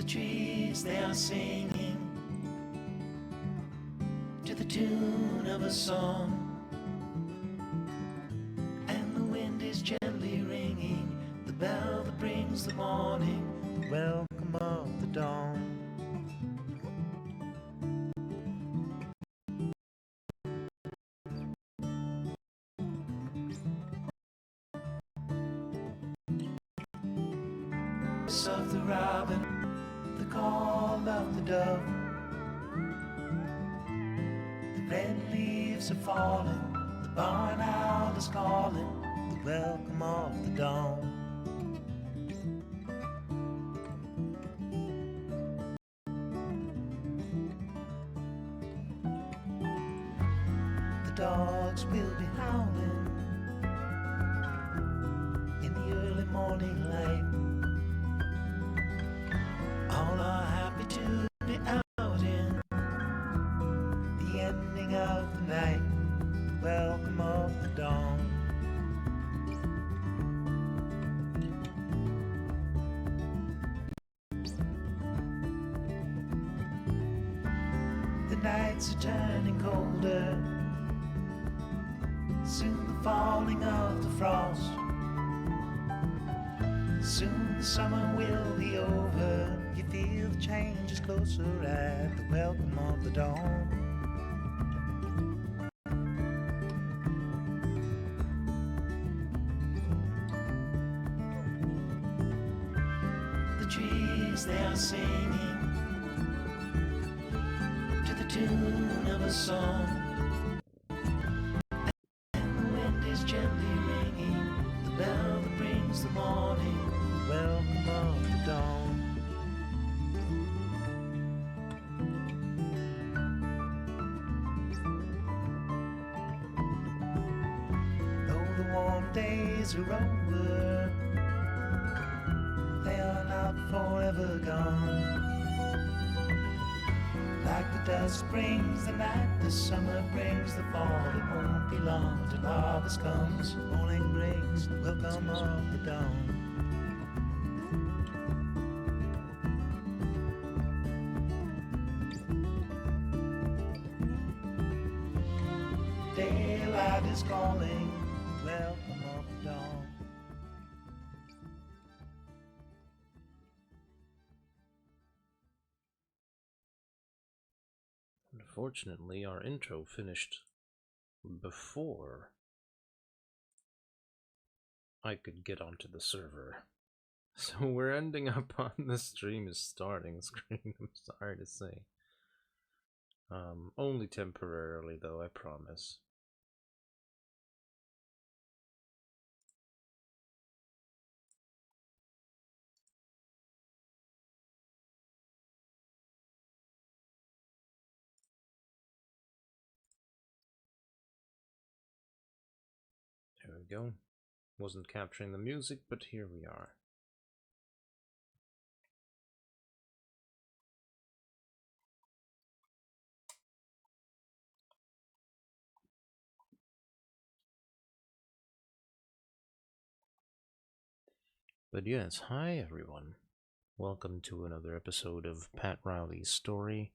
trees they are singing to the tune of a song, and the wind is gently ringing the bell that brings the morning, the welcome of the dawn. Of the robin, the call of the dove, the red leaves are falling, the barn owl is calling, the welcome of the dawn. The dogs will be howling in the early morning light. All are happy to be out in the ending of the night, the welcome of the dawn. The nights are turning colder, soon the falling of the frost. Soon the summer will be over. You feel the change is closer at the welcome of the dawn. The trees they are singing to the tune of a song, and the wind is gently ringing the bell that brings the morning, the welcome of the dawn. Though the warm days are over, they are not forever gone. Like the dust brings the night, the summer brings the fall. It won't be long till harvest comes. Morning brings the welcome of the dawn. Daylight is calling, welcome of the dawn. Unfortunately, our intro finished before I could get onto the server. So we're ending up on the stream is starting screen, I'm sorry to say. Only temporarily though, I promise. There we go. Wasn't capturing the music, but here we are. But yes, hi everyone. Welcome to another episode of Pat Riley's story.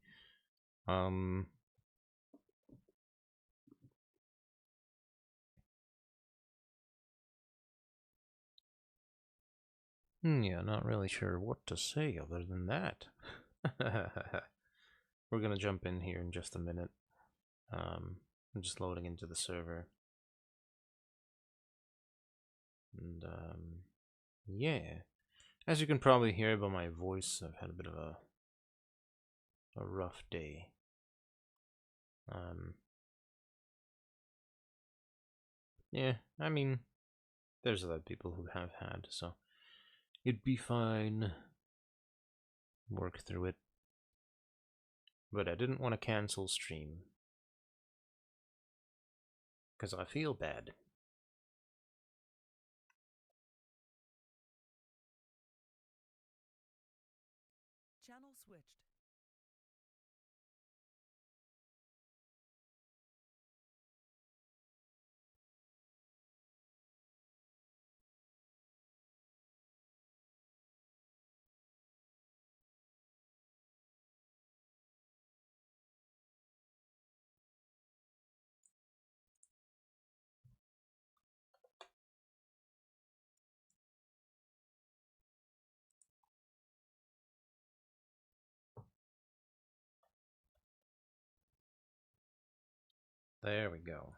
Yeah, not really sure what to say other than that. We're gonna jump in here in just a minute. I'm just loading into the server. And, yeah. As you can probably hear by my voice, I've had a bit of a rough day. Yeah, I mean, there's other people who have had, so it'd be fine. Work through it. But I didn't want to cancel stream, because I feel bad. Channel switched. There we go.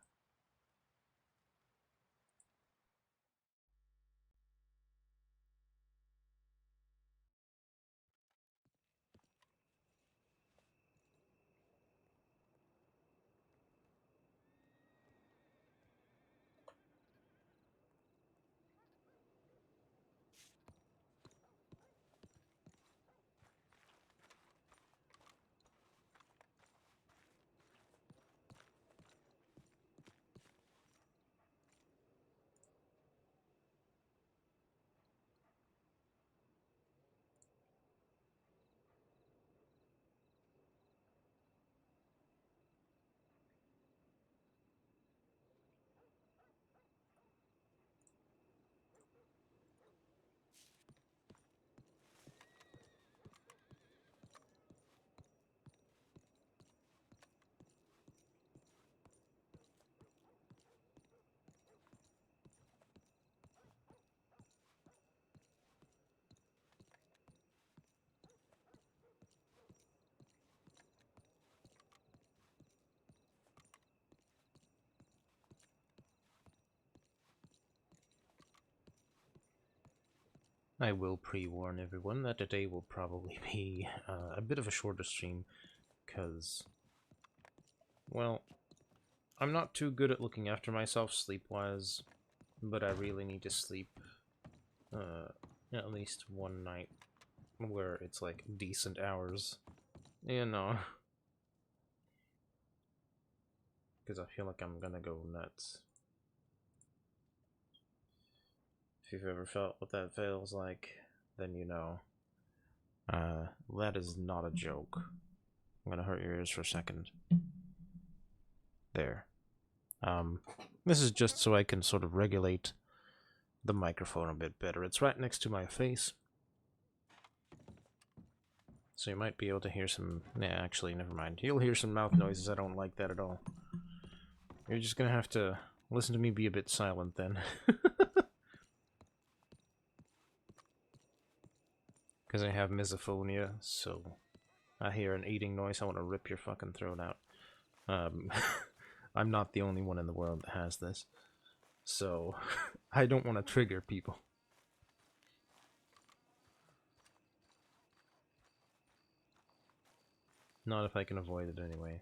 I will pre-warn everyone that today will probably be a bit of a shorter stream, because, well, I'm not too good at looking after myself sleep-wise, but I really need to sleep at least one night where it's like decent hours, you know, because I feel like I'm gonna go nuts. If you've ever felt what that feels like, then you know. That is not a joke. I'm gonna hurt your ears for a second. There. This is just so I can sort of regulate the microphone a bit better. It's right next to my face, so you might be able to hear some... Nah, actually, never mind. You'll hear some mouth noises. I don't like that at all. You're just gonna have to listen to me be a bit silent then. Because I have misophonia, so I hear an eating noise, I want to rip your fucking throat out. I'm not the only one in the world that has this, so I don't want to trigger people. Not if I can avoid it anyway.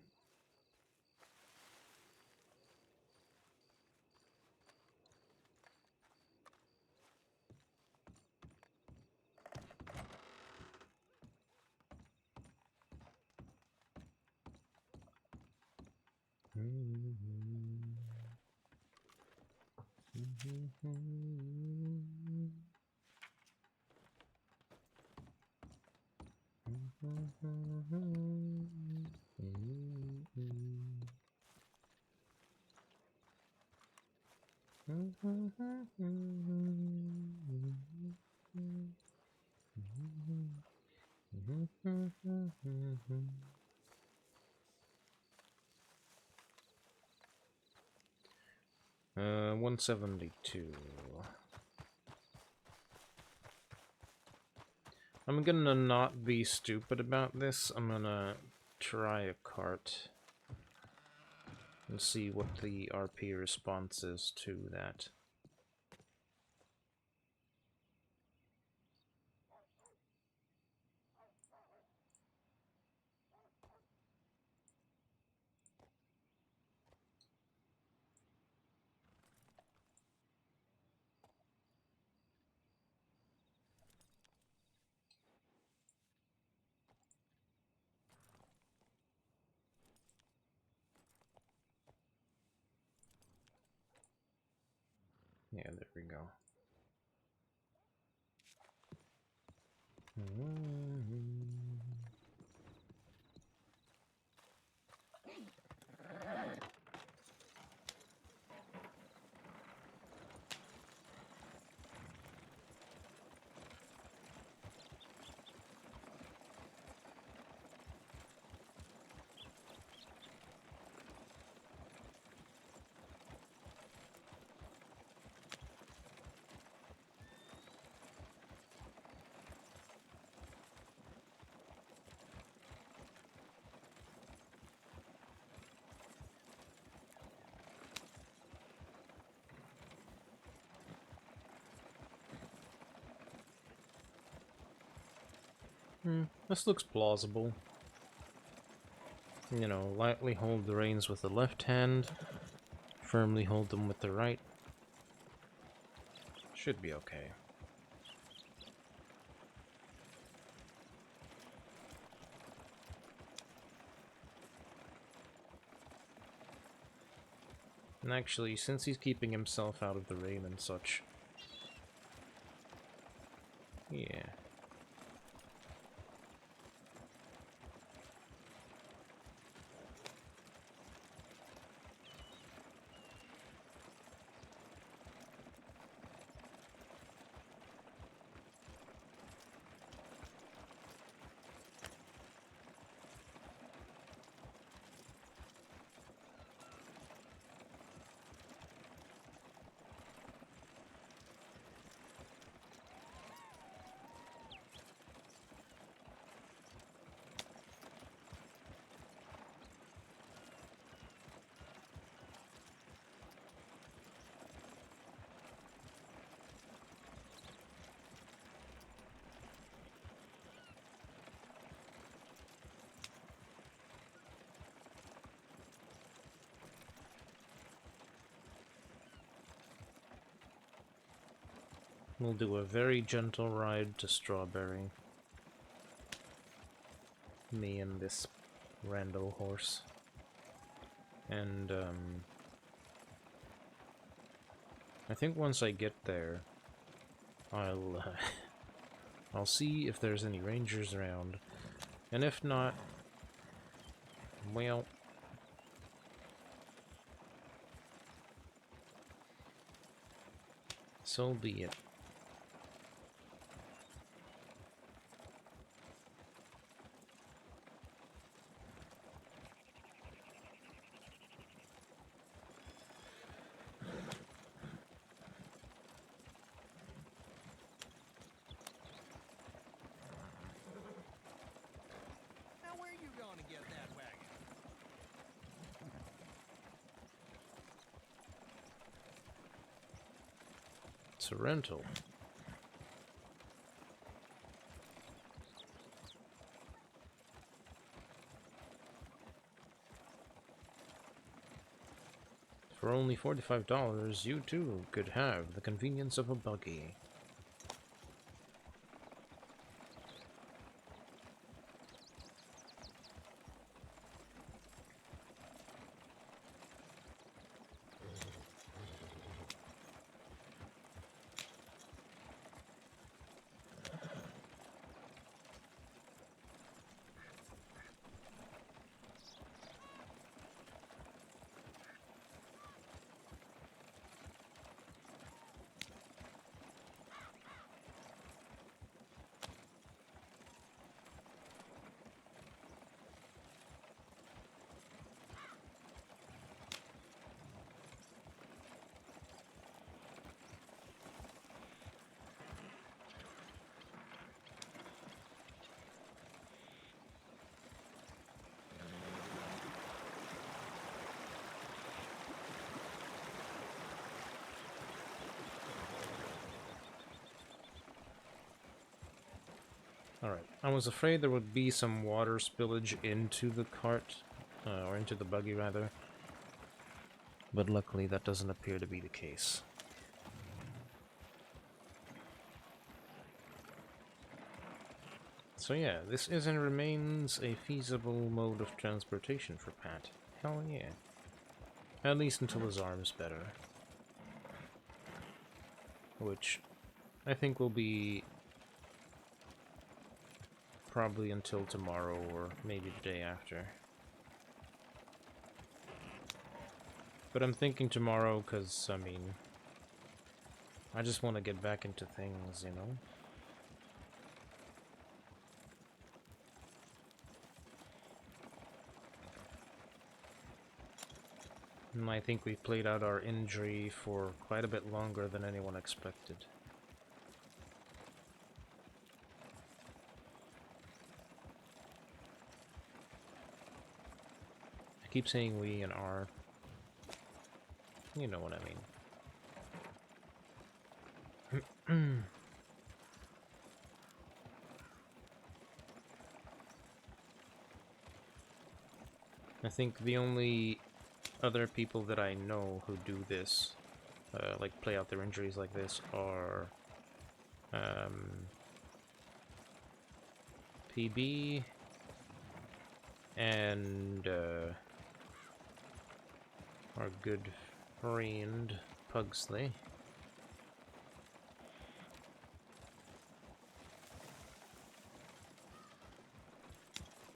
Uh, 172. I'm gonna not be stupid about this. I'm gonna try a cart and see what the RP response is to that. Yeah, there we go. This looks plausible. You know, lightly hold the reins with the left hand, firmly hold them with the right. Should be okay. And actually, since he's keeping himself out of the rain and such, yeah. We'll do a very gentle ride to Strawberry. Me and this rando horse. And, I think once I get there, I'll see if there's any rangers around. And if not, well, so be it. Now where you going to get that wagon? It's a rental. For only $45, you too could have the convenience of a buggy. Alright, I was afraid there would be some water spillage into the cart, or into the buggy rather, but luckily that doesn't appear to be the case. So yeah, this is and remains a feasible mode of transportation for Pat. Hell yeah. At least until his arm's better. Which I think will be probably until tomorrow or maybe the day after. But I'm thinking tomorrow because, I mean, I just want to get back into things, you know? And I think we played out our injury for quite a bit longer than anyone expected. I keep saying we and our. You know what I mean. I think the only other people that I know who do this, like play out their injuries like this, are PB and our good friend Pugsley.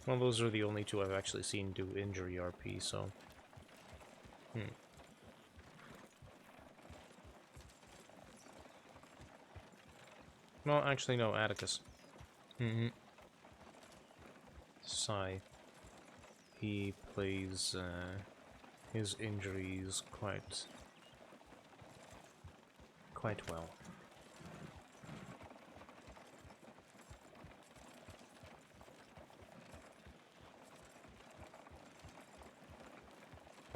Well, those are the only two I've actually seen do injury RP, so... Well, actually, no, Atticus. Sai. He plays his injuries quite well.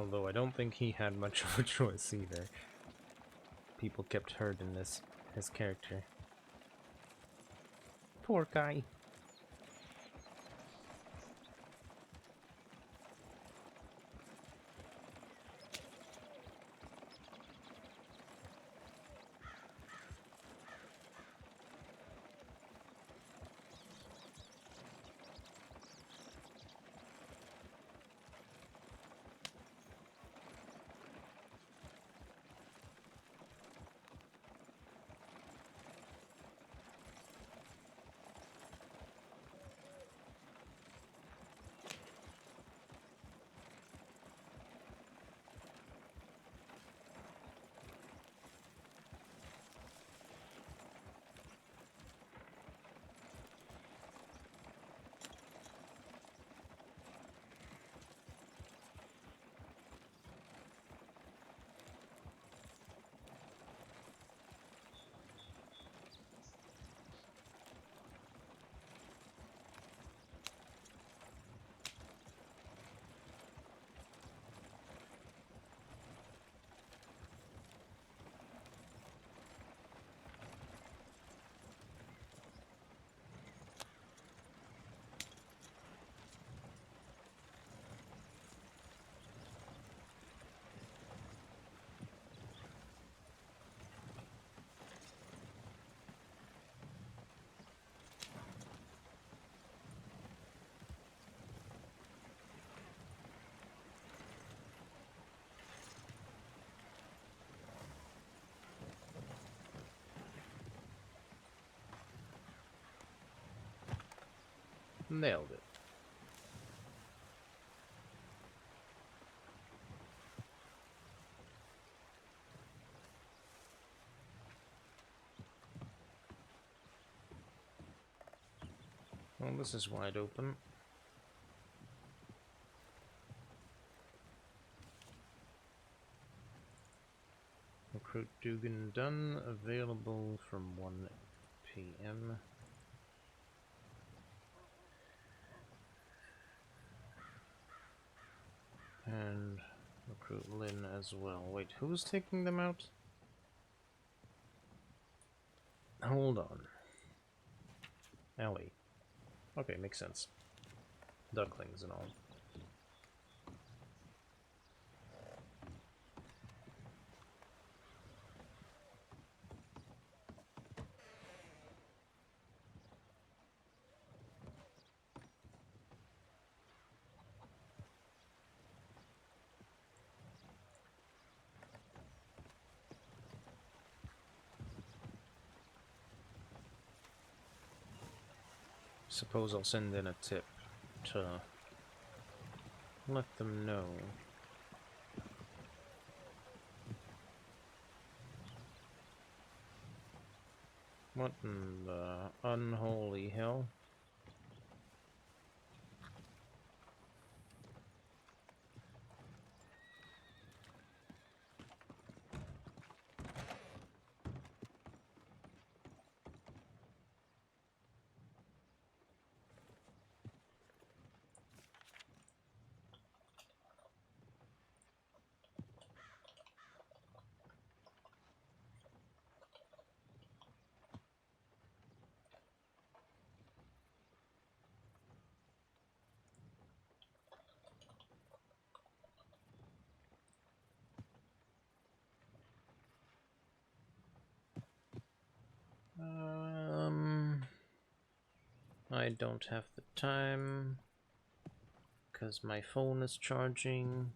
Although I don't think he had much of a choice either. People kept hurting his character. Poor guy. Nailed it. Well, this is wide open. Recruit Dugan done. Available from 1 p.m. And recruit Lynn as well. Wait, who's taking them out? Hold on. Ellie. Okay, makes sense. Ducklings and all. Suppose I'll send in a tip to let them know. What in the unholy hell? I don't have the time because my phone is charging.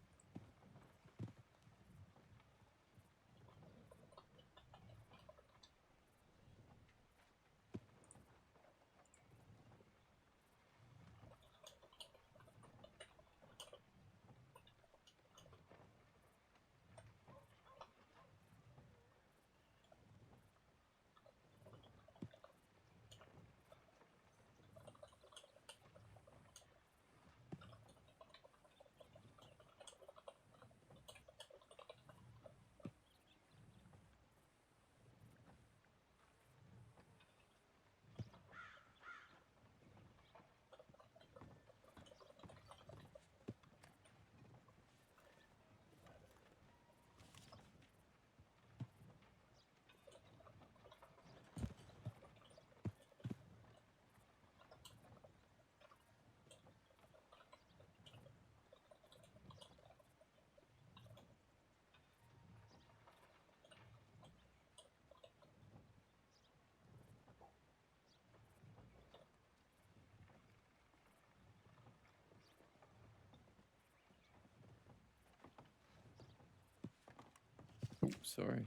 Sorry.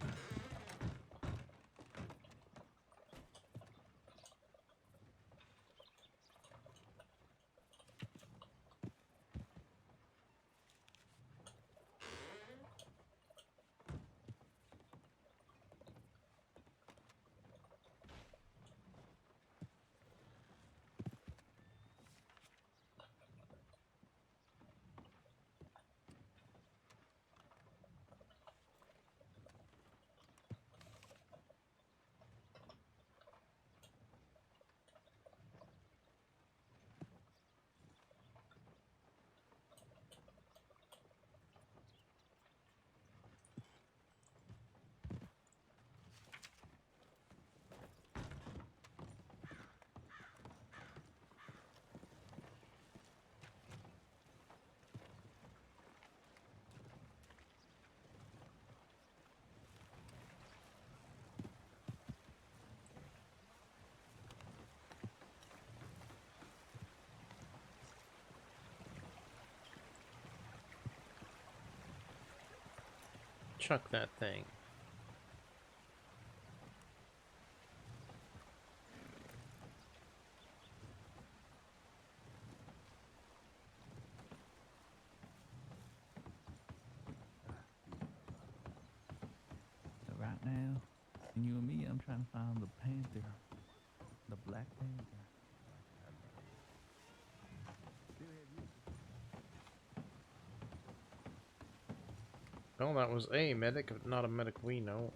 Chuck that thing. Right now, and you and me, I'm trying to find the panther, the Black Panther. Well, that was a medic, but not a medic we know.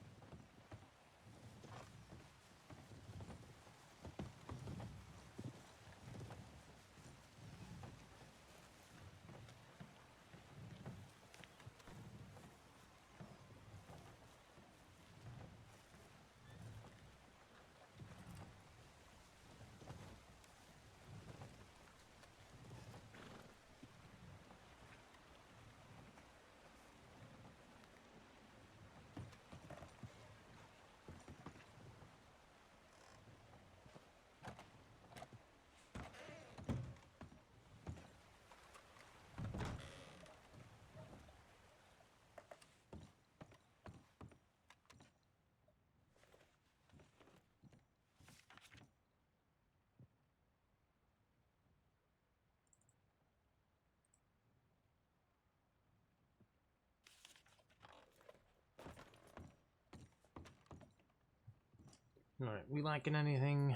Alright, we lacking anything?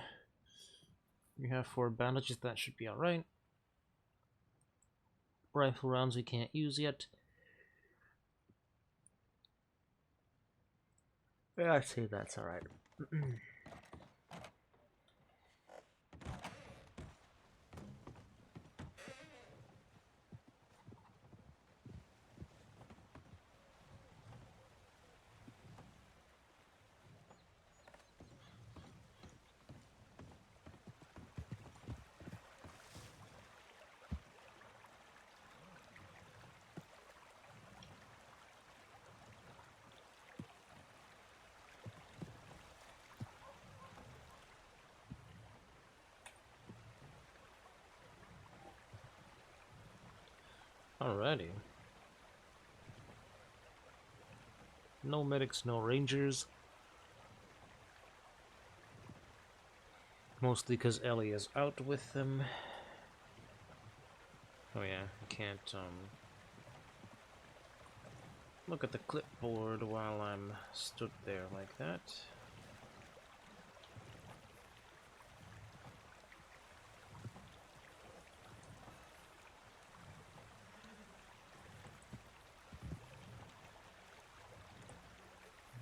We have 4 bandages, that should be alright. Rifle rounds we can't use yet. Yeah, I'd say that's alright. Alrighty. No medics, no rangers. Mostly because Ellie is out with them. Oh yeah, I can't look at the clipboard while I'm stood there like that.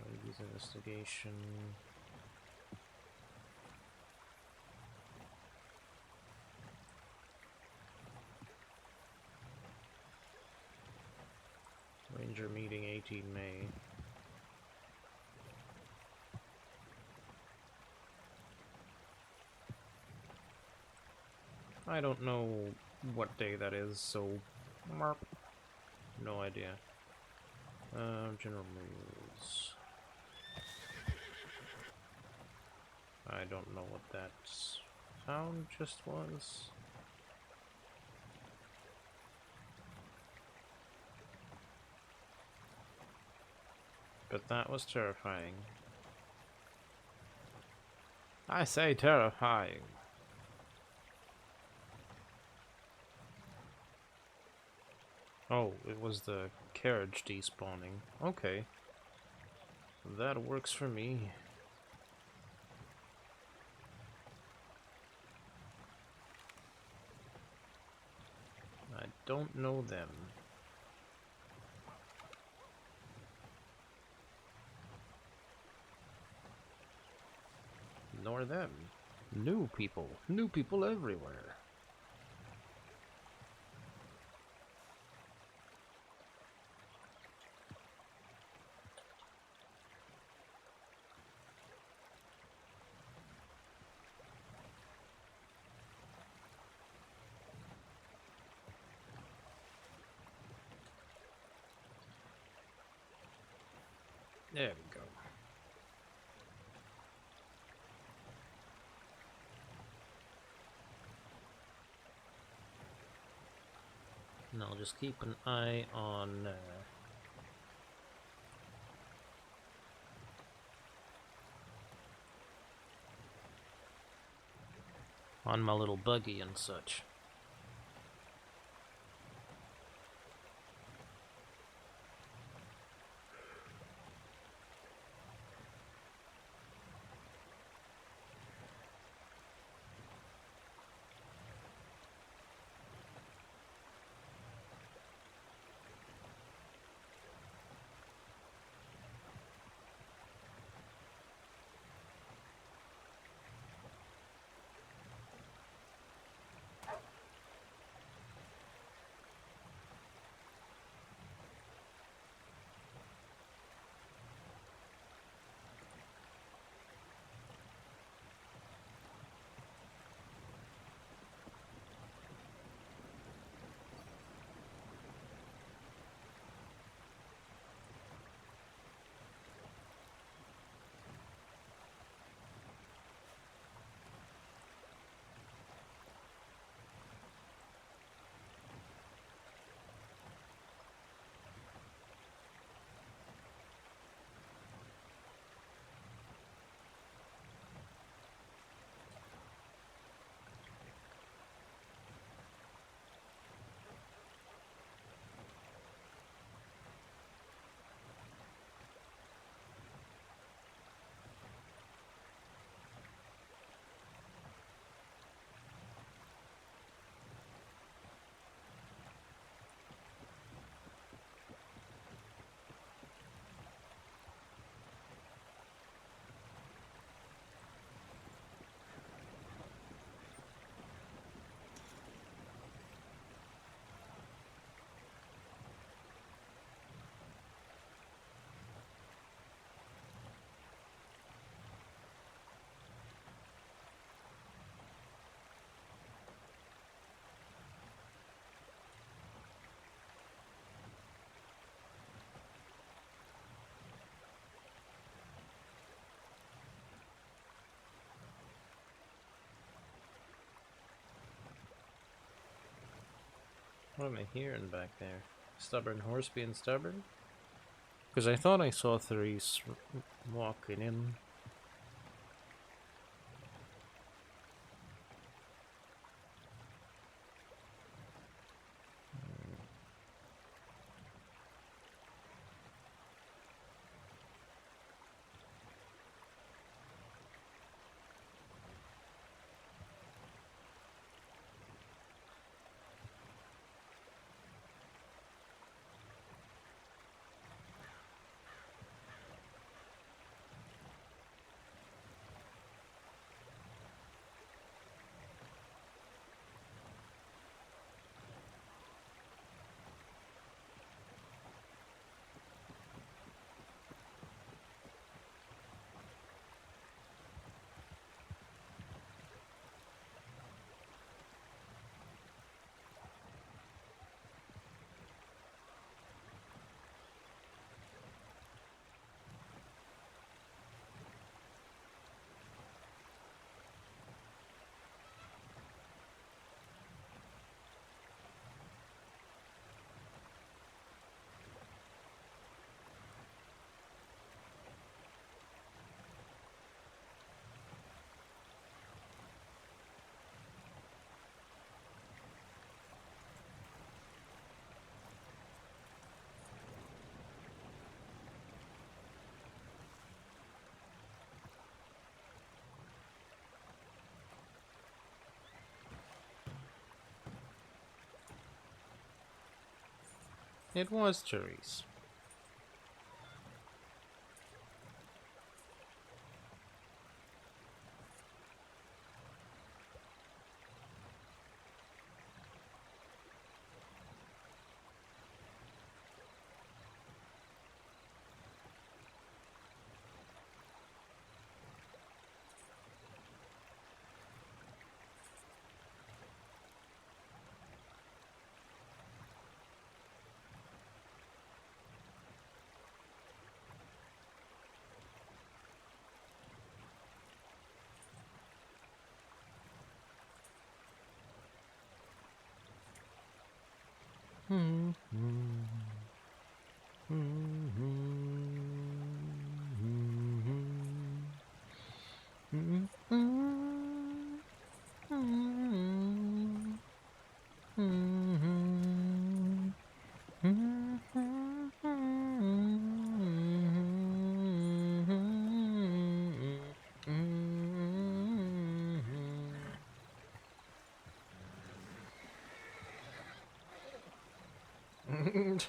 Ladies investigation. Ranger meeting 18 May. I don't know what day that is, so no idea. General news. I don't know what that sound just was. But that was terrifying. I say terrifying. Oh, it was the carriage despawning. Okay. That works for me. I don't know them. Nor them. New people. New people everywhere. There we go. And I'll just keep an eye on my little buggy and such. What am I hearing back there? Stubborn horse being stubborn? Because I thought I saw Therese walking in. It was Therese.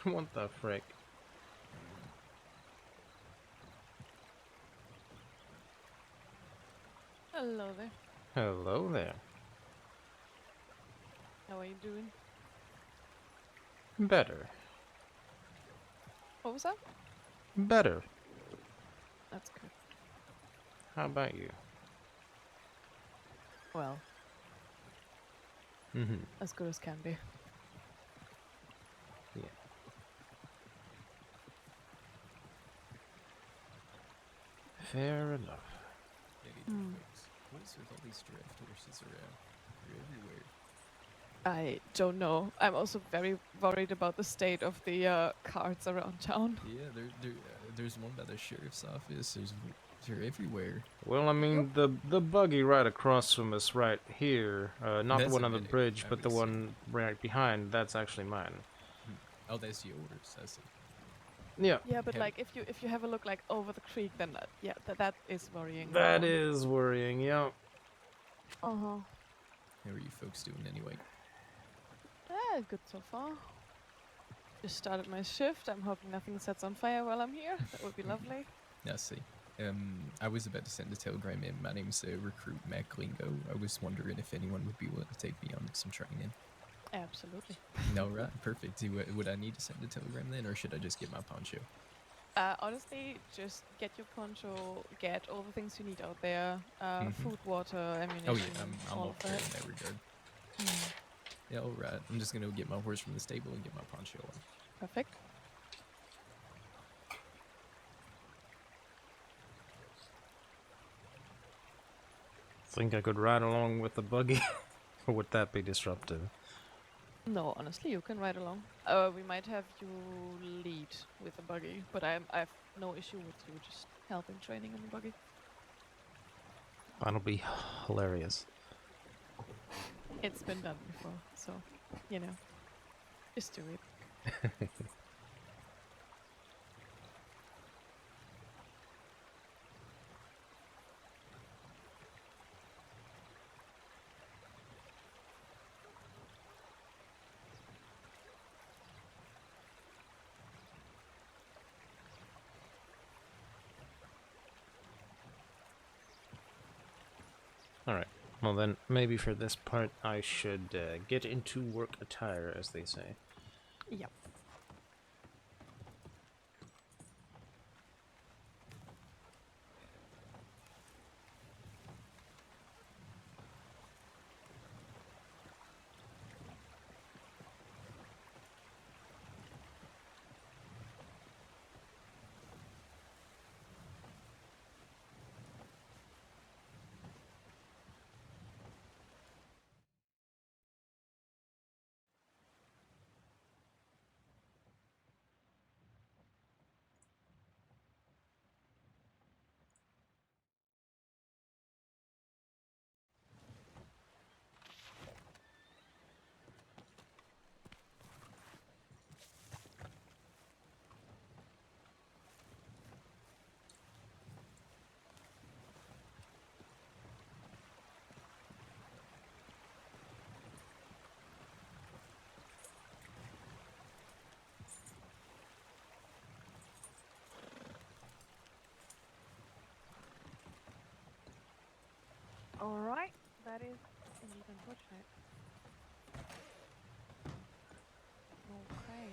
What the frick? Hello there. Hello there. How are you doing? Better. What was that? Better. That's good. How about you? Well, as good as can be. Yeah. Fair enough. What is with all these draft horses around? They're everywhere. I don't know. I'm also very worried about the state of the carts around town. Yeah, there's one by the sheriff's office. They're everywhere. Well, I mean, the buggy right across from us right here, not That's the one a on the medic, bridge, I but would the assume. one right behind, that's actually mine. Oh, that's yours. I see. Yeah. Yeah, but Have- like if you have a look like over the creek, then that is worrying. That is worrying, yeah. Uh huh. How are you folks doing anyway? Good so far. Just started my shift. I'm hoping nothing sets on fire while I'm here. That would be lovely. I see. I was about to send a telegram in. My name's Recruit Mac Lingo. I was wondering if anyone would be willing to take me on some training. Absolutely. No, right, perfect. Would I need to send a telegram then, or should I just get my poncho? Honestly, just get your poncho, get all the things you need out there, food, water, ammunition, Oh yeah, I'm all all of prepared that. in that regard. Yeah, all right. I'm just gonna get my horse from the stable and get my poncho on. Perfect. Think I could ride along with the buggy? Or would that be disruptive? No, honestly, you can ride along. We might have you lead with the buggy, but I have no issue with you just helping training in the buggy. That'll be hilarious. It's been done before, so you know, just do it. Alright, well then, maybe for this part I should get into work attire, as they say. Yep. All right, that is indeed unfortunate. Okay,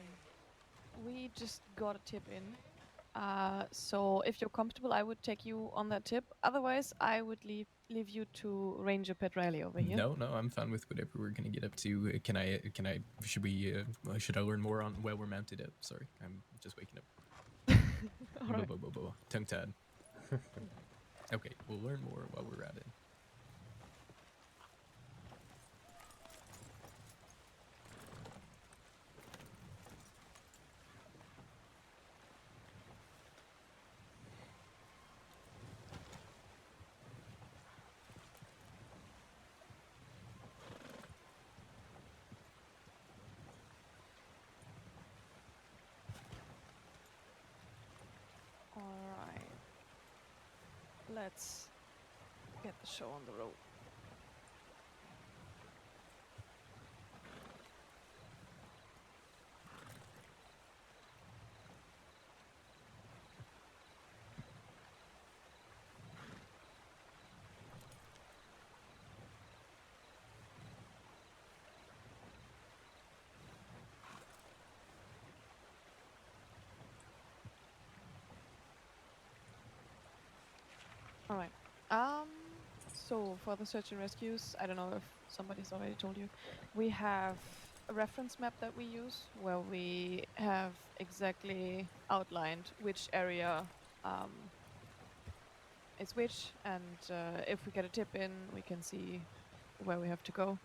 we just got a tip in. So if you're comfortable, I would take you on that tip. Otherwise, I would leave you to Ranger Pet Riley over here. No, I'm fine with whatever we're gonna get up to. Should I learn more on while we're mounted up? Sorry, I'm just waking up. All right. Tongue tied. Okay, we'll learn more while we're at it. All right. Let's get the show on the road. All right. So for the search and rescues, I don't know if somebody's already told you, we have a reference map that we use where we have exactly outlined which area is which, and if we get a tip in, we can see where we have to go.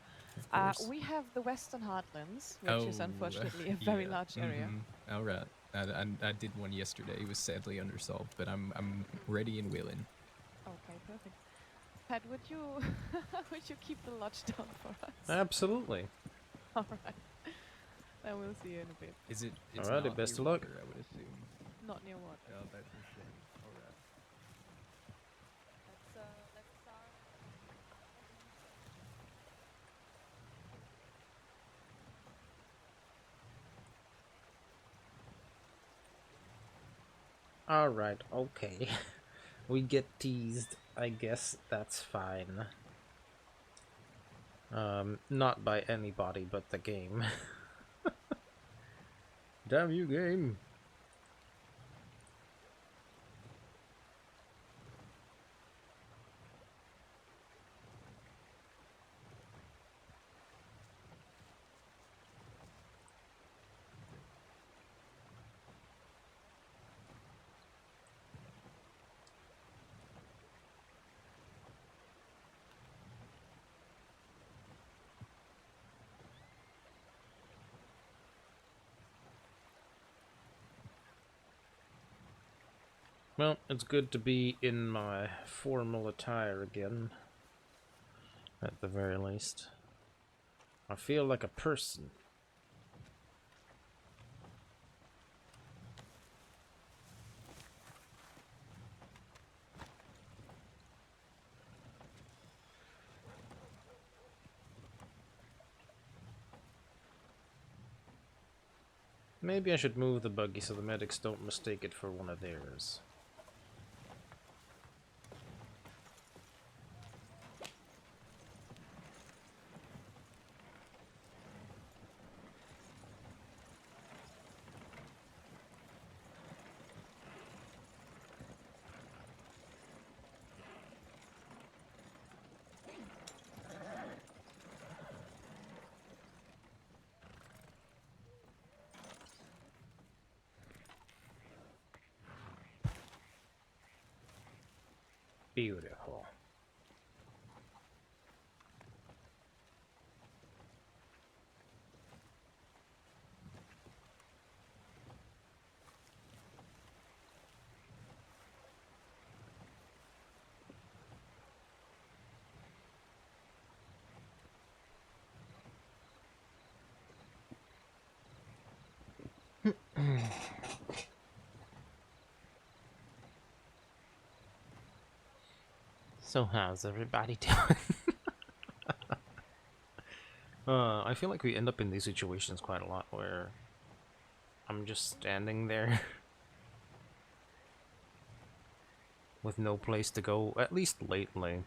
Of course. We have the Western Heartlands, which is unfortunately a very yeah. large area. All right. I did one yesterday. It was sadly undersolved, but I'm ready and willing. Okay, perfect. Pat, would you would you keep the lodge down for us? Absolutely. All right. Then we'll see you in a bit. Is it? Alrighty, not best near of luck. water, I would assume. Not near water. Oh, that's a shame. All right. Let's start. Alright, okay. We get teased. I guess that's fine. Not by anybody but the game. Damn you, game. Well, it's good to be in my formal attire again. At the very least. I feel like a person. Maybe I should move the buggy so the medics don't mistake it for one of theirs. Beautiful. So how's everybody doing? I feel like we end up in these situations quite a lot where I'm just standing there with no place to go, at least lately.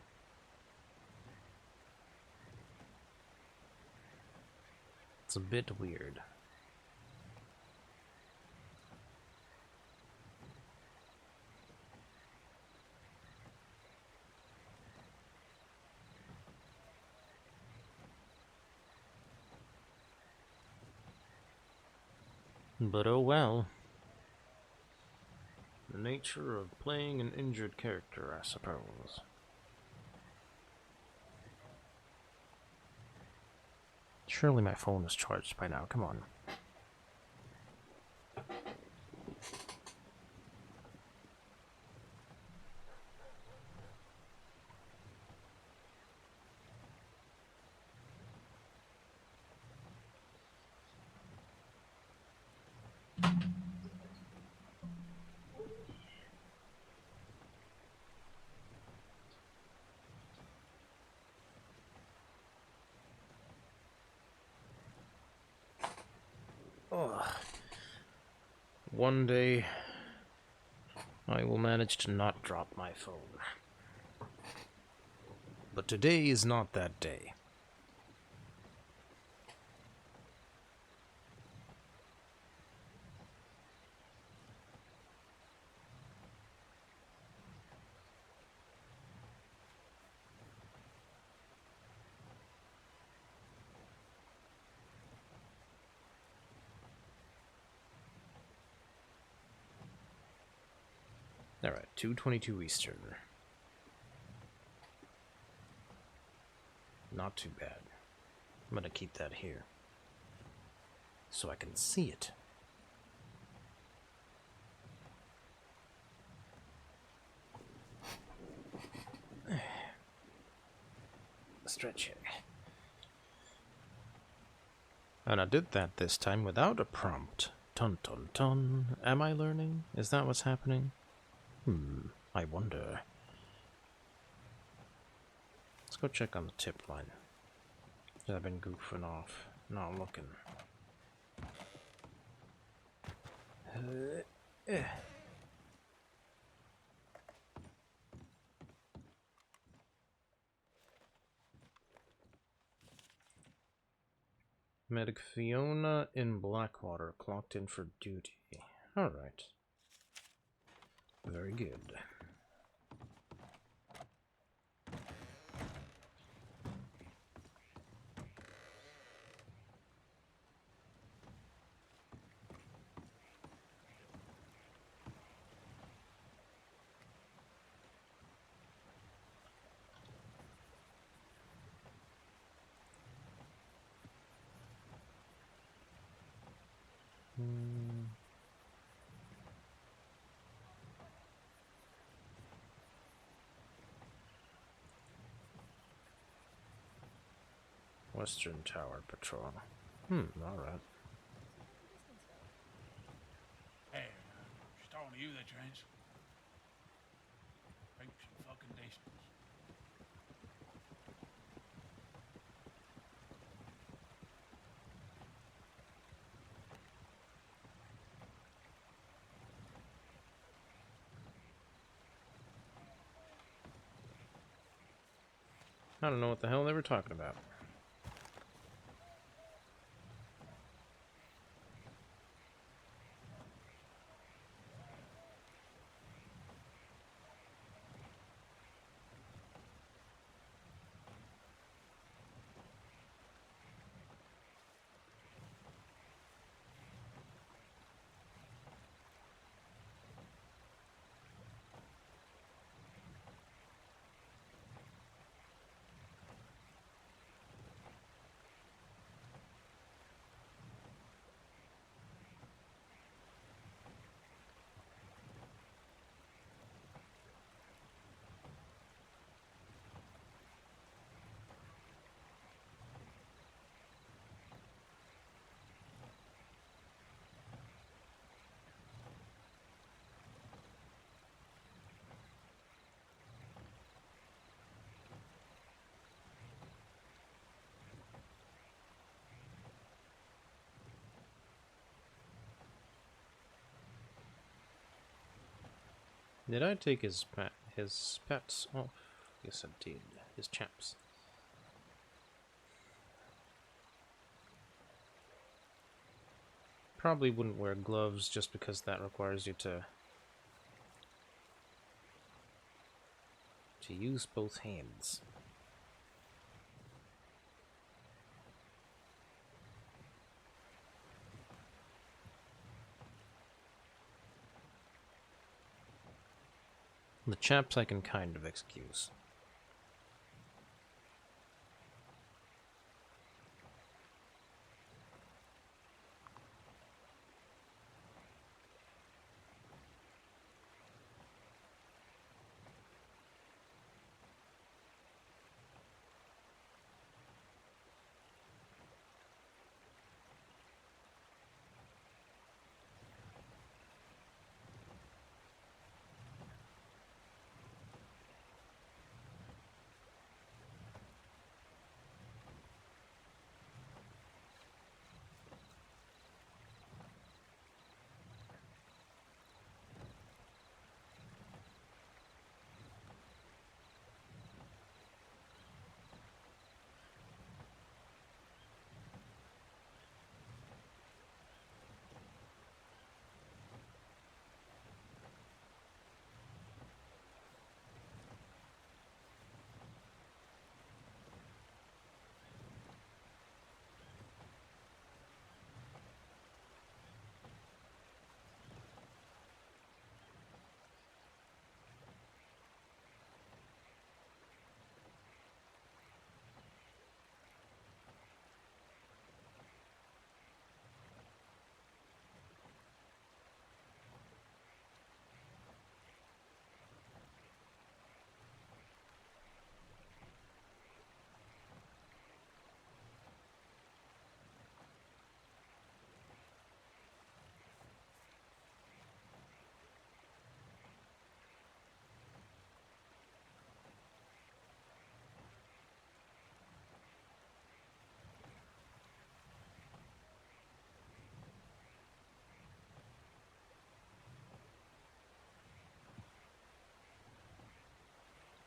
It's a bit weird. But oh well. The nature of playing an injured character, I suppose. Surely my phone is charged by now, come on. Ugh. One day, I will manage to not drop my phone. But today is not that day. Alright, 2:22 Eastern. Not too bad. I'm gonna keep that here. So I can see it. Stretching. And I did that this time without a prompt. Dun dun dun. Am I learning? Is that what's happening? I wonder. Let's go check on the tip line. I've been goofing off, not looking. Medic Fiona in Blackwater clocked in for duty. Alright. Very good. Western Tower Patrol. Alright. Hey, she's talking to you, that trains. Take some fucking distance. I don't know what the hell they were talking about. Did I take his pets off? Yes, I did. His chaps. Probably wouldn't wear gloves just because that requires you to use both hands. The chaps I can kind of excuse.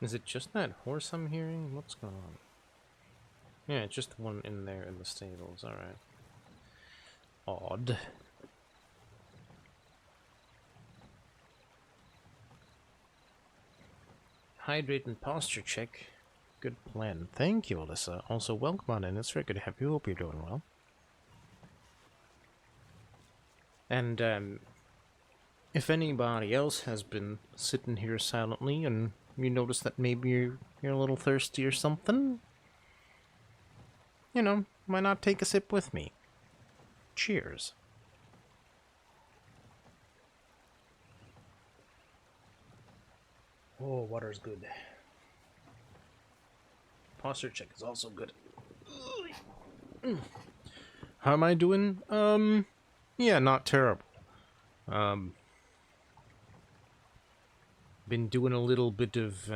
Is it just that horse I'm hearing? What's going on? Yeah, just one in there in the stables, alright. Odd. Hydrate and posture check. Good plan. Thank you, Alyssa. Also, welcome on in. It's very good to have you. Hope you're doing well. And, if anybody else has been sitting here silently and you notice that maybe you're a little thirsty or something, you know, why not take a sip with me? Cheers. Oh, water's good. Posture check is also good. How am I doing? Yeah, not terrible. Been doing a little bit of,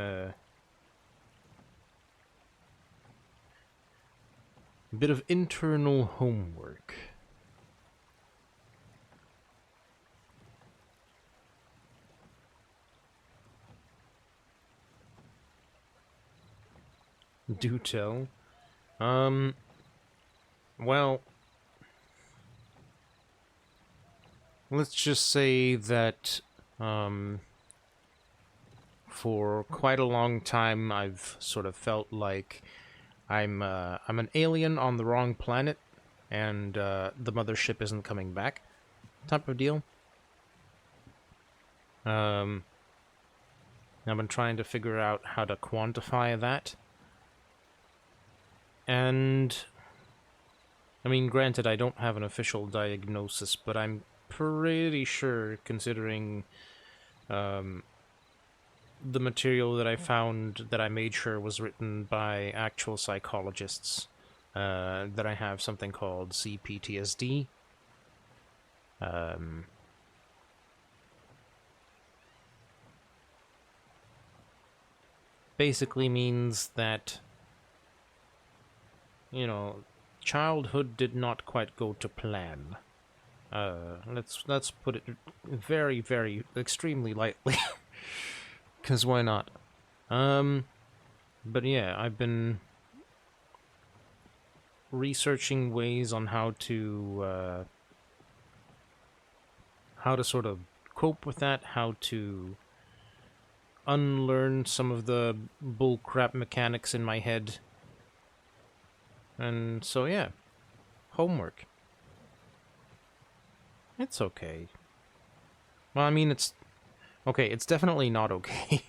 internal homework. Do tell. Well, let's just say that, for quite a long time, I've sort of felt like I'm an alien on the wrong planet, and the mothership isn't coming back, type of deal. I've been trying to figure out how to quantify that. And, I mean, granted, I don't have an official diagnosis, but I'm pretty sure, considering the material that I found, that I made sure was written by actual psychologists, that I have something called CPTSD. Basically means that, you know, childhood did not quite go to plan. Let's put it very, very, extremely lightly. 'Cause why not? But yeah, I've been researching ways on how to sort of cope with that, how to unlearn some of the bullcrap mechanics in my head. And so yeah, homework. It's okay. Well, I mean, it's okay. It's definitely not okay.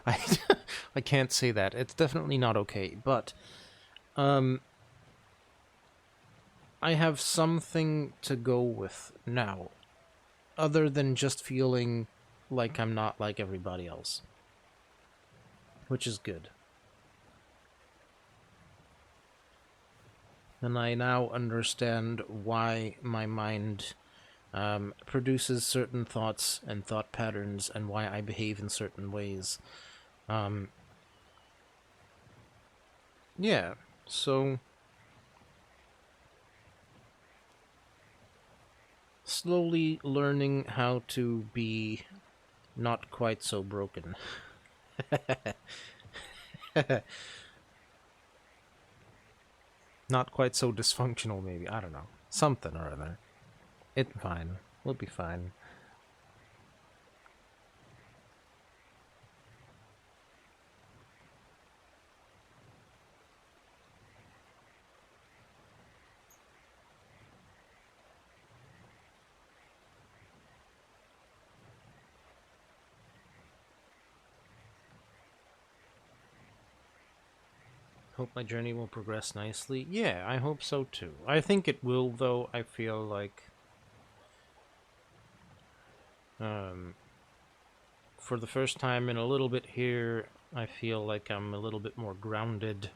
I can't say that. It's definitely not okay, but I have something to go with now, other than just feeling like I'm not like everybody else, which is good. And I now understand why my mind produces certain thoughts and thought patterns, and why I behave in certain ways. Yeah, so slowly learning how to be not quite so broken. Not quite so dysfunctional, maybe. I don't know. Something or other. It's fine. We'll be fine. Hope my journey will progress nicely. Yeah, I hope so too. I think it will, though. I feel like for the first time in a little bit here, I feel like I'm a little bit more grounded.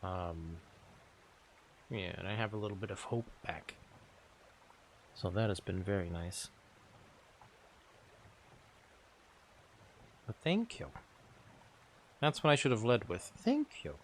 Yeah, and I have a little bit of hope back. So that has been very nice. But thank you. That's what I should have led with. Thank you.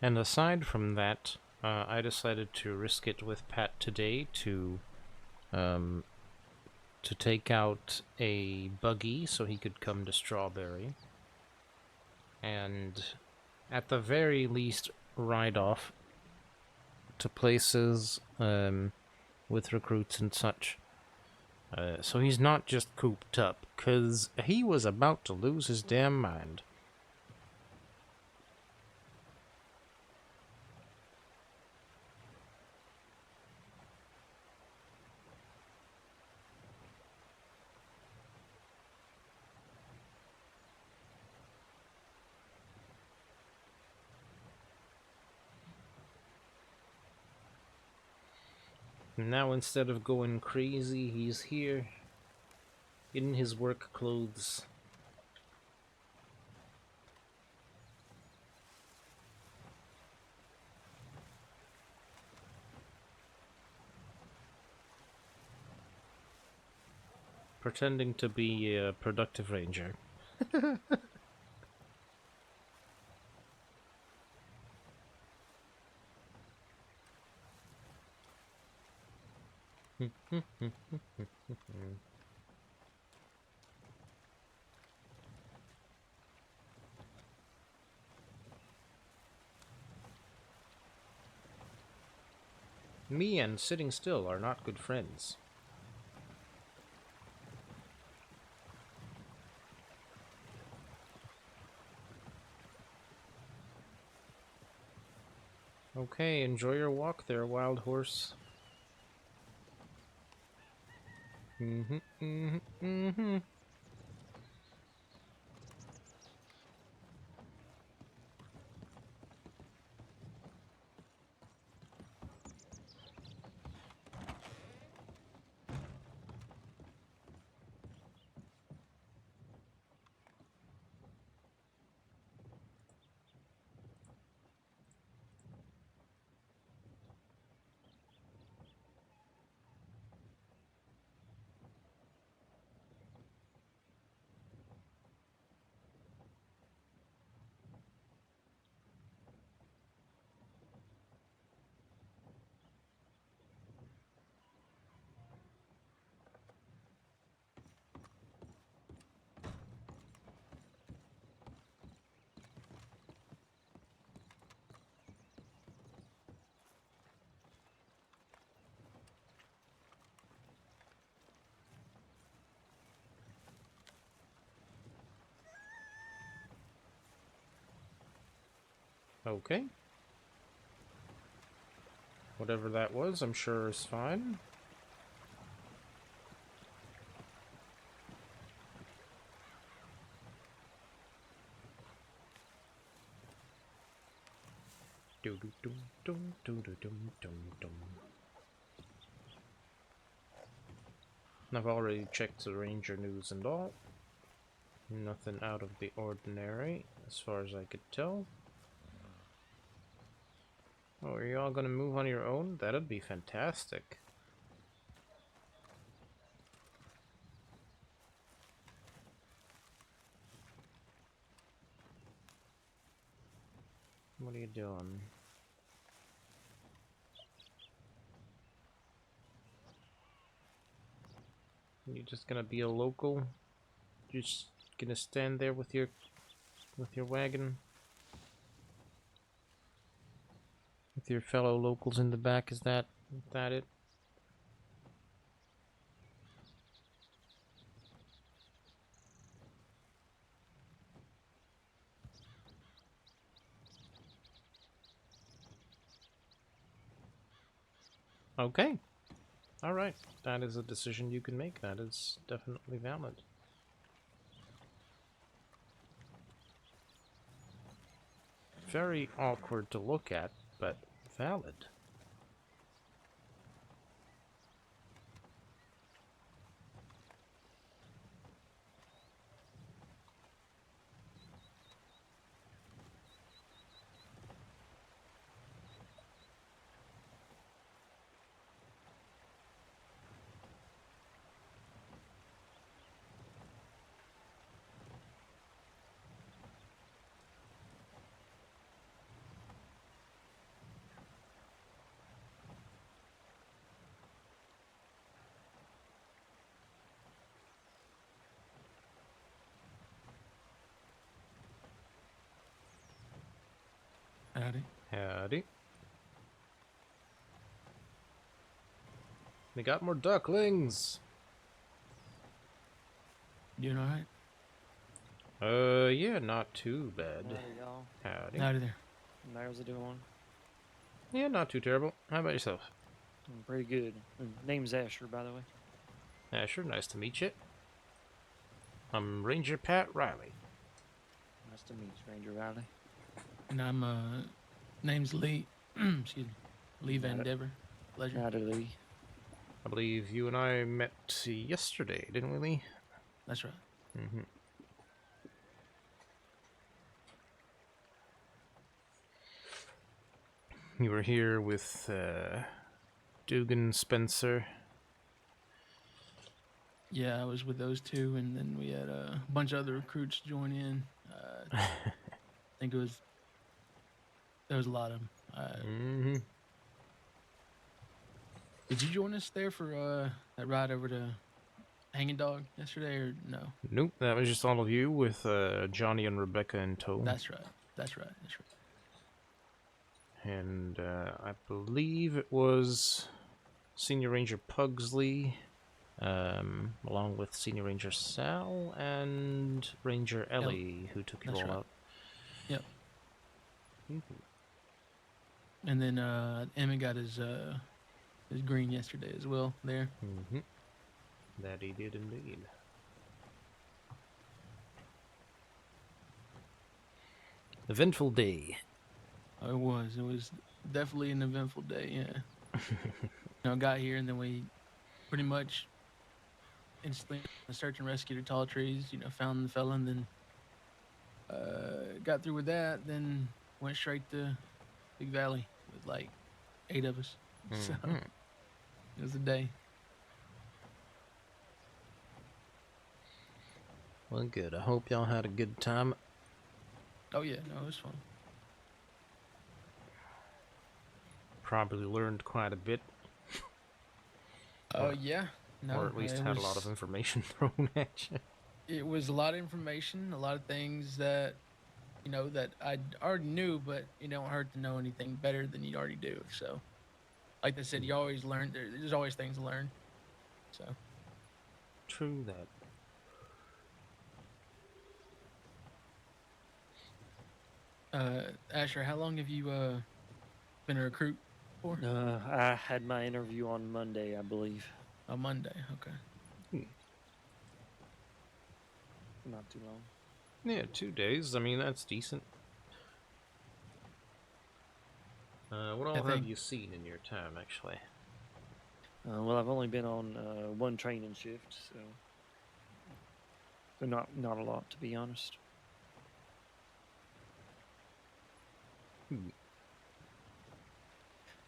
And aside from that, I decided to risk it with Pat today to to take out a buggy so he could come to Strawberry. And at the very least, ride off to places with recruits and such. So he's not just cooped up, because he was about to lose his damn mind. Now instead of going crazy, he's here in his work clothes. Pretending to be a productive ranger. Me and sitting still are not good friends. Okay, enjoy your walk there, wild horse. Okay. Whatever that was, I'm sure is fine. I've already checked the ranger news and all. Nothing out of the ordinary, as far as I could tell. Oh, are you all gonna move on your own? That'd be fantastic. What are you doing? You just gonna be a local? Just gonna stand there with your wagon? With your fellow locals in the back, is that it? Okay. Alright. That is a decision you can make. That is definitely valid. Very awkward to look at, but valid. Howdy. Howdy. We got more ducklings. Doing all right? Yeah, not too bad. Howdy, y'all. Howdy. Howdy there. How's it doing? Yeah, not too terrible. How about yourself? I'm pretty good. Name's Asher, by the way. Asher, nice to meet you. I'm Ranger Pat Riley. Nice to meet you, Ranger Riley. And I'm, name's Lee. Excuse me. Lee Van Howdy. Dever. Pleasure. Howdy, Lee. I believe you and I met yesterday, didn't we, Lee? That's right. Mm-hmm. You were here with Dugan Spencer. Yeah, I was with those two, and then we had a bunch of other recruits join in. I think there was a lot of them. Mm-hmm. Did you join us there for that ride over to Hanging Dog yesterday, or no? Nope, that was just all of you with Johnny and Rebecca in tow. That's right. That's right. That's right. And I believe it was Senior Ranger Pugsley, along with Senior Ranger Sal and Ranger Ellie, who took you That's all right. out. Yep. Mm-hmm. And then Emmett got his green yesterday as well there. Mm-hmm. That he did indeed. Eventful day. It was definitely an eventful day, yeah. Got here, and then we pretty much instantly search and rescue the tall trees, found the fella, and then got through with that, then went straight to Big Valley with like 8 of us. So Mhm. it was a day. Well, good. I hope y'all had a good time. Oh yeah, no, it was fun. Probably learned quite a bit, Oh yeah, no, or at least it had a lot was- of information thrown at you. It was a lot of information, a lot of things that that I already knew, but it don't hurt to know anything better than you already do. So, like I said, you always learn. There's always things to learn. So, True that. Asher, how long have you been a recruit for? I had my interview on Monday, I believe. On Monday. Okay. Not too long. Yeah, 2 days. I mean, that's decent. What all have think- you seen in your time, actually? Well, I've only been on one training shift, so not a lot, to be honest.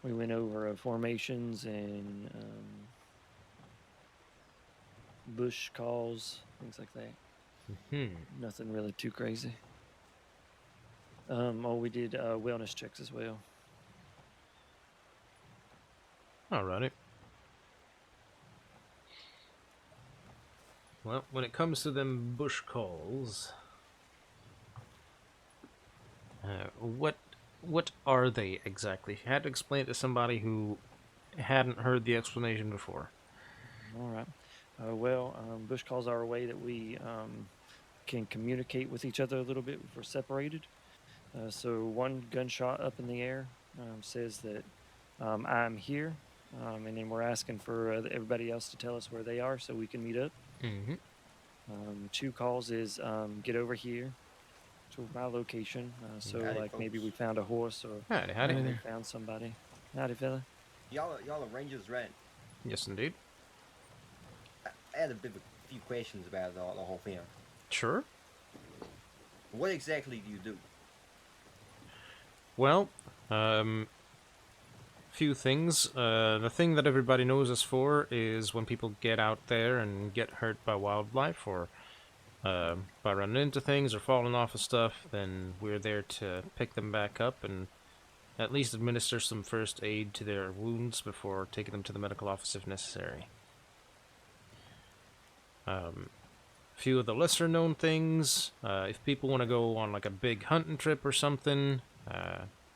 We went over formations and bush calls, things like that. Nothing really too crazy. We did wellness checks as well. Alrighty. Well, when it comes to them bush calls, what are they exactly? If you had to explain it to somebody who hadn't heard the explanation before. All right. Bush calls are a way that we can communicate with each other a little bit if we're separated. So one gunshot up in the air says that I'm here, and then we're asking for everybody else to tell us where they are so we can meet up. Mm-hmm. 2 calls is get over here to my location. So Howdy, like maybe we folks. found a horse or Howdy. we found somebody. Howdy, fella. Y'all are Rangers, right? Yes, indeed. I had a few questions about the whole thing. Sure. What exactly do you do? Well, few things. The thing that everybody knows us for is when people get out there and get hurt by wildlife or by running into things or falling off of stuff, then we're there to pick them back up and at least administer some first aid to their wounds before taking them to the medical office if necessary. Few of the lesser known things, if people want to go on like a big hunting trip or something,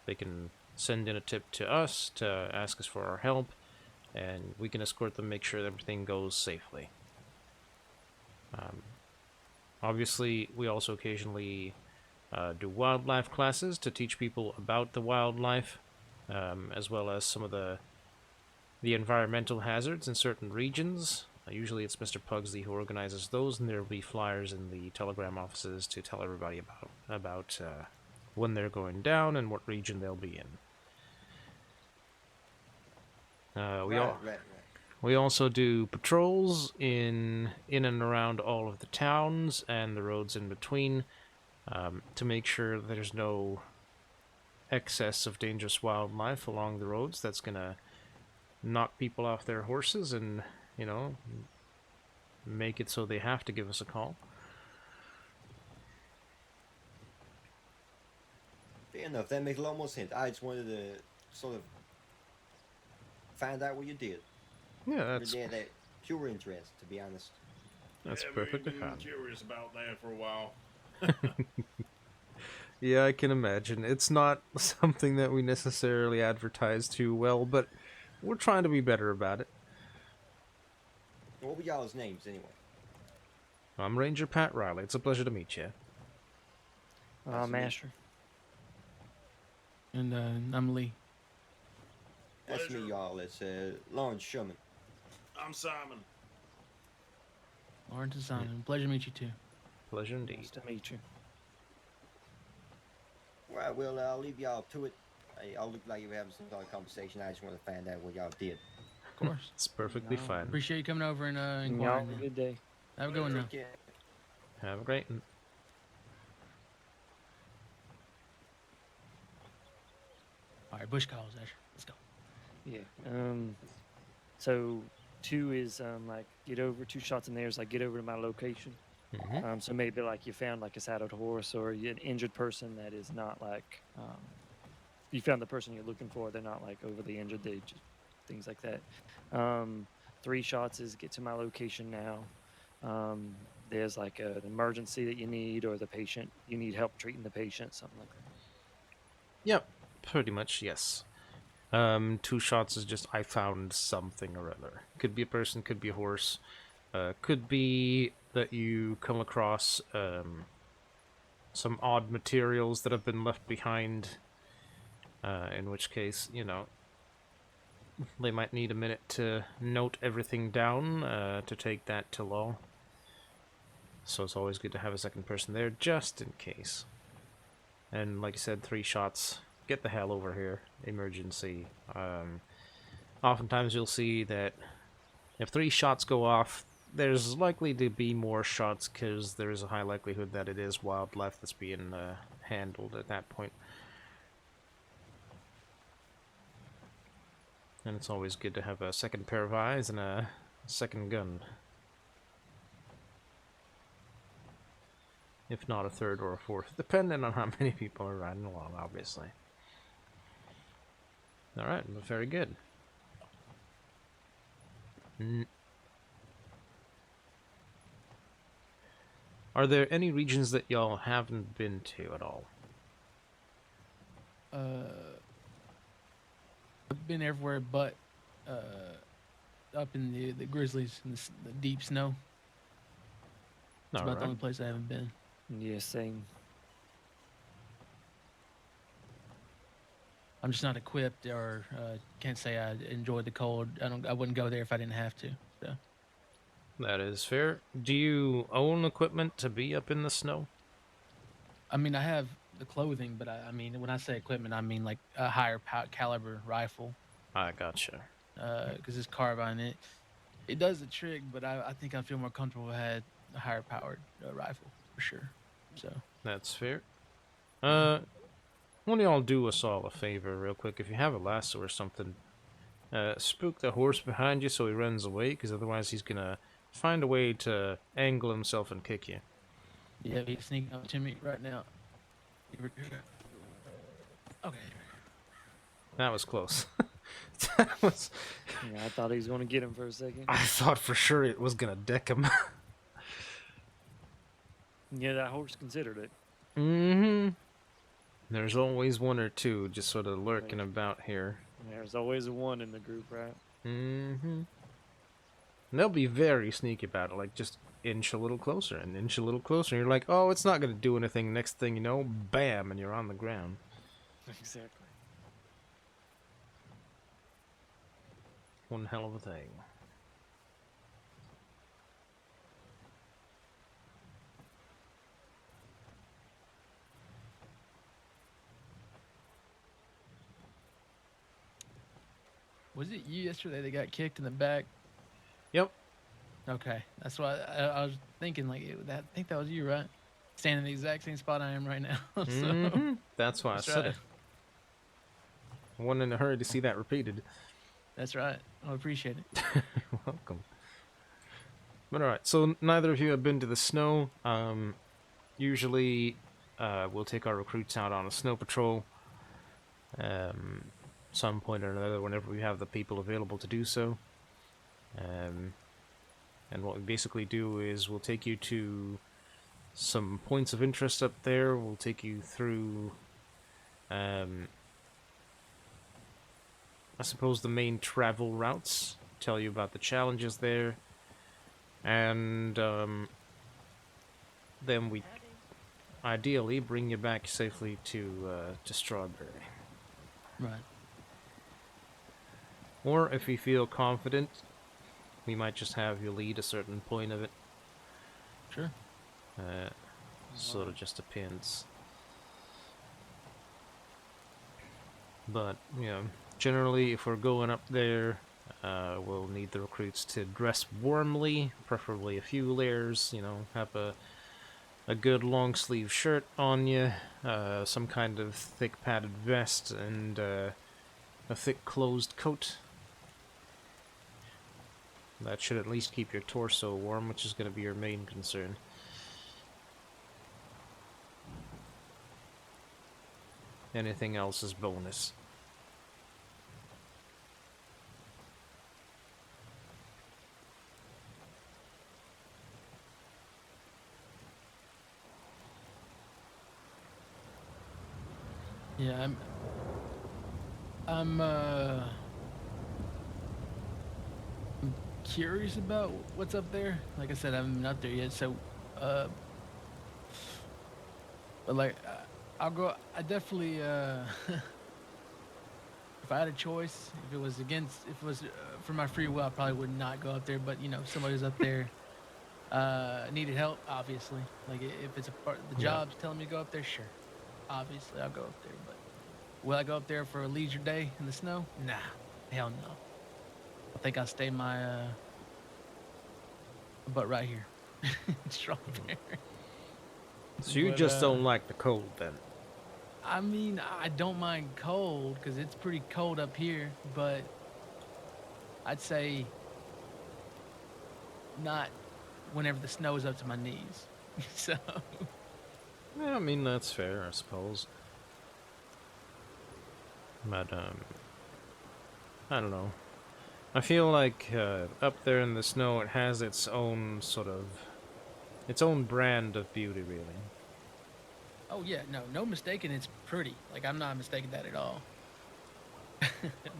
They can send in a tip to us to ask us for our help, and we can escort them, make sure that everything goes safely. Obviously, we also occasionally do wildlife classes to teach people about the wildlife, as well as some of the environmental hazards in certain regions. Usually it's Mr. Pugsley who organizes those, and there will be flyers in the telegram offices to tell everybody about when they're going down and what region they'll be in. Right. We also do patrols in and around all of the towns and the roads in between, to make sure there's no excess of dangerous wildlife along the roads that's gonna knock people off their horses and, you know, make it so they have to give us a call. Fair enough. That makes a lot more sense. I just wanted to sort of find out what you did. Yeah, that's Really had that pure interest, to be honest. That's Yeah, perfectly we've been fine. curious about that for a while. Yeah, I can imagine. It's not something that we necessarily advertise too well, but we're trying to be better about it. What were y'all's names, anyway? I'm Ranger Pat Riley. It's a pleasure to meet you. Uh, Master. And I'm Lee. That's Pleasure. me, y'all. It's Lawrence Sherman. I'm Simon. Lawrence and Simon. Pleasure to meet you too. Pleasure indeed. Nice to meet you. Right, well, I'll leave y'all to it. Y'all look like you were having some sort of conversation. I just want to find out what y'all did. Of course. It's perfectly No. fine. Appreciate you coming over and Y'all inquiring. have a good day. Have a good one now. Take care. Have a great one. All right, bush calls, Asher. Let's go. Yeah. So 2 is like get over. 2 shots in there is like get over to my location. Mm-hmm. So maybe like you found like a saddled horse or an injured person that is not like you found the person you're looking for. They're not like overly injured. They just things like that. 3 shots is get to my location now. There's like an emergency that you need, or you need help treating the patient, something like that. Yep, pretty much, yes. 2 shots is just I found something or other. Could be a person, could be a horse. Could be that you come across some odd materials that have been left behind, in which case, you know, they might need a minute to note everything down, to take that to law. So it's always good to have a second person there, just in case. And like I said, 3 shots, get the hell over here, emergency. Oftentimes you'll see that if 3 shots go off, there's likely to be more shots because there's a high likelihood that it is wildlife that's being handled at that point. And it's always good to have a second pair of eyes and a second gun. If not a third or a fourth, depending on how many people are riding along, obviously. Alright, very good. Are there any regions that y'all haven't been to at all? I've been everywhere but up in the Grizzlies, in the deep snow. That's about the only place I haven't been. Yeah, same. I'm just not equipped, or can't say I enjoyed the cold. I wouldn't go there if I didn't have to. So. That is fair. Do you own equipment to be up in the snow? I mean, I have the clothing, but I mean, when I say equipment, I mean like a higher caliber rifle. I gotcha. Because it's carbine, it does the trick, but I think I feel more comfortable if I had a higher powered rifle for sure. So that's fair. One of y'all do us all a favor real quick. If you have a lasso or something, spook the horse behind you so he runs away, because otherwise he's gonna find a way to angle himself and kick you. Yeah, he's sneaking up to me right now. Okay. That was close. That was... Yeah, I thought he was going to get him for a second. I thought for sure it was gonna deck him. Yeah, that horse considered it. Mm-hmm. There's always one or two just sort of lurking about here. There's always a one in the group, right? Mm-hmm. And they'll be very sneaky about it, like just inch a little closer and inch a little closer. And you're like, oh, it's not going to do anything. Next thing you know, bam, and you're on the ground. Exactly. One hell of a thing. Was it you yesterday that got kicked in the back? Yep. Okay, that's why I was thinking. Like, I think that was you, right? Standing in the exact same spot I am right now. So Mm-hmm. That's why that's I said right. it. I wasn't in a hurry to see that repeated. That's right. I appreciate it. You're welcome. But alright, so neither of you have been to the snow. Usually, we'll take our recruits out on a snow patrol. Some point or another, whenever we have the people available to do so. And what we basically do is we'll take you to some points of interest up there. We'll take you through, I suppose, the main travel routes. Tell you about the challenges there. And then we ideally bring you back safely to Strawberry. Right. Or if we feel confident, we might just have you lead a certain point of it. Sure. Sort of just depends. But, generally, if we're going up there, we'll need the recruits to dress warmly, preferably a few layers, have a good long sleeve shirt on you, some kind of thick padded vest, and a thick closed coat. That should at least keep your torso warm, which is going to be your main concern. Anything else is bonus. Yeah, I'm curious about what's up there. Like I said, I haven't been up there yet, so but like I'll go. I definitely if I had a choice, if it was for my free will, I probably would not go up there. But somebody's up there needed help, obviously. Like if it's a part the job's telling me to go up there, sure, obviously I'll go up there. But will I go up there for a leisure day in the snow? Nah, hell no. I think I'll stay my butt right here. Strawberry. So you just don't like the cold, then? I mean, I don't mind cold because it's pretty cold up here, but I'd say not whenever the snow is up to my knees. So. Yeah, I mean, that's fair, I suppose. But, I don't know. I feel like up there in the snow, it has its own its own brand of beauty, really. Oh yeah, no mistaking. It's pretty. Like I'm not mistaking that at all.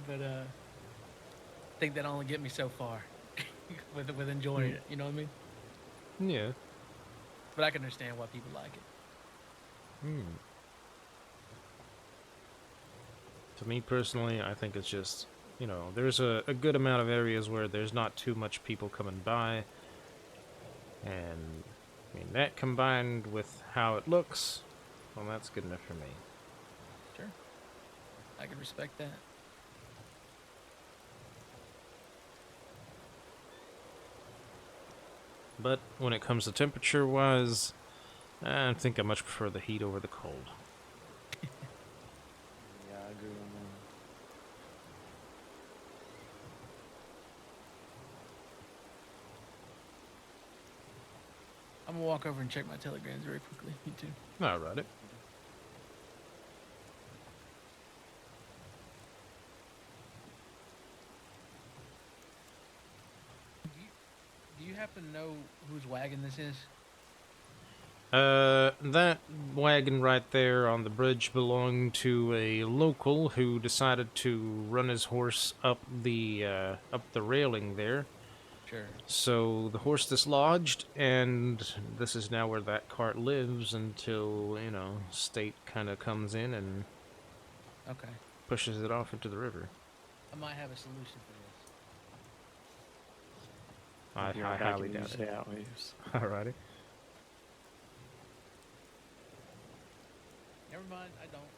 But I think that only get me so far with enjoying it. You know what I mean? Yeah. But I can understand why people like it. To me personally, I think it's just, there's a good amount of areas where there's not too much people coming by. And, I mean, that combined with how it looks, well, that's good enough for me. Sure. I can respect that. But when it comes to temperature-wise, I think I much prefer the heat over the cold. Yeah, I agree on that. I'm gonna walk over and check my telegrams very quickly. Me too. Alright. Do you happen to know whose wagon this is? That wagon right there on the bridge belonged to a local who decided to run his horse up the railing there. Sure. So the horse dislodged, and this is now where that cart lives until, state kind of comes in and Okay. pushes it off into the river. I might have a solution for this. I Be right back highly and doubt use it. the outwaves. Alrighty. Never mind, I don't.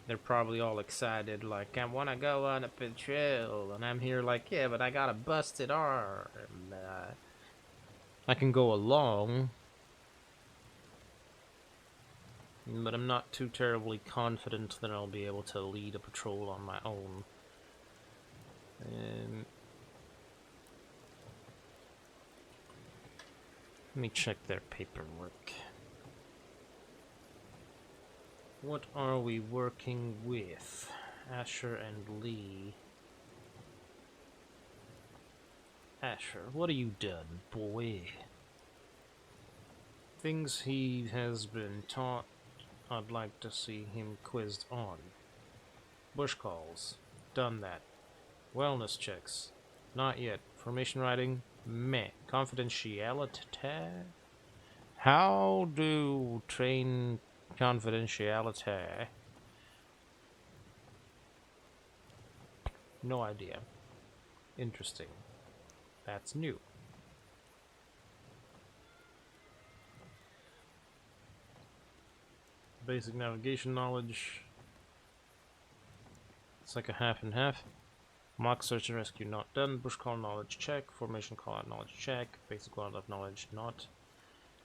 They're probably all excited, like, I want to go on a patrol. And I'm here like, yeah, but I got a busted arm. I can go along, but I'm not too terribly confident that I'll be able to lead a patrol on my own. Let me check their paperwork. What are we working with? Asher and Lee. Asher, what have you done, boy? Things he has been taught, I'd like to see him quizzed on. Bush calls. Done that. Wellness checks. Not yet. Formation writing. Meh. Confidentiality? How do train confidentiality? No idea. Interesting. That's new. Basic navigation knowledge. It's like a half and half. Mock search and rescue not done. Bush call knowledge check. Formation call out knowledge check. Basic wildlife knowledge not.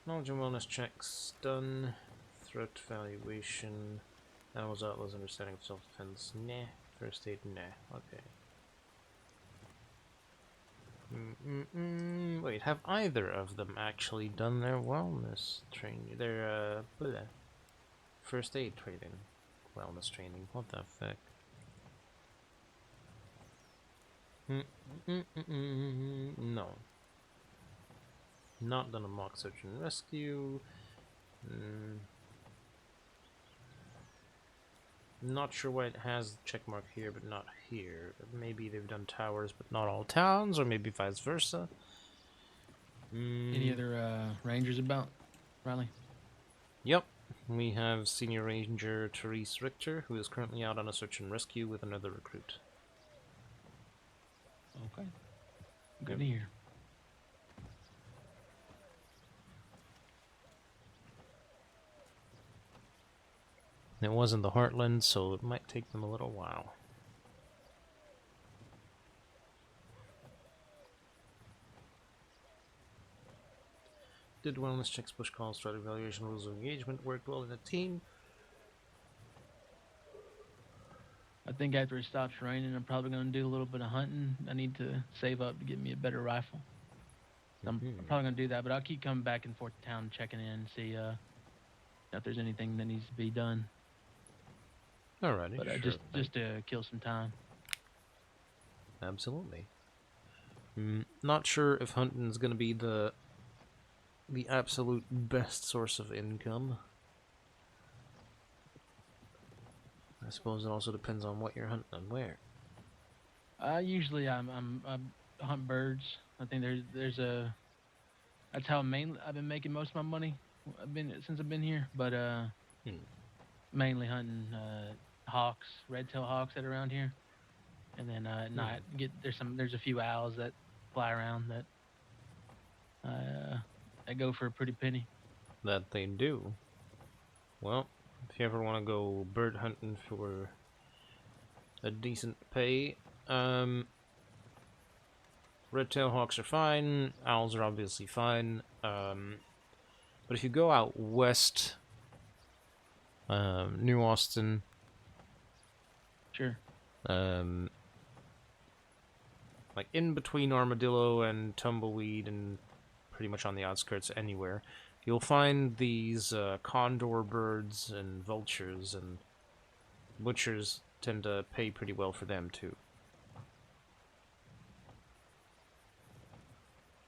Knowledge and wellness checks done. Threat evaluation. Animals outlaws understanding of self-defense. Nah. First aid. Nah. Okay. Wait, have either of them actually done their wellness training? Their first aid training, wellness training. What the fuck? No. Not done a mock search and rescue. Not sure why it has the check mark here, but not here. Maybe they've done towers, but not all towns, or maybe vice versa. Any other rangers about, Riley? Yep. We have Senior Ranger Therese Richter, who is currently out on a search and rescue with another recruit. Okay. Good to hear. It was in the Heartland, so it might take them a little while. Did wellness checks, push calls, threat evaluation, rules of engagement, worked well in a team. I think after it stops raining, I'm probably going to do a little bit of hunting. I need to save up to get me a better rifle. I'm probably going to do that, but I'll keep coming back and forth to town, checking in, and see if there's anything that needs to be done. Alrighty, But sure. just to kill some time. Absolutely. Not sure if hunting's going to be the absolute best source of income. I suppose it also depends on what you're hunting and where. Usually I hunt birds. I think there's a that's how I've been making most of my money. Since I've been here, but mainly hunting hawks, red-tailed hawks that are around here, and then at night there's a few owls that fly around that go for a pretty penny. That they do. Well, if you ever want to go bird hunting for a decent pay, red-tailed hawks are fine, owls are obviously fine, but if you go out west, New Austin, sure, like in between Armadillo and Tumbleweed and pretty much on the outskirts anywhere, you'll find these condor birds and vultures, and butchers tend to pay pretty well for them too.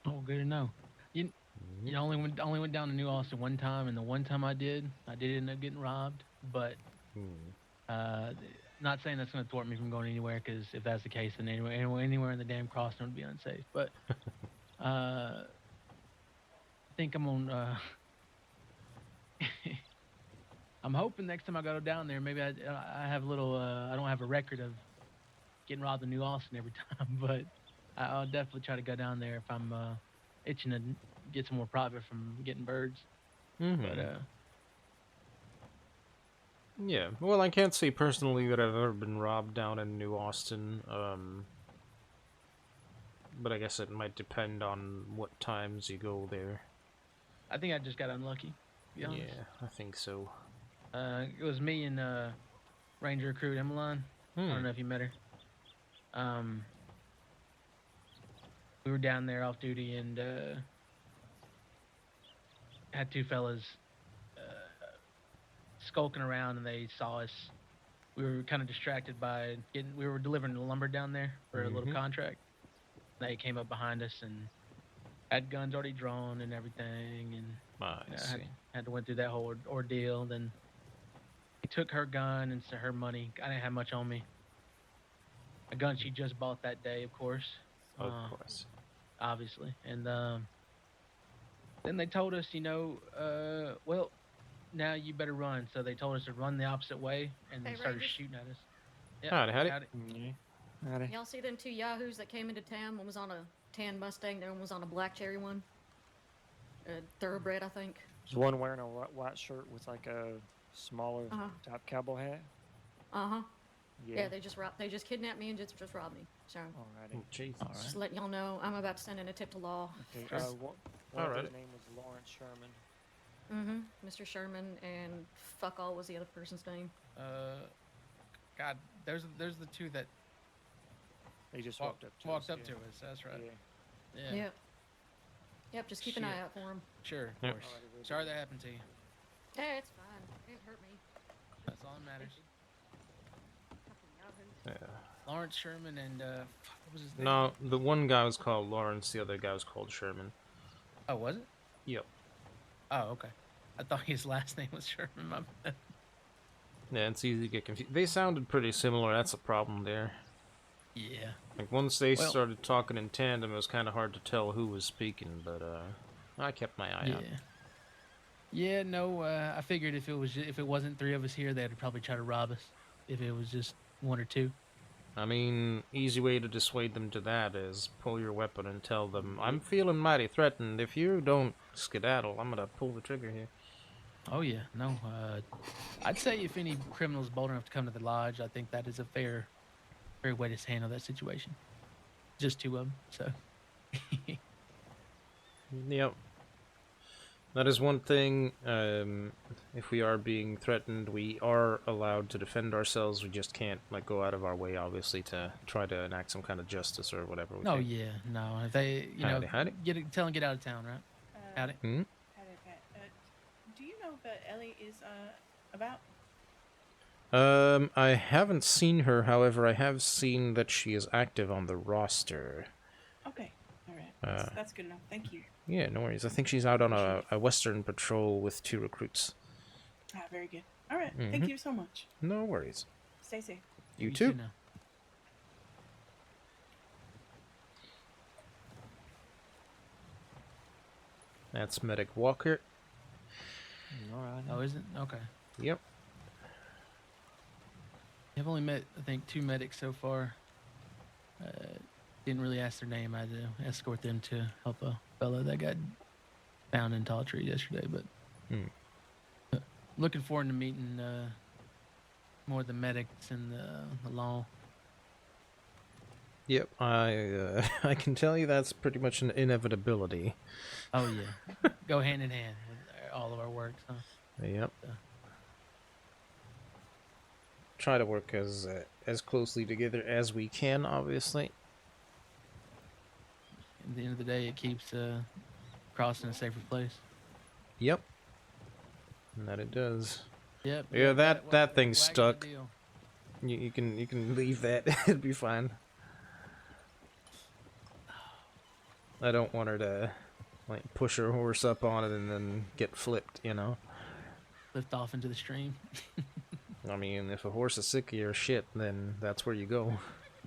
Oh, good to know. You know, only went down to New Austin one time, and the one time I did end up getting robbed. But not saying that's going to thwart me from going anywhere, because if that's the case, then anywhere in the damn crossing would be unsafe. But I think I'm on. I'm hoping next time I go down there, maybe I have a little. I don't have a record of getting robbed in New Austin every time, but I'll definitely try to go down there if I'm itching to get some more profit from getting birds. But yeah, well, I can't say personally that I've ever been robbed down in New Austin. But I guess it might depend on what times you go there. I think I just got unlucky, to be honest. Yeah, I think so. It was me and Ranger recruit Emmeline. I don't know if you met her. We were down there off duty and had two fellas skulking around, and they saw us. We were kind of distracted by we were delivering the lumber down there for a little contract. They came up behind us and had guns already drawn and everything, and had to went through that whole ordeal. Then he took her gun and her money. I didn't have much on me. A gun she just bought that day, of course. Of course. Obviously. And then they told us, well, now you better run. So they told us to run the opposite way, and they started shooting at us. Yeah. Howdy. Howdy. Y'all see them two yahoos that came into town? One was on a tan Mustang, the other one was on a black cherry one. Thoroughbred, I think. There's one wearing a white shirt with like a smaller top cowboy hat. Yeah, they just kidnapped me and just robbed me. So. Alrighty. Jesus. Just letting y'all know, I'm about to send in a tip to law. Okay. One of their name was Lawrence Sherman. Mr. Sherman, and fuck all was the other person's name. God, there's the two that they just walked up to us. That's right. Yeah. Yep. Just keep an eye out for them. Sure, of course. Sorry that happened to you. Hey, it's fine. It didn't hurt me. That's all that matters. Yeah. Lawrence Sherman and what was his name? No, the one guy was called Lawrence, the other guy was called Sherman. Oh, was it? Yep. Oh, okay. I thought his last name was Sherman. My bad. Yeah, it's easy to get confused. They sounded pretty similar. That's a problem there. Yeah. Like once they started talking in tandem, it was kind of hard to tell who was speaking. But I kept my eye out. Yeah. No. I figured if it wasn't three of us here, they'd probably try to rob us. If it was just one or two. I mean, easy way to dissuade them to that is pull your weapon and tell them, I'm feeling mighty threatened. If you don't skedaddle, I'm gonna pull the trigger here. Oh yeah, no. I'd say if any criminal's bold enough to come to the lodge, I think that is a fair way to handle that situation. Just two of them, so. Yep. That is one thing. If we are being threatened, we are allowed to defend ourselves. We just can't go out of our way, obviously, to try to enact some kind of justice or whatever. Oh yeah, no. If they, howdy. Tell them get out of town, right? Howdy. Howdy, Pat. Do you know what Ellie is about? I haven't seen her. However, I have seen that she is active on the roster. Okay. All right. That's good enough. Thank you. Yeah, no worries. I think she's out on a western patrol with 2 recruits. Ah, very good. All right. Thank you so much. No worries. Stay safe. You too. Now. That's Medic Walker. Alright. Oh, is it? Okay. Yep. I've only met, I think, 2 medics so far. Didn't really ask their name. I had to escort them to help a fellow that got found in tall tree yesterday. But looking forward to meeting more of the medics and the law. Yep, I can tell you that's pretty much an inevitability. Oh yeah, go hand in hand with all of our work. Huh? Yep. Try to work as closely together as we can, obviously. At the end of the day, it keeps crossing a safer place. Yep. And that it does. Yep. Yeah, that thing stuck. You can leave that. It'd be fine. I don't want her to like push her horse up on it and then get flipped, you know. Lift off into the stream. I mean, if a horse is sick of your shit, then that's where you go.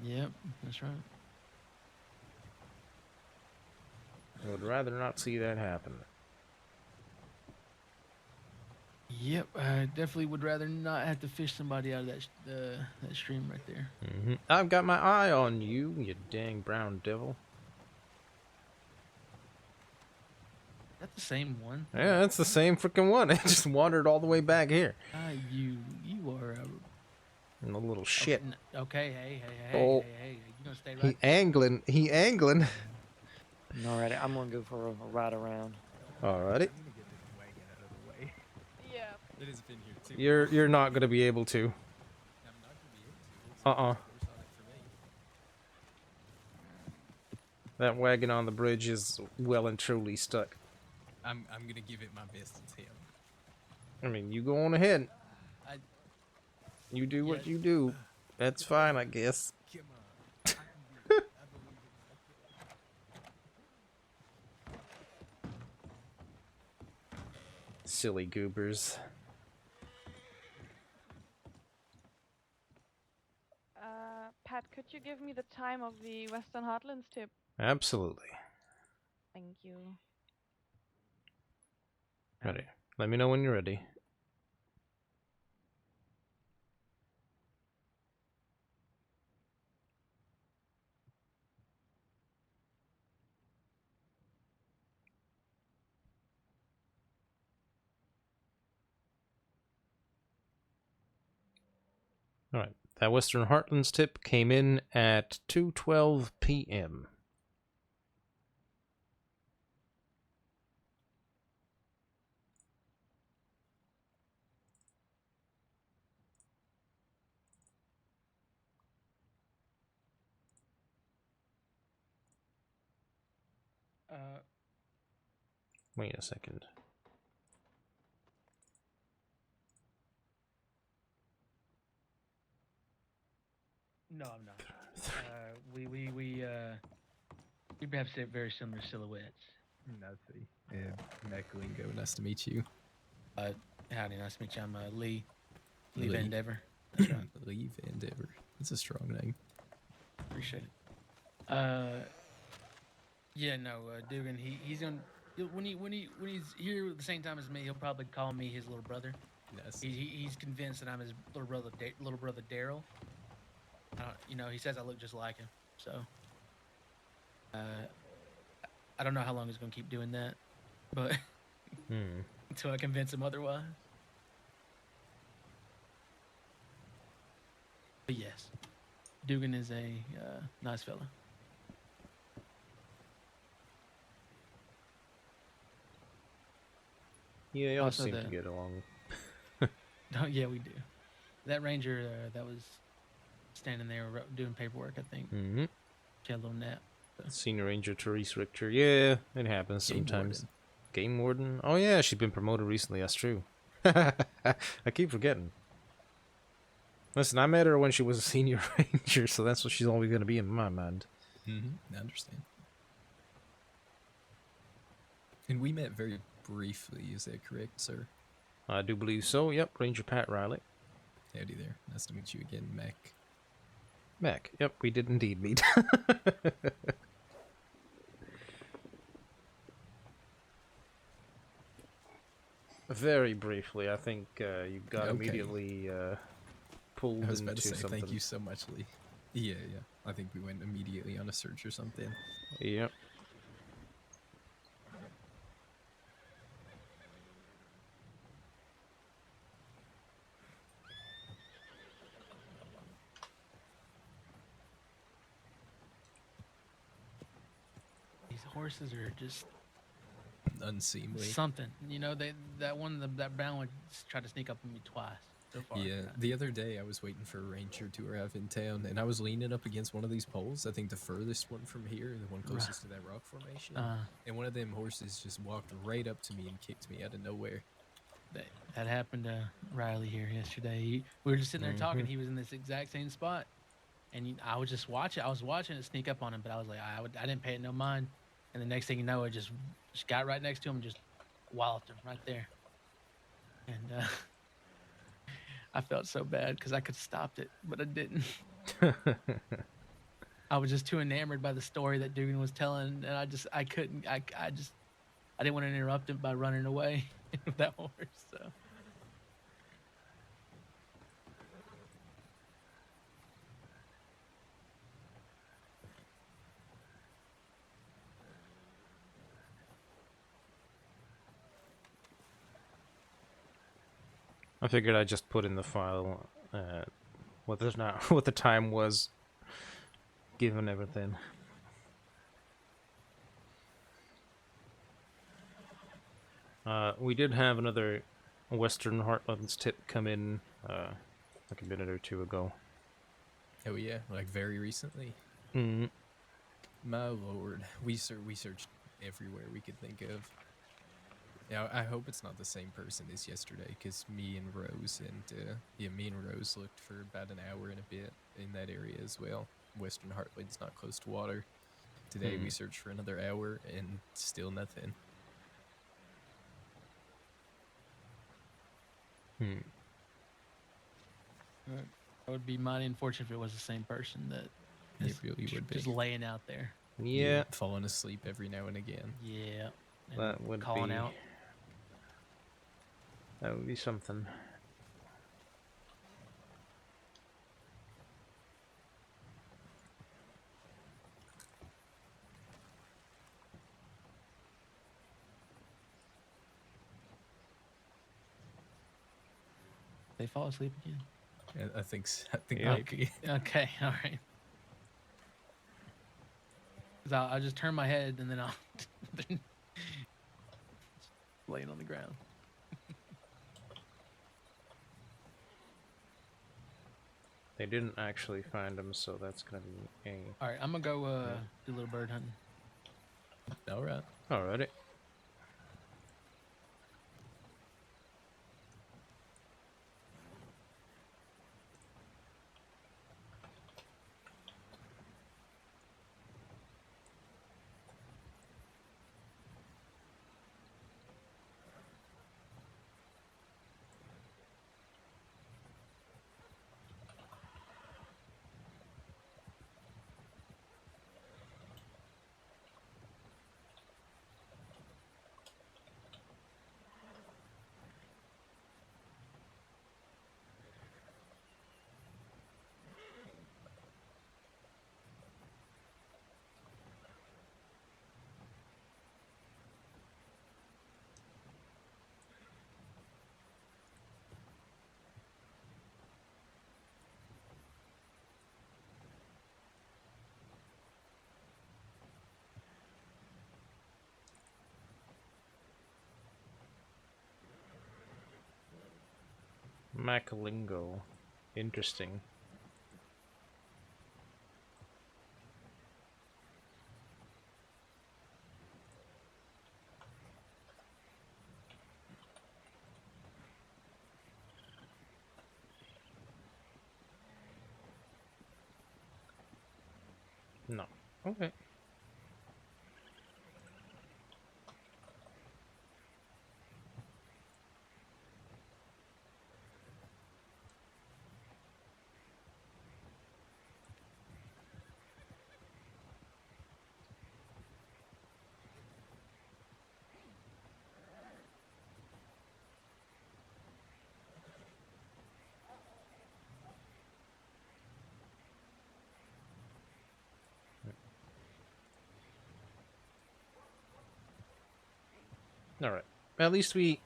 Yep, that's right. I would rather not see that happen. Yep, I definitely would rather not have to fish somebody out of that stream right there. I've got my eye on you, you dang brown devil. That's the same one. Yeah, that's the same freaking one. It just wandered all the way back here. You are a little shit. Okay, hey, Oh. you gonna stay right? He angling. Alrighty, I'm gonna go for a ride around. Alrighty. Yeah. It has been here too. You're not gonna be able to. I'm not gonna be able to. That wagon on the bridge is well and truly stuck. I'm gonna give it my best attempt. I mean, you go on ahead. You do what you do. That's fine, I guess. Come on. I can do it. I believe it. Silly goobers. Pat, could you give me the time of the Western Heartlands tip? Absolutely. Thank you. Ready. Let me know when you're ready. Alright, that Western Heartlands tip came in at 2:12 p.m. Wait a second. No, I'm not. We have very similar silhouettes. I see. Yeah, Macalingo, nice to meet you. Howdy, nice to meet you. I'm Lee Van Dever. That's right. Lee Van Dever. That's a strong name. Appreciate it. Yeah, no, Dugan. He's gonna when he's here at the same time as me, he'll probably call me his little brother. Yes. He's convinced that I'm his little brother Daryl. You know, he says I look just like him. So, I don't know how long he's gonna keep doing that, but until I convince him otherwise. But yes, Dugan is a nice fella. Yeah, y'all Also seem to the- get along. Oh, yeah, we do. That ranger that was standing there doing paperwork, I think. Mm-hmm. She had a little nap. So. Senior Ranger Therese Richter. Yeah, it happens sometimes. Game Warden. Oh yeah, she's been promoted recently. That's true. I keep forgetting. Listen, I met her when she was a senior ranger, so that's what she's always going to be in my mind. I understand. And we met very briefly, is that correct, sir? I do believe so. Yep, Ranger Pat Riley. Howdy there. Nice to meet you again, Mac. Mac. Yep, we did indeed meet. Very briefly, I think you got immediately pulled I was about into to say something. thank you so much, Lee. Yeah. I think we went immediately on a search or something. Yep. These horses are just unseemly. Something, you know. That brown one tried to sneak up on me twice. So far. Yeah, the other day I was waiting for a ranger to arrive in town, and I was leaning up against one of these poles. I think the furthest one from here, the one closest to that rock formation. And one of them horses just walked right up to me and kicked me out of nowhere. That happened to Riley here yesterday. We were just sitting there talking. He was in this exact same spot, and I was just watching. I was watching it sneak up on him, but I was like, I didn't pay it no mind. And the next thing you know, it just got right next to him and just walloped him right there. And I felt so bad because I could have stopped it, but I didn't. I was just too enamored by the story that Dugan was telling, and I couldn't. I didn't want to interrupt him by running away with that horse. So. I figured I'd just put in the file what the time was, given everything. We did have another Western Heartlands tip come in like a minute or two ago. Oh yeah, like very recently. Mm. My lord, we searched everywhere we could think of. Now I hope it's not the same person as yesterday, because me and Rose looked for about an hour and a bit in that area as well. Western Heartland's not close to water. Today we searched for another hour and still nothing. That would be mighty unfortunate if it was the same person that It really would be. Just laying out there. Yeah. Falling asleep every now and again. Yeah. And That would calling be out. That would be something. They fall asleep again. Yeah, I think Yeah. maybe. Okay, all right. 'Cause I'll just turn my head and then I'll laying on the ground. They didn't actually find him, so that's gonna be a. All right, I'm gonna go do a little bird hunting. All right. Alrighty. Macalingo. Interesting. No. Okay. Alright. At least we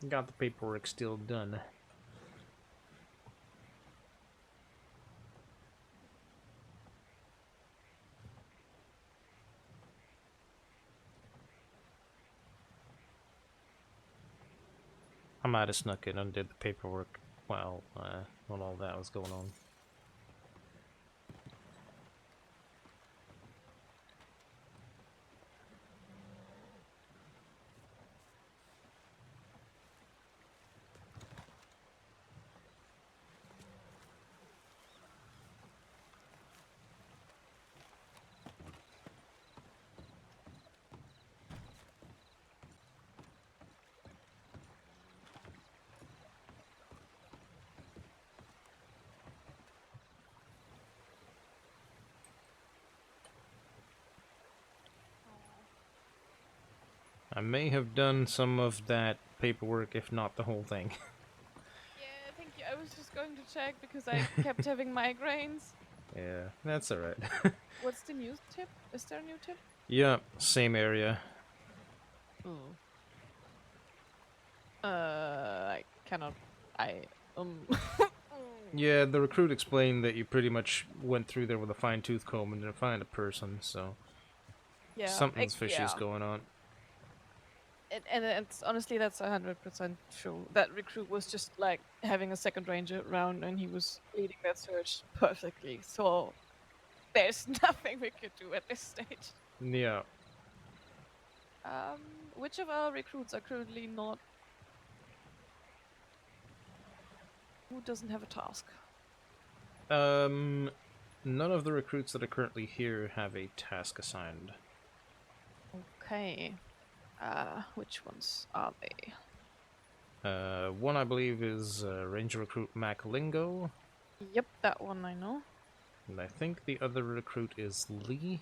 got the paperwork still done. I might have snuck in and did the paperwork while all that was going on. I may have done some of that paperwork, if not the whole thing. Yeah, thank you. I was just going to check because I kept having migraines. Yeah, that's alright. What's the new tip? Is there a new tip? Yeah, same area. Oh. I cannot. I Yeah, the recruit explained that you pretty much went through there with a fine-tooth comb and didn't find a person, so Yeah, something's fishy's yeah. going on. And it's honestly that's 100% true. That recruit was just like having a second ranger around, and he was leading that search perfectly. So there's nothing we could do at this stage. Yeah. Which of our recruits are currently not? Who doesn't have a task? None of the recruits that are currently here have a task assigned. Okay. Which ones are they? One I believe is Ranger Recruit Mac Lingo, Yep, that one I know. and I think the other recruit is Lee.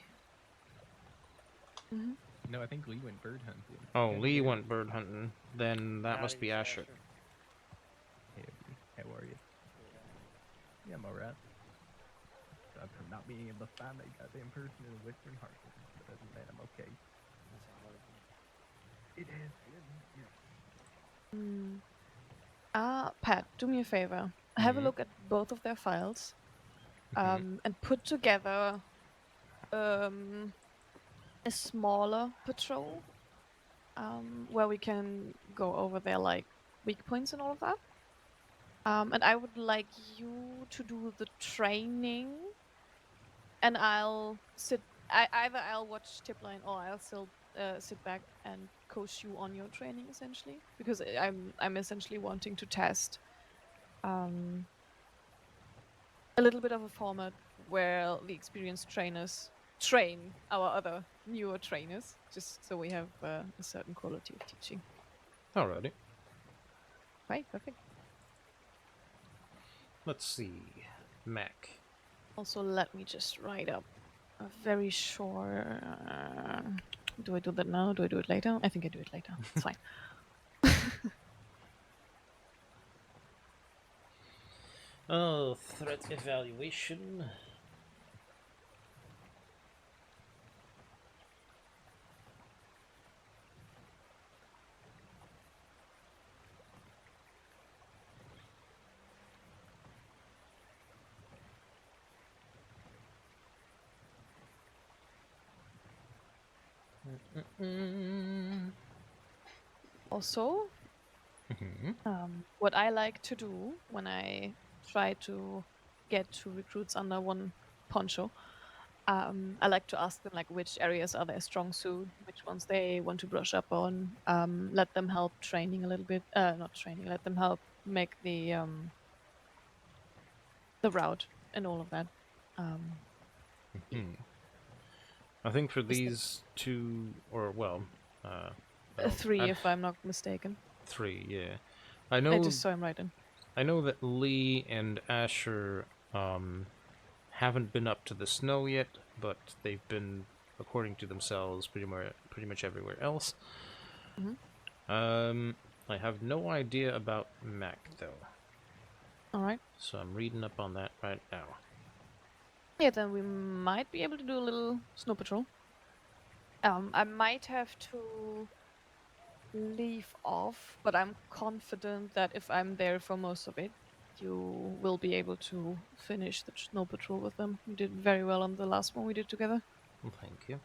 Mm-hmm. No, I think Lee went bird hunting. Oh, And Lee Gary. went bird hunting. Then that must be Asher. Hey, how are you? Yeah, I'm alright. Aside from not being able to find that goddamn person in the Western Heartland, but other than that, I'm okay. It has been. Pat, do me a favor. Have a look at both of their files, and put together a smaller patrol, where we can go over their like weak points and all of that. And I would like you to do the training, and I'll sit. Either I'll watch Tipline or I'll still sit back and coach you on your training essentially, because I'm essentially wanting to test a little bit of a format where the experienced trainers train our other newer trainers, just so we have a certain quality of teaching. Alrighty. Right, perfect. Let's see. Mac. Also, let me just write up a very short. Do I do that now? Do I do it later? I think I do it later. It's fine. Oh, threat evaluation. Also, what I like to do when I try to get two recruits under one poncho, I like to ask them like which areas are their strong suit, which ones they want to brush up on. Let them help training a little bit. Not training. Let them help make the route and all of that. I think for these two, or well, three, if I'm not mistaken. 3, yeah. I know. I just saw him right in. I know that Lee and Asher haven't been up to the snow yet, but they've been, according to themselves, pretty much everywhere else. I have no idea about Mac though. All right. So I'm reading up on that right now. Yeah, then we might be able to do a little snow patrol. I might have to leave off, but I'm confident that if I'm there for most of it, you will be able to finish the snow patrol with them. You did very well on the last one we did together. Well, thank you.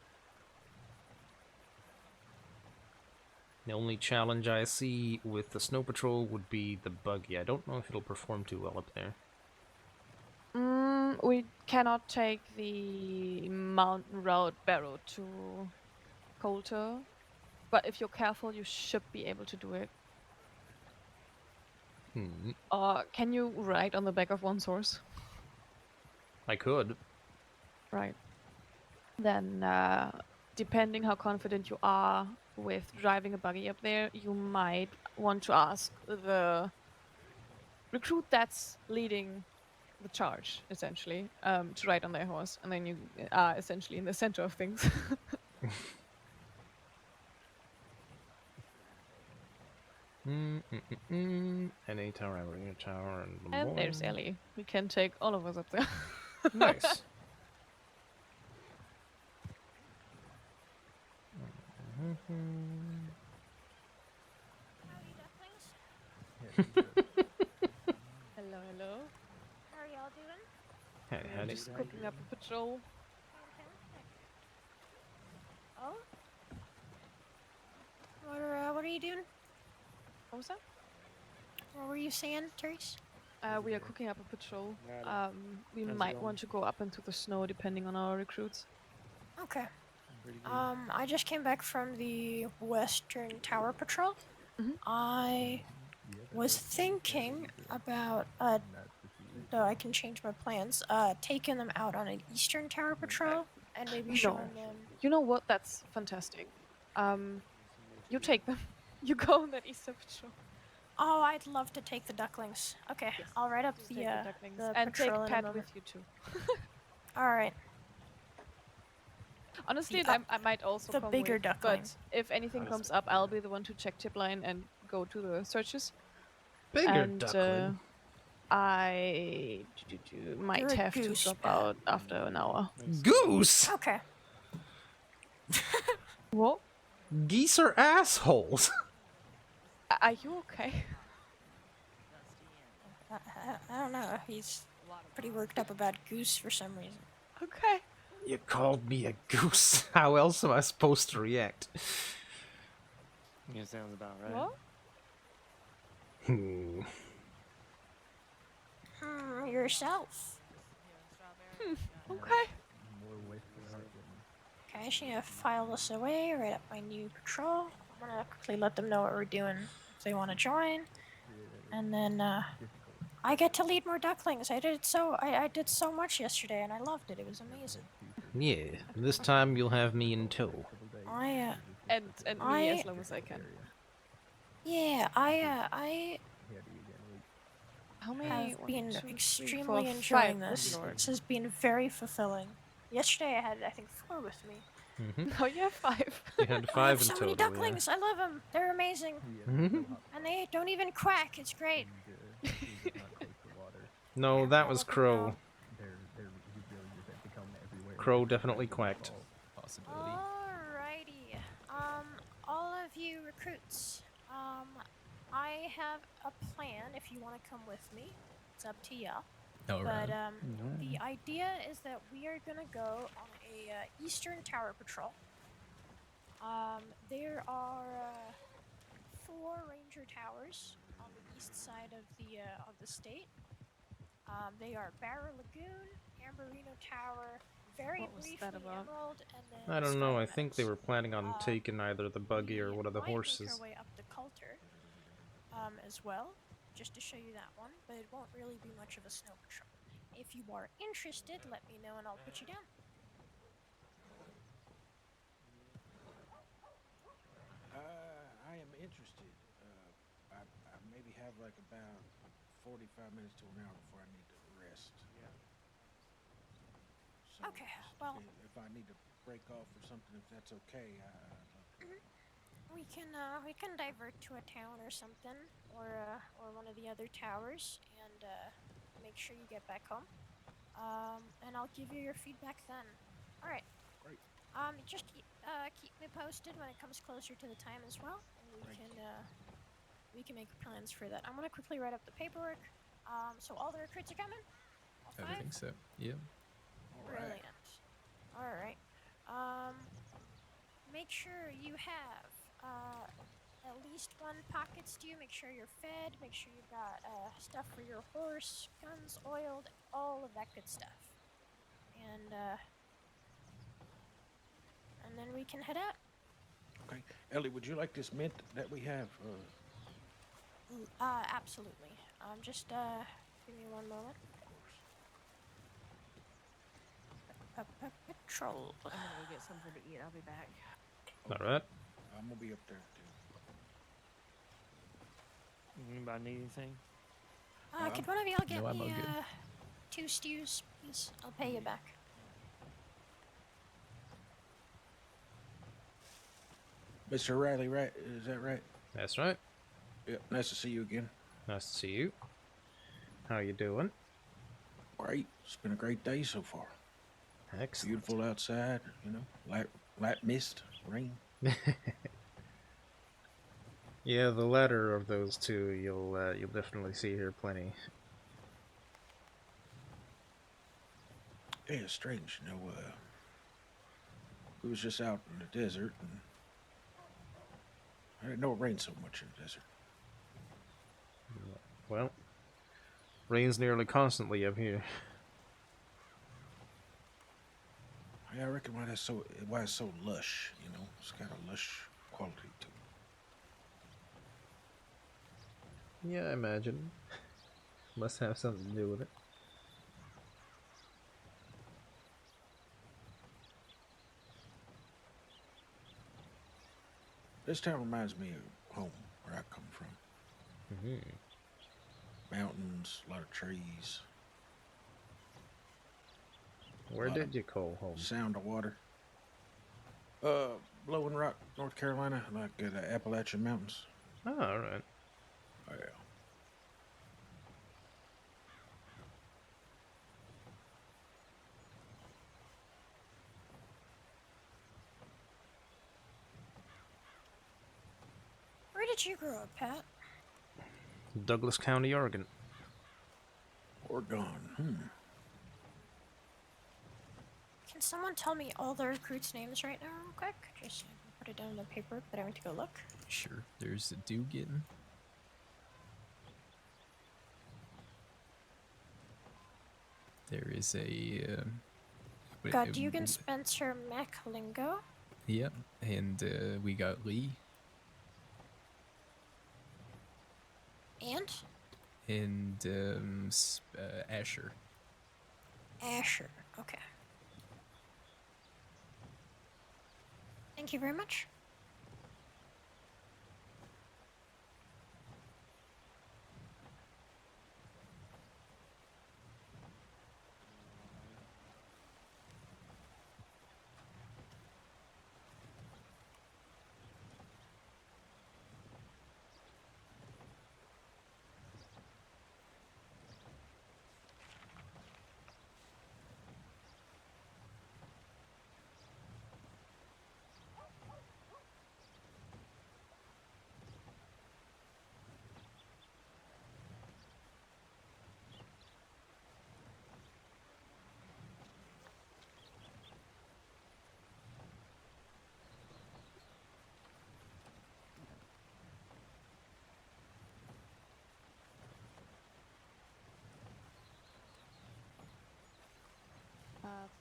The only challenge I see with the snow patrol would be the buggy. I don't know if it'll perform too well up there. We cannot take the mountain road barrow to Coulter, but if you're careful, you should be able to do it. Can you ride on the back of one's horse? I could. Right. Then, depending how confident you are with driving a buggy up there, you might want to ask the recruit that's leading the charge, essentially, to ride on their horse, and then you are essentially in the center of things. Any tower, every tower, and And there's Ellie. We can take all of us up there. Nice. Hello, hello. How are y'all doing? Hey, We're honey. just cooking up a patrol. Fantastic. Oh? What are you doing? What was that? What were you saying, Therese? We are cooking up a patrol. Got We How's it might going? want to go up into the snow depending on our recruits. Okay. Pretty good. I just came back from the Western Tower Patrol. Mhm. I was thinking about, though I can change my plans, taking them out on an Eastern Tower Patrol and maybe No. showing them. You know what? That's fantastic. You take them. You go on that Easter patrol. Oh, I'd love to take the ducklings. Okay, Yes, I'll write up Just the, take the ducklings. the And take patrol in a Pat moment. with you too. Alright. Honestly, The, I might also the come bigger with, duckling. but if anything comes up, I'll be the one to check tip line and go to the searches. Bigger And duckling. I might You're a have to goose, drop Pat. out after an hour. Goose! Okay. What? Geese are assholes! Are you okay? I don't know. He's pretty worked up about Goose for some reason. Okay. You called me a goose. How else am I supposed to react? Yeah, sounds about right. What? Yourself. Okay. Okay, I just need to file this away, write up my new patrol. I'm gonna quickly let them know what we're doing if they want to join. And then, I get to lead more ducklings. I did so much yesterday and I loved it. It was amazing. Yeah, this time you'll have me in tow. And me as long as I can. Yeah, How many? have One, been two, three, extremely four, enjoying five. this. Good lord. This has been very fulfilling. Yesterday I had, I think, 4 with me. Now you have 5. You had I have 5 in so total, many ducklings. I love them. They're amazing. And they don't even quack. It's great. No, that was Crow. They're everywhere. Crow definitely quacked. Possibility. Alrighty. All of you recruits, I have a plan if you want to come with me. It's up to you. All right. But the idea is that we are gonna go on a Eastern Tower Patrol. There are 4 Ranger Towers on the east side of the state. They are Barrow Lagoon, Amberino Tower, very What was briefly that about? Emerald, and then I don't know, I Spider think they Meadows. were planning on taking either the buggy or one of the We might make horses. our way up the Coulter, as well, just to show you that one, but it won't really be much of a snow patrol. If you are interested, let me know and I'll put you down. I am interested. I maybe have like about 45 minutes to an hour before I need to rest. Yeah. So Okay, well, if I need to break off or something, if that's okay, I'd love to. we can divert to a town or something, or one of the other towers, and make sure you get back home. And I'll give you your feedback then. All right. Great. Just keep me posted when it comes closer to the time as well, and we can make plans for that. I'm gonna quickly write up the paperwork. So all the recruits are coming. All 5? I think so. Yeah. Brilliant. All right. Make sure you have at least 1 pocket stew. Make sure you're fed. Make sure you've got stuff for your horse, guns oiled, all of that good stuff. And then we can head out. Okay. Ellie, would you like this mint that we have? Absolutely. Just give me 1 moment. Patrol. I'm gonna go get something to eat. I'll be back. Alright. I'm gonna be up there too. Anybody need anything? Could one of y'all get No, I'm all me good. 2 stews, please? I'll pay you back. Mr. Riley, right? Is that right? That's right. Yep, nice to see you again. Nice to see you. How you doing? Great. It's been a great day so far. Excellent. Beautiful outside, you know, light mist, rain. Yeah, the latter of those two you'll definitely see here plenty. Yeah, it's strange, you know. We was just out in the desert, and I didn't know it rained so much in the desert. Well, rains nearly constantly up here. Yeah, I reckon why it's so lush. You know, it's got a lush quality to it. Yeah, I imagine. Must have something to do with it. This town reminds me of home, where I come from. Mountains, a lot of trees. Where did you call home? Sound of water. Blowing Rock, North Carolina, like the Appalachian Mountains. Oh, alright. Oh, yeah. Where did you grow up, Pat? Douglas County, Oregon. Oregon, Can someone tell me all the recruits' names right now, real quick? Just so I can put it down on the paper, but I went to go look. Sure. There's a Dugan. There is a. Got Dugan, Spencer, Mac, Lingo. Yep, and we got Lee. And? And Asher. Asher, okay. Thank you very much.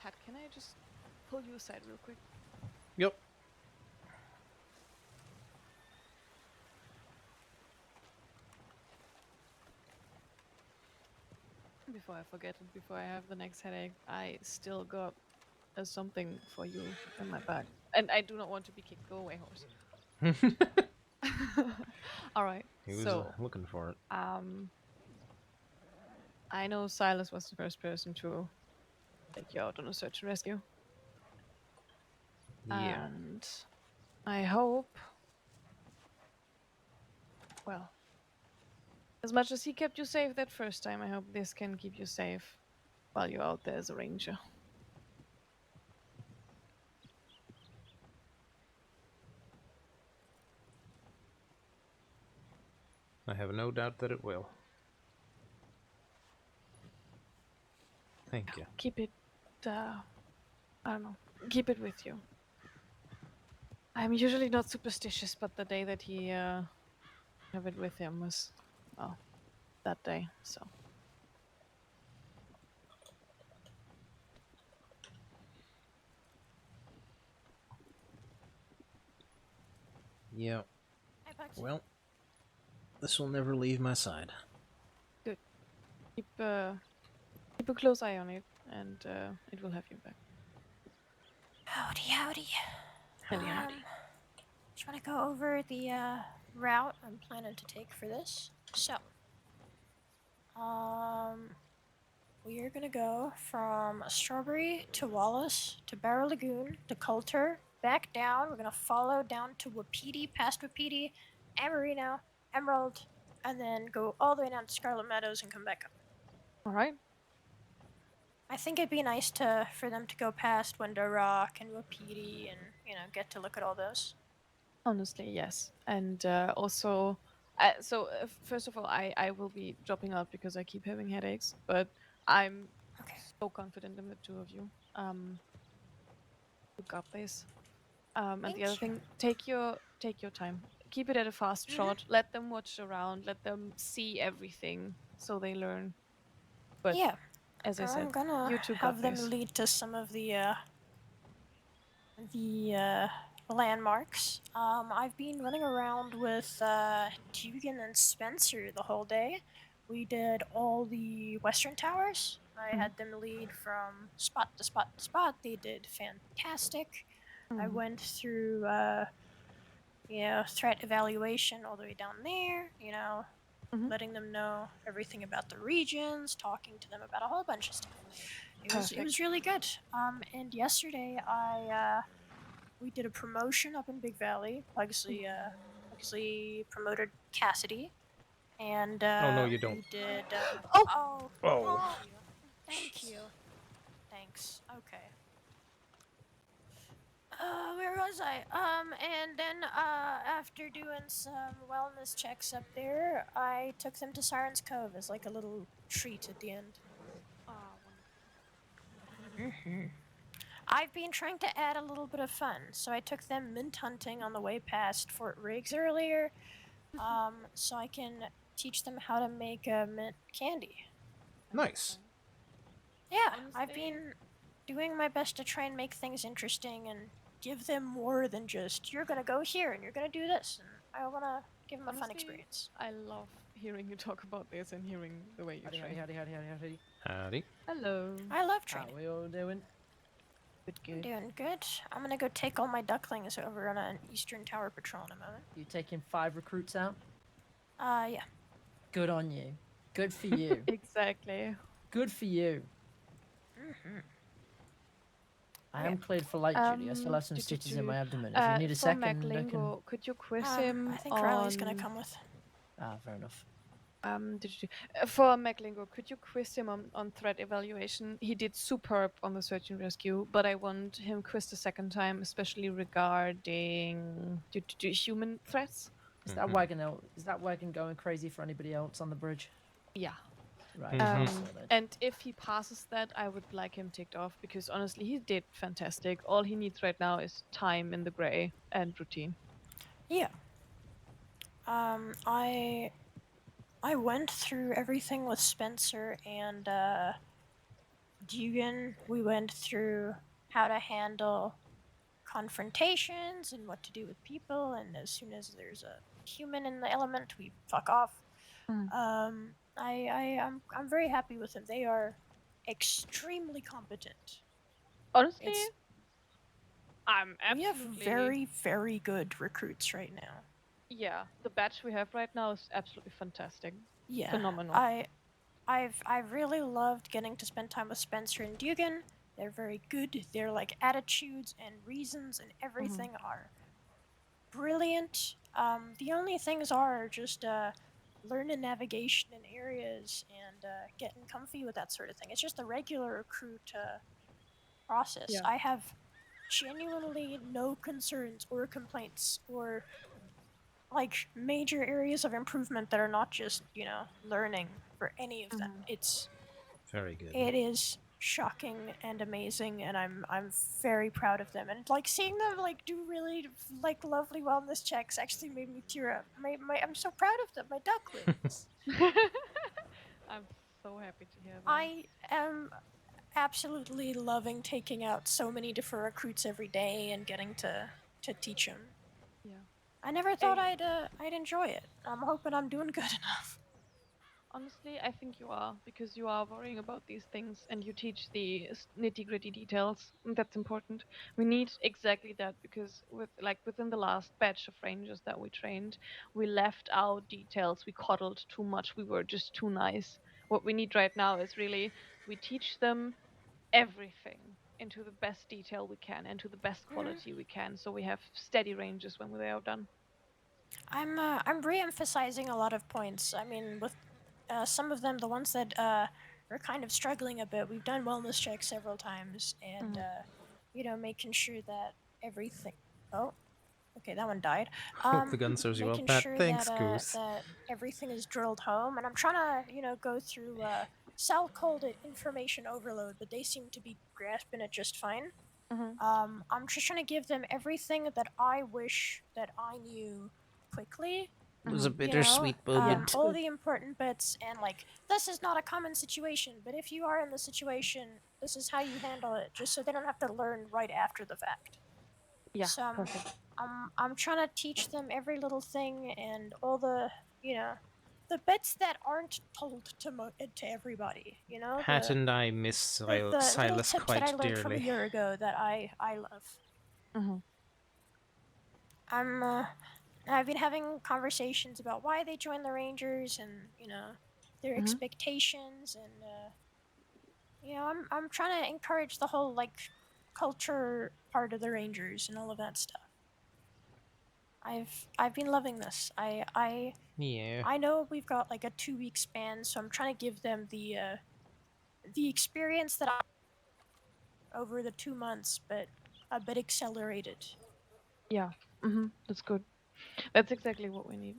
Pat, can I just pull you aside real quick? Yep. Before I forget it, before I have the next headache, I still got something for you in my bag. And I do not want to be kicked. Go away, horse. All right. He was so, looking for it. I know Silas was the first person to take you out on a search and rescue. Yeah. And I hope, well, as much as he kept you safe that first time, I hope this can keep you safe while you're out there as a ranger. I have no doubt that it will. Thank you. Keep it, I don't know, keep it with you. I'm usually not superstitious, but the day that he have it with him was, well, that day, so. Yeah. Hi, Bugsy. Well, this will never leave my side. Good. Keep a close eye on it, and it will have you back. Howdy, howdy. Howdy, howdy. Just want to go over the route I'm planning to take for this. So, we are gonna go from Strawberry to Wallace to Barrow Lagoon to Coulter, back down. We're gonna follow down to Wapiti, past Wapiti, Amarino, Emerald, and then go all the way down to Scarlet Meadows and come back up. All right. I think it'd be nice for them to go past Window Rock and Wapiti and get to look at all those. Honestly, yes. And also, first of all, I will be dropping out because I keep having headaches, but I'm so confident in the two of you. You got this. And the other thing, take your time. Keep it at a fast trot. Let them watch around. Let them see everything so they learn. But yeah, as I said, I'm gonna you two have got them this. lead to some of the landmarks. I've been running around with Dugan and Spencer the whole day. We did all the Western Towers. I had them lead from spot to spot to spot. They did fantastic. I went through, threat evaluation all the way down there, letting them know everything about the regions, talking to them about a whole bunch of stuff. It was really good. And yesterday we did a promotion up in Big Valley. Pugsley promoted Cassidy, and Oh, no, you don't. we did. Oh. Thank you. Thanks. Okay. Where was I? And then after doing some wellness checks up there, I took them to Siren's Cove as like a little treat at the end. Ah, wonderful. I've been trying to add a little bit of fun, so I took them mint hunting on the way past Fort Riggs earlier, so I can teach them how to make mint candy. Nice. Yeah, I've been doing my best to try and make things interesting and give them more than just you're gonna go here and you're gonna do this, and I wanna give them a fun experience. I love hearing you talk about this and hearing the way you train. Howdy. Hello. I love training. How we all doing? I'm doing good. I'm gonna go take all my ducklings over on an Eastern Tower patrol in a moment. You taking 5 recruits out? Yeah. Good on you. Good for you. Exactly. Good for you. I am cleared for light duty. I still have some stitches in my abdomen. If you need a second, I can... could you quiz him I think on... Riley's gonna come with. Ah, fair enough. For McLingo, could you quiz him on threat evaluation? He did superb on the search and rescue, but I want him quizzed a second time, especially regarding human threats. Is that wagon out? Is that wagon going crazy for anybody else on the bridge? Yeah. Right. And if he passes that, I would like him ticked off because honestly, he did fantastic. All he needs right now is time in the gray and routine. Yeah. I went through everything with Spencer and Dugan. We went through how to handle confrontations and what to do with people, and as soon as there's a human in the element, we fuck off. I'm very happy with them. They are extremely competent. Honestly, I'm We have absolutely very, very good recruits right now. Yeah, the batch we have right now is absolutely fantastic. Yeah, Phenomenal. I've really loved getting to spend time with Spencer and Dugan. They're very good. Their like attitudes and reasons and everything are brilliant. The only things are just learning navigation in areas and getting comfy with that sort of thing. It's just a regular recruit process. Yeah. I have genuinely no concerns or complaints or like major areas of improvement that are not just learning for any of them. It's very good. It is shocking and amazing, and I'm very proud of them. And like seeing them like do really like lovely wellness checks actually made me tear up. I'm so proud of them, my ducklings. I'm so happy to hear that. I am absolutely loving taking out so many different recruits every day and getting to teach them. Yeah. I never thought I'd enjoy it. I'm hoping I'm doing good enough. Honestly, I think you are, because you are worrying about these things and you teach the nitty-gritty details. And that's important. We need exactly that because within the last batch of rangers that we trained, we left out details. We coddled too much. We were just too nice. What we need right now is really we teach them everything into the best detail we can, into the best quality we can, so we have steady ranges when they are done. I'm re-emphasizing a lot of points. I mean, with some of them, the ones that are kind of struggling a bit, we've done wellness checks several times, and making sure that everything. Oh, okay, that one died. Hope the gun serves you well, Making Pat. sure Thanks, that Goose. that everything is drilled home, and I'm trying to go through cell cold information overload, but they seem to be grasping it just fine. I'm just trying to give them everything that I wish that I knew quickly. It was a bittersweet moment. All the important bits, and like, this is not a common situation, but if you are in the situation, this is how you handle it, just so they don't have to learn right after the fact. Yeah, So perfect. I'm trying to teach them every little thing and all the the bits that aren't told to everybody. Pat and I miss the little Silas tips that I quite learned from a dearly. year ago that I love. I've been having conversations about why they joined the Rangers and their expectations, and I'm trying to encourage the whole like culture part of the Rangers and all of that stuff. I've been loving this. Yeah. I know we've got like a 2-week span, so I'm trying to give them the experience that I over the 2 months, but a bit accelerated. Yeah. That's good. That's exactly what we need.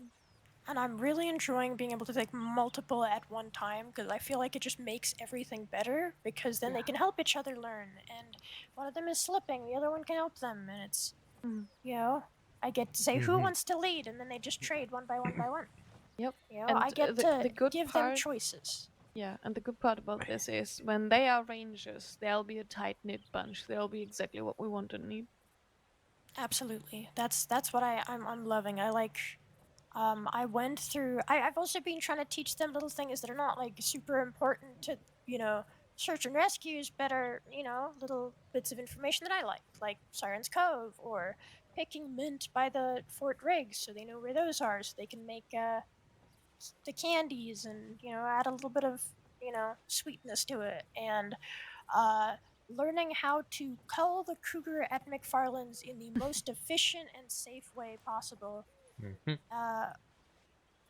And I'm really enjoying being able to take multiple at one time, because I feel like it just makes everything better, because then they can help each other learn, and one of them is slipping, the other one can help them, and it's I get to say who wants to lead, and then they just trade one by one by one. Yep. And I get to good give part, them choices. Yeah, and the good part about this is when they are Rangers, they'll be a tight-knit bunch. They'll be exactly what we want and need. Absolutely. That's what I'm loving. I like I went through I've also been trying to teach them little things that are not like super important to, search and rescues, but are, little bits of information that I like Siren's Cove, or picking mint by the Fort Riggs so they know where those are, so they can make the candies and, add a little bit of, sweetness to it, and learning how to cull the cougar at McFarland's in the most efficient and safe way possible,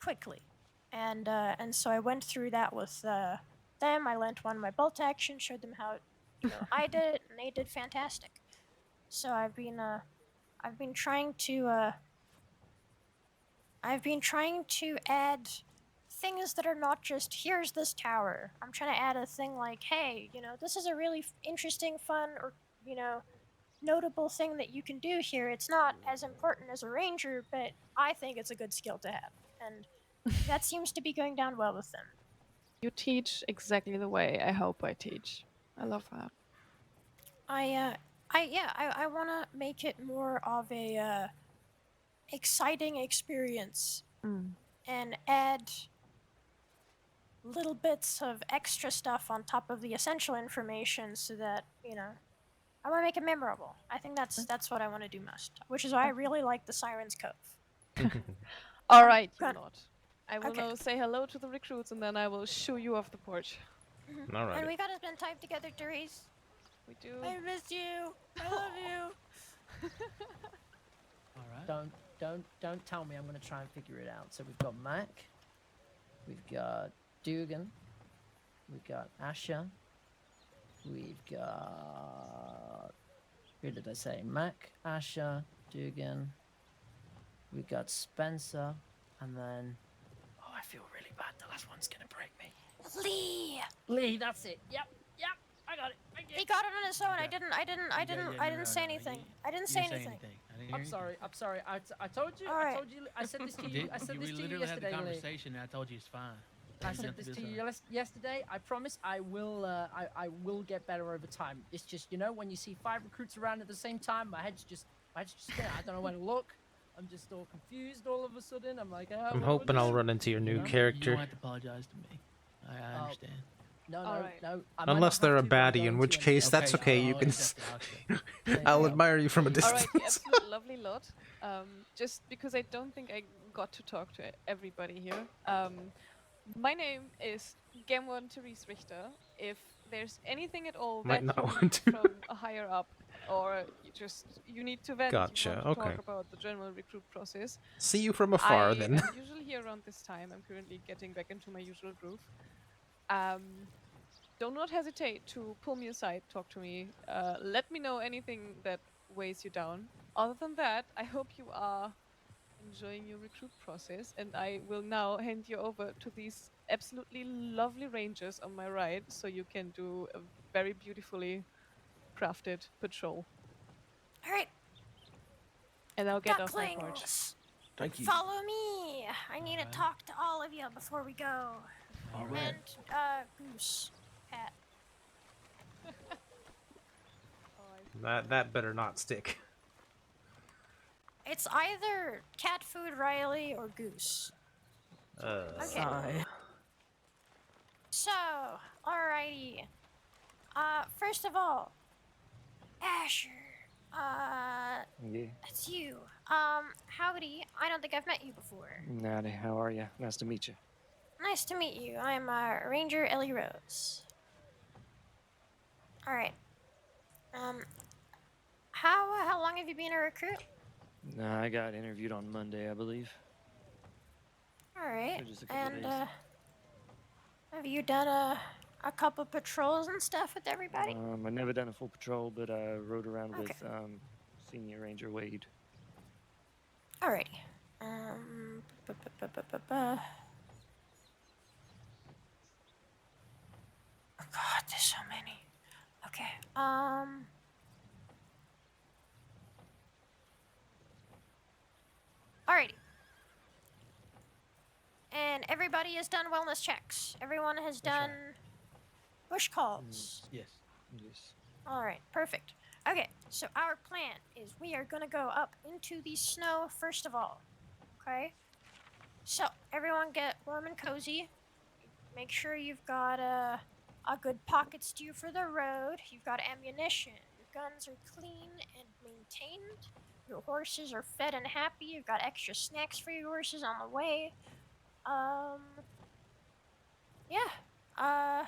quickly. And so I went through that with them. I lent one my bolt action, showed them how I did it, and they did fantastic. So I've been trying to add things that are not just, here's this tower. I'm trying to add a thing like, hey, this is a really interesting, fun, or notable thing that you can do here. It's not as important as a ranger, but I think it's a good skill to have, and that seems to be going down well with them. You teach exactly the way I hope I teach. I love that. I want to make it more of a exciting experience, and add little bits of extra stuff on top of the essential information, so that I want to make it memorable. I think that's what I want to do most, which is why I really like the Siren's Cove. All right, you lot. I will now say hello to the recruits, and then I will shoo you off the porch. All right. And we gotta spend time together, Therese. We do. I miss you. I love you. All right. Don't tell me. I'm gonna try and figure it out. So we've got Mac, we've got Dugan, we've got Asher, we've got, who did I say? Mac, Asher, Dugan. We've got Spencer, and then, oh, I feel really bad. The last one's gonna break me. Lee, that's it. Yep, I got it. He got it on his own. I didn't say anything. I didn't say anything. I'm sorry. I told you. All right. I said this to you. I said this to you yesterday. Had the conversation, and I told you it's fine. I said this to you yesterday. I promise I will. I will get better over time. It's just, when you see 5 recruits around at the same time, my head's just spinning. I don't know where to look. I'm just all confused all of a sudden. I'm like, I'm hoping I'll run into your new character. You don't have to apologize to me. I understand. No. Unless they're a baddie, in which case that's okay. You can. I'll admire you from a distance. All right, you absolute lovely lot. Just because I don't think I got to talk to everybody here. My name is Gemwon Therese Richter. If there's anything at all Might that not you want need to. from a higher up, or you need to vent. Gotcha, You want to okay. talk about the general recruit process. See you from afar, then. I'm usually here around this time. I'm currently getting back into my usual groove. Do not hesitate to pull me aside, talk to me. Let me know anything that weighs you down. Other than that, I hope you are enjoying your recruit process, and I will now hand you over to these absolutely lovely rangers on my right, so you can do a very beautifully crafted patrol. All right, And I'll get off my porch. ducklings, Thank you. follow me. I need to talk to all of you before we go. All right. And Goose, Pat. That better not stick. It's either cat food Riley or Goose. Okay. So, alrighty. First of all, Asher. Yeah. That's you. Howdy. I don't think I've met you before. Howdy, how are you? Nice to meet you. Nice to meet you. I'm Ranger Ellie Rose. All right. How long have you been a recruit? I got interviewed on Monday, I believe. All right. Just a couple And days. have you done a couple patrols and stuff with everybody? I've never done a full patrol, but I rode around with Okay. Senior Ranger Wade. Alrighty. Oh God, there's so many. Okay. Alrighty. And everybody has done wellness checks. Everyone has done bush calls. Yes. Yes. Alright, perfect. Okay, so our plan is we are gonna go up into the snow first of all. Okay? So, everyone get warm and cozy. Make sure you've got a good pocket stew for the road. You've got ammunition. Your guns are clean and maintained. Your horses are fed and happy. You've got extra snacks for your horses on the way. Yeah.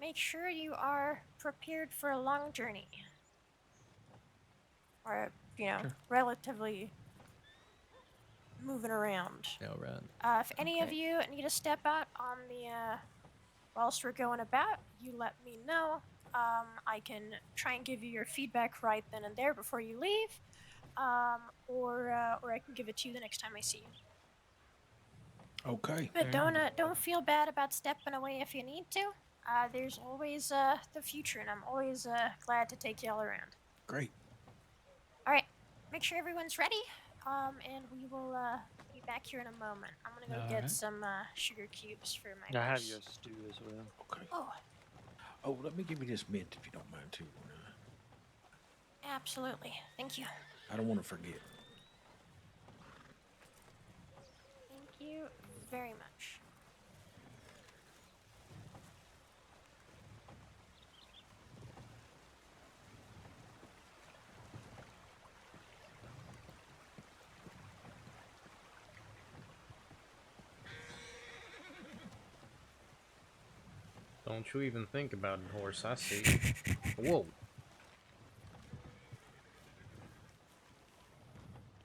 Make sure you are prepared for a long journey. Or, relatively moving around. All right. If any of you need to step out on the, whilst we're going about, you let me know. I can try and give you your feedback right then and there before you leave. Or I can give it to you the next time I see you. Okay. But don't feel bad about stepping away if you need to. There's always the future, and I'm always glad to take y'all around. Great. All right, make sure everyone's ready. And we will be back here in a moment. I'm gonna go get some sugar cubes for my. I have horse. your stew as well. Okay. Oh, let me give you this mint if you don't mind too. absolutely. Thank you. I don't want to forget. Thank you very much. Don't you even think about it, horse. I see. Whoa.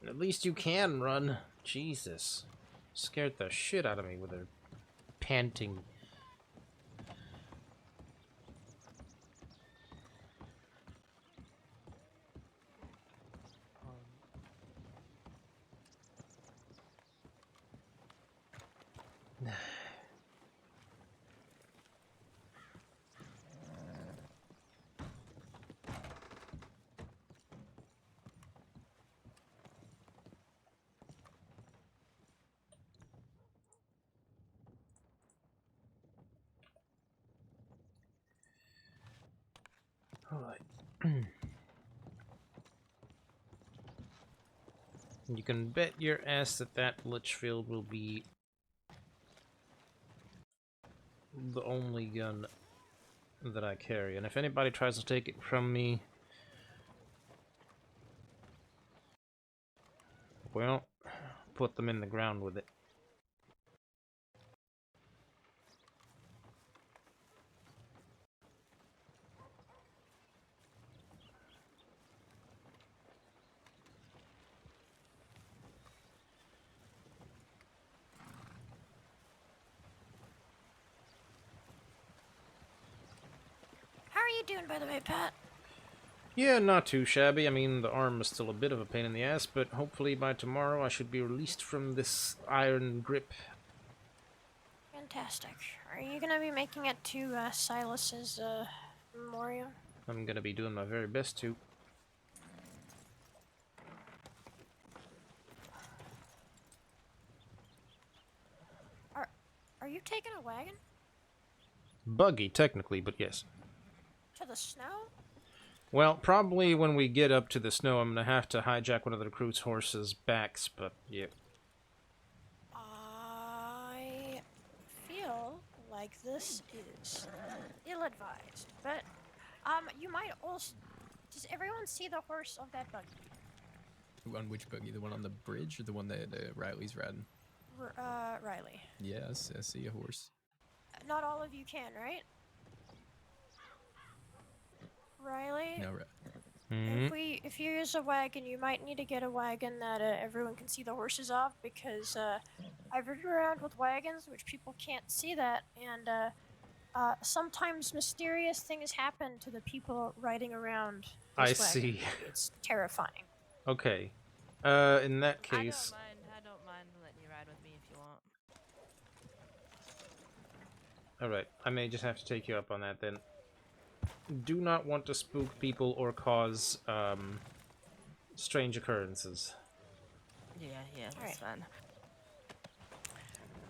At least you can run. Jesus. Scared the shit out of me with her panting. Alright. You can bet your ass that that Litchfield will be the only gun that I carry. And if anybody tries to take it from me, well, put them in the ground with it. you doing, by the way, Pat? Yeah, not too shabby. I mean, the arm is still a bit of a pain in the ass, but hopefully by tomorrow I should be released from this iron grip. Fantastic. Are you gonna be making it to Silas's memorial? I'm gonna be doing my very best to. Are you taking a wagon Buggy, technically, but yes. to the snow? Well, probably when we get up to the snow, I'm gonna have to hijack one of the recruits' horses' backs, but yeah. I feel like this is ill-advised, but you might also. Does everyone see the horse of that buggy? On which buggy? The one on the bridge or the one that Riley's riding? Riley. Yes, I see a horse. Not all of you can, right? Riley? No, right. If you use a wagon, you might need to get a wagon that everyone can see the horses of, because I've ridden around with wagons which people can't see that, and sometimes mysterious things happen to the people riding around this wagon. see. It's terrifying. Okay. In that case... I don't mind letting you ride with me if you want. Alright, I may just have to take you up on that then. Do not want to spook people or cause, strange occurrences. Yeah, that's fine.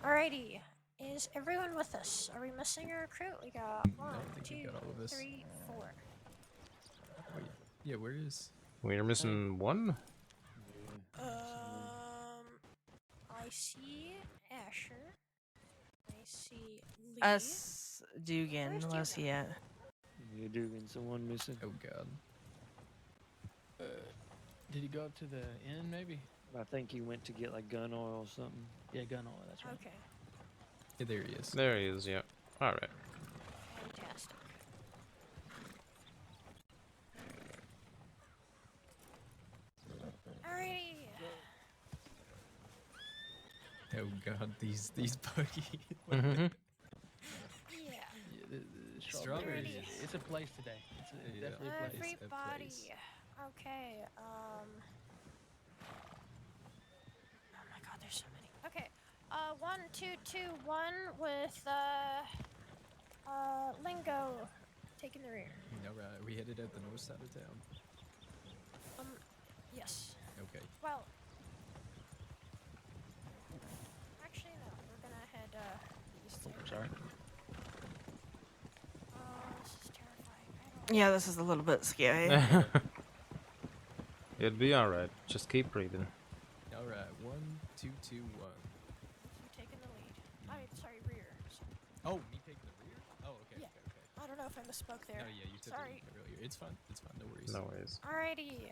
Alrighty. Is everyone with us? Are we missing a recruit? We got one, two, got all of us. 3, 4. Wait, yeah, where is? We're missing one? I see Asher. I see Lee. Us, Dugan, where's he at? Yeah, Dugan, someone missing. Oh god. Did he go up to the inn, maybe? I think he went to get like gun oil or something. Yeah, gun oil, that's right. Okay. Yeah, there he is. There he is, yeah. Alright. Fantastic. Alrighty. Oh god, these buggies. Mm-hmm. Yeah. The Strawberries. It's a place today. It's definitely a place. Everybody. Okay. Oh my god, there's so many. Okay. 1, 2, 2, 1 with Lingo taking the rear. Alright, we headed out the north side of town. Yes. Okay. Well, actually no. We're gonna head east. Sorry. This is terrifying. Yeah, this is a little bit scary. It'd be alright. Just keep breathing. Alright, 1, 2, 2, 1. You taking the lead. Sorry, rear. Oh, me taking the rear? Oh, okay, Yeah. okay. I don't know if I misspoke there. No, yeah, you took the lead earlier. It's fine, no worries. No worries. Alrighty.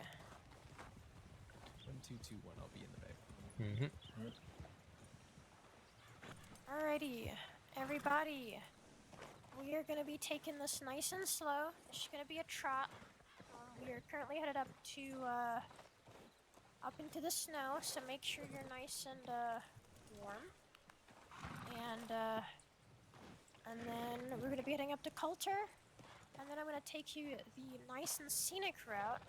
1, 2, 2, 1, I'll be in the back. Mm-hmm. Alrighty. Everybody. We are going to be taking this nice and slow. It's going to be a trot. We are currently headed up into the snow, so make sure you're nice and warm. And then we're going to be heading up to Coulter, and then I'm going to take you the nice and scenic route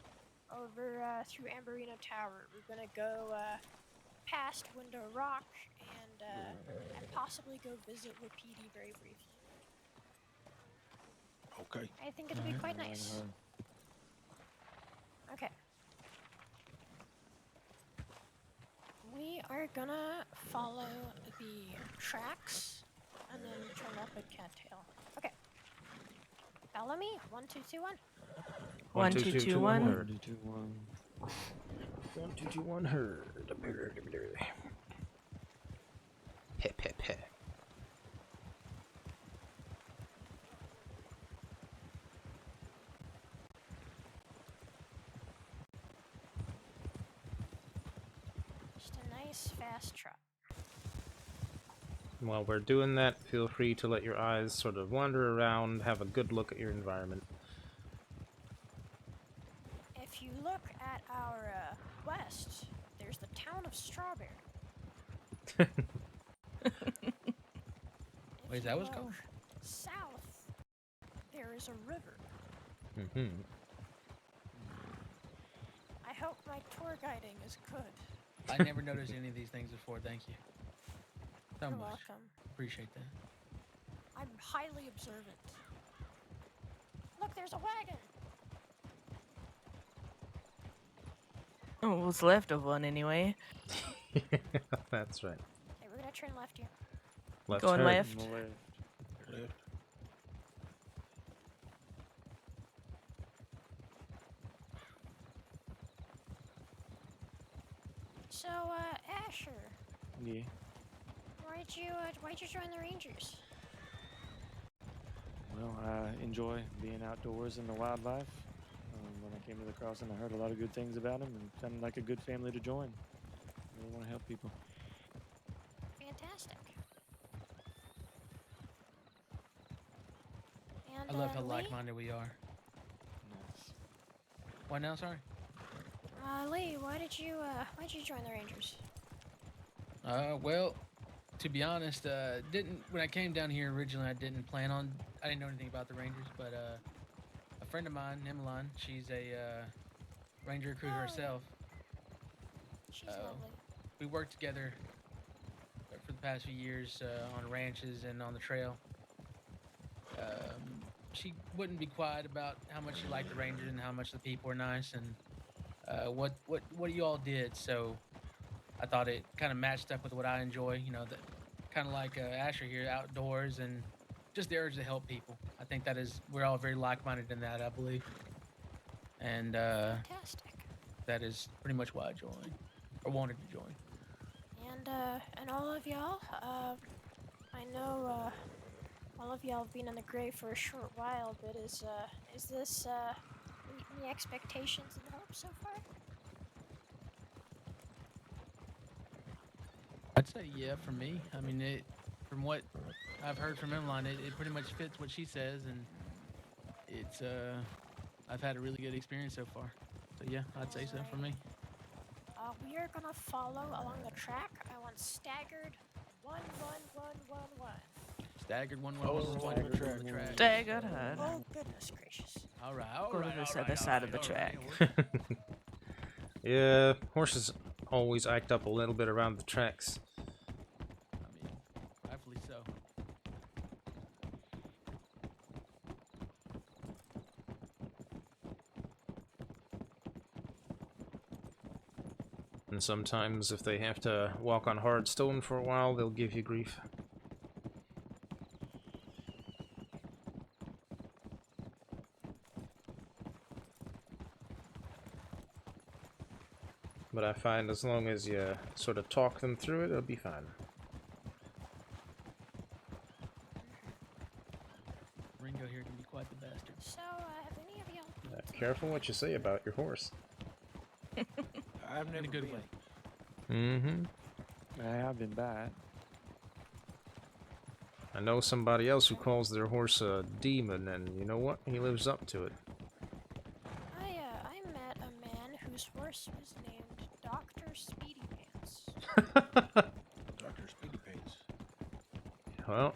over through Amberino Tower. We're going to go past Window Rock and possibly go visit Wapiti very briefly. Okay. I think it'll be quite nice. Okay. We are gonna follow the tracks and then turn up at Cattail. Okay. Follow me. 1, 2, 2, 1. 1, 2, 2, 1. 1, 2, 1. 1, 2, 2, 1. Herd. Hip, hip, hip. Just a nice fast trot. While we're doing that, feel free to let your eyes sort of wander around, have a good look at your environment. If you look at our west, there's the town of Strawberry. Wait, is that what's called? South, there is a river. Mm-hmm. I hope my tour guiding is good. I never noticed any of these things before. Thank you. So You're much. welcome. Appreciate that. I'm highly observant. Look, there's a wagon. Oh, what's left of one anyway. That's right. Okay, we're gonna turn left here. Left Going turn. left. Left. So, Asher, Yeah. why'd you join the Rangers? Well, I enjoy being outdoors in the wildlife. When I came to the crossing, I heard a lot of good things about them and sounded like a good family to join. I really want to help people. Fantastic. I And, love how Lee? like-minded we are. Nice. What now? Sorry. Lee, why'd you join the Rangers? Well, to be honest, when I came down here originally, I didn't know anything about the Rangers, but a friend of mine, Emmeline, she's a Ranger recruiter herself. She's lovely. We worked together for the past few years on ranches and on the trail. She wouldn't be quiet about how much she liked the Rangers and how much the people were nice and what you all did. So I thought it kind of matched up with what I enjoy. You know, kind of like Asher here, outdoors and just the urge to help people. I think we're all very like-minded in that, I believe. And Fantastic. that is pretty much why I joined or wanted to join. And all of y'all, I know all of y'all have been in the Grave for a short while, but is this meeting the expectations and hopes so far? I'd say yeah for me. I mean, from what I've heard from Emmeline, it pretty much fits what she says, and it's I've had a really good experience so far. So yeah, I'd say so for me. We are gonna follow along the track. I want staggered 1, 1, 1, 1, 1. Staggered 1, 1, Oh, 1, 1 on the track. Staggered hard. Oh goodness gracious! All right, Go to this other side of the track. Yeah, horses always act up a little bit around the tracks. I mean, rightfully so. And sometimes if they have to walk on hard stone for a while, they'll give you grief. But I find as long as you sort of talk them through it, it'll be fine. Ringo here can be quite the bastard. So, have any of y'all? Careful what you say about your horse. I've never In a good been. way. Mm-hmm. I have been by. I know somebody else who calls their horse a demon, and you know what? He lives up to it. I met a man whose horse was named Dr. Speedy Pants. Dr. Speedy Pants. Well,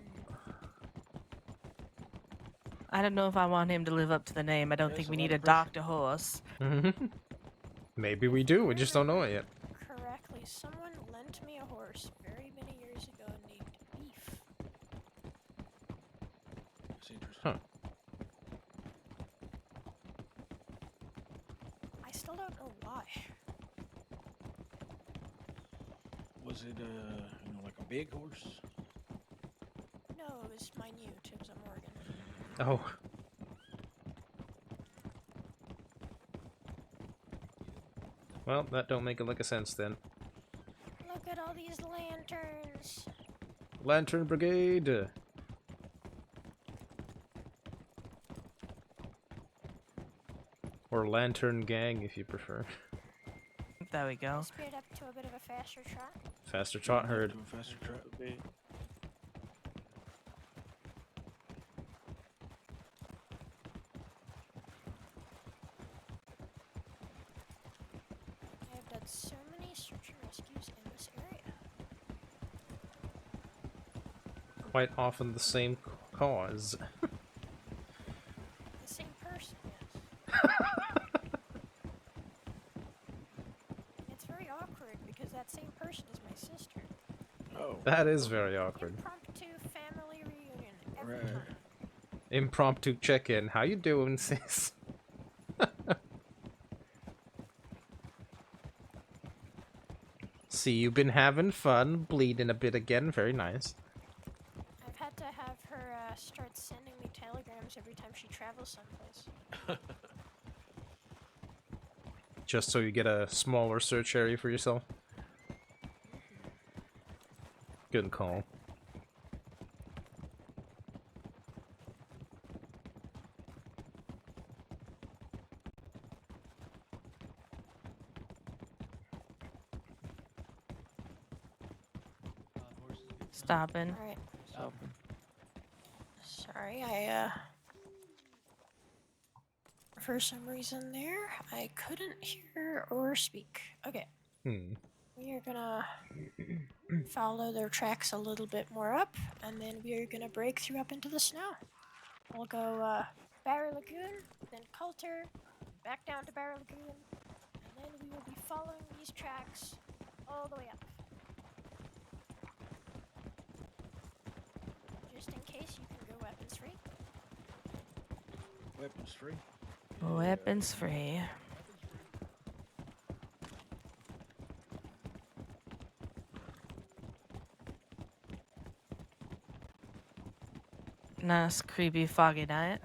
I don't know if I want him to live up to the name. I don't There's think a we lot need a of pressure. doctor horse. maybe we do, we just don't know it yet. Correctly, someone lent me a horse very many years ago named Beef. That's interesting. Huh. I still don't know why. Was it like a big horse? No, it was minute. It was a Morgan. Oh. Well, that don't make a lick of sense then. Look at all these lanterns. Lantern Brigade! Or Lantern Gang, if you prefer. There we go. Speed up to a bit of a faster trot. Faster trot herd. To a faster trot. I have done so many search and rescues in this area. Quite often the same cause. The same person, yes. That is very awkward. Impromptu family reunion every Right. time. Impromptu check-in. How you doing, sis? See, you've been having fun, bleeding a bit again. Very nice. I've had to have her start sending me telegrams every time she travels someplace. Just so you get a smaller search area for yourself. Good call. Stopping. Alright. Stopping. Sorry, for some reason there, I couldn't hear or speak. Okay. We are gonna follow their tracks a little bit more up, and then we are gonna break through up into the snow. We'll go Barrow Lagoon, then Coulter, back down to Barrow Lagoon, and then we will be following these tracks all the way up. Just in case, you can go weapons free. Weapons free. Weapons free. Nice, creepy, foggy night.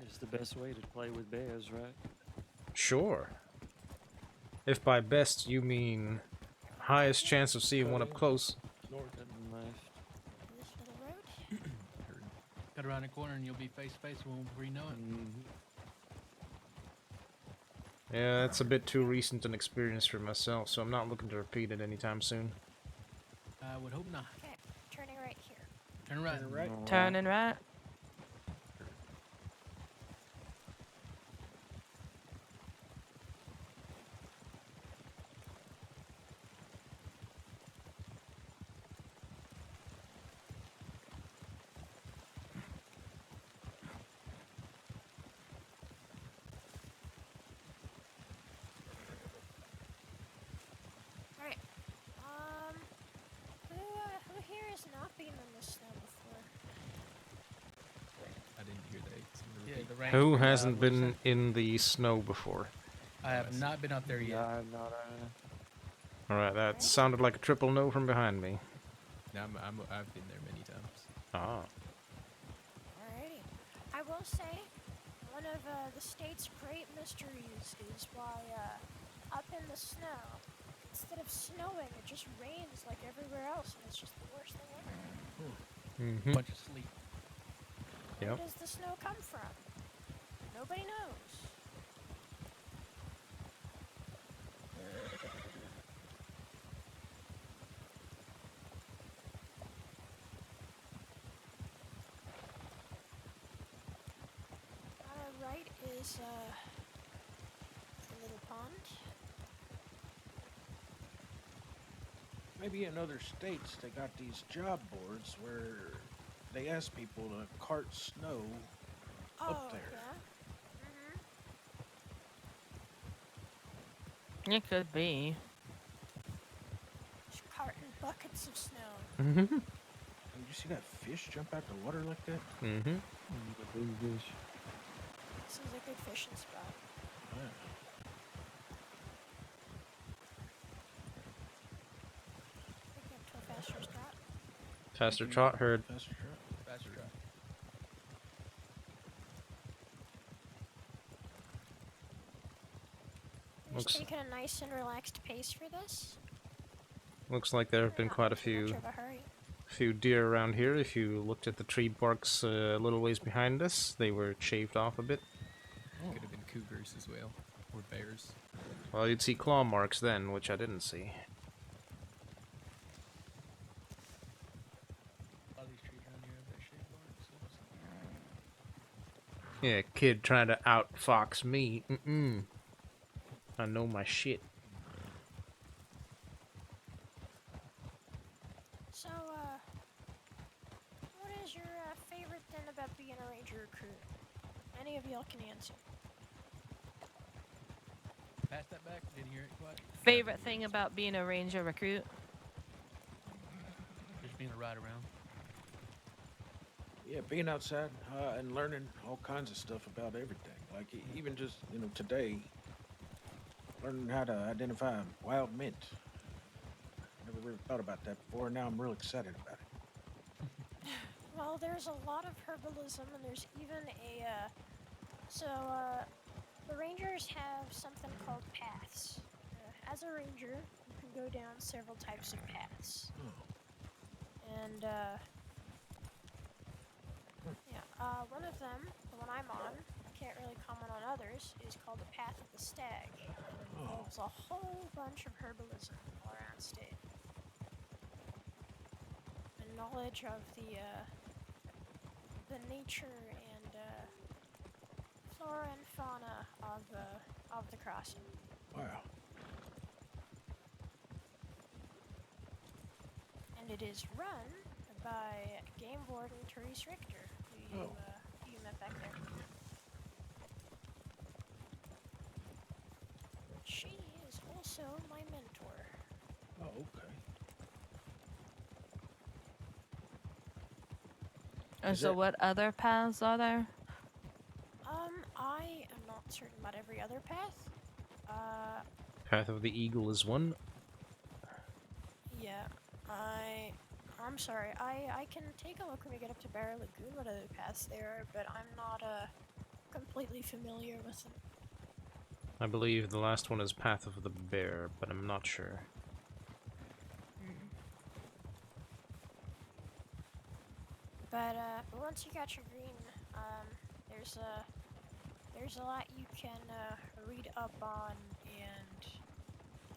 It's the best way to play with bears, right? Sure. If by best you mean highest chance of seeing one up close. North and left. This little road. Cut around the corner and you'll be face to face with them before you know it. Yeah, that's a bit too recent an experience for myself, so I'm not looking to repeat it anytime soon. I would hope not. Okay, turning right here. Turn right. Turn right. Turning right. Alright. Who here has not been in the snow before? I didn't hear that. Can you Yeah, repeat? the range Who for, hasn't what was been in the snow before? that? I have not been up there yet. Yeah, I'm not. Alright, that sounded like a triple no from behind me. No, I've been there many times. Ah. Alrighty. I will say, one of the state's great mysteries is why up in the snow, instead of snowing, it just rains like everywhere else, and it's just the worst thing ever. Bunch of sleep. Where Yep. does the snow come from? Nobody knows. Right is a little pond. Maybe in other states they got these job boards where they ask people to cart snow up there. Yeah. It could be. Just carting buckets of snow. Mm-hmm. Did you see that fish jump out the water like that? Mm-hmm. This is a good fishing spot. Yeah. Pick up to a faster trot. Faster trot, heard. Faster trot. Faster trot. We're just Looks- taking a nice and relaxed pace for this. Looks like there have been Not quite a too much few of a hurry. deer around here. If you looked at the tree barks a little ways behind us, they were shaved off a bit. Could have been cougars as well, or bears. Well, you'd see claw marks then, which I didn't see. A lot of these trees around here have that shaped bark, so Yeah, kid trying to outfox me. Mm-mm. I know my shit. So, what is your favorite thing about being a ranger recruit? Any of y'all can answer. pass that back. Didn't hear it quite. Favorite thing about being a ranger recruit? ride around. Yeah, being outside and learning all kinds of stuff about everything. Like even just today, learning how to identify wild mint. Never really thought about that before. Now I'm real excited about it. Well, there's a lot of herbalism, and there's even a the rangers have something called paths. As a ranger, you can go down several types of paths. And, one of them, the one I'm on, I can't really comment on others, is called the Path of the Stag. It involves a whole bunch of herbalism all around state. And knowledge of the nature and, flora and fauna of the crossing. Wow. And it is run by Game Warden Therese Richter, who you met back there. She is also my mentor. Oh, okay. And so what other paths are there? I am not certain about every other path. Path of the Eagle is one. Yeah, I'm sorry. I can take a look when we get up to Barra Lagoon what other paths there are, but I'm not completely familiar with them. I believe the last one is Path of the Bear, but I'm not sure. But once you got your green, there's a lot you can read up on and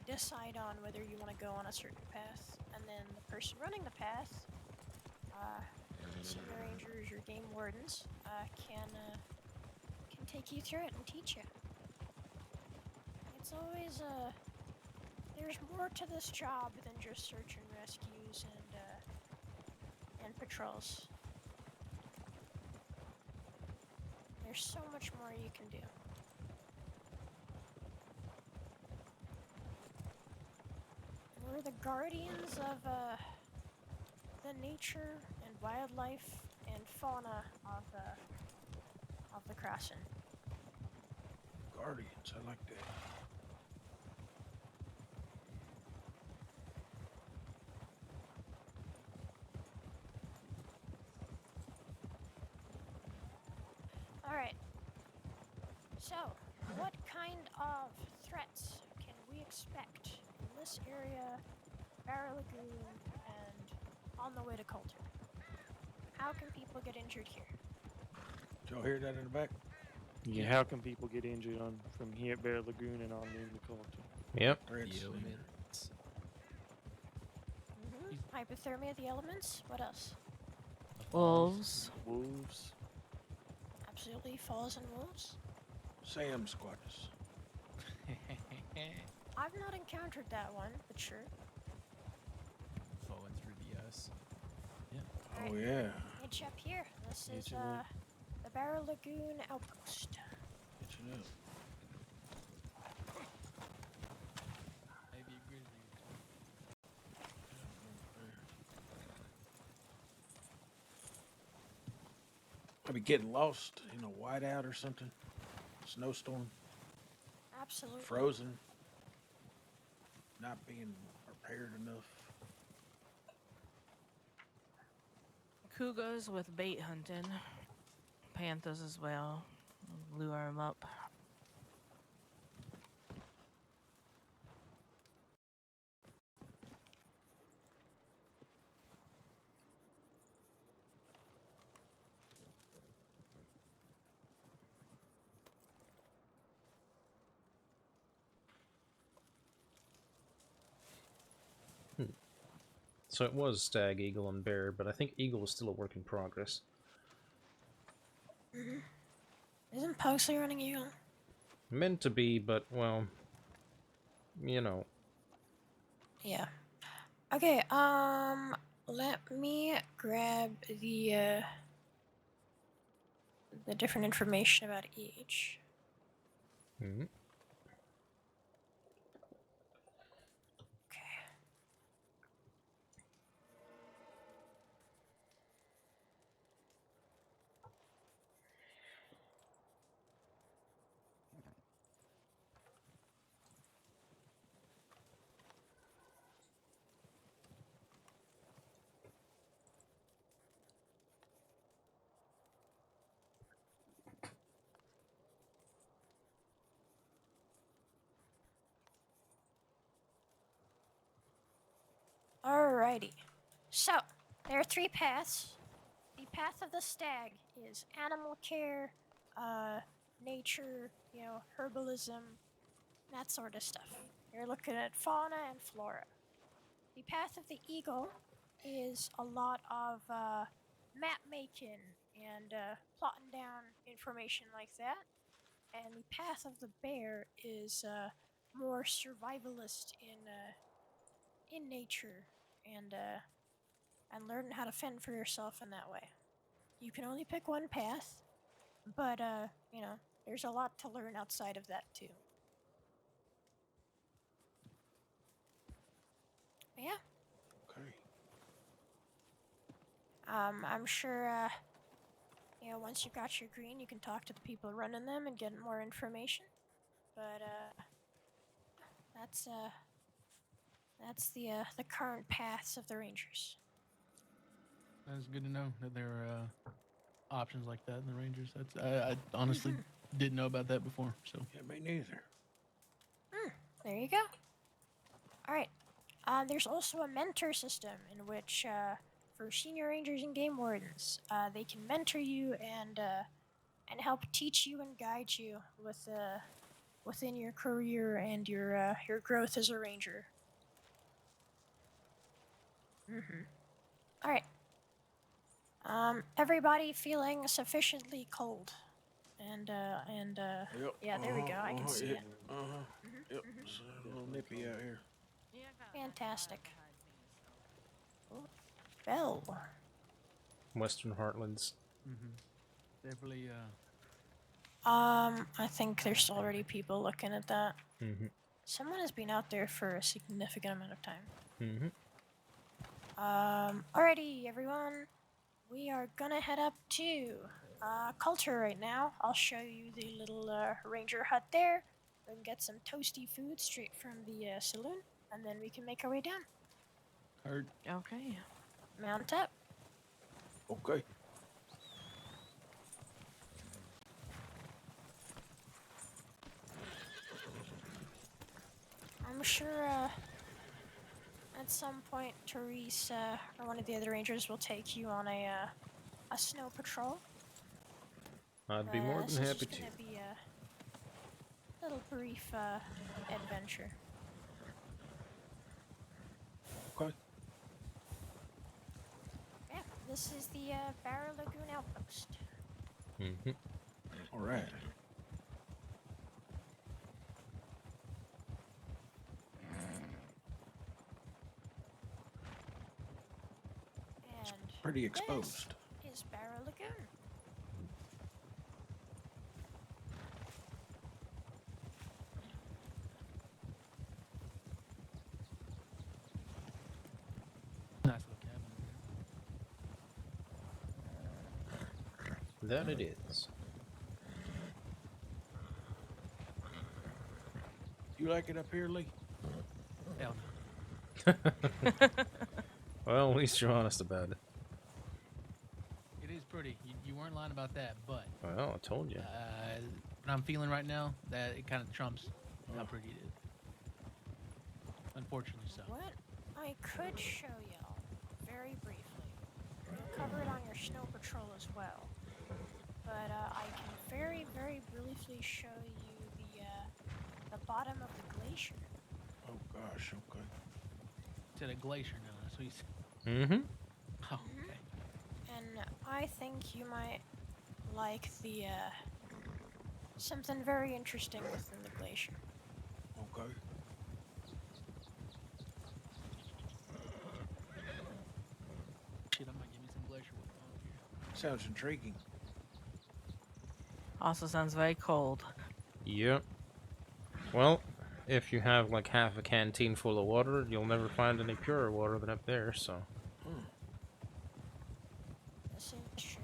decide on whether you want to go on a certain path, and then the person running the path, senior rangers or game wardens, can take you through it and teach you. It's always there's more to this job than just search and rescues and patrols. There's so much more you can do. We're the guardians of the nature and wildlife and fauna of the crossing. Guardians, I like that. Alright. So, what kind of threats can we expect in this area, Barra Lagoon, and on the way to Coulter? How can people get injured here? Did y'all hear that in the back? Yeah, how can people get injured from here at Bear Lagoon and on into Coulter? Yep. Threats. Hypothermia, the elements. What else? Wolves. Wolves. Absolutely, falls and wolves. Sam squatters. I've not encountered that one, but sure. Falling through the ice. Yeah. Oh yeah. Hitch up here. This is Hitching up. the Barra Lagoon outpost. Get you up. Maybe a grizzly. Maybe getting lost in a whiteout or something. Snowstorm. Absolutely. Frozen. Not being prepared enough. Cougars with bait hunting. Panthers as well. Lure them up. So it was Stag, Eagle, and Bear, but I think Eagle is still a work in progress. Isn't Pugsley running Eagle? Meant to be, but, well, you know. Yeah. Okay, let me grab the different information about each. Mm-hmm. Alrighty. So, there are 3 paths. The path of the stag is animal care, nature, herbalism, that sort of stuff. You're looking at fauna and flora. The path of the eagle is a lot of map making and plotting down information like that. And the path of the bear is more survivalist in nature and learning how to fend for yourself in that way. You can only pick one path, but there's a lot to learn outside of that too. Yeah. Okay. I'm sure once you got your green, you can talk to the people running them and get more information. But that's the current paths of the Rangers. That's good to know that there are options like that in the Rangers. I honestly didn't know about that before. So yeah, me neither. There you go. All right. There's also a mentor system in which, for senior rangers and game wardens, they can mentor you and help teach you and guide you within your career and your growth as a ranger. All right. Everybody feeling sufficiently cold, and Yep. yeah, there we go. I can see it. Yep. It's a little nippy out here. Fantastic. Oh, Bell. Western Heartlands. definitely. I think there's already people looking at that. Someone has been out there for a significant amount of time. Alrighty, everyone. We are gonna head up to Culture right now. I'll show you the little ranger hut there. We can get some toasty food straight from the saloon, and then we can make our way down. Heard. Okay. Mount up. Okay. I'm sure at some point Therese or one of the other rangers will take you on a snow patrol. I'd be more than happy This is to. gonna be a little brief adventure. Okay. Yeah, this is the Barra Lagoon Outpost. All right. And Pretty exposed. this is Barra Lagoon. Nice little cabin. That it is. You like it up here, Lee? Hell no. Well, at least you're honest about it. It is pretty. You weren't lying about that, but Well, I told you. what I'm feeling right now, that it kind of trumps how pretty it is. Unfortunately, so. What I could show y'all very briefly. We'll cover it on your snow patrol as well. But I can very, very briefly show you the bottom of the glacier. Oh gosh. Okay. To the glacier now. That's what you said. Oh, okay. And I think you might like the something very interesting within the glacier. Okay. Shit, I might give me some glacier with here. Sounds intriguing. Also sounds very cold. Yep. Well, if you have like half a canteen full of water, you'll never find any purer water than up there, so. This is true.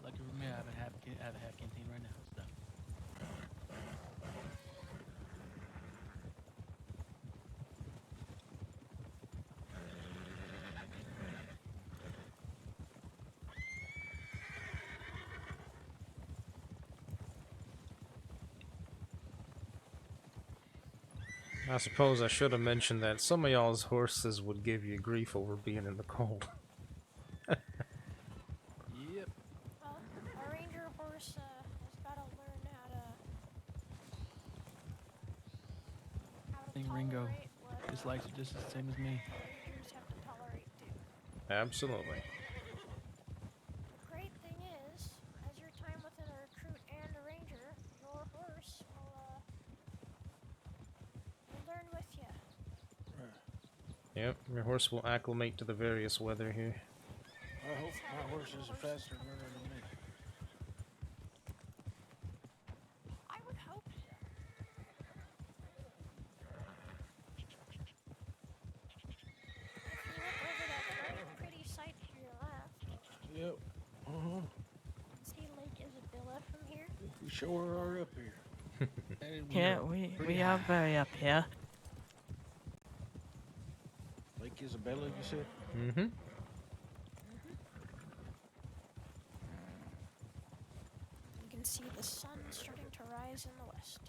Lucky for me, I have a half canteen right now. So. I suppose I should have mentioned that some of y'all's horses would give you grief over being in the cold. Yep. Well, a ranger horse has got to learn how to I think Ringo tolerate what dislikes it just the same as me. rangers have to tolerate too. Absolutely. The great thing is, as your time with a recruit and a ranger, your horse will learn with you. Yep, your horse will acclimate to the various weather here. I hope my horse is a faster learner than me. I would hope so. If you look over that very pretty sight to your left, Yep. Uh-huh. see Lake Isabella from here? We sure are up here. Yeah, we are very up here. Lake Isabella, you said? Mm-hmm. You can see the sun starting to rise in the west.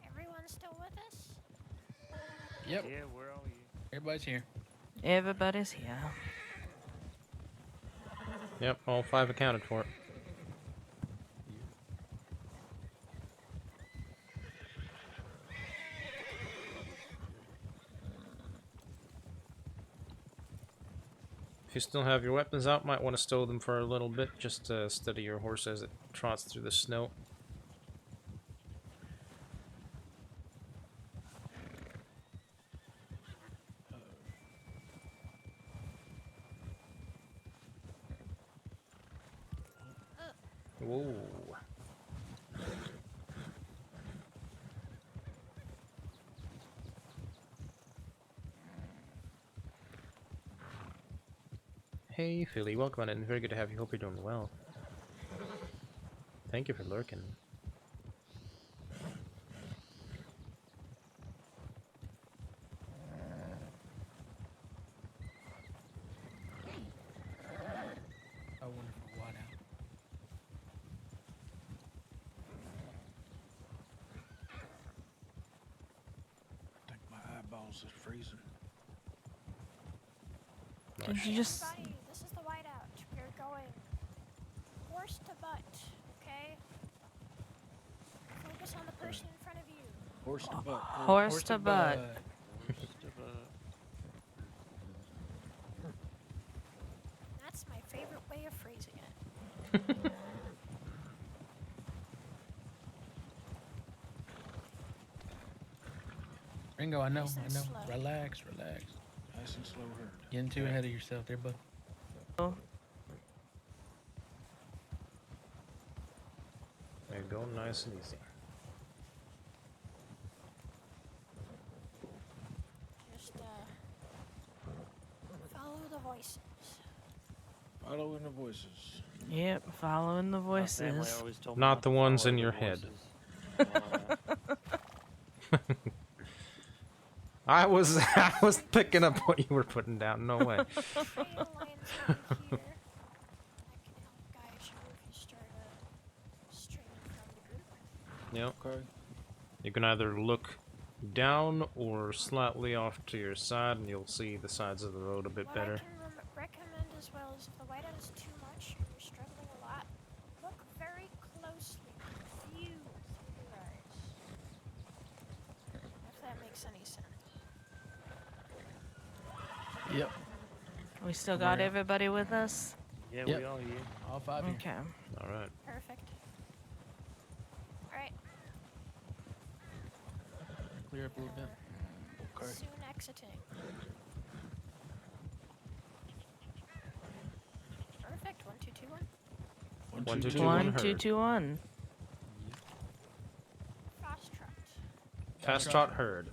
Everyone still with us? Yep. Yeah, we're all here. Everybody's here. Everybody's here. Yep, all 5 accounted for. If you still have your weapons out, might want to stow them for a little bit, just to steady your horse as it trots through the snow. Whoa. Hey, Philly, welcome on in. Very good to have you. Hope you're doing well. Thank you for lurking. A wonderful whiteout. I think my eyeballs are freezing. Did you just... Everybody, this is the whiteout. We're going horse to butt, okay? Focus on the person in front of you. Horse to butt. Horse to butt. That's my favorite way of phrasing it. Ringo, I know. Nice and slow. Relax, relax. Nice and slow herd. Getting too ahead of yourself there, bud. Oh, There you go, nice and easy. Just follow the voices. Following the voices. yep, following the My family voices. always told me Not not the to ones follow in the your head. voices and all that. I was picking up what you were putting down. No way. Trail lines over here. That can help guide you if you start straying from the group. Yep. Okay. You can either look down or slightly off to your side, and you'll see the sides of the road a bit What better. I can recommend as well is if the whiteout is too much and you're struggling a lot, look very closely. View through your eyes. If that makes any sense. Yep. We still got Where? everybody with us? Yeah, Yep. we all here. All 5 here. Okay. All right. Perfect. Alright. Clear up a little bit. Okay. Soon exiting. Perfect. 1, 2, 2, 1. 1, 2, 2, 1, 1, 2, herd. 2, 1. Fast trot. Fast trot herd.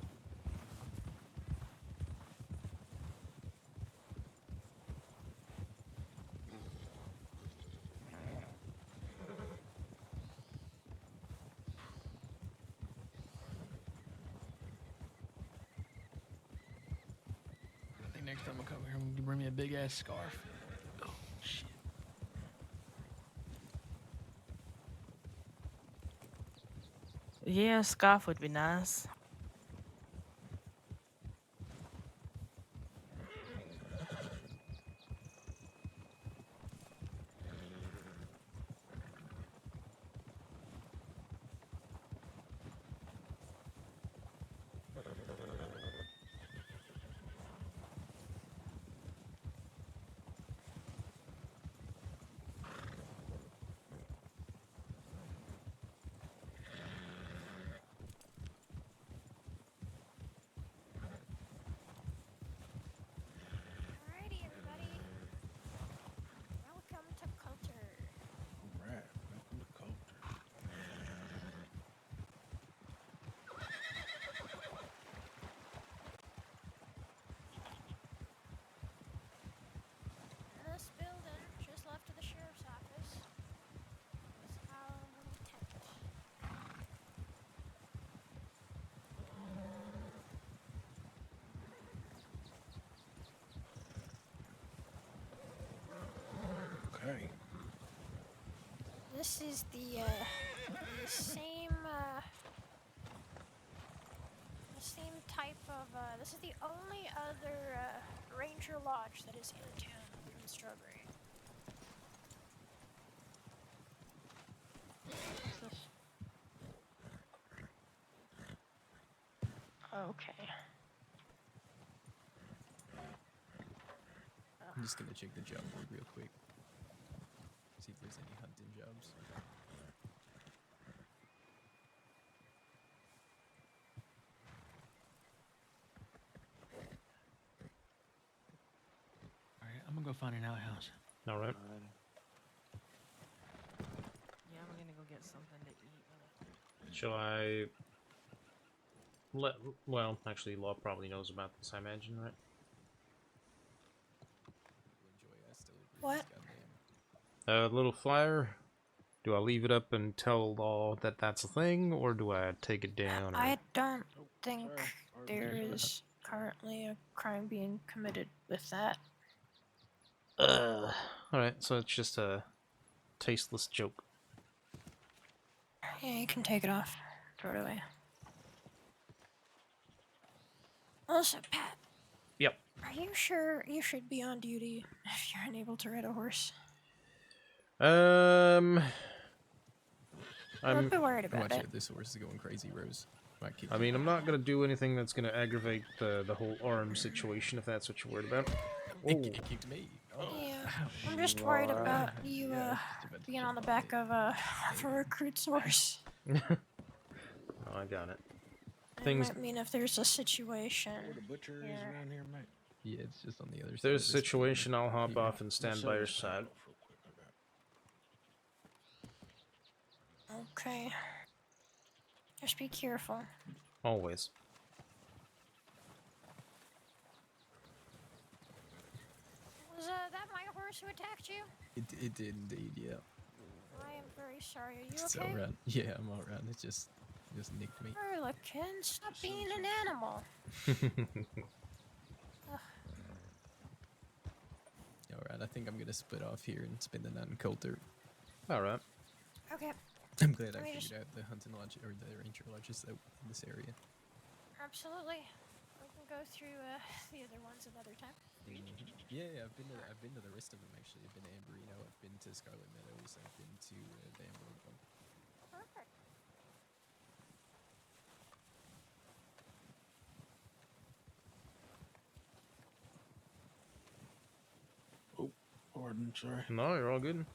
next time I come here, I'm gonna bring me a big ass scarf. Oh shit. Yeah, scarf would be nice. Alrighty, everybody. Welcome to Coulter. All right, welcome to Coulter. This building, just left of the sheriff's office, is our little tent. Okay. This is the same type of, this is the only other, ranger lodge that is in town in Strawberry. Okay. I'm just gonna check the job board real quick. See if there's any hunting jobs. Alright, I'm gonna go find an outhouse. All right. Yeah, I'm gonna go get something to eat. Shall I let? Well, actually, Law probably knows about this. I imagine, right? What? Little flyer. Do I leave it up and tell Law that that's a thing, or do I take it down? Or... I don't think there is currently a crime being committed with that. All right, so it's just a tasteless joke. Yeah, you can take it off. Throw it away. Also, Pat. Yep. Are you sure you should be on duty if you're unable to ride a horse? I'm a bit worried about Watch it. it. This horse is going crazy, Rose. Might kick I you. mean, I'm not gonna do anything that's gonna aggravate the whole arm situation, if that's what you're worried about. It kicked me. Oh. Yeah, I'm just worried about you being on the back of a recruit's horse. Oh, I got it. Things might mean if there's a situation. Where the butcher is around here, mate? Yeah, it's just on the other If side. there's a of this situation, I'll hop building. off and stand by your side. Okay. Just be careful. Always. Was that my horse who attacked you? It did indeed, yeah. I am very sorry. Are you It's okay? alright. Yeah, I'm alright. It just nicked me. Harlequin, stop being an animal. Alright, I think I'm gonna split off here and spend the night in Coulter. Alright. Okay. I'm glad I Let me figured just- out the hunting lodge or the ranger lodges that were in this area. Absolutely. We can go through the other ones another time. Yeah, I've been to the rest of them actually. I've been to Amberino, I've been to Scarlet Meadows, I've been to the Emerald one. Perfect. Oh, pardon, sorry. No, you're all good.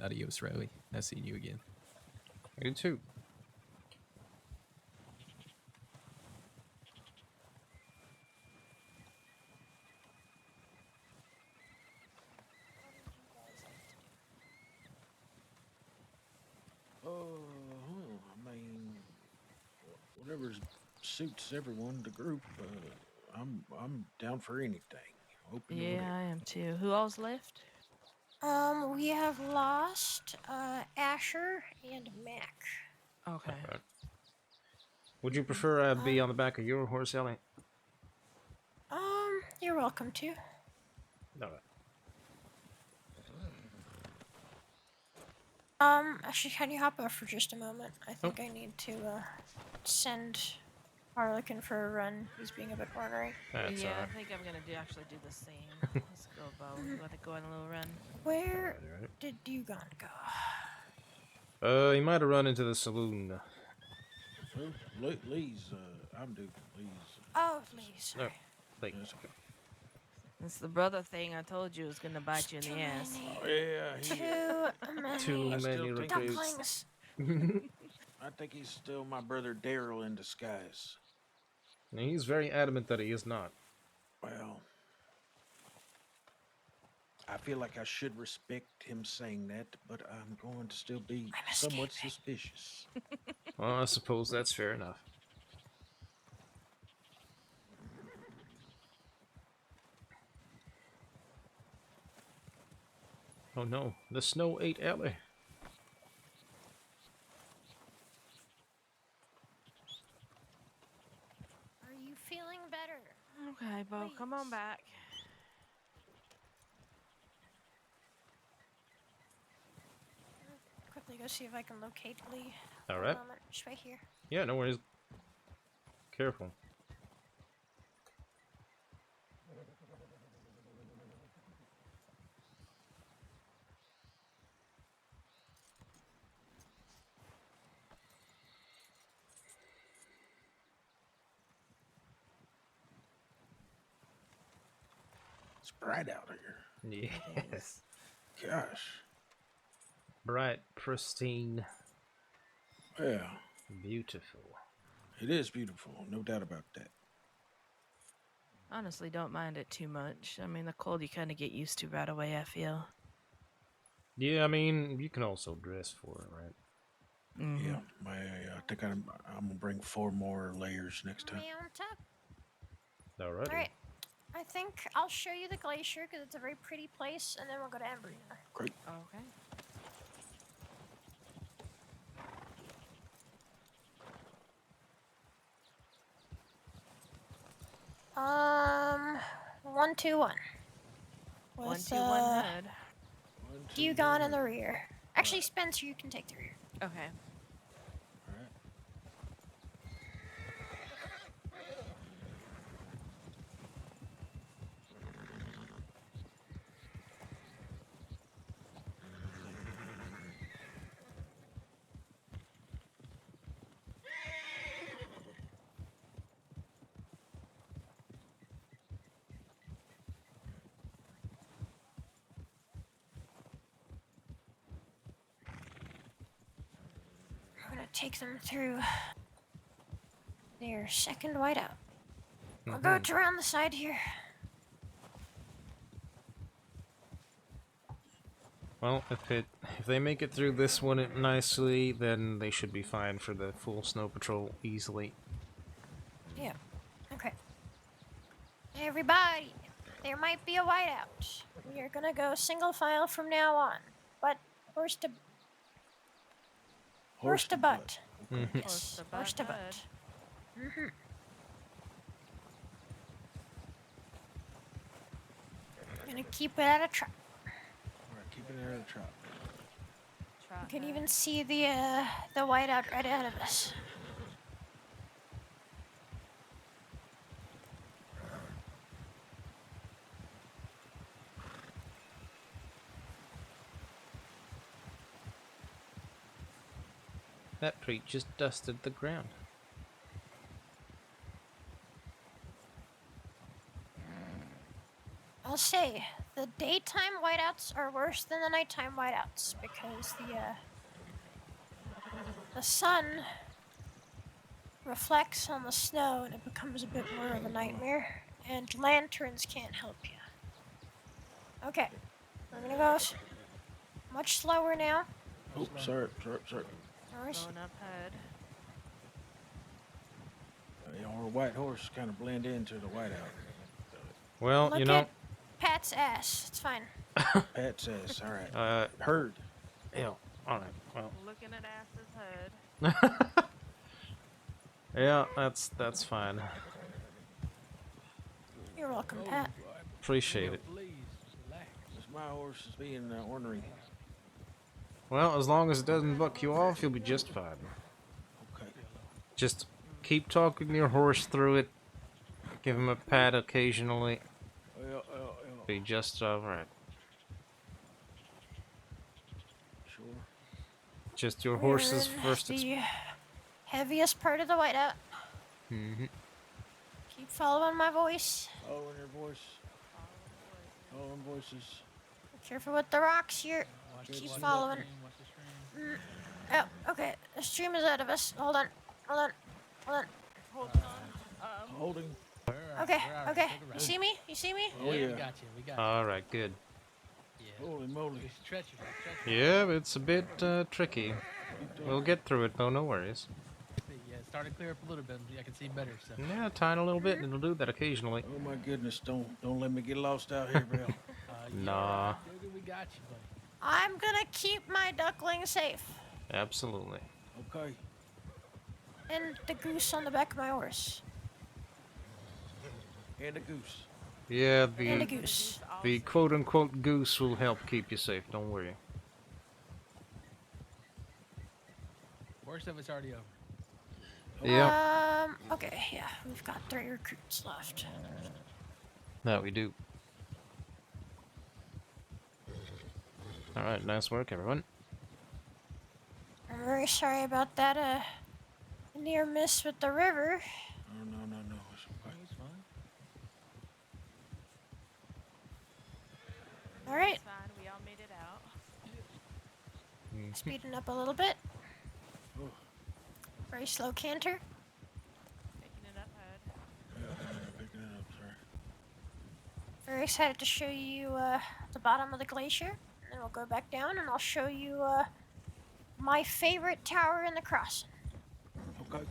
Adios, Riley. Nice seeing you again. You too. I mean, whatever suits everyone, the group. I'm down for anything. Open to Yeah, whatever. I am too. Who all's left? We have lost Asher and Mac. Okay. Alright. Would you prefer be on the back of your horse, Ellie? You're welcome to. Alright. Actually, can you hop off for just a moment? I think I need to send Harlequin for a run. He's being a bit ornery. That's yeah, alright. I think I'm gonna actually do the same. Let's go, Bo. You wanna go on a little run? Where Alright. did Dugon go? He might have run into the saloon. Lee's. I'm Duke. Lee's. Oh, please. No, like, That's okay. It's the brother thing I told you was gonna bite you in the ass. Oh, yeah. too I many still think recruits. I think he's still my brother Daryl in disguise. He's very adamant that he is not. Well, I feel like I should respect him saying that, but I'm going to still be somewhat suspicious. Well, I suppose that's fair enough. Oh no, the snow ate Ellie. Are you feeling better? Okay, Bo, come on back. Quickly go see if I can locate Lee. Alright. Just right here. Yeah, no worries. Careful. It's bright out here. Yes. Gosh. Bright, pristine. Yeah. Beautiful. It is beautiful, no doubt about that. Honestly, don't mind it too much. I mean, the cold you kind of get used to right away, I feel. Yeah, I mean, you can also dress for it, right? Mm-hmm. Yeah, I think I'm gonna bring 4 more layers next time. Me on top. Alright. Alright. I think I'll show you the glacier because it's a very pretty place, and then we'll go to Embryo. Great. Okay. Um, 121. With 121 HUD. Dugon in the rear. Actually, Spencer, you can take the rear. Okay. I'm gonna take them through their second whiteout. I'll go around the side here. Well, if they make it through this one nicely, then they should be fine for the full snow patrol easily. Yeah. Okay. Everybody, there might be a whiteout. We are gonna go single file from now on. But horse to butt. Mhm. Yes, horse to butt. Mm-hmm. Gonna keep it at a trot. Alright, keep it at a trot. You can even see the whiteout right ahead of us. That tree just dusted the ground. I'll say, the daytime whiteouts are worse than the nighttime whiteouts because the sun reflects on the snow and it becomes a bit more of a nightmare. And lanterns can't help you. Okay, we're gonna go much slower now. Oh, sorry. Norris. Going up ahead. Our white horse kind of blend into the whiteout. Well, Look you know. at Pat's ass. It's fine. Pat's ass. All right. Heard. Yeah. All right. Well. Looking at Ass's head. Yeah, that's fine. You're welcome, Pat. Appreciate it. This my horse is being ornery. Well, as long as it doesn't buck you off, you'll be just fine. Okay. Just keep talking your horse through it. Give him a pat occasionally. Be just alright. Sure. Just your We're horse's in first the heaviest part of the whiteout. Mm-hmm. Keep following my voice. Following your voice. Following voices. Be careful with the rocks here. Keep following. Oh, okay. The stream is out of us. Hold on. Holding. Okay. You see me? Oh, yeah. We got you. Alright, good. Yeah. Holy moly. It's treacherous. Yeah, it's a bit tricky. We'll get through it though, no worries. Yeah, it started to clear up a little bit. I can see better. So. Yeah, tiny little bit, and it'll do that occasionally. Oh my goodness, don't let me get lost out here, Bill. Nah. Yeah, we got you, buddy. I'm gonna keep my duckling safe. Absolutely. Okay. And the goose on the back of my horse. And a goose. Yeah, And a goose. the quote-unquote goose will help keep you safe, don't worry. Worst of it's already over. Yeah. Okay, yeah. We've got 3 recruits left. That we do. Alright, nice work, everyone. I'm very sorry about that, near miss with the river. No. It's okay. It's fine. Alright, It's fine. We all made it out. speeding up a little bit. Oh. Very slow canter. Picking it up ahead. Yeah, picking it up, sorry. Very excited to show you the bottom of the glacier. And we'll go back down and I'll show you my favorite tower in the crossing. Okay.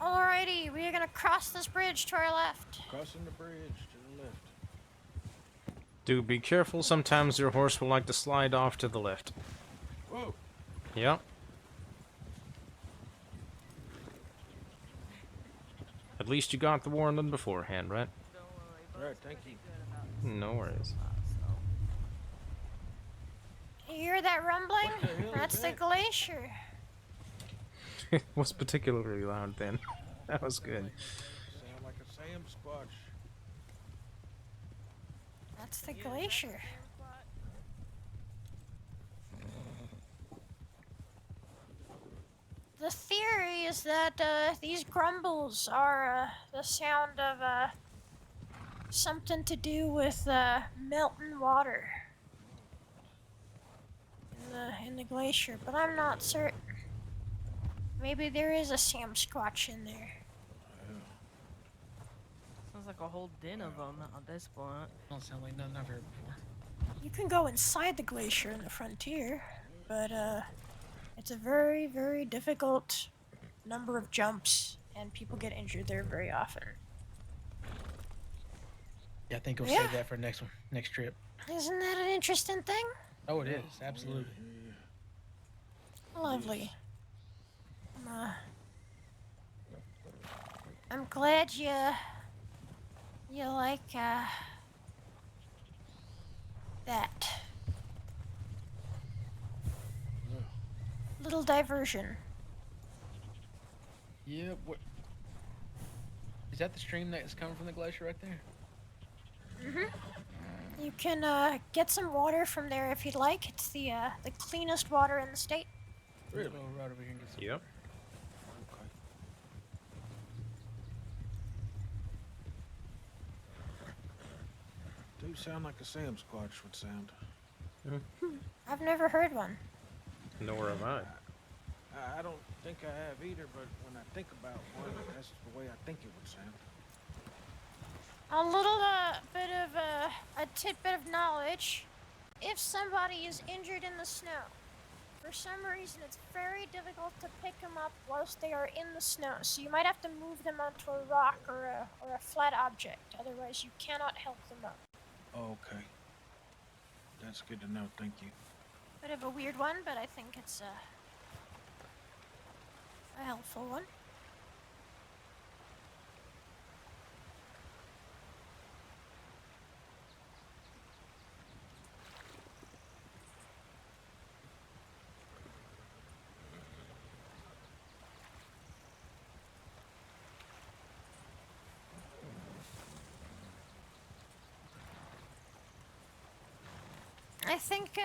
Alrighty, we are gonna cross this bridge to our left. Crossing the bridge to the left. Do be careful, sometimes your horse will like to slide off to the left. Whoa. Yep. At least you got the warning beforehand, right? All right, thank you. No worries. You hear that rumbling? What the hell That's is the that? glacier. It was particularly loud then. That was good. Sound like a Sam Squatch. That's the glacier. The theory is that these grumbles are the sound of something to do with melting water in the glacier, but I'm not certain. Maybe there is a Sam Squatch in there. Sounds like a whole den of them at this point. Don't sound like nothing I've heard before. You can go inside the glacier in the frontier, but it's a very, very difficult number of jumps, and people get injured there very often. Yeah, I think we'll Yeah. save that for next trip. Isn't that an interesting thing? Oh, it is absolutely. Lovely. I'm glad you like that little diversion. Yeah. What? Is that the stream that's coming from the glacier right there? You can get some water from there if you'd like. It's the cleanest water in the state. Really? We'll go right over here and get some. Yep. Okay. Do sound like a Sam Squatch would sound. I've never heard one. Nor have I. I don't think I have either, but when I think about one, that's the way I think it would sound. A little bit of a tidbit of knowledge. If somebody is injured in the snow, for some reason it's very difficult to pick them up whilst they are in the snow. So you might have to move them onto a rock or a flat object. Otherwise, you cannot help them up. Okay. That's good to know, thank you. Bit of a weird one, but I think it's a helpful one. I think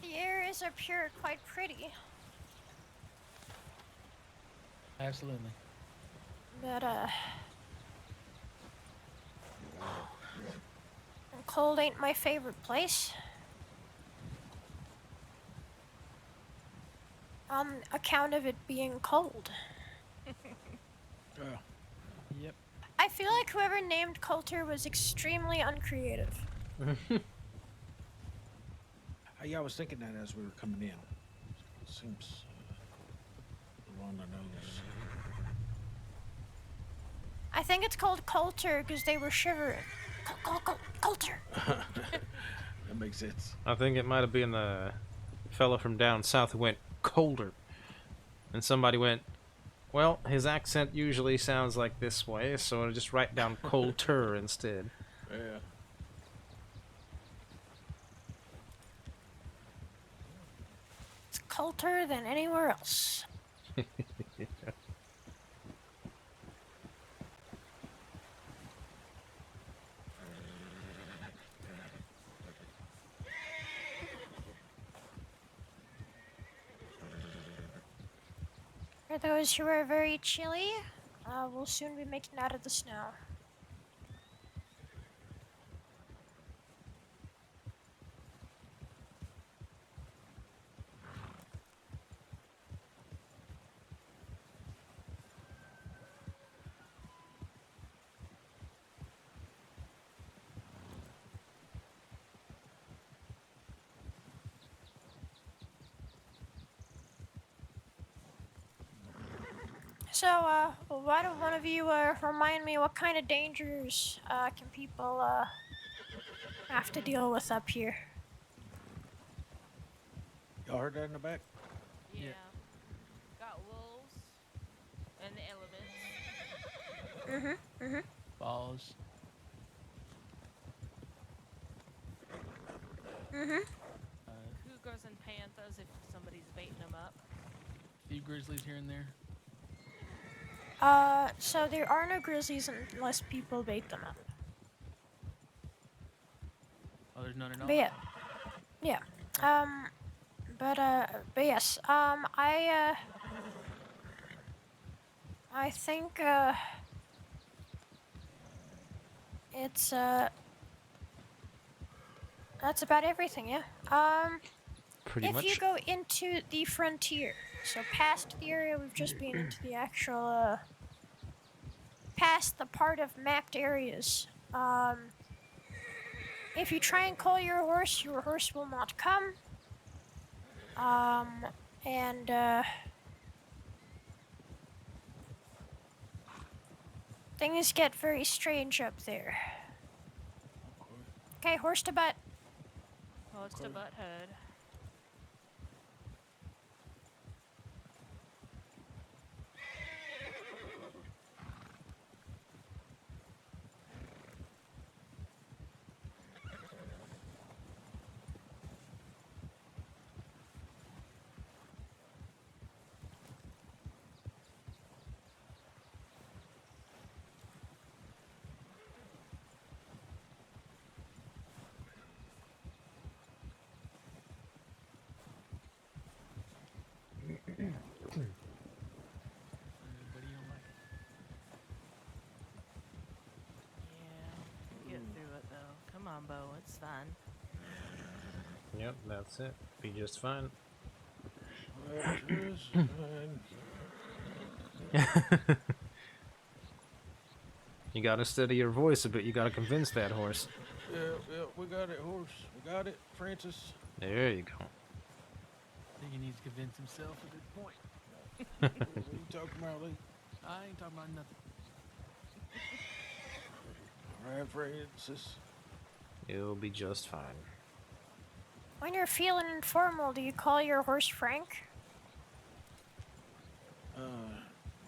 the areas up here are quite pretty, Absolutely. but cold ain't my favorite place. On account of it being cold. Yep. I feel like whoever named Coulter was extremely uncreative. Yeah, I was thinking that as we were coming in. Seems on the nose. I think it's called Coulter because they were shivering. Coulter. That makes sense. I think it might have been the fella from down south who went colder. And somebody went, well, his accent usually sounds like this way, so I'll just write down Coulter instead. Yeah. It's colder than anywhere else. For those who are very chilly, we'll soon be making out of the snow. So, why don't one of you remind me what kind of dangers can people have to deal with up here? Y'all heard that in the back? Yeah. Got wolves and the elements. Balls. Cougars and panthers if somebody's baiting them up. Few grizzlies here and there. So there are no grizzlies unless people bait them up. Oh, there's none at all? But yeah. But yes, I think, it's, that's about everything, yeah. Pretty if much. you go into the frontier, so past the area we've just been into the actual, past the part of mapped areas, if you try and call your horse will not come. Things get very strange up there. Okay, horse to butt. Horse to butt head. combo. It's fine. Yep, that's it. Be just fine. Just fine. You gotta steady your voice a bit. You gotta convince that horse. Yeah, we got it, horse. We got it, Francis. There you go. I think he needs to convince himself at this point. What are you talking about, Lee? I ain't talking about nothing. All right, Francis. You'll be just fine. When you're feeling informal, do you call your horse Frank?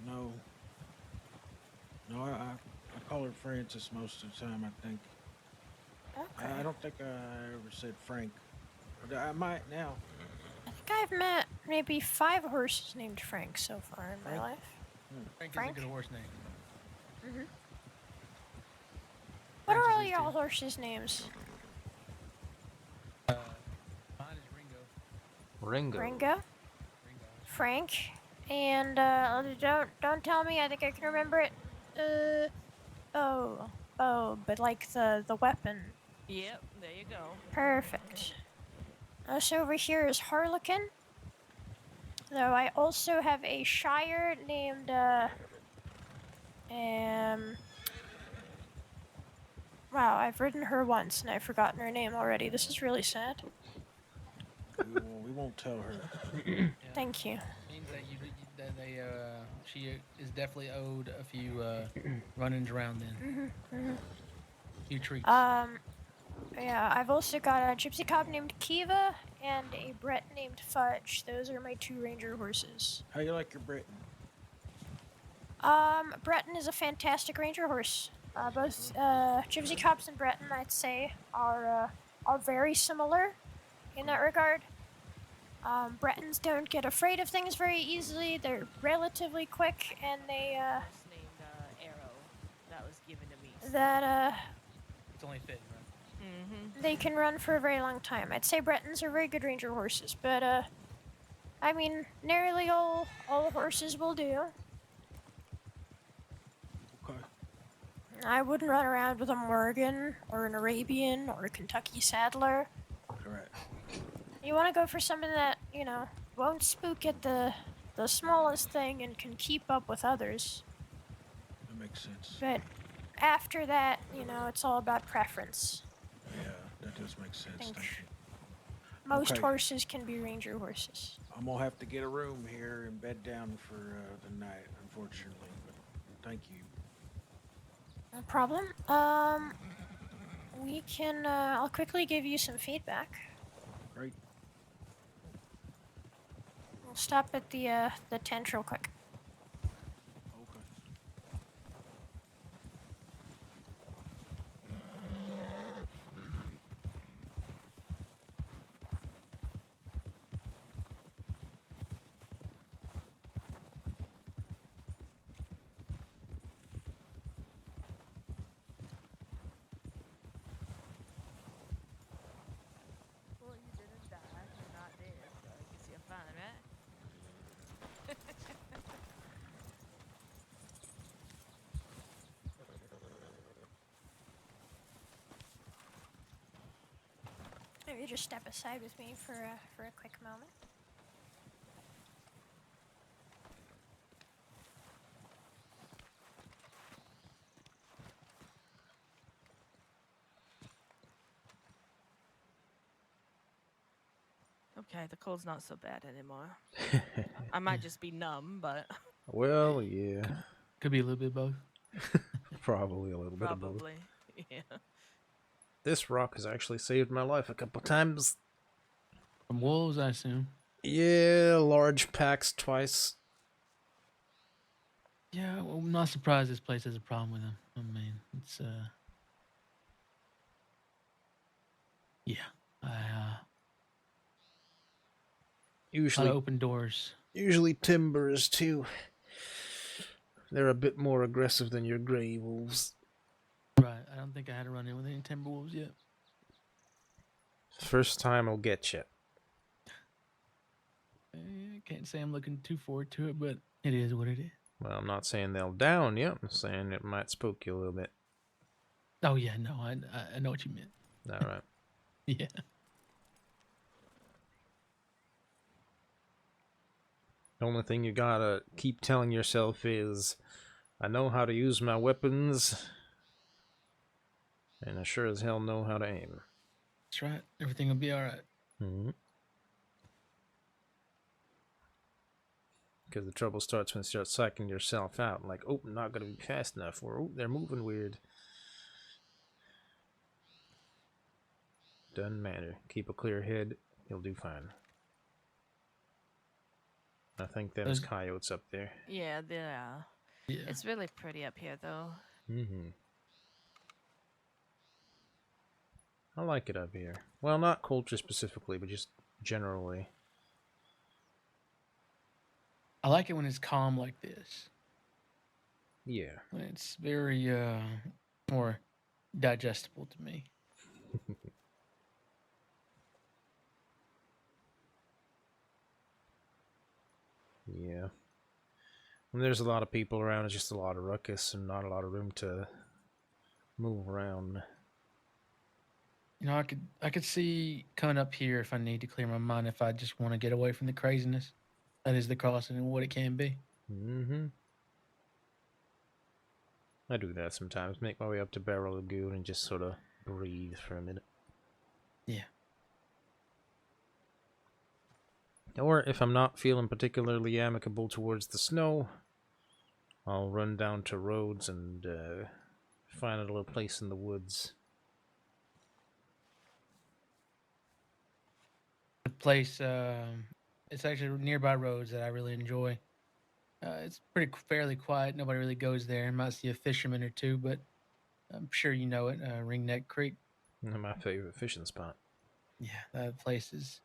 No. No, I call her Francis most of the time, I think. Okay. I don't think I ever said Frank. But I might now. I think I've met maybe 5 horses named Frank so far in my Frank? life. Frank, Frank? is a good horse name. Mm-hmm. What are all Francis is y'all too. horses' names? Mine is Ringo. Ringo. Frank, and don't tell me. I think I can remember it. But like the weapon. Yep, there you go. Perfect. This over here is Harlequin. Though I also have a Shire named Wow, I've ridden her once and I've forgotten her name already. This is really sad. We won't tell her. Thank you. Means that she is definitely owed a few run-ins around then. Few treats. Yeah, I've also got a gypsy cob named Kiva and a Brett named Fudge. Those are my 2 ranger horses. How you like your Breton? Breton is a fantastic ranger horse. Both gypsy cobs and Breton, I'd say, are very similar in that regard. Bretons don't get afraid of things very easily. They're relatively quick, and they Horse named Arrow. That was given to me. It's only fitting, right? Mm-hmm. they can run for a very long time. I'd say Bretons are very good ranger horses, but I mean, nearly all horses will do. Okay. I wouldn't run around with a Morgan or an Arabian or a Kentucky Saddler. Correct. You want to go for something that, won't spook at the smallest thing and can keep up with others. That makes sense. But after that, it's all about preference. Yeah, that does make sense. Thank you. Most Okay. horses can be ranger horses. I'm gonna have to get a room here and bed down for the night, unfortunately. But thank you. No problem. We can, I'll quickly give you some feedback. Great. We'll stop at the tent real quick. Okay. Well, you didn't die. You're not dead, so I guess you're fine, right? Maybe just step aside with me for a quick moment. Okay, the cold's not so bad anymore. I might just be numb, but Well, yeah. Could be a little bit both. Probably a little bit of both. probably, yeah. This rock has actually saved my life a couple times. From wolves, I assume. Yeah, large packs twice. Yeah, well, I'm not surprised this place has a problem with them. I mean, it's yeah. Usually open doors. Usually timbers too. They're a bit more aggressive than your gray wolves. Right. I don't think I had to run in with any timber wolves yet. First time will get you. I can't say I'm looking too forward to it, but it is what it is. Well, I'm not saying they'll down you. I'm saying it might spook you a little bit. Oh yeah, no, I know what you meant. All right. Yeah. The only thing you gotta keep telling yourself is, I know how to use my weapons, and I sure as hell know how to aim. That's right. Everything will be all right. Mm-hmm. Because the trouble starts when you start psyching yourself out. Like, oh, I'm not going to be fast enough. Or, oh, they're moving weird. Doesn't matter. Keep a clear head. You'll do fine. I think them's coyotes up there. Yeah, Yeah. it's really pretty up here, though. Mm-hmm. I like it up here. Well, not culture specifically, but just generally. I like it when it's calm like this. Yeah. When it's very more digestible to me. Yeah. When there's a lot of people around, it's just a lot of ruckus and not a lot of room to move around. You know, I could see coming up here if I need to clear my mind, if I just want to get away from the craziness that is the crossing and what it can be. Mm-hmm. I do that sometimes. Make my way up to Barrel Lagoon and just sort of breathe for a minute. Yeah. Or if I'm not feeling particularly amicable towards the snow, I'll run down to Rhodes and find a little place in the woods. The place, it's actually nearby roads that I really enjoy. It's fairly quiet. Nobody really goes there. You might see a fisherman or two, but I'm sure you know it. Ringneck Creek. My favorite fishing spot. Yeah, that place is.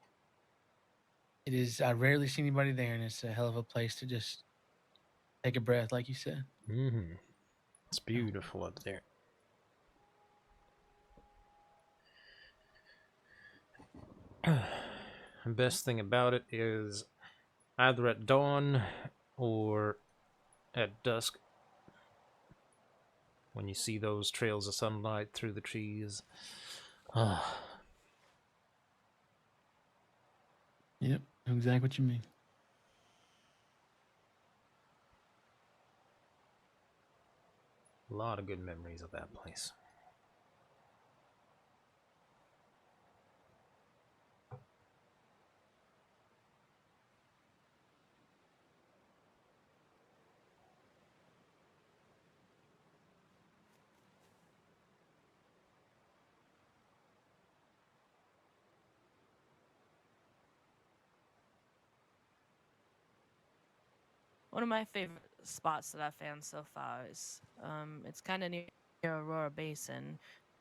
It is. I rarely see anybody there, and it's a hell of a place to just take a breath, like you said. Mm-hmm. It's beautiful up there. The best thing about it is either at dawn or at dusk, when you see those trails of sunlight through the trees. Yep, exactly what you mean. A lot of good memories of that place. One of my favorite spots that I've found so far is it's kind of near Aurora Basin.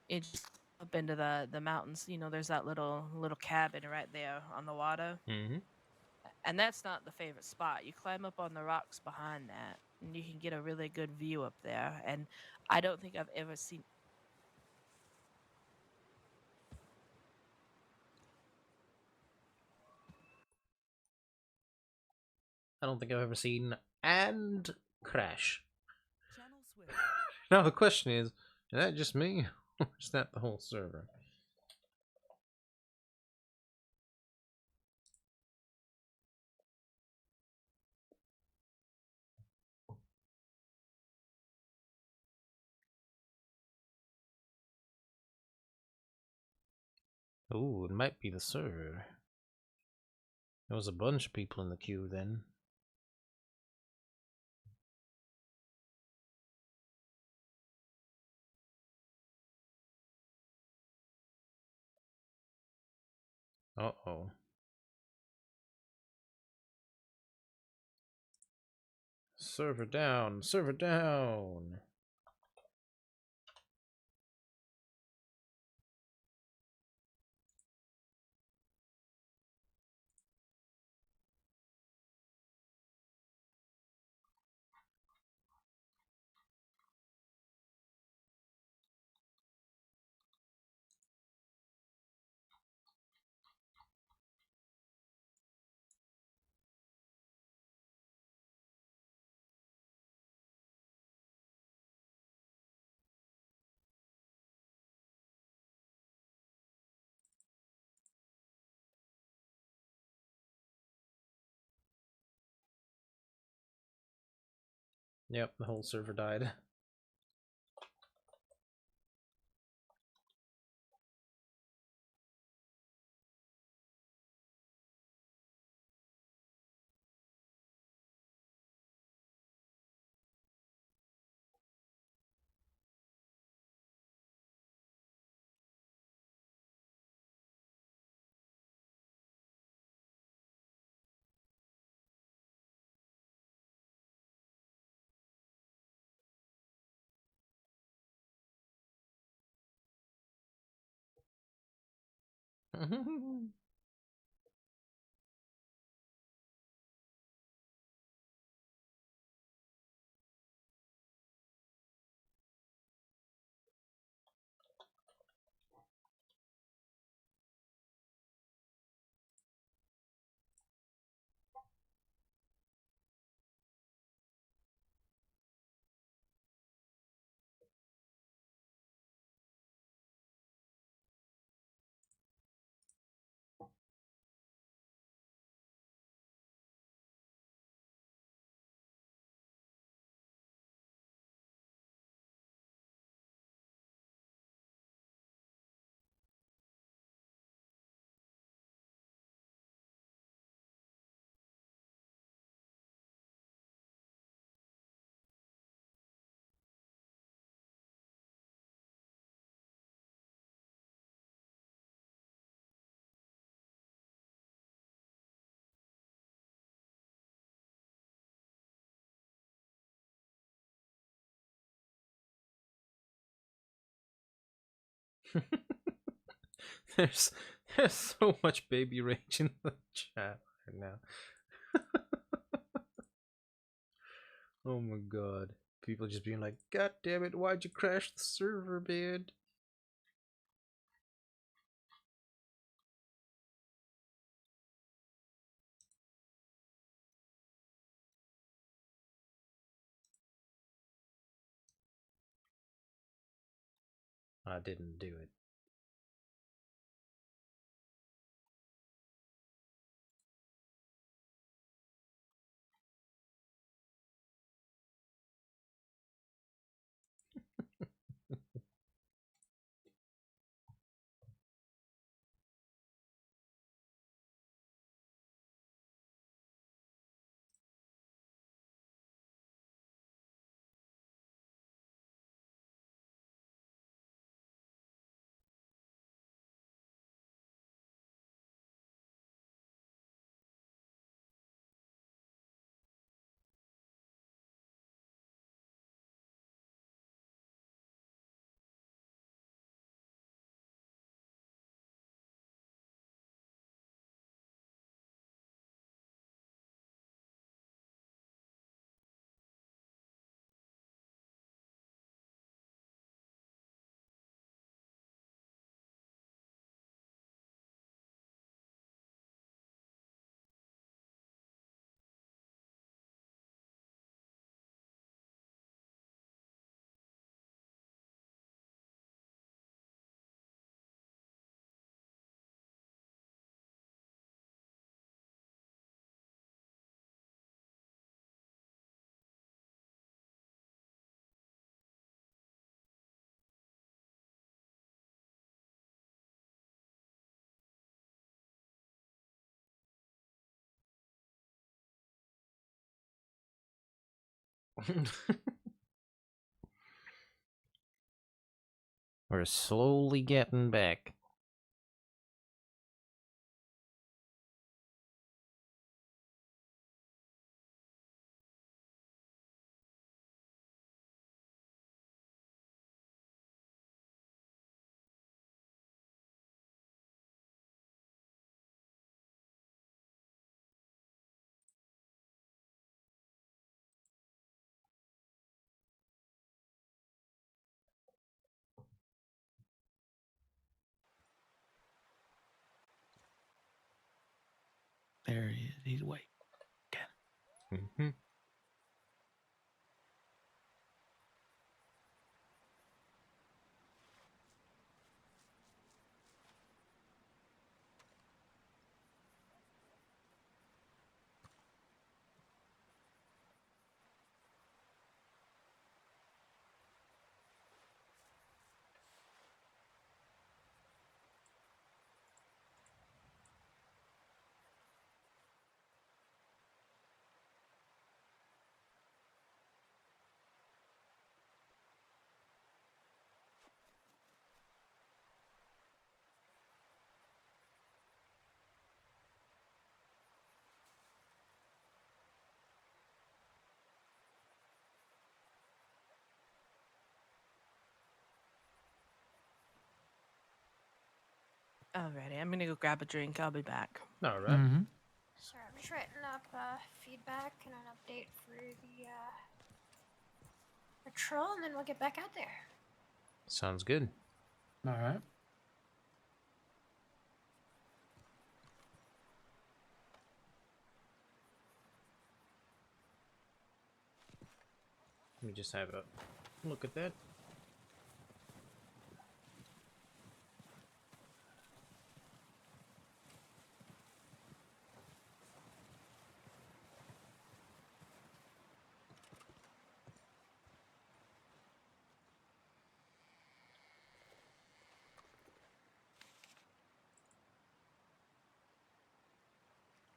It's just up into the mountains. You know, there's that little cabin right there on the water, Mm-hmm. and that's not the favorite spot. You climb up on the rocks behind that, and you can get a really good view up there. And I don't think I've ever seen. I don't think I've ever seen and crash. Now the question is that just me, or is that the whole server? Oh, it might be the server. There was a bunch of people in the queue then. Uh-oh. Server down, server down. Yep, the whole server died. there's there's so much baby rage in the chat right now. Oh my god. People just being like, God damn it, why'd you crash the server, man? I didn't do it. We're slowly getting back. There he is. He's awake. Mm-hmm. Alrighty, I'm gonna go grab a drink. I'll be back. All right. Sorry, I'm just writing up feedback and an update for the patrol, and then we'll get back out there. Sounds good. All right. Let me just have a look at that.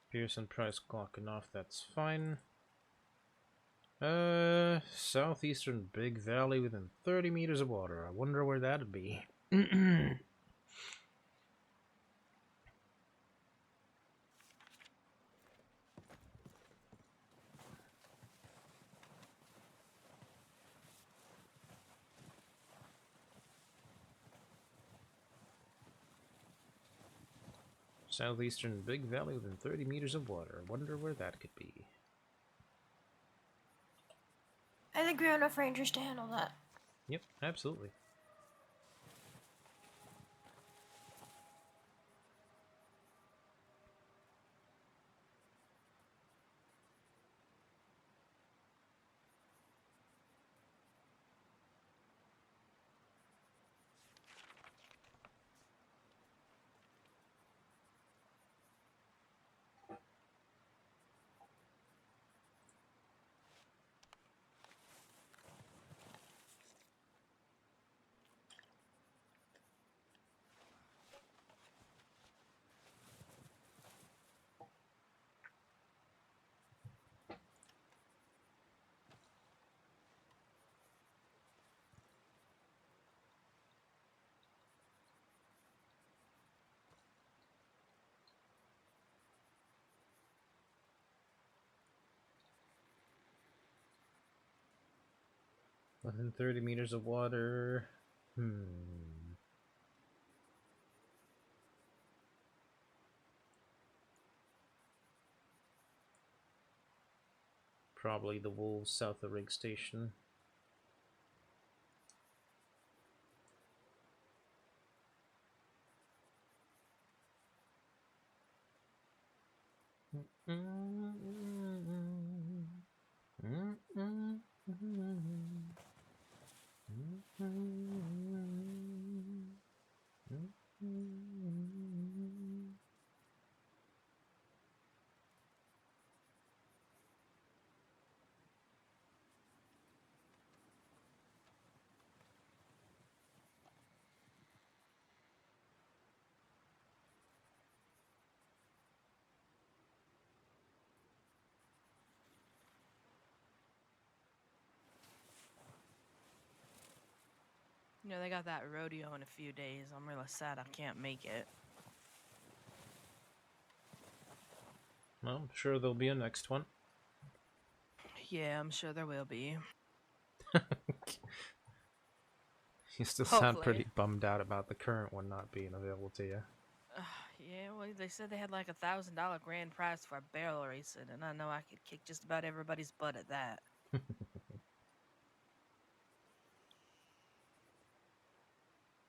Pearson Price clocking off, that's fine. Southeastern Big Valley within 30 meters of water. I wonder where that'd be. Southeastern Big Valley within 30 meters of water. I wonder where that could be. I think we have enough rangers to handle that. Yep, absolutely. Within 30 meters of water. Probably the wolves south of Rig Station. You know, they got that rodeo in a few days. I'm really sad I can't make it. Well, I'm sure there'll be a next one. Yeah, I'm sure there will be. You still sound Hopefully. pretty bummed out about the current one not being available to you. Yeah, well, they said they had like $1,000 grand prize for barrel racing, and I know I could kick just about everybody's butt at that.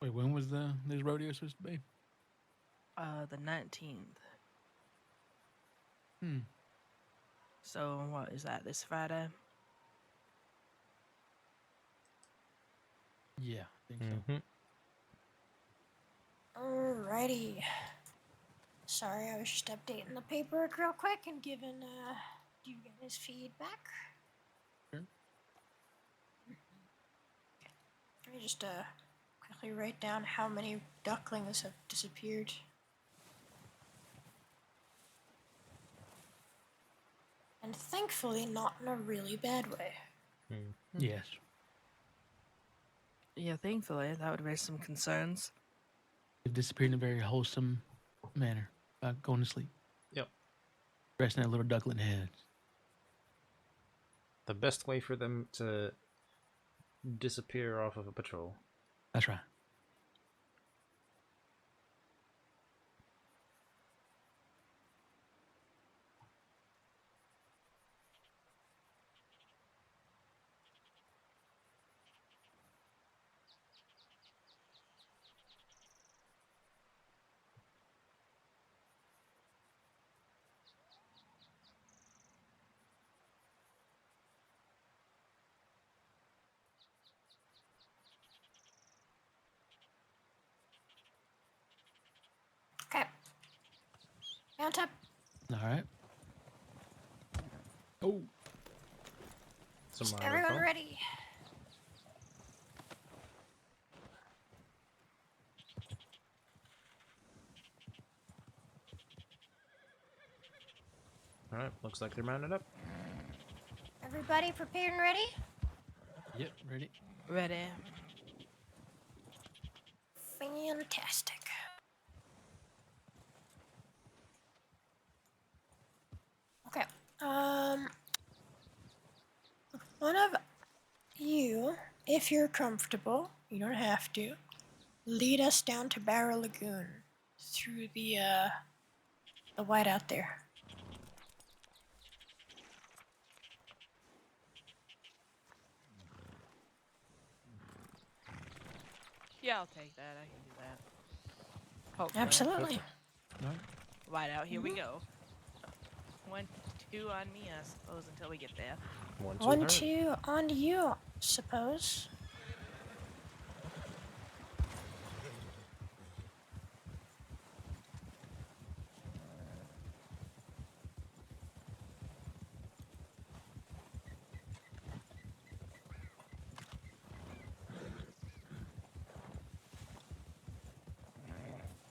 Wait, when was this rodeo supposed to be? The 19th. Hmm. So what is that? This Friday? Yeah, I think so. Alrighty. Sorry, I was just updating the paperwork real quick and giving you guys feedback. Sure. Let me just quickly write down how many ducklings have disappeared. And thankfully not in a really bad way. Yes. Yeah, thankfully, that would raise some concerns. They've disappeared in a very wholesome manner. About going to sleep. Yep. Resting their little duckling heads. The best way for them to disappear off of a patrol. That's right. Mount up. All right. Oh. Some more Everyone info. ready? Alright, looks like they're mounted up. Everybody prepared and ready? Yep, ready. Ready. Fantastic. Okay. One of you, if you're comfortable, you don't have to, lead us down to Barrow Lagoon through the whiteout there. Yeah, I'll take that. I can do that. Hopefully. Absolutely. All right. Right out. Here we go. 1, 2 on me, I suppose, until we get there. 1, 2, 1, hurry. 2 on you, suppose.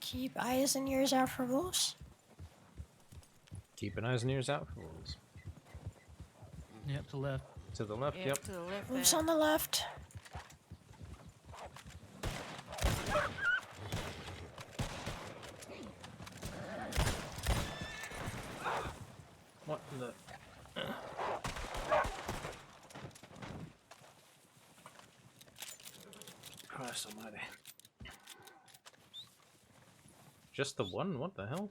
Keep eyes and ears out for wolves. Keep an eyes and ears out for wolves. Yep, to left. To the left, yep. To the left. Wolves on the left. What the? Christ almighty. Just the one? What the hell?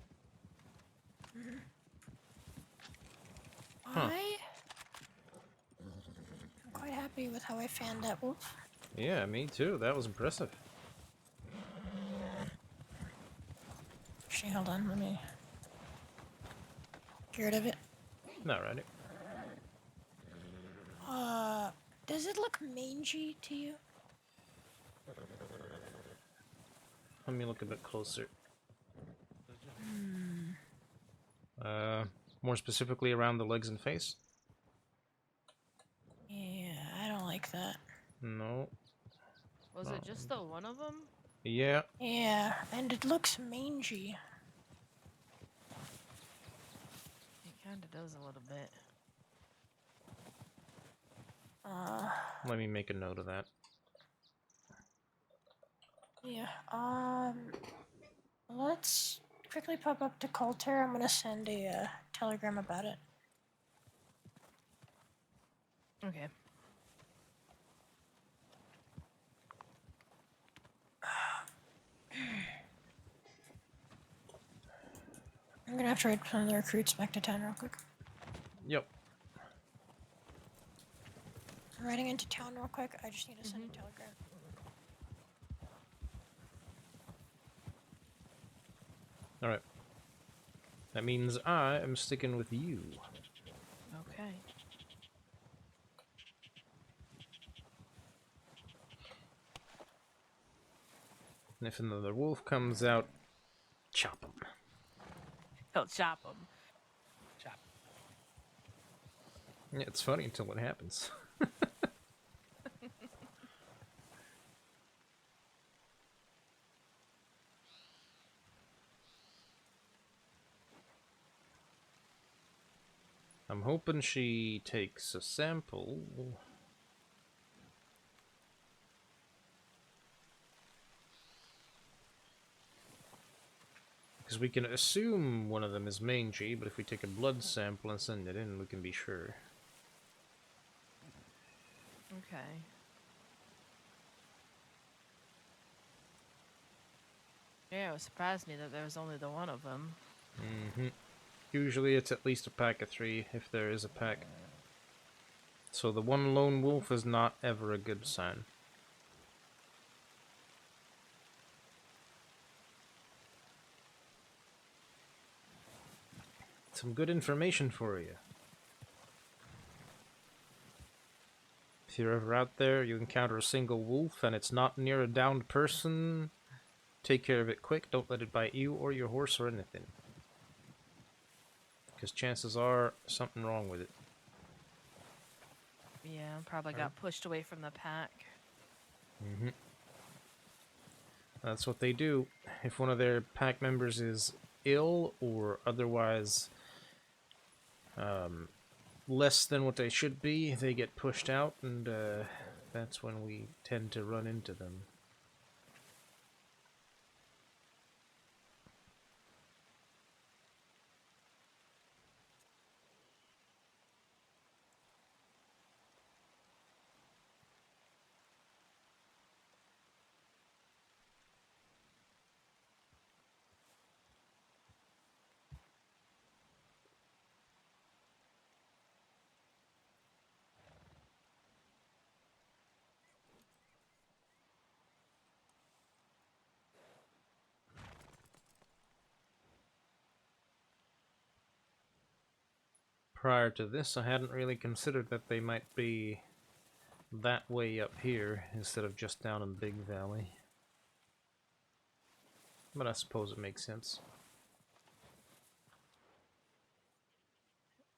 Huh. I'm quite happy with how I fanned that wolf. Yeah, me too. That was impressive. Actually, hold on, let me get rid of it. Alrighty. Does it look mangy to you? Let me look a bit closer. More specifically around the legs and face? Yeah, I don't like that. No. Was it just the one of them? Yeah. Yeah, and it looks mangy. It kind of does a little bit. Let me make a note of that. Yeah, let's quickly pop up to Coulter. I'm gonna send a telegram about it. Okay. I'm gonna have to write some of the recruits back to town real quick. Yep. I'm riding into town real quick. I just need to send a telegram. Alright. That means I am sticking with you. Okay. And if another wolf comes out, chop him. He'll chop them. Chop. Yeah, it's funny until it happens. I'm hoping she takes a sample. Because we can assume one of them is mangy, but if we take a blood sample and send it in, we can be sure. Okay. Yeah, it surprised me that there was only the one of them. Mm-hmm. Usually it's at least a pack of 3, if there is a pack. So the one lone wolf is not ever a good sign. Some good information for you. If you're ever out there, you encounter a single wolf and it's not near a downed person, take care of it quick. Don't let it bite you or your horse or anything. because chances are something wrong with it. Yeah, probably got pushed away from the pack. Mm-hmm. That's what they do. If one of their pack members is ill or otherwise less than what they should be, they get pushed out, and that's when we tend to run into them. Prior to this, I hadn't really considered that they might be that way up here instead of just down in Big Valley. But I suppose it makes sense.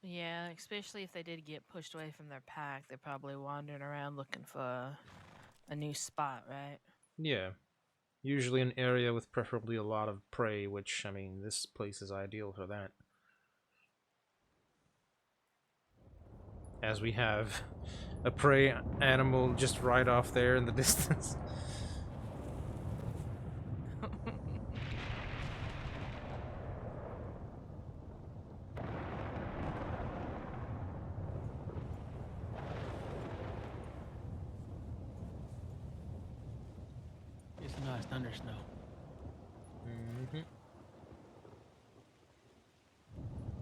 Yeah, especially if they did get pushed away from their pack, they're probably wandering around looking for a new spot, right? Yeah. Usually an area with preferably a lot of prey, which, I mean, this place is ideal for that. As we have a prey animal just right off there in the distance. It's a nice thunder snow. Mm-hmm.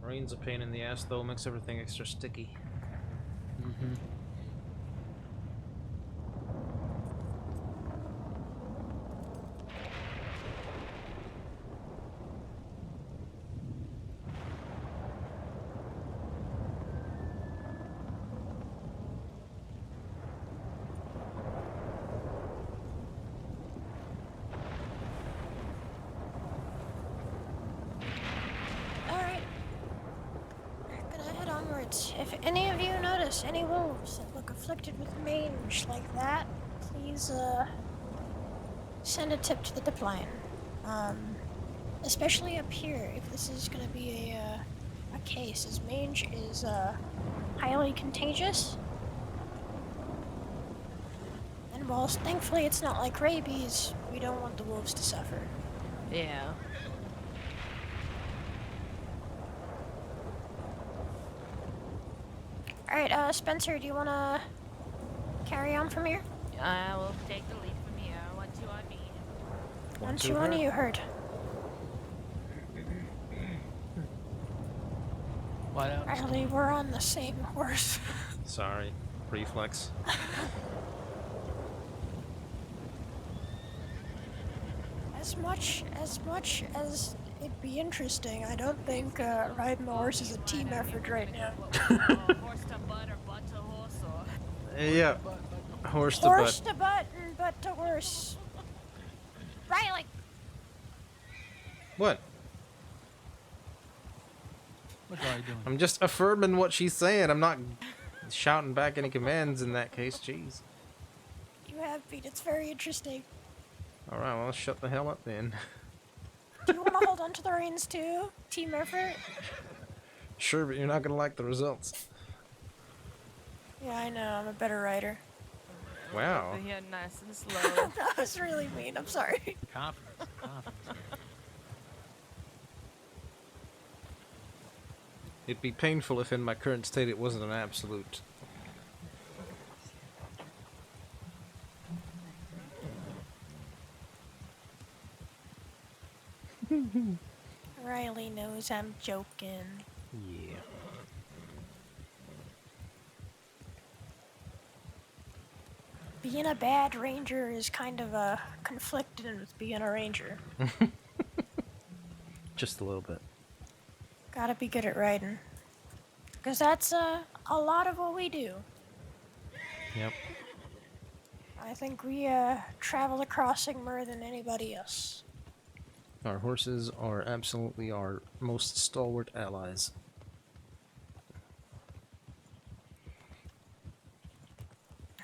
Rain's a pain in the ass, though, makes everything extra sticky. Mm-hmm. Alright. We're gonna head onwards. If any of you notice any wolves that look afflicted with mange like that, please, send a tip to the dip line. Especially up here, if this is gonna be a case, as mange is, highly contagious. And whilst thankfully it's not like rabies, we don't want the wolves to suffer. Yeah. Alright, Spencer, do you wanna carry on from here? I will take the lead from here. What do I mean? 1, 2, 1, you heard. Riley, we're on the same horse. Sorry. Reflex. As much as it'd be interesting, I don't think riding the horse is a team effort right now. Horse to butt or butt to horse or... Yeah. Horse to Horse butt. to butt and butt to horse. Riley! What? What's Riley doing? I'm just affirming what she's saying. I'm not shouting back any commands in that case. Jeez. You have Pete, it's very interesting. Alright, well, shut the hell up then. Do you want to hold on to the reins too? Team effort? Sure, but you're not gonna like the results. Yeah, I know, I'm a better rider. Wow. Over here, nice and slow. That was really mean, I'm sorry. Confidence. It'd be painful if in my current state it wasn't an absolute. Riley knows I'm joking. Yeah. Being a bad ranger is kind of conflicted with being a ranger. Just a little bit. Gotta be good at riding. Because that's a lot of what we do. Yep. I think we travel the crossing more than anybody else. Our horses are absolutely our most stalwart allies.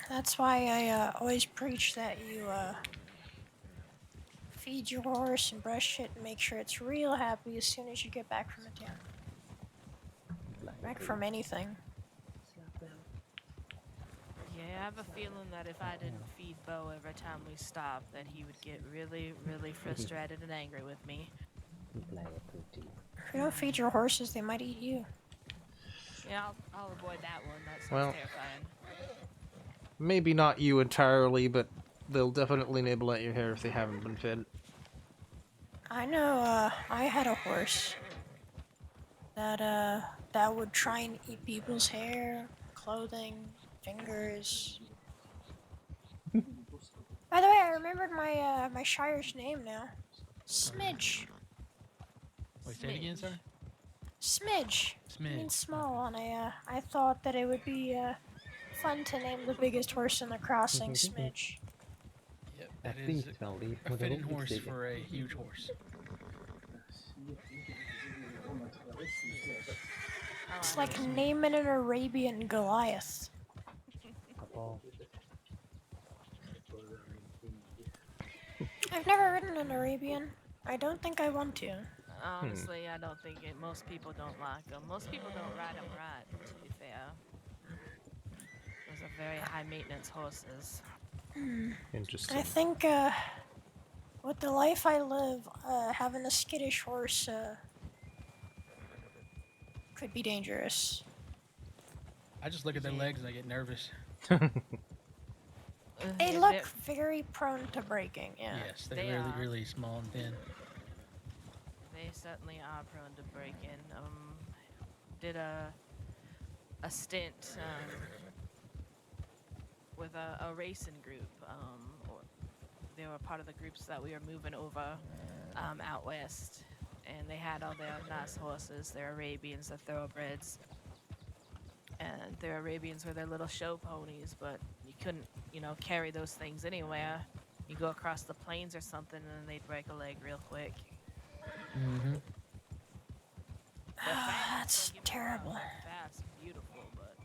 That's why I always preach that you feed your horse and brush it and make sure it's real happy as soon as you get back from the town. Back from anything. Yeah, I have a feeling that if I didn't feed Bo every time we stopped, that he would get really, really frustrated and angry with me. If you don't feed your horses, they might eat you. Yeah, I'll avoid that one. That sounds Well- terrifying. Maybe not you entirely, but they'll definitely nibble at your hair if they haven't been fed. I know, I had a horse that would try and eat people's hair, clothing, fingers. By the way, I remembered my shire's name now. Smidge. Wait, say it again, sir. Smidge. It Smidge. means small, and I thought that it would be fun to name the biggest horse in the crossing Smidge. Yep, that is a fitting horse for a huge horse. It's like naming an Arabian Goliath. I've never ridden an Arabian. I don't think I want to. Honestly, I don't think it. Most people don't like them. Most people don't ride them right, to be fair. Those are very high maintenance horses. Interesting. I think with the life I live, having a skittish horse could be dangerous. I just look at their legs and I get nervous. They look very prone to breaking, yeah. Yes, they're They really, are. really small and thin. They certainly are prone to breaking. Did a stint with a racing group. They were part of the groups that we were moving over out west, and they had all their nice horses. They're Arabians, they're thoroughbreds, and their Arabians were their little show ponies. But you couldn't, carry those things anywhere. You go across the plains or something, and they'd break a leg real quick. Mm-hmm. That's terrible. Fast, beautiful, but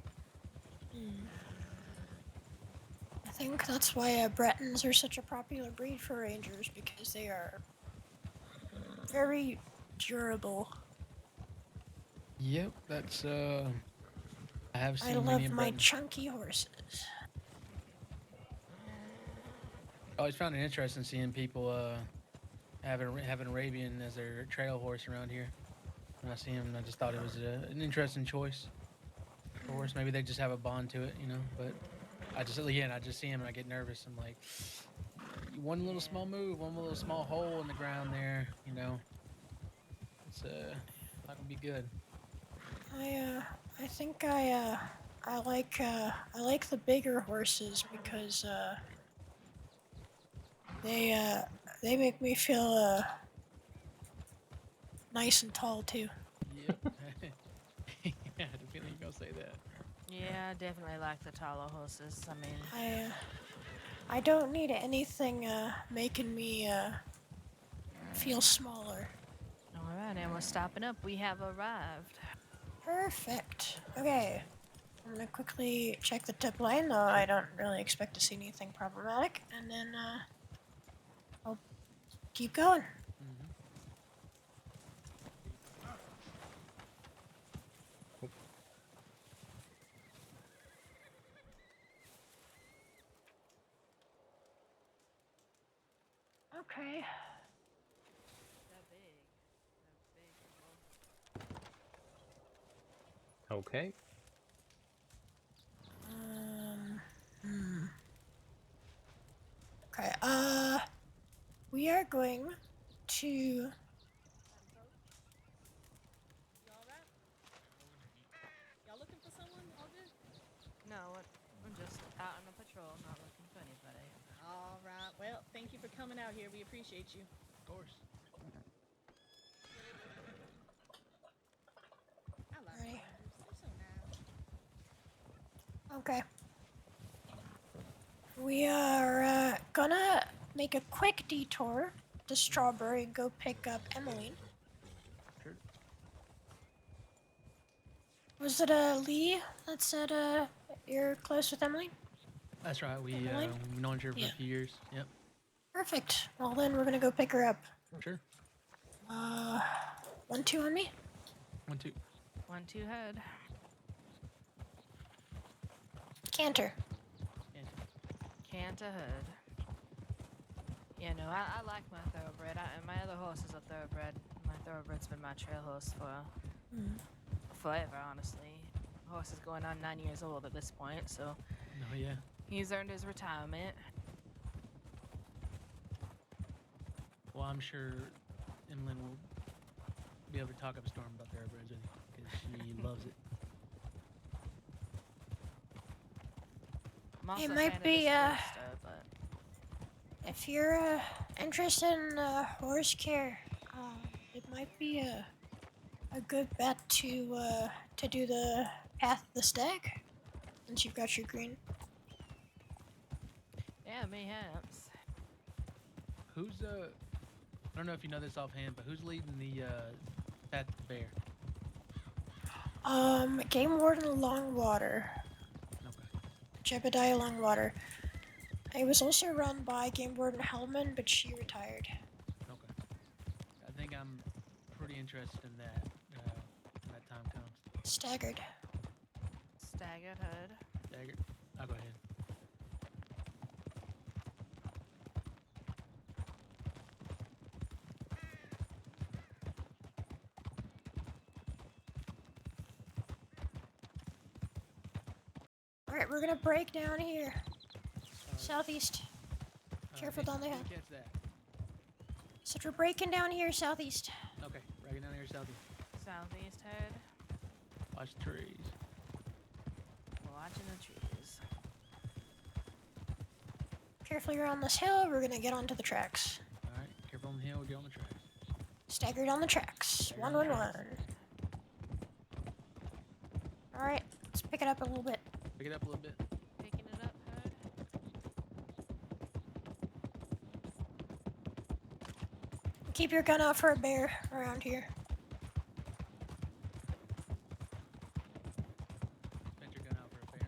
I think that's why Bretons are such a popular breed for rangers, because they are very durable. Yep, that's I have seen I many love of my them. chunky horses. I always found it interesting seeing people having Arabian as their trail horse around here. When I see him, I just thought it was an interesting choice for horse. Maybe they just have a bond to it, But I just see him and I get nervous. I'm like, one little small move, one little small hole in the ground there, It's not gonna be good. I think I like the bigger horses because they make me feel nice and tall too. Yep. Yeah, I had a feeling you're gonna say that. yeah, I definitely like the taller horses. I mean, I don't need anything making me feel smaller. all right, and we're stopping up. We have arrived. Perfect. Okay. I'm gonna quickly check the tip line, though I don't really expect to see anything problematic, and then I'll keep going. Okay. Okay. Okay. We are going to. No, I'm just out on a patrol, not looking for anybody. All right. Well, thank you for coming out here. We appreciate you. Of course. I love Ready? rangers. They're so nice. Okay. We are gonna make a quick detour to Strawberry and go pick up Emmeline. Sure. Was it Lee that said you're close with Emmeline? That's right. We've Emmeline? known each other for Yeah. a few years. Yep. Perfect. Well, then we're gonna go pick her up. Sure. 1-2 on me. 1-2. 1-2 head. Canter. Can't ahead. Yeah, no, I like my thoroughbred. And my other horse is a thoroughbred. My thoroughbred's been my trail horse for forever, honestly. The horse is going on 9 years old at this point, so Oh yeah. he's earned his retirement. Well, I'm sure Emlyn will be able to talk up a storm about thoroughbreds with you because she loves it. I'm also It a might fan of be, this Roadster, but if you're interested in horse care, it might be a good bet to do the Path of the Stag, since you've got your green. yeah, mayhaps. Who's I don't know if you know this offhand, but who's leading the Path to the Bear? Game Warden Longwater. Okay. Jebediah Longwater. It was also run by Game Warden Hellman, but she retired. Okay. I think I'm pretty interested in that when that time comes. Staggered. Staggered head. Staggered. I'll go ahead. Alright, we're gonna break down here. Southeast. Careful down the hill. Catch that. So we're breaking down here southeast. Okay, breaking down here southeast. Southeast head. Watch the trees. Watching the trees. Careful, you're on this hill. We're gonna get onto the tracks. Alright, careful on the hill, we'll get on the tracks. Staggered on the tracks. 1-1-1. Alright, let's pick it up a little bit. Pick it up a little bit. Picking it up head. Keep your gun out for a bear around here. Vent your gun out for a bear.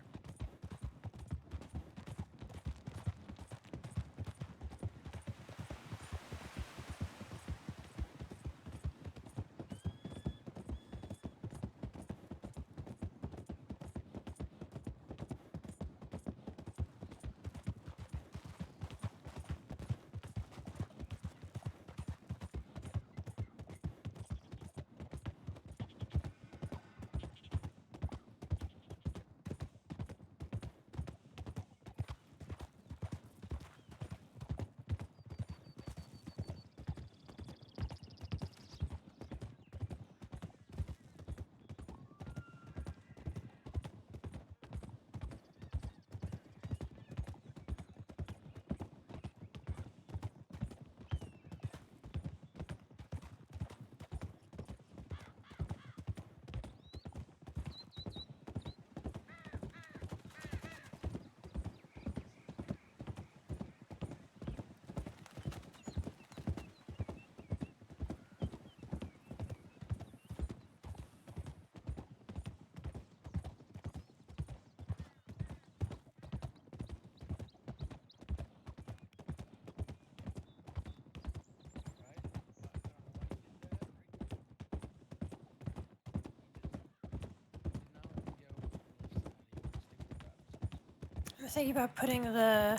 I'm thinking about putting the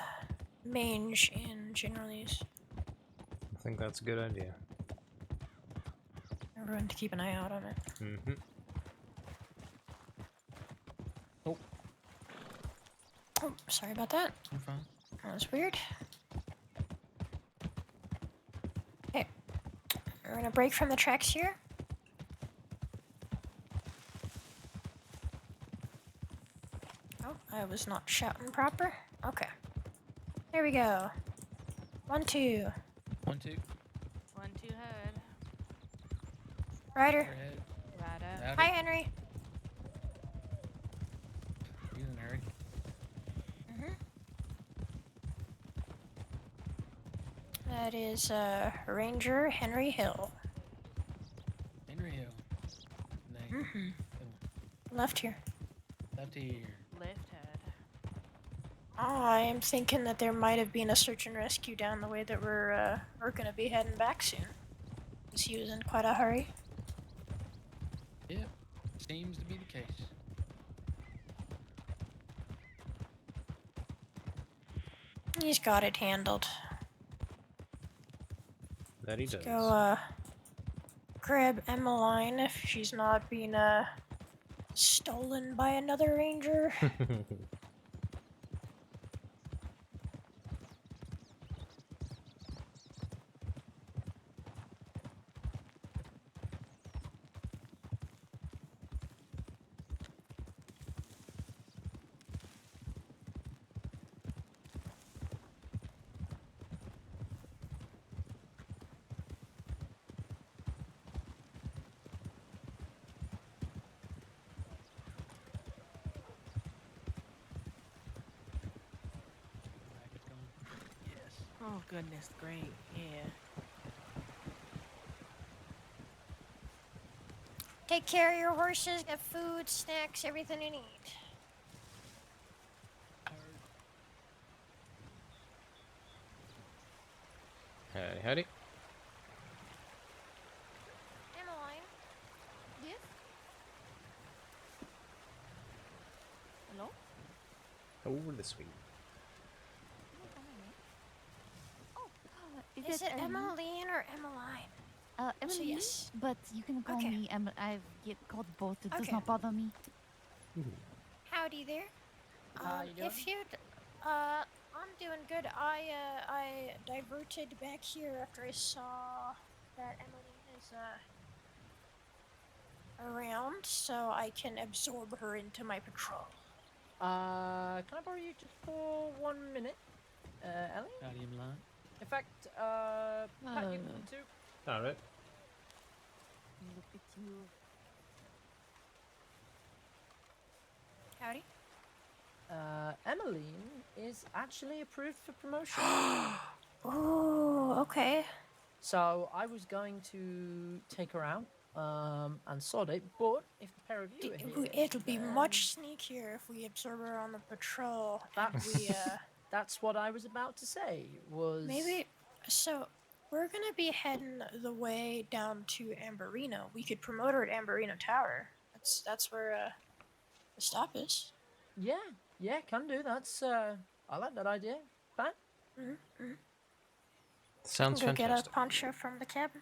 mange in generalies. I think that's a good idea. Everyone to keep an eye out on it. Mm-hmm. Oh, sorry about that. I'm fine. That was weird. Okay. We're gonna break from the tracks here. Oh, I was not shouting proper. Okay. There we go. 1-2. 1-2. 1-2 head. Ryder. Ahead. Rider. Hi, Henry. He's in a hurry. That is Ranger Henry Hill. Henry Hill. Name. Left here. Left here. Left head. I am thinking that there might have been a search and rescue down the way that we're gonna be heading back soon. Because he was in quite a hurry. Yep, seems to be the case. He's got it handled. That he does. Go grab Emmeline if she's not being stolen by another ranger. Yes. Oh goodness, great. Yeah. Take care of your horses, get food, snacks, everything you need. Howdy, howdy. Emmeline? Yes? Hello? Over this way. Oh, Is it Emmeline or Emmeline? Emily, So yes. but you can call Okay. me I get called both. It does Okay. not bother me. Howdy there. How you doing? If you'd, I'm doing good. I diverted back here after I saw that Emmeline is, around, so I can absorb her into my patrol. Can I borrow you just for 1 minute, Ellie? Howdy, Emmeline. In fact, Pat, you can too. Alright. Look at you. Howdy. Emmeline is actually approved for promotion. Ooh, okay. So I was going to take her out and sort it, but if the pair of you are here, It'll be then much sneakier if we absorb her on the patrol. That's what I was about to say. Was Maybe. So we're gonna be heading the way down to Amberino. We could promote her at Amberino Tower. That's where the stop is. Yeah, can do. That's I like that idea. Pat? Sounds Go get a fantastic. poncho from the cabin.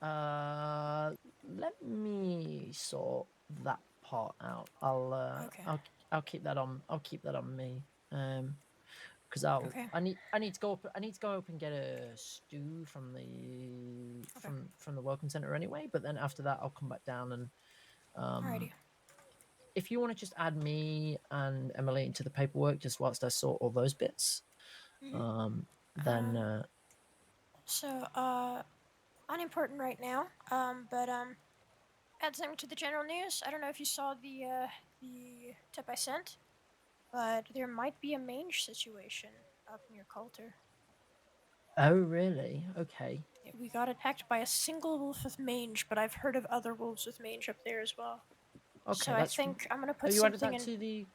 Let me sort that part out. I'll keep that on. I'll keep that on me. Because I need to go up. I need to go up and get a stew from the from the welcome center anyway. But then after that, I'll come back down and Alrighty. if you want to just add me and Emily into the paperwork, just whilst I sort all those bits, then So unimportant right now. But add something to the general news. I don't know if you saw the tip I sent, but there might be a mange situation up near Coulter. Oh really? Okay. We got attacked by a single wolf with mange, but I've heard of other wolves with mange up there as well. Okay. So I think I'm gonna put Have you added something that in. to the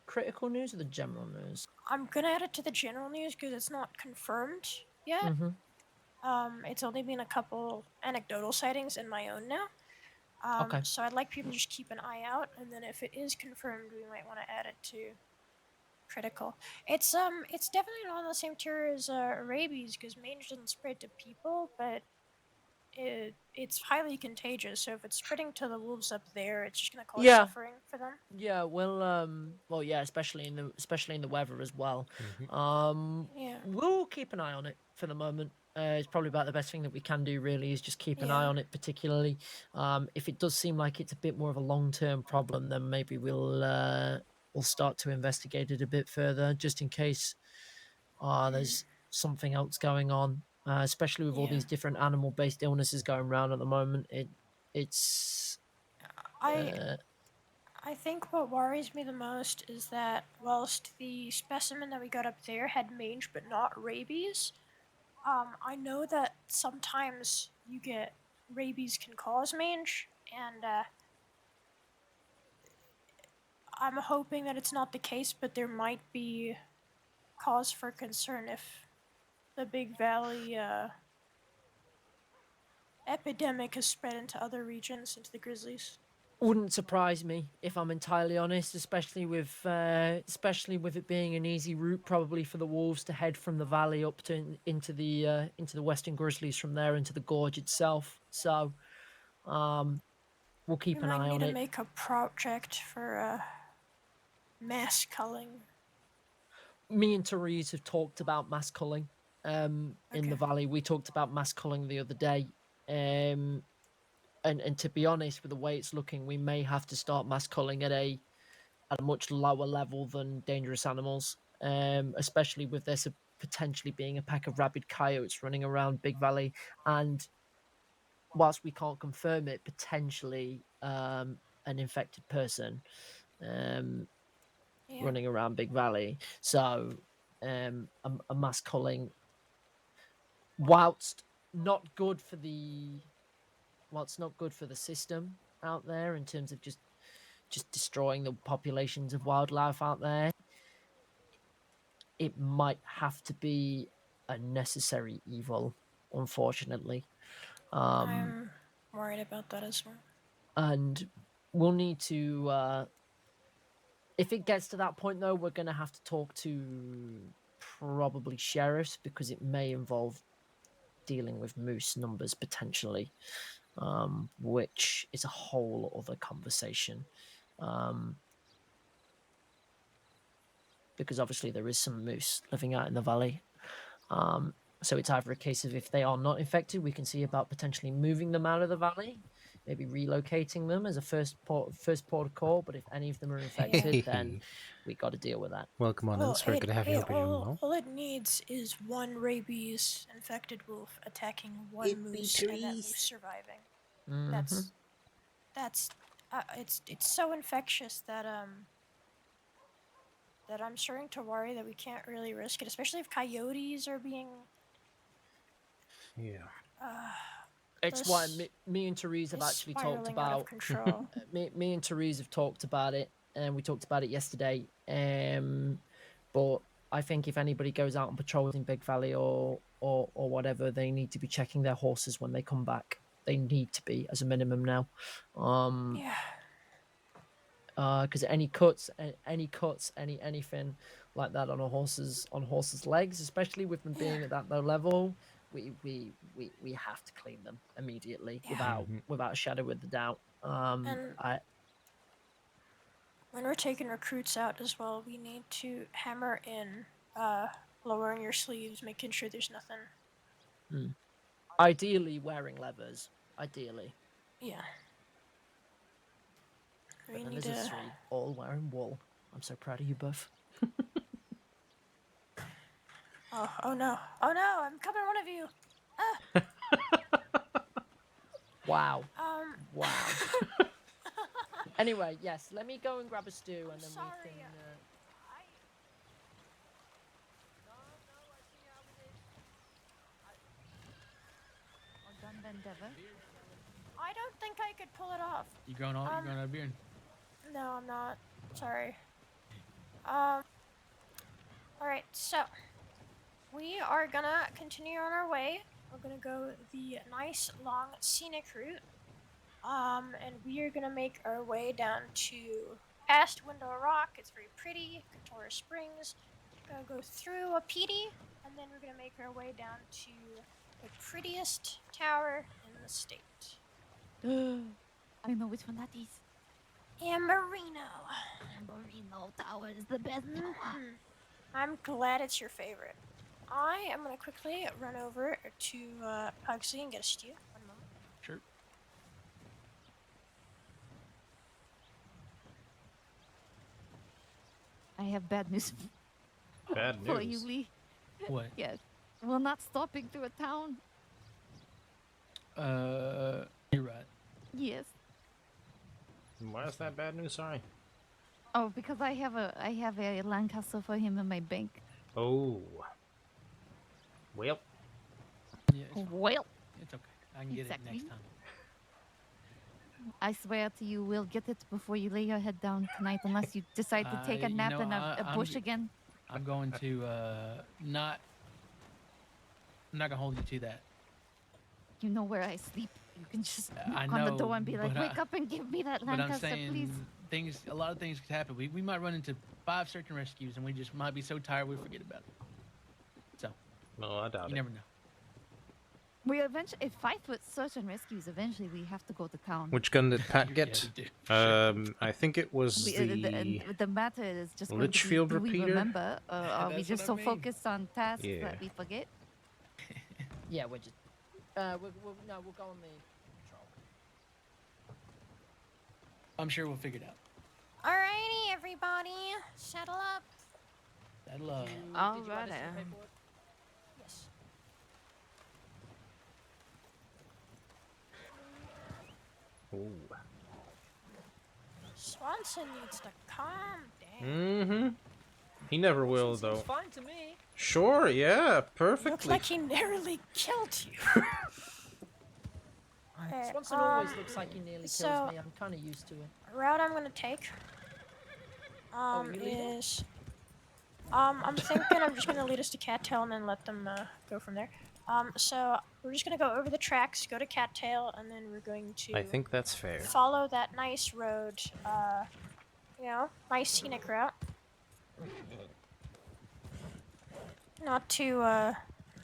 critical news or the general news? I'm gonna add it to the general news because it's not confirmed yet. Mm-hmm. It's only been a couple anecdotal sightings in my own now. Okay. So I'd like people to just keep an eye out, and then if it is confirmed, we might want to add it to critical. It's definitely not on the same tier as rabies because mange doesn't spread to people, but it's highly contagious. So if it's spreading to the wolves up there, it's just gonna cause suffering for them. Yeah, well, yeah, especially in the weather as well. Yeah. We'll keep an eye on it for the moment. It's probably about the best thing that we can do. Really, is just keep an eye on it. Particularly, if it does seem like it's a bit more of a long-term problem, then maybe we'll start to investigate it a bit further, just in case there's something else going on. Especially with all these different animal-based illnesses going around at the moment. It's. I think what worries me the most is that whilst the specimen that we got up there had mange but not rabies, I know that sometimes you get rabies can cause mange, and I'm hoping that it's not the case, but there might be cause for concern if the Big Valley epidemic has spread into other regions, into the Grizzlies. Wouldn't surprise me if I'm entirely honest, especially with it being an easy route probably for the wolves to head from the valley up to into the Western Grizzlies from there into the gorge itself. So, we'll keep We an might eye need on to it. make a project for mass culling. Me and Therese have talked about mass culling in the Okay. valley. We talked about mass culling the other day. And to be honest, with the way it's looking, we may have to start mass culling at a much lower level than dangerous animals, especially with this potentially being a pack of rabid coyotes running around Big Valley, and whilst we can't confirm it, potentially an infected person running around Big Valley. So a mass culling, whilst not good for the system out there in terms of just destroying the populations of wildlife out there, it might have to be a necessary evil, unfortunately. I'm worried about that as well. And we'll need to if it gets to that point though, we're gonna have to talk to probably sheriffs, because it may involve dealing with moose numbers potentially, which is a whole other conversation. Because obviously there is some moose living out in the valley. So it's either a case of, if they are not infected, we can see about potentially moving them out of the valley, maybe relocating them as a first port of call. But if any of them are infected, then we got to deal with that. Welcome on in, sir. Good to have you. Hope you're doing well. All it needs is one rabies infected wolf attacking one moose and that moose surviving. That's it's so infectious that I'm starting to worry that we can't really risk it, especially if coyotes are being. Yeah. It's why me and Therese have actually talked about. Me and Therese have talked about it, and we talked about it yesterday. But I think if anybody goes out on patrols in Big Valley or whatever, they need to be checking their horses when they come back. They need to be, as a minimum now. Because any cuts, anything like that on horses' legs, especially with them being at that low level, we have to clean them immediately without a shadow of a doubt. When we're taking recruits out as well, we need to hammer in lowering your sleeves, making sure there's nothing. Ideally wearing leathers. Ideally. Yeah. But then there's us three all wearing wool. I'm so proud of you both. Oh no! I'm coming, one of you. Wow. Wow. Anyway, yes. Let me go and grab a stew, and then we can. I don't think I could pull it off. You going out of beer? No, I'm not. Sorry. All right, so we are gonna continue on our way. We're gonna go the nice long scenic route. And we are gonna make our way down to past Window Rock. It's very pretty. Katora Springs. Gonna go through a PD, and then we're gonna make our way down to the prettiest tower in the state. I know which one that is. Amberino. Amberino Tower is the best tower. I'm glad it's your favorite. I am gonna quickly run over to Pugsley and get a stew. One moment. Sure. I have bad news. Bad for news? you, Lee. What? Yes. We're not stopping through a town. You're right. Yes. Why is that bad news? Sorry. Oh, because I have a Lancaster for him in my bank. Oh. Well. Yeah, Well. It's okay. I can get it next time. I swear to you, we'll get it before you lay your head down tonight, unless you decide to take a You nap know, in a bush again. I'm going to not. I'm not gonna hold you to that. You know where I sleep. You can just I knock on the know, door and be like, but "Wake up and give me that But I'm Lancaster, saying please." a lot of things could happen. We might run into 5 search and rescues, and we just might be so tired we forget about it. So. No, I doubt You it. never know. We eventually, if fight with search and rescues, eventually we have to go to town. Which gun did Pat get? I think it was The matter is just going to Litchfield be, do we repeater? remember, or are we That's just what so I mean. focused on tasks Yeah. that we forget? Yeah, we're just. We'll go on the patrol. I'm sure we'll figure it out. Alrighty, everybody, settle up. Settle up. All Did you add us right. some paperwork? Yes. Ooh. Swanson needs to calm down. Mm-hmm. He never will, Seems though. fine to me. Sure, yeah, Looked perfectly. like he narrowly killed you. Alright, Swanson always looks like he nearly kills so- me. I'm kind of used to it. route I'm gonna take you leading? is I'm thinking I'm just gonna lead us to Cattail and then let them go from there. So we're just gonna go over the tracks, go to Cattail, and then we're going to I think that's fair. follow that nice road, nice scenic route. Not too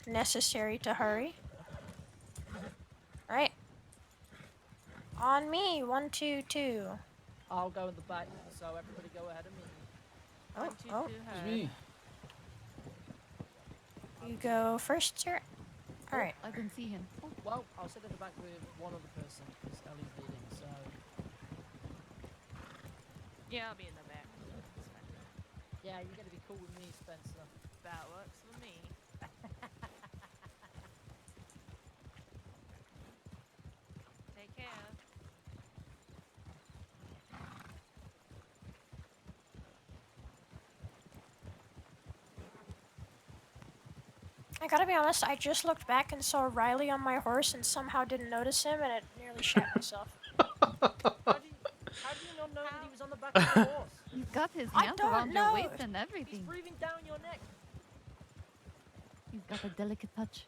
necessary to hurry. Alright. On me, 1, 2, 2. I'll go in the back, so everybody go ahead of me. Oh, It's me. you go first, sir. Alright. I didn't see him. Oh, Well, I'll sit at the back with one other person because Ellie's leading. So Yeah, I'll be in the back. It's fine. yeah, you got to be cool with me, Spencer. That works for me. Take care. I gotta be honest, I just looked back and saw Riley on my horse and somehow didn't notice him and it nearly shat myself. How do you not know that he was on the back of the horse? he's got his I hands don't around know. your waist and He's everything. breathing down your neck. He's got a delicate touch.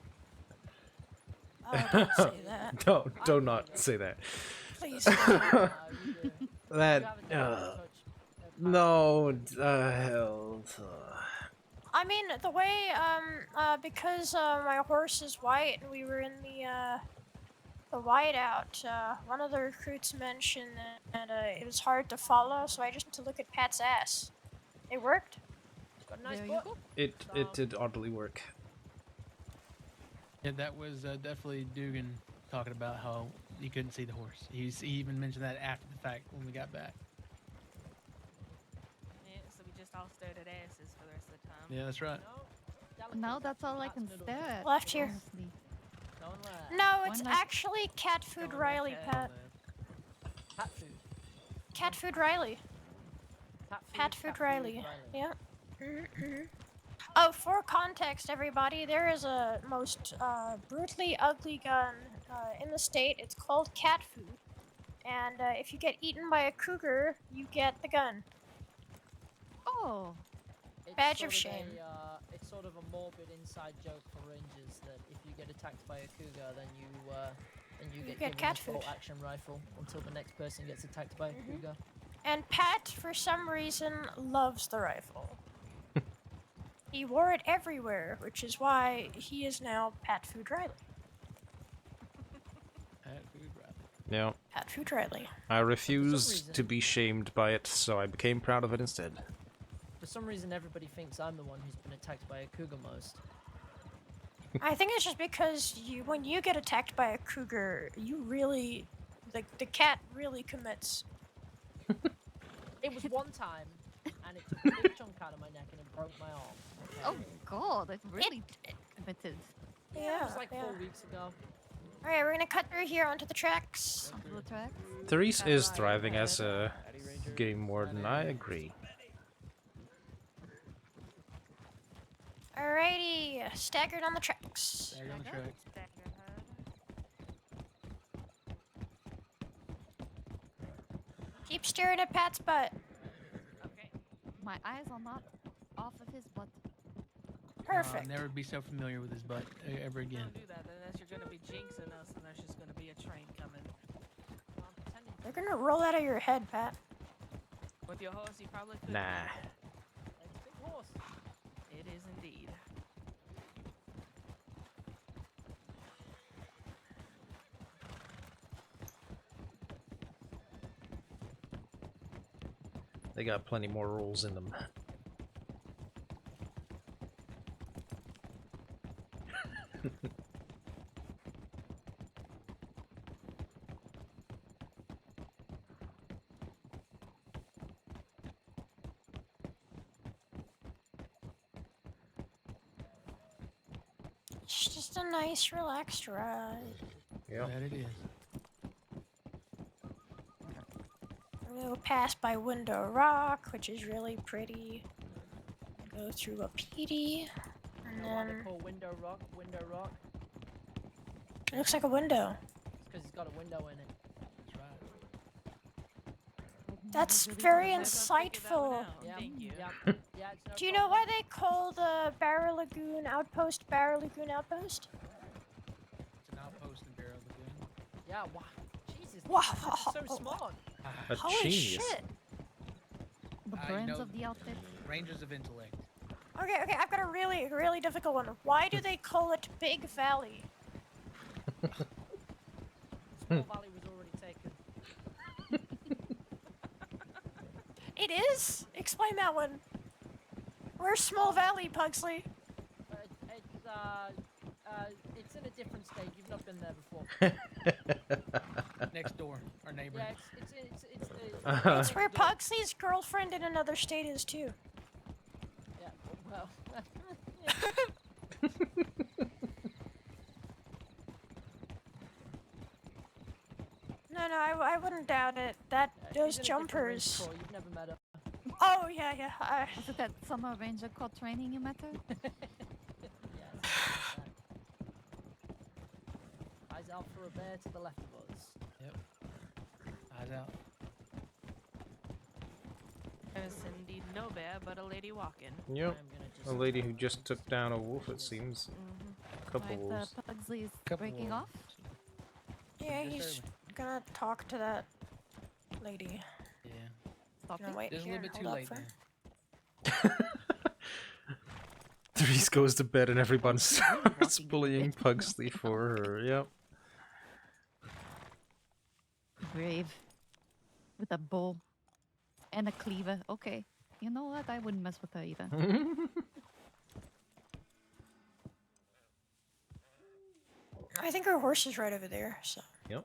Oh, don't say that. Do not say that. Please don't. That no hell. I mean, the way, because my horse is white and we were in the whiteout, one of the recruits mentioned that it was hard to follow, so I just had to look at Pat's ass. It worked. Got a nice There you butt. go. It did oddly work. Yeah, that was definitely Dugan talking about how he couldn't see the horse. He even mentioned that after the fact when we got back. Yeah, so we just all stared at asses for the rest of the time. Yeah, that's right. Now that's all I can stare at. Left here. honestly. Going left. No, Why it's not? actually Cat Food Riley, Pat. Cat food. Cat Food Riley. Pat Cat Food Riley. Yeah. Mm-hmm. Oh, for context, everybody, there is a most brutally ugly gun in the state. It's called cat food. And if you get eaten by a cougar, you get the gun. Oh, It's Badge sort of shame. It's sort of a morbid inside joke for rangers that if you get attacked by a cougar, then you get given cat a full food. action rifle until the next person gets attacked by a cougar. And Pat, for some reason, loves the rifle. He wore it everywhere, which is why he is now Pat Food Riley. Pat Food Riley. Yeah. Pat Food Riley. I refused reason- to be shamed by it, so I became proud of it instead. For some reason, everybody thinks I'm the one who's been attacked by a cougar most. I think it's just because when you get attacked by a cougar, you really, the cat really commits. It was one time, and it took a big chunk out of my neck, and it broke my arm. oh God! It really committed. Yeah, it was like 4 weeks ago. Alright, we're gonna cut through here onto the tracks. Onto the track. Therese is thriving as a game warden, I agree. Alrighty, staggered on the tracks. Staggered on the track. Stack your head. Keep staring at Pat's butt. Okay. My eyes are not off of his butt. Perfect. I'll never be so familiar with his butt ever again. Don't do that, then unless you're gonna be jinxing us, and there's just gonna be a train coming. They're gonna roll out of your head, Pat. With your horse, you probably could. Nah. It's a big horse. It is indeed. They got plenty more rolls in them. It's just a nice, relaxed ride. Yeah. That it is. We'll pass by Window Rock, which is really pretty. Go through a PD, and You know why they then call Window Rock Window Rock? it looks like a window. It's because it's got a window in it. That's very insightful. Yeah. Thank you. Yeah. Yeah, it's no Do you know why they call the Barrow Lagoon Outpost Barrow Lagoon Outpost? It's an outpost in Barrow Lagoon. Yeah, wow. Jesus, Wow. this is so smart. A Holy genius. shit. The You brands know, of the outfit. Rangers of Intellect. Okay, I've got a really, really difficult one. Why do they call it Big Valley? Small Valley was already taken. It is? Explain that one. Where's Small Valley, Pugsley? It's in a different state. You've not been there before. Next door, our neighbor. Yeah, It's where Pugsley's girlfriend in another state is too. Yeah, well. No, I wouldn't doubt it. That those She's in a different race jumpers. before, you've never met her. Oh yeah. Is it that summer ranger called training you met her? Eyes out for a bear to the left of us. Yep. Eyes out. There's indeed no bear, but a lady walking. Yep. A lady who just took down a wolf, it seems. A couple Right, wolves. Pugsley is Couple breaking wolves. off. Yeah, he's gonna talk to that lady. Yeah. Stop No, it. wait, Just a here, little bit too hold up late for- there. Therese goes to bed and everyone starts bullying Pugsley for her. Yep. Brave. With a bow. And a cleaver. Okay. You know what? I wouldn't mess with her either. I think our horse is right over there, so Yep.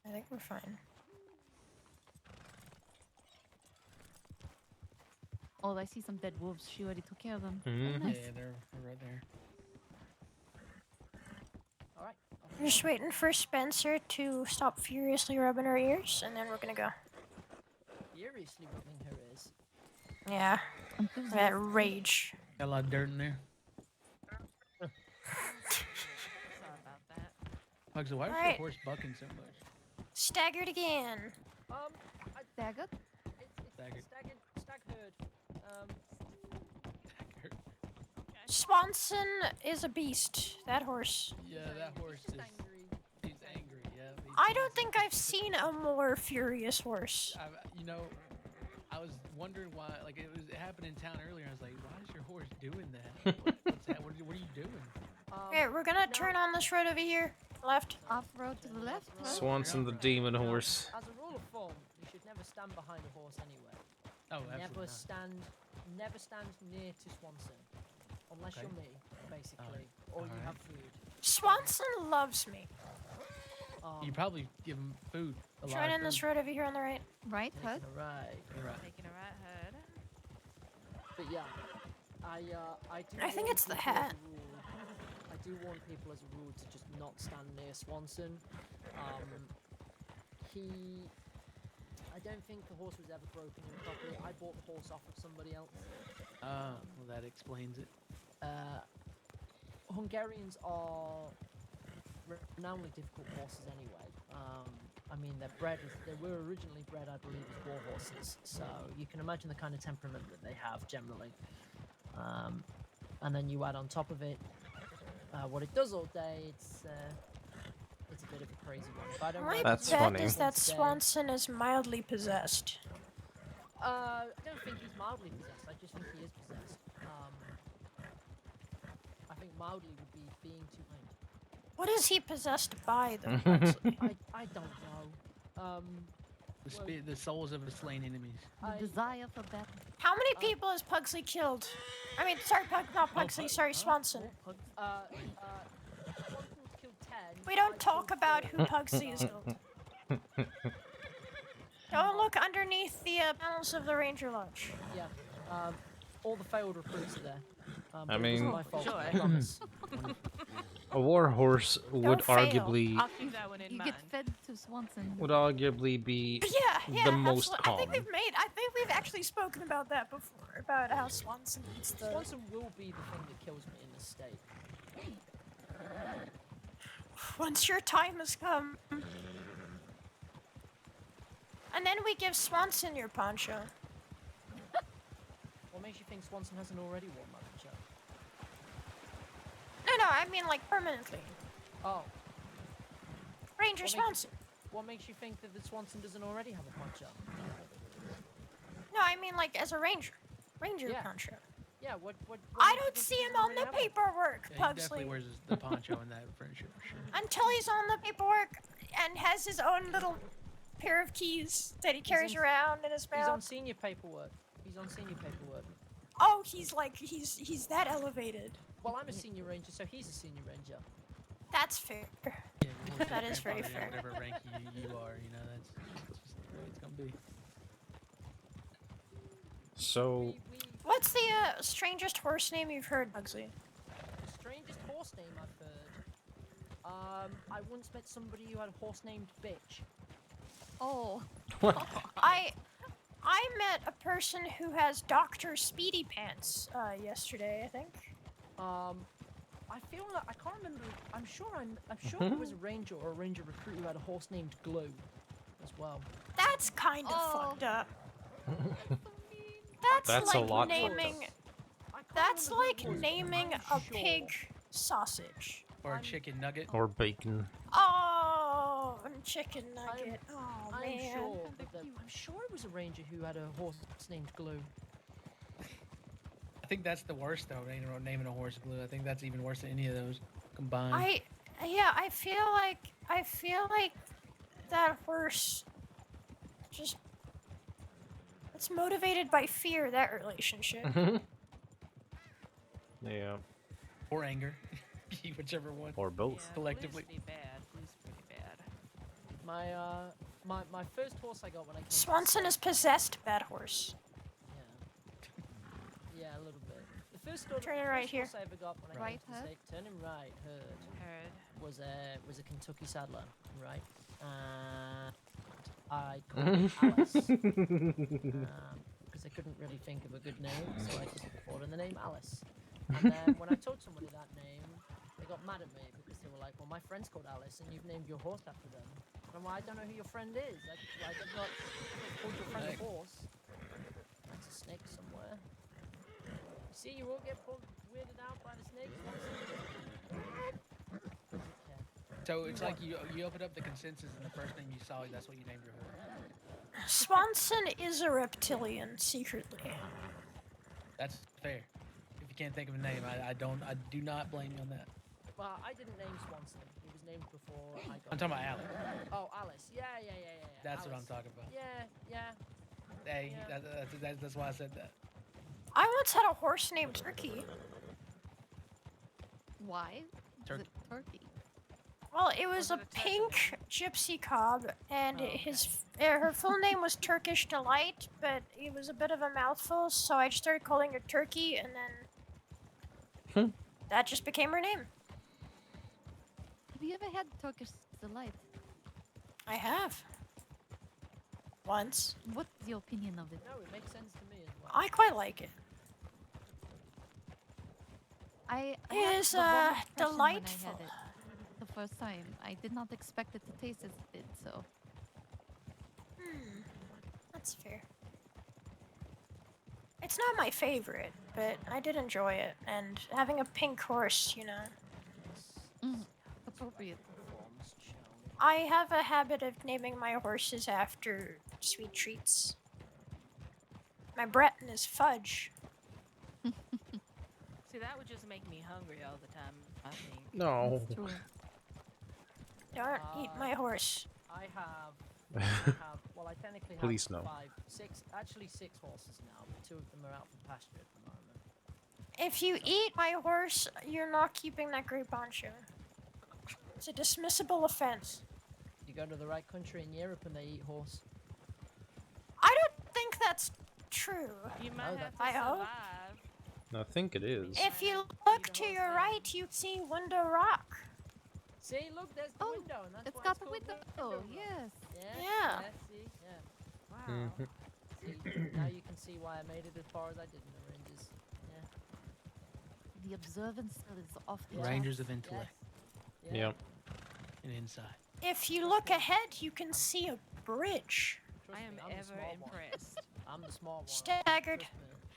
I think we're fine. Oh, I see some dead wolves. She already took care of them. Mhm. Oh, nice. Yeah, they're right there. Alright. We're just waiting for Spencer to stop furiously rubbing her ears, and then we're gonna go. Furiously rubbing her ears. Yeah, that rage. Got a lot of dirt in there. Sorry about that. Pugsley, why is your Alright. horse bucking so much? Staggered again. Staggered? Staggered. Stag herd. Swanson is a beast. That horse. Yeah, that horse is. He's angry. Yeah. I don't think I've seen a more furious horse. You know, I was wondering why. Like it happened in town earlier. I was like, why is your horse doing that? What's that? What are you doing? Okay, we're gonna turn on this road over here. Left. Off road to the left? right? Swanson the demon horse. As a rule of thumb, you should never stand behind a horse anyway. Oh, absolutely Never stand near to Swanson. Unless Okay. you're me, basically. Or you Alright. have food. Swanson loves me. You probably give him food. A lot Turn of in this food. road over here on the right. Right, Hud? Right. You're right. Taking a right head. But yeah, I do. I think warn it's the people as a hat. rule- I do warn people as a rule to just not stand near Swanson. I don't think the horse was ever broken in properly. I bought the horse off of somebody else. Well, that explains it. Hungarians are renownedly difficult horses anyway. I mean, they were originally bred, I believe, as war horses, so you can imagine the kind of temperament that they have generally. And then you add on top of it what it does all day. It's a bit of a crazy one. If I don't My ride That's bet funny. is that today- Swanson is mildly possessed. I don't think he's mildly possessed. I just think he is possessed. I think mildly would be being too kind. What is he possessed by, though? Pugsley? I don't know. The souls of his slain enemies. The desire for battle. How many people has Pugsley killed? I mean, sorry, not Pugsley, sorry, Swanson. Swanson's killed 10. We don't talk about who Pugsley has killed. Don't look underneath the panels of the Ranger Lodge. Yeah. All the failed recruits are there. I But it wasn't mean- my fault, Sure. I promise. A war horse would fail. arguably I'll keep that one in You mind. get fed to Swanson. would arguably be Yeah, the most absolutely. calm. I think we've actually spoken about that before, about how Swanson eats the... Swanson will be the thing that kills me in this state. Once your time has come. And then we give Swanson your poncho. What makes you think Swanson hasn't already worn my poncho? No, I mean like permanently. Oh. Ranger Swanson. What makes you think that the Swanson doesn't already have a poncho? No, I mean like as a ranger. Ranger Yeah. poncho. Yeah, what I makes you don't think see he him doesn't on the already have one? paperwork, Yeah, he definitely Pugsley. wears the poncho in that friendship for sure. Until he's on the paperwork and has his own little pair of keys that he carries in- around in his He's on mouth. senior paperwork. Oh, he's that elevated. Well, I'm a senior ranger, so he's a senior ranger. That's fair. Yeah, we'll That take is very grandfather, fair. Whatever rank you are, that's just the way it's gonna be. So What's the strangest horse name you've heard, Pugsley? The strangest horse name I've heard. I once met somebody who had a horse named Bitch. Oh. I met a person who has Dr. Speedy Pants yesterday, I think. I feel like I can't remember. I'm sure there was a ranger or a ranger recruit who had a horse named Glue, as well. That's kind of fucked up. That's a like lot naming. fucked That's like naming a pig sausage. Or a chicken nugget. or bacon. Oh, and chicken nugget. Oh I'm man. sure it was a ranger who had a horse named Glue. I think that's the worst though, naming a horse Glue. I think that's even worse than any of those combined. I feel like that horse just it's motivated by fear, that relationship. Yeah. Or anger. Whichever one. Or both. Collectively. Blue's pretty bad. Blue's pretty bad. My first horse I got when I came. Swanson is possessed, bad horse. Yeah, a little bit. The first Turn it right here. horse I ever got when I came to the state, turning right, herd. Was a Kentucky saddler, right? I called it Alice because I couldn't really think of a good name, so I just called her the name Alice. And then when I told somebody that name, they got mad at me because they were like, "Well, my friend's called Alice, and you've named your horse after them." And I'm like, "I don't know who your friend is. I've not called your friend a horse. That's a snake somewhere." You see, you all get weirded out by the snakes. So it's like you open up the consensus and the first thing you saw, that's what you named your horse. Swanson is a reptilian secretly. That's fair. If you can't think of a name, I do not blame you on that. Well, I didn't name Swanson. He was named before I got. I'm talking about Alice. Oh, Alice. Yeah. That's what I'm Alice. talking about. Yeah. Hey, Yeah. that's why I said that. I once had a horse named Turkey. Why? Turkey. Is it turkey? Well, it was a pink gypsy cob, and her full name was Turkish Delight, but it was a bit of a mouthful, so I just started calling her Turkey, and then that just became her name. Have you ever had Turkish delight? I have. Once. What's your opinion of it? No, it makes sense to me as well. I quite like it. I It had is the wrong impression when I delightful. had it the first time. I did not expect it to taste as it did, so. That's fair. It's not my favorite, but I did enjoy it. And having a pink horse, you know. Appropriate. I have a habit of naming my horses after sweet treats. My Breton is Fudge. See, that would just make me hungry all the time, I think. No. Don't eat my horse. I have, well, I technically have Please no. 6 horses now, but 2 of them are out for pasture at the moment. If you eat my horse, you're not keeping that great poncho. It's a dismissible offense. You go to the right country in Europe and they eat horse. I don't think that's true. You might have to I hope. survive. I think it is. If you look to your right, you see Window Rock. See, look, there's the window, and that's It's why got it's the called window. Yes. Yeah. See, yeah. Wow. Mhm. See, now you can see why I made it as far as I did in the ranges. Yeah. The observance is off the Rangers of charts. intellect. Yes. Yep. And inside. If you look ahead, you can see a bridge. I am ever impressed. I'm the small one. Staggered.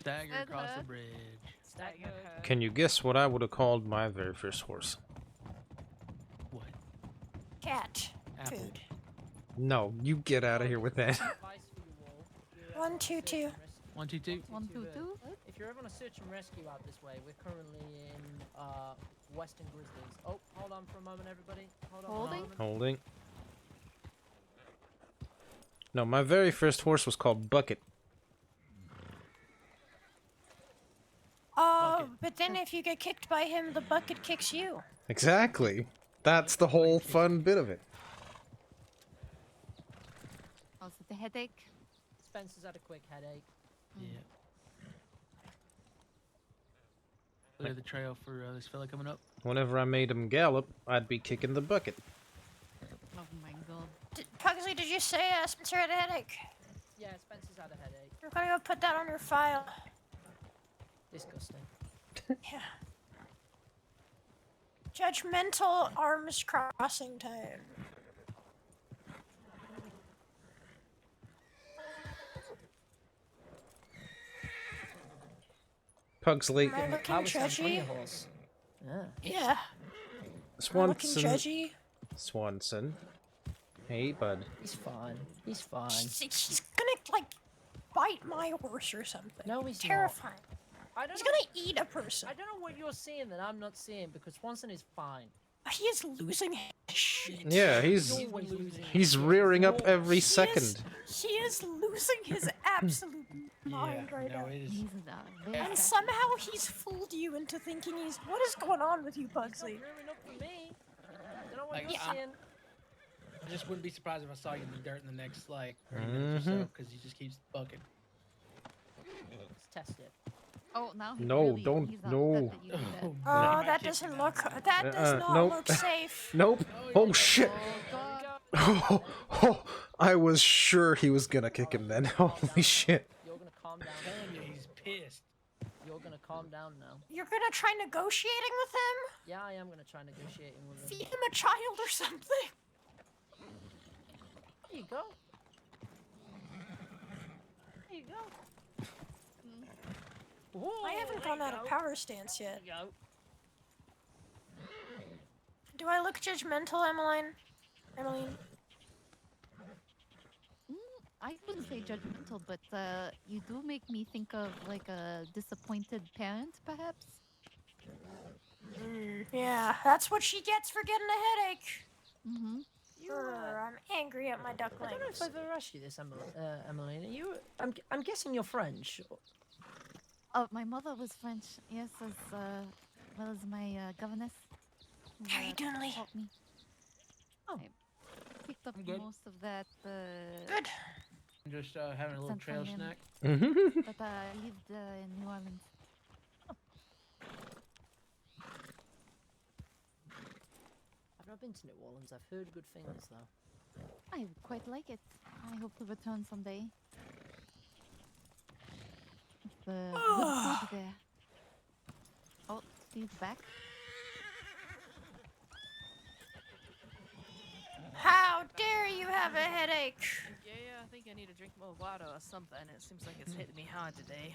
Stagger across the bridge. Stagger. Can you guess what I would have called my very first horse? What? Cat. Apple. Food. No, you get out of here with that. 1, 2, 2. 1, 2, 2. 1, 2, 2. If you're ever on a search and rescue out this way, we're currently in Western Grizzlies. Oh, hold on for a moment, everybody. Hold on for a moment. Holding. No, my very first horse was called Bucket. Oh, but then if you get kicked by him, the bucket kicks you. Exactly. That's the whole fun bit of it. Also, the headache. Spencer's had a quick headache. Yeah. Clear the trail for this fella coming up. Whenever I made him gallop, I'd be kicking the bucket. Oh my god. Pugsley, did you say Spencer had a headache? Yeah, Spencer's had a headache. We're gonna go put that on your file. Disgusting. Yeah. Judgmental arms crossing time. Pugsley. Am I looking judgy? Yeah. Yeah. Swanson. Looking judgy. Swanson. Hey, bud. He's fine. He's fine. He's gonna, like, bite my horse or something. No, he's terrifying. I don't He's know. gonna eat a person. I don't know what you're seeing that I'm not seeing because Swanson is fine. He is losing his shit. Yeah, he's rearing up every second. He is losing his absolute mind right now. He's And somehow he's fooled you into thinking he's. What is going on with you, Pugsley? Rearing up for me. I don't know what Like, you're I'm- seeing. I just wouldn't be surprised if I saw you in the dirt in the next, like, 30 minutes or so, because he just keeps bucking. Let's test it. Oh, now he No, really, don't. he's upset No. that you did that. Oh, that doesn't look. That does not nope. look safe. Nope. Oh, shit. Oh, I was sure he was gonna kick him then. Holy shit. You're gonna calm down. I'm telling you, he's pissed. You're gonna calm down now. You're gonna try negotiating with him? Yeah, I am gonna try negotiating with him. Feed him a child or something. There you go. There you go. I haven't gone out of power stance yet. There you go. Do I look judgmental, Emmeline? Emmeline? I wouldn't say judgmental, but you do make me think of like a disappointed parent, perhaps. Yeah, that's what she gets for getting a headache. Mm-hmm. I'm angry at my I don't know ducklings. if I've ever asked you this, Emmeline. I'm guessing you're French. Oh, my mother was French, yes, as well as my governess. who, How you doing, Lee? taught me. Oh. I picked up I'm good. most of that. Good. I'm just having a little trail Central snack. but I lived in New Orleans. I've not been to New Orleans. I've heard good things though. I quite like it. I hope to return someday. It's good food there. Oh, Steve's back. have a headache. Yeah, I think I need to drink more water or something. It seems like it's hitting me hard today.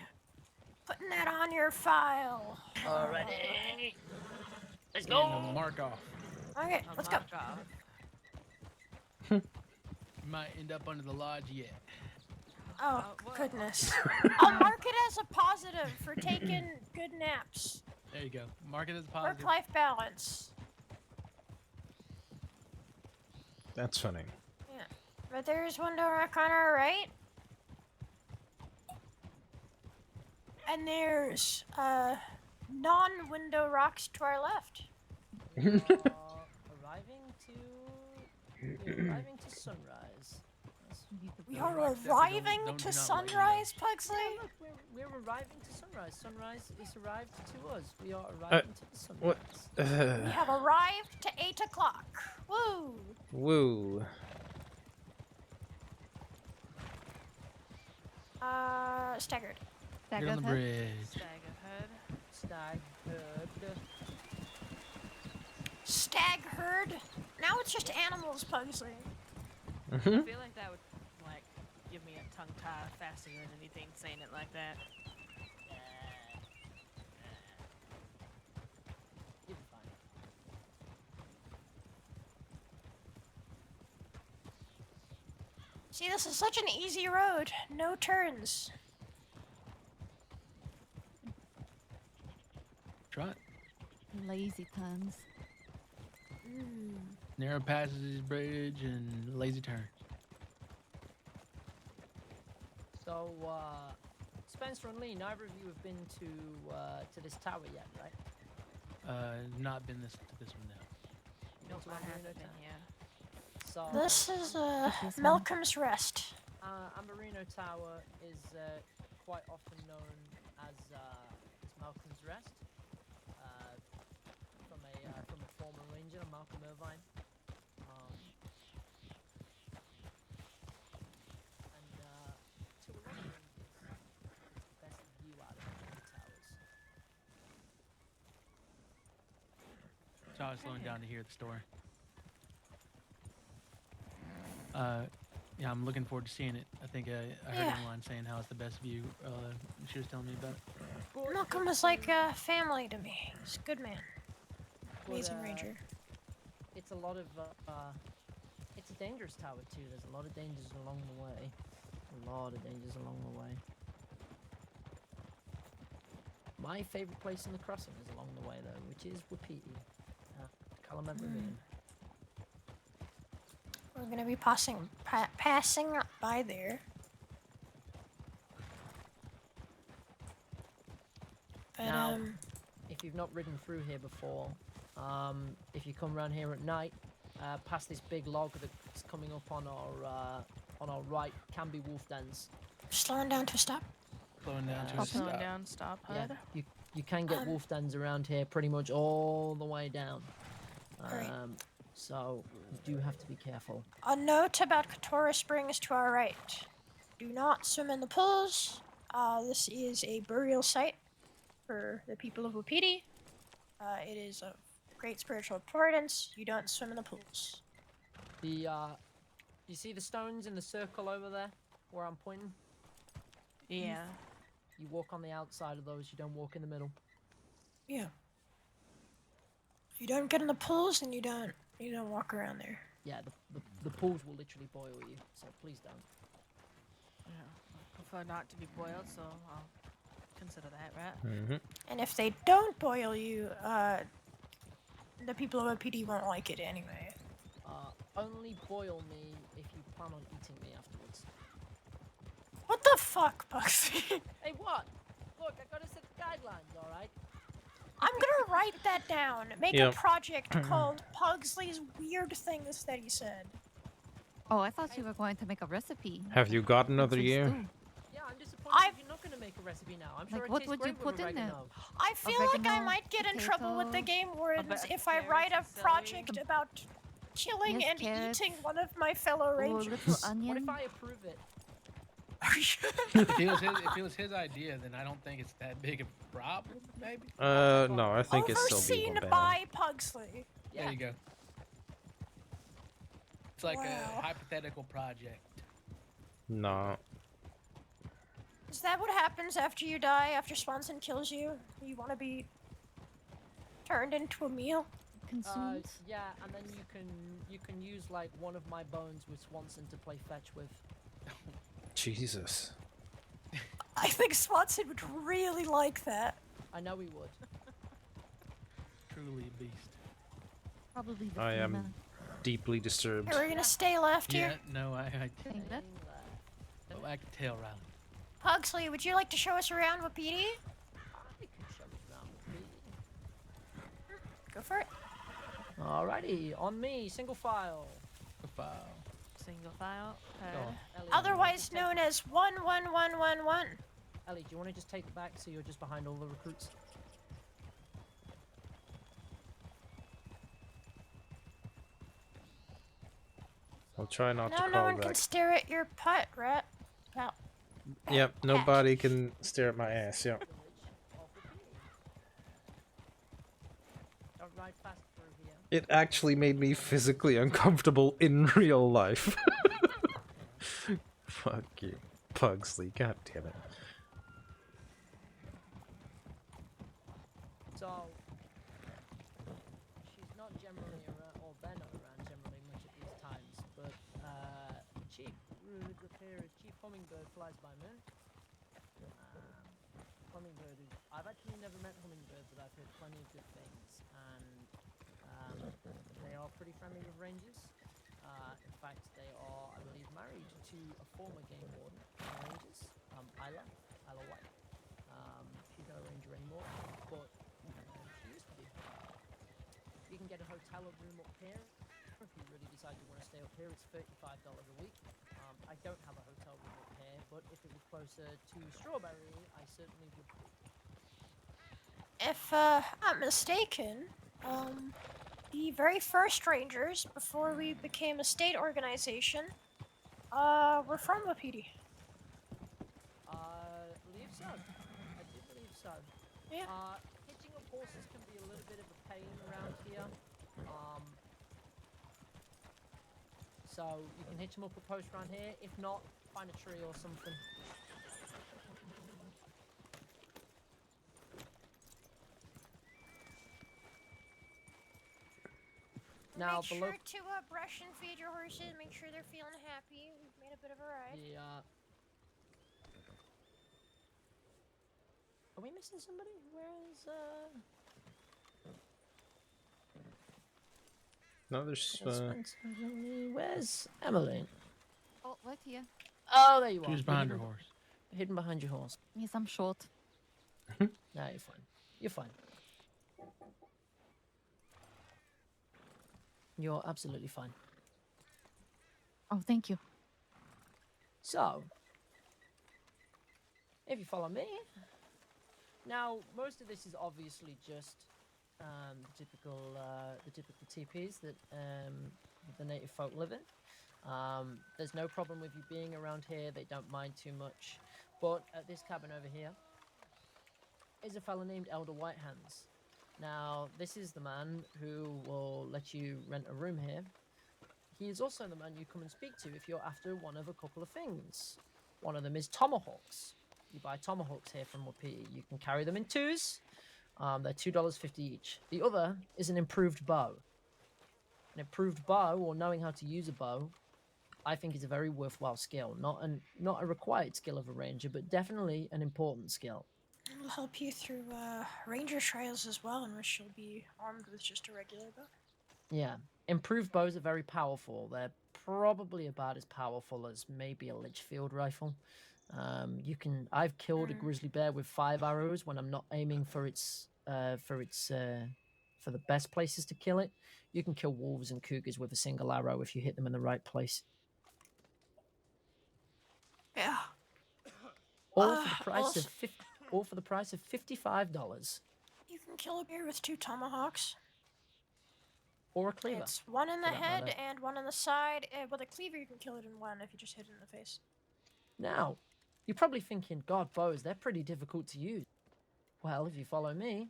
Putting that on your file. Alrighty. Let's And go. mark off. Okay, I'll let's go. mark off. You might end up under the lodge yet. Oh, goodness. I'll mark it as a positive for taking good naps. There you go. Mark it as a positive. Work-life balance. That's funny. Yeah. But there's window rock on our right. And there's non-window rocks to our left. We are arriving to sunrise. We are arriving to sunrise, Pugsley? Yeah, look, we're arriving to sunrise. Sunrise is arrived to us. We are arriving to the sunrise. What? We have arrived to 8 o'clock. Woo! Woo. Staggered. Get on the bridge. Stag herd. Stag herd? Now it's just animals, Pugsley. I feel like that would like give me a tongue tie faster than anything saying it like that. You'll be fine. See, this is such an easy road. No turns. Trot. Lazy tons. Narrow passages, bridge, and lazy turn. So, Spencer and Lee, neither of you have been to this tower yet, right? Not been to this one now. Nope, I haven't been here. So, This is Malcolm's Rest. Amberino Tower is quite often known as Malcolm's Rest. From a former ranger, Malcolm Irvine. And to a lot of rangers, it's the best view out of the towers. So I was slowing down to hear the story. Yeah, I'm looking forward to seeing it. I think I heard online saying how it's the best view. She was telling me about it. Malcolm was like a family to me. He's a good man. But, Amazing ranger. It's a lot of, it's a dangerous tower too. There's a lot of dangers along the way. My favorite place in the crossing is along the way though, which is Wapiti, Calumet Ravine. We're gonna be passing by there. But, Now, if you've not ridden through here before, if you come around here at night, past this big log that's coming up on our right, can be wolf dens. slowing down to a stop. Slowing down to a Slowing stop. down, stop, Yeah, HUD. you can get wolf dens around here pretty much all the way down. Great. So you do have to be careful. A note about Katora Springs to our right. Do not swim in the pools. This is a burial site for the people of Wapiti. It is of great spiritual importance. You don't swim in the pools. You see the stones in the circle over there where I'm pointing? Yeah. You walk on the outside of those, you don't walk in the middle. Yeah. You don't get in the pools and you don't walk around there. Yeah, the pools will literally boil you, so please don't. Yeah. I prefer not to be boiled, so I'll consider that, right? And if they don't boil you, the people of OPD won't like it anyway. Only boil me if you plan on eating me afterwards. What the fuck, Bugsy? Hey, what? Look, I gotta set the guidelines, alright? I'm gonna write that down. Make Yep. a project called Pugsley's Weird Things that he said. Oh, I thought you were going to make a recipe. Have you got another Pugsley year? stew. Yeah, I'm disappointed you're not gonna make a recipe now. I'm sure Like, it what tastes would you great with put in there? oregano. I feel like I Oregano, might get in trouble with the potato. game wards bit of if I carrots write a and celery. project about killing Yes, and carrots. eating one of my fellow Or a rangers. little What onion. if I approve it? If it was his idea, then I don't think it's that big of a problem, maybe? No, I think it's still Overseen being banned. by Pugsley. Yeah. There you go. It's like Wow. a hypothetical project. No. Is that what happens after you die? After Swanson kills you, you want to be turned into a meal? Consumed. Yeah, and then you can use like one of my bones with Swanson to play fetch with. Jesus. I think Swanson would really like that. I know he would. Truly a beast. Probably the I female. am deeply disturbed. Are we gonna stay left Yeah, here? no, I Think that? oh, I can tell, Riley. Pugsley, would you like to show us around Wapiti? I can show it around with me. Go for it. Alrighty, on me, single file. Single file. Go on, Ellie, Otherwise known as 11111. Ellie, do you want to just take the back so you're just behind all the recruits? I'll try not to Now call no one back. can stare at your putt, rat. Well, Yep, nobody can stare at my ass, yep. Don't ride fast through here. It actually made me physically uncomfortable in real life. Fuck you. Pugsley, god damn it. So, she's not generally around, or they're not around generally much at these times, but Chief Repair, Chief Hummingbird flies by me. Hummingbird is, I've actually never met Hummingbird, but I've heard plenty of good things, and they are pretty friendly with rangers. In fact, they are, I believe, married to a former game warden of rangers, Isla White. She's not a ranger anymore, but she used to be. You can get a hotel room up here. If you really decide you want to stay up here, it's $35 a week. I don't have a hotel room up here, but if it was closer to Strawberry, I certainly would be. if I'm mistaken, the very first Rangers, before we became a state organization, were from Wapiti. I believe so. I do believe so. Yeah. Hitching up horses can be a little bit of a pain around here. So you can hitch them up a post around here. If not, find a tree or something. Now, make below. sure to brush and feed your horses. Make sure they're feeling happy. We've made a bit of a ride. Yeah. Are we missing somebody? Where's No, there's Where's Emily? Oh, right here. Oh, there you are. She's behind her horse. Hidden behind your horse. Yes, I'm short. No, you're fine. You're fine. You're absolutely fine. Oh, thank you. So, if you follow me, now most of this is obviously just the typical TPs that the native folk live in. There's no problem with you being around here. They don't mind too much. But at this cabin over here is a fella named Elder Whitehands. Now, this is the man who will let you rent a room here. He is also the man you come and speak to if you're after one of a couple of things. One of them is tomahawks. You buy tomahawks here from Wapiti. You can carry them in twos. They're $2.50 each. The other is an improved bow. An improved bow, or knowing how to use a bow, I think is a very worthwhile skill. Not a required skill of a ranger, but definitely an important skill. It'll help you through ranger trials as well, in which you'll be armed with just a regular bow. Yeah. Improved bows are very powerful. They're probably about as powerful as maybe a Litchfield rifle. I've killed a grizzly bear with 5 arrows when I'm not aiming for the best places to kill it. You can kill wolves and cougars with a single arrow if you hit them in the right place. Yeah. All for the price also- of all for the price of $55. You can kill a bear with 2 tomahawks. Or a cleaver. It's one in the for that head matter. and one in the side. With a cleaver, you can kill it in one if you just hit it in the face. Now, you're probably thinking, God, bows, they're pretty difficult to use. Well, if you follow me,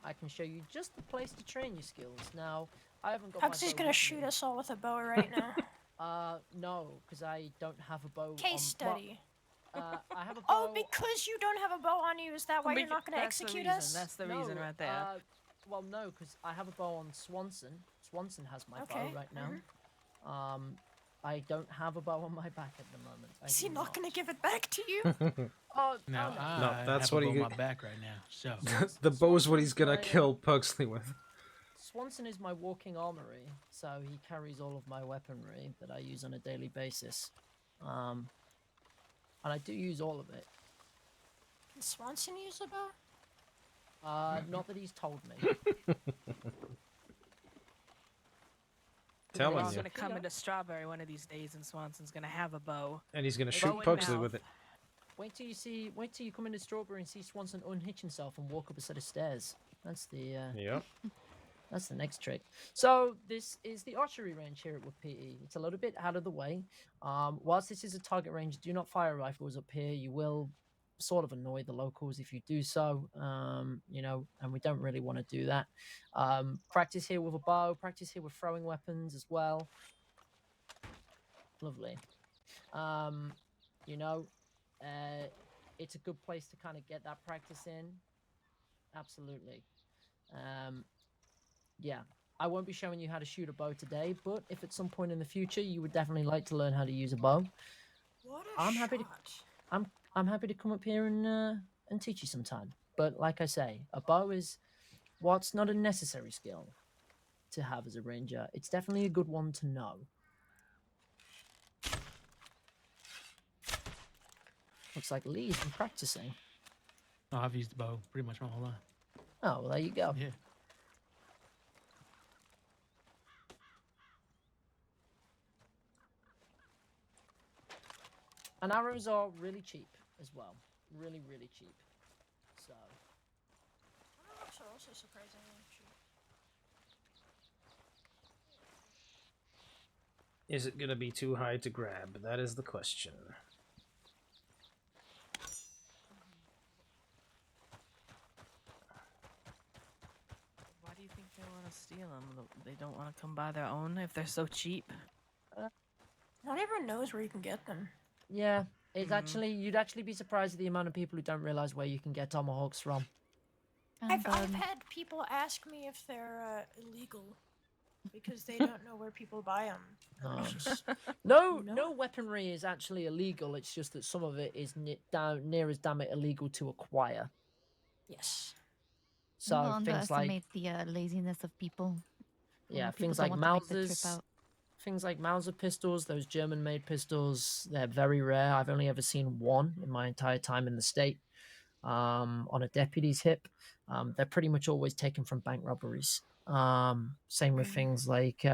I can show you just the place to train your skills. Now, I haven't got Hugs my is bow gonna with shoot me. us all with a bow right now. No, because I don't have a bow. Case on, study. I have a bow. Oh, because you don't have a bow on you, is that why you're not gonna That's the execute reason. us? That's the reason right there. Well, no, because I have a bow on Swanson. Swanson has my bow right now. I don't have a bow on my back at the moment. Is he not gonna give it back to you? No, No, I that's have what a he bow on get- my back right now. So the bow is what he's gonna kill Pugsley with. Swanson is my walking armory, so he carries all of my weaponry that I use on a daily basis. And I do use all of it. Can Swanson use a bow? Not that he's told me. Telling We're all you. gonna come into Strawberry one of these days, and Swanson's gonna have a bow. And he's gonna Bow shoot in Pugsley mouth. with it. Wait till you come into Strawberry and see Swanson unhitch himself and walk up a set of stairs. That's the Yep. That's the next trick. So this is the archery range here at Wood PE. It's a little bit out of the way. Whilst this is a target range, do not fire rifles up here. You will sort of annoy the locals if you do so. You know, and we don't really want to do that. Practice here with a bow. Practice here with throwing weapons as well. Lovely. You know, it's a good place to kind of get that practice in. Absolutely. Yeah, I won't be showing you how to shoot a bow today, but if at some point in the future you would definitely like to learn how to use a bow, What I'm happy to come up here and teach you sometime. But like I say, a bow is whilst not a necessary skill to have as a ranger, it's definitely a good one to know. Looks like Lee's been practicing. oh, I've used the bow pretty much my whole life. Oh, well, there you go. Yeah. And arrows are really cheap as well. Really, really cheap. So, Arrows are also surprisingly cheap. Is it gonna be too high to grab? That is the question. Why do you think they want to steal them? They don't want to come buy their own if they're so cheap. Not everyone knows where you can get them. yeah, it's actually, you'd actually be surprised at the amount of people who don't realize where you can get tomahawks from. I've had people ask me if they're illegal because they don't know where people buy them. No weaponry is actually illegal. It's just that some of it is near as damn it illegal to acquire. Yes. So Don't things like underestimate the laziness of people. yeah, People things don't like want to make the trip Mausers, out. things like Mauser pistols, those German-made pistols. They're very rare. I've only ever seen one in my entire time in the state. On a deputy's hip. They're pretty much always taken from bank robberies. Same with things like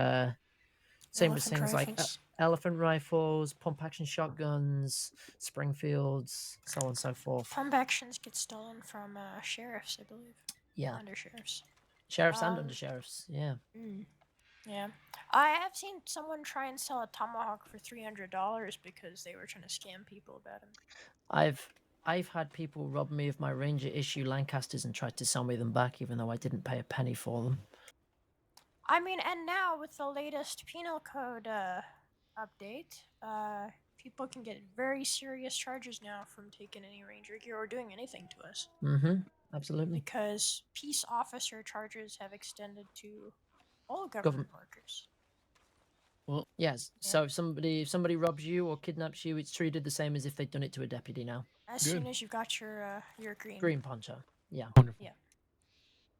elephant rifles, pump action shotguns, Springfields, so on and so forth. Pump actions get stolen from sheriffs, I believe. Yeah. Undersheriffs. Sheriffs and undersheriffs, yeah. Yeah. I have seen someone try and sell a tomahawk for $300 because they were trying to scam people about them. I've had people rob me of my Ranger issue Lancasters and tried to sell me them back even though I didn't pay a penny for them. I mean, and now with the latest penal code update, people can get very serious charges now from taking any ranger gear or doing anything to us. Absolutely. Because peace officer charges have extended to all government workers. Well, yes. So if somebody robs you or kidnaps you, it's treated the same as if they'd done it to a deputy now. As soon as you've got your Green poncho. Yeah. Wonderful. Yeah.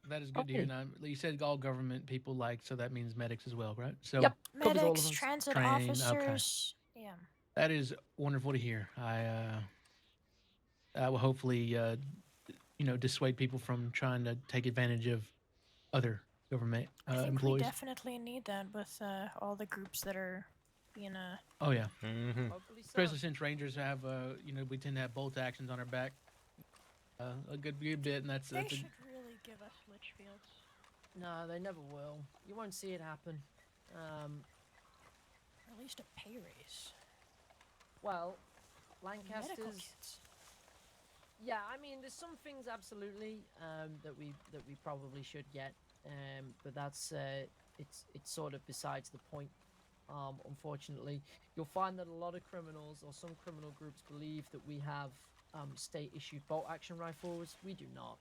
That is good to hear. Now, you said all government people like, so that means medics as well, right? So yep. Medics, transit officers. Okay. Yeah. That is wonderful to hear. I will hopefully, dissuade people from trying to take advantage of other government I think employees. we definitely need that with all the groups that are being Oh yeah. Hopefully so. Especially since Rangers have, we tend to have bolt actions on our back a good bit, and They should really give us Litchfields. No, they never will. You won't see it happen. Or at least a pay raise. Well, Medical Lancasters. kits. Yeah, I mean, there's some things absolutely that we probably should get, but that's it's sort of besides the point. Unfortunately, you'll find that a lot of criminals or some criminal groups believe that we have state-issued bolt-action rifles. We do not.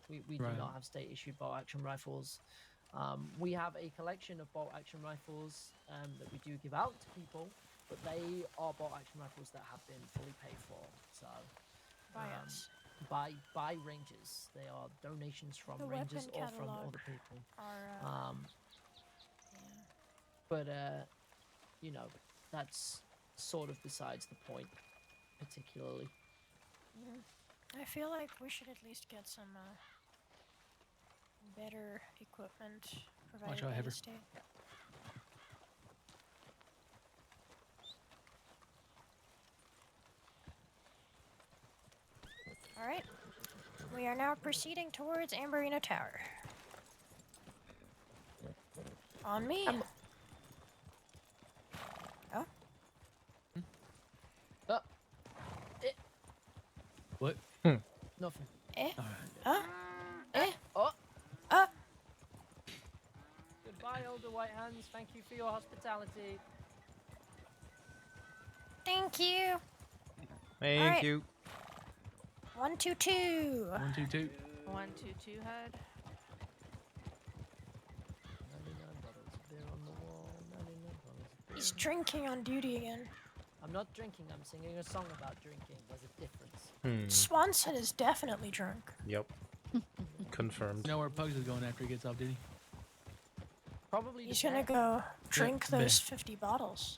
We do Right. not have state-issued bolt-action rifles. We have a collection of bolt-action rifles that we do give out to people, but they are bolt-action rifles that have been fully paid for. So. By us. By rangers. They are donations from The rangers weapon or from catalog other people. Are, But you know, that's sort of besides the point, particularly. I feel like we should at least get some better equipment provided out, by Heather. the state. All right. We are now proceeding towards Amberina Tower. On me. Oh. What? Nothing. Goodbye, older white hands. Thank you for your hospitality. Thank you. Thank Alright. you. 1, 2, 2. 1, 2, 2. 1, 2, 2 head. 99 bottles of beer on the wall. 99 bottles of beer. He's drinking on duty again. I'm not drinking. I'm singing a song about drinking. There's a difference. Swanson is definitely drunk. Yep. Confirmed. You know where Pugs is going after he gets off duty? Probably. He's gonna go drink bed. those 50 bottles.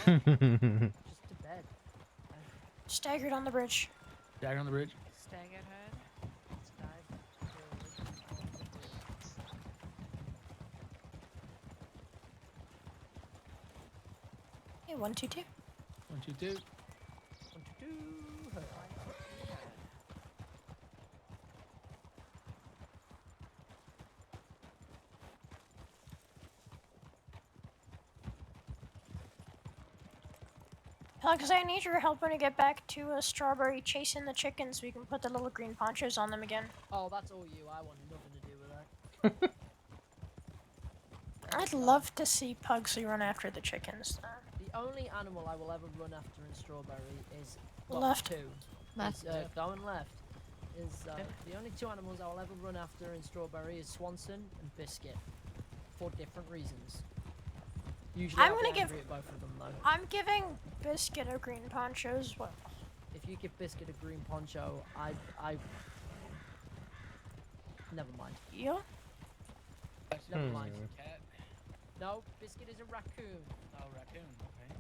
Just to bed. Staggered on the bridge. Dagger on the bridge. Staggered head. Let's dive forward on the bridge. Hey, 1, 2, 2. 1, 2, 2. 1, 2, 2. Alex, I need your help when I get back to Strawberry chasing the chickens so we can put the little green ponchos on them again. Oh, that's all you. I want nothing to do with that. I'd love to see Pugsley run after the chickens. The only animal I will ever run after in Strawberry is Left. Left. Going left. Is the only two animals I will ever run after in Strawberry is Swanson and Biscuit, for different reasons. Usually I'm I'll be gonna give- angry at both of them though. I'm giving Biscuit a green poncho as well. If you give Biscuit a green poncho, I never mind. You? Never mind. Cat. No, Biscuit is a raccoon. Oh, raccoon. Okay.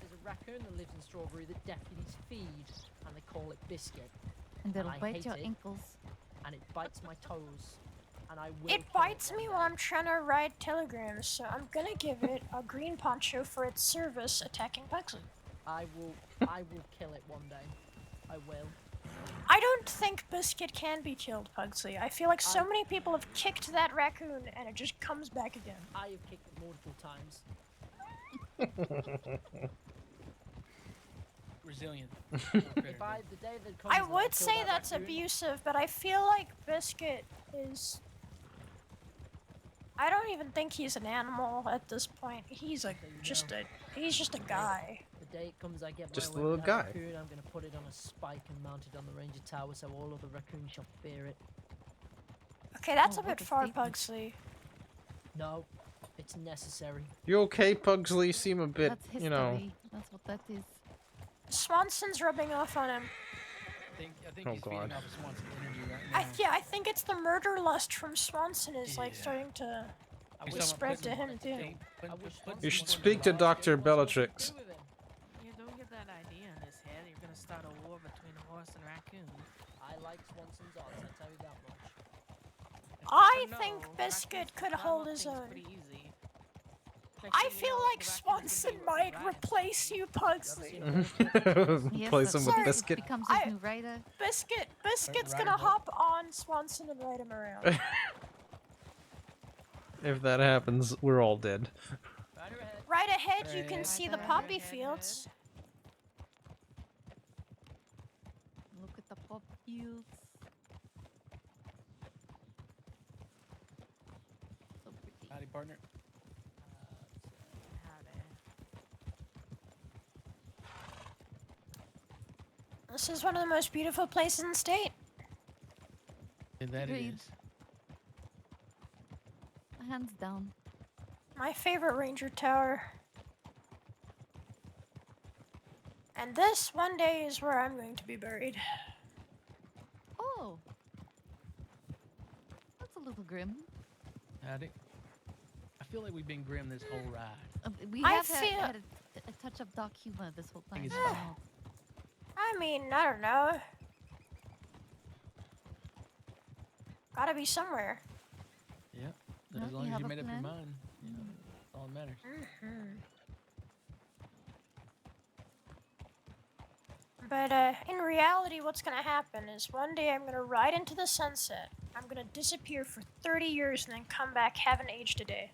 There's a raccoon that lives in Strawberry that deputies feed, and they call it Biscuit. And it'll I bite hate your it, ankles. and it bites my toes, and I will. It kill bites one me day. while I'm trying to ride telegrams, so I'm gonna give it a green poncho for its service attacking Pugsley. I will kill it one day. I will. I don't think Biscuit can be killed, Pugsley. I feel like so many people have kicked that raccoon and it just comes back again. I have kicked it multiple times. Resilient. If I the day that comes I that would kill say that that's raccoon, abusive, but I feel like Biscuit is... I don't even think he's an animal at this point. He's just a guy. The day it comes I get my Just a way little with guy. that raccoon, I'm gonna put it on a spike and mount it on the ranger tower so all other raccoons shall fear it. Okay, that's Oh, a what bit a far, statement. Pugsley. No, it's necessary. You okay, Pugsley? You seem a bit, That's history. you know. That's what that is. Swanson's rubbing off on him. I think Oh, he's feeding God. off of Swanson's energy right now. I think it's the murder lust from Swanson is like Yeah. starting to I wish someone spread put to some- him too. I wish You should Swanson speak to would Dr. what's supposed to Bellatrix. do with him. You don't get that idea in his head. You're gonna start a war between a horse and raccoon. I like Swanson's odds, I tell you that much. I No, think Biscuit raccoons could climb hold up his things own. pretty easy. I Next thing you feel know, like the raccoon's Swanson gonna be might riding replace you, Pugsley. Yes, Replace him with Sorry. Biscuit. Becomes his new rider. Biscuit's Rider gonna boy. hop on Swanson and ride him around. If that happens, we're all dead. Rider ahead. Right ahead, you can Right see the ahead, poppy head, fields. Look at Cute. So pretty. Howdy, partner. This is one of the most beautiful places in the state. And that it Agreed. is. Hands down. My favorite ranger tower. And this one day is where I'm going to be buried. Oh. That's a little grim. Howdy. I feel like we've been grim this whole ride. We I have feel- had a touch of dark humor this whole time. it's so- fine. I mean, I don't know. Gotta be somewhere. Yeah. But Well, as you long as have you a made up your plan? mind, you know, that's all that matters. But in reality, what's gonna happen is one day I'm gonna ride into the sunset. I'm gonna disappear for 30 years and then come back, haven't aged a day.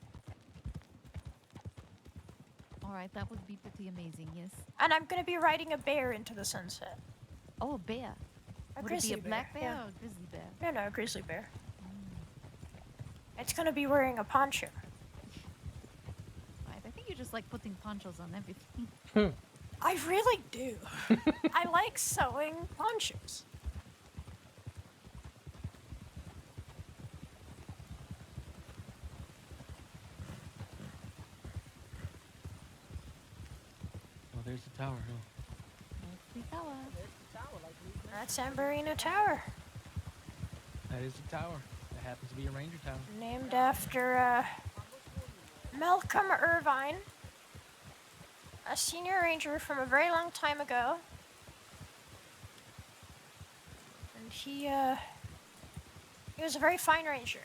All right, that would be pretty amazing. Yes. And I'm gonna be riding a bear into the sunset. Oh, a bear. A Would it be grizzly a black bear yeah. or a grizzly bear? No, a grizzly bear. It's gonna be wearing a poncho. Right. I think you just like putting ponchos on everything. I really do. I like sewing ponchos. Oh, there's the tower, huh? That's the tower. That's Amberino Tower, That is the tower. That happens to be a ranger tower. named after Malcolm Irvine, a senior ranger from a very long time ago. And he was a very fine ranger.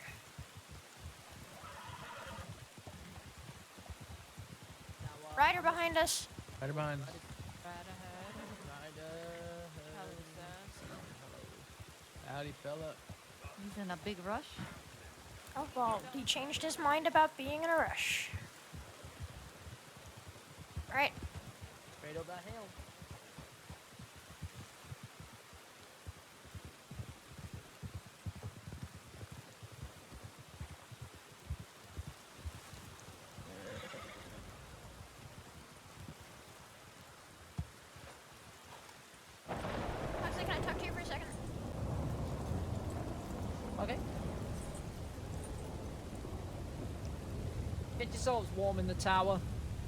Rider behind us. Right behind us. Howdy, fella. He's in a big rush. Oh, well, he changed his mind about being in a rush. Right. Straight up that hill. Actually, can I talk to you for a second? Okay. Get yourselves warm in the tower.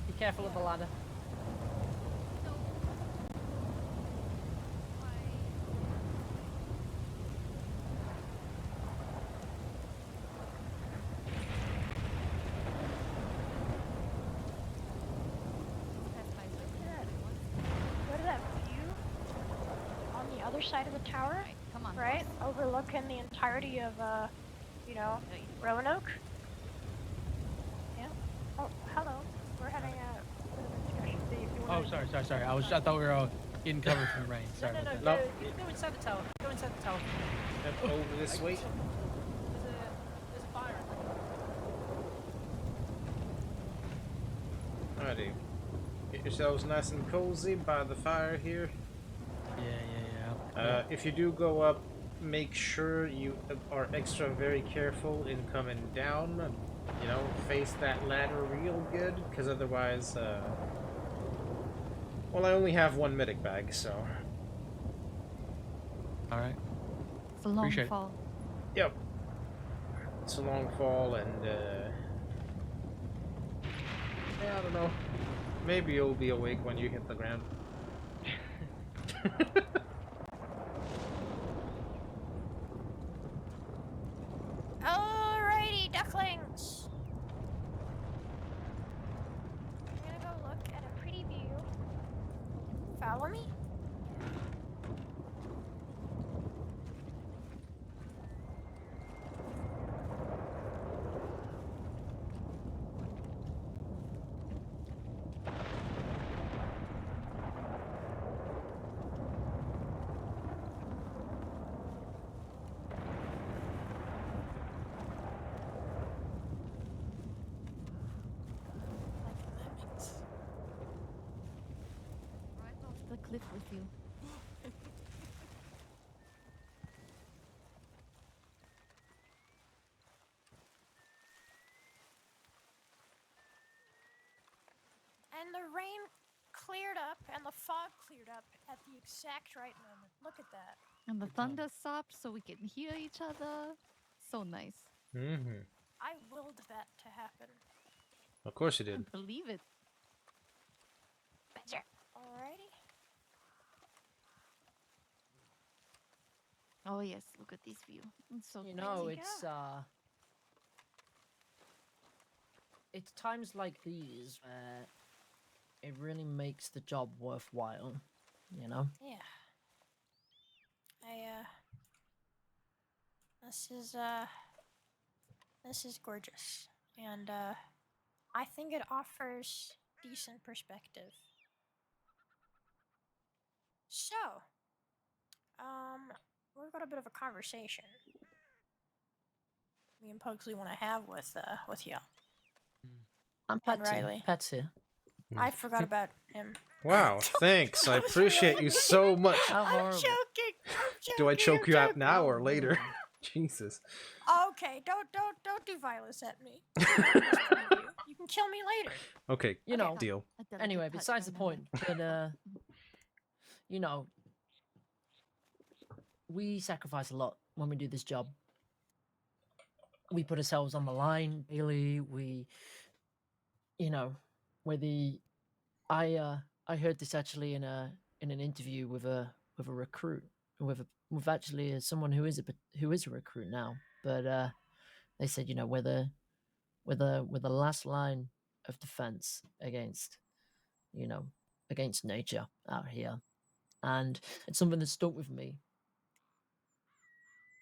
Be careful of the ladder. Go to that view on the other side of the tower. Right, come on. Right? Overlooking the entirety of, Roanoke. Yeah. Oh, hello. We're having a bit of a discussion. See if you Oh, wanna- sorry. I thought we were all getting covered from the rain. Sorry No, about no, that. go inside the tower. Go inside the tower. Step over this way. There's a fire. Alrighty. Get yourselves nice and cozy by the fire here. Yeah. If you do go up, make sure you are extra very careful in coming down. You know, face that ladder real good, because otherwise, well, I only have one medic bag, so. Alright. It's a long Appreciate it. fall. Yep. It's a long fall, and, yeah, I don't know. Maybe you'll be awake when you hit the ground. Alrighty, ducklings. I'm gonna go look at a pretty view. Follow me. Right off the cliff with you. And the rain cleared up and the fog cleared up at the exact right moment. Look at that. And the thunder stopped so we can hear each other. So nice. Mm-hmm. I willed that to happen. Of course you I did. believe it. Badger. Alrighty. Oh yes, look at this view. It's so You know, pretty. it's times like these where it really makes the job worthwhile, you know? Yeah. This is gorgeous. And, I think it offers decent perspective. So, we've got a bit of a conversation me and Pugsley want to have with y'all. I'm And Patsy. Riley. Pat's here. I forgot about him. Wow, thanks. I appreciate you so much. How I'm horrible. joking. I'm joking. Do I choke I'm you out joking. now or later? Jesus. Okay, don't do violence at me. You can kill me later. Okay, You know, deal. anyway, besides the point, but, you know, we sacrifice a lot when we do this job. We put ourselves on the line daily. You know, I heard this actually in an interview with a recruit, with actually someone who is a recruit now. But they said, you know, we're the last line of defense against nature out here, and it's something that stuck with me.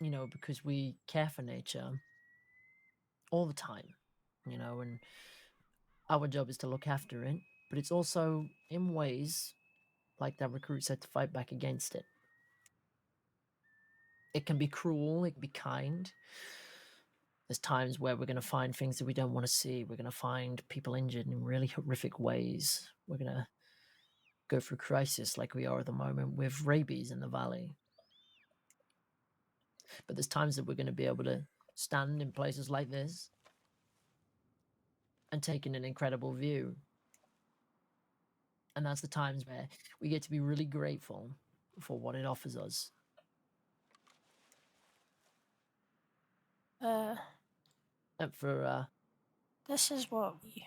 You know, because we care for nature all the time, you know, and our job is to look after it, but it's also in ways like that recruit said, to fight back against it. It can be cruel, it can be kind. There's times where we're going to find things that we don't want to see. We're going to find people injured in really horrific ways. We're going to go through crisis like we are at the moment with rabies in the valley. But there's times that we're going to be able to stand in places like this and take in an incredible view. And that's the times where we get to be really grateful for what it offers us. This is what we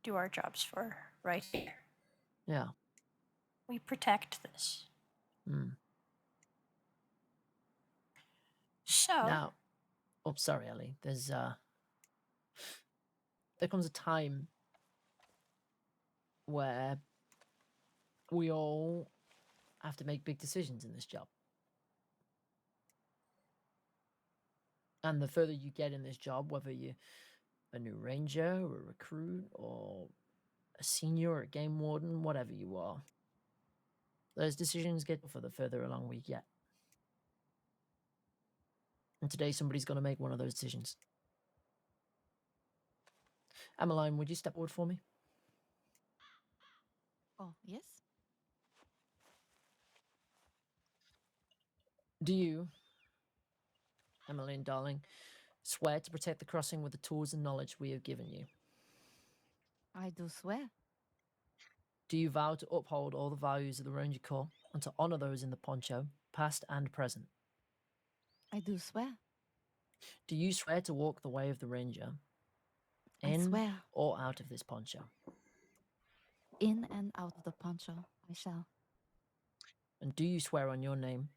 do our jobs for, right here. Yeah. We protect this. So Now, sorry, Ellie. There comes a time where we all have to make big decisions in this job. And the further you get in this job, whether you're a new ranger or a recruit or a senior or a game warden, whatever you are, those decisions get tougher the further along we get. And today somebody's going to make one of those decisions. Emmeline, would you step forward for me? Oh, yes? Do you, Emmeline, darling, swear to protect the crossing with the tools and knowledge we have given you? I do swear. Do you vow to uphold all the values of the Ranger Corps and to honor those in the poncho, past and present? I do swear. Do you swear to walk the way of the Ranger, I in swear. or out of this poncho? In and out of the poncho, I shall. And do you swear on your name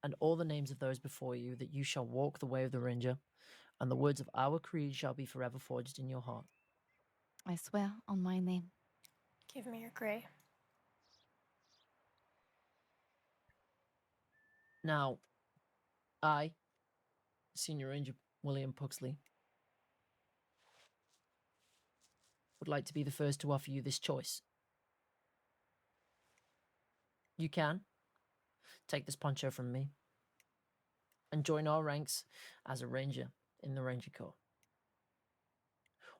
and all the names of those before you that you shall walk the way of the Ranger, and the words of our creed shall be forever forged in your heart? I swear on my name. give me your gray. Now, I, Senior Ranger William Pugsley, would like to be the first to offer you this choice. You can take this poncho from me and join our ranks as a ranger in the Ranger Corps.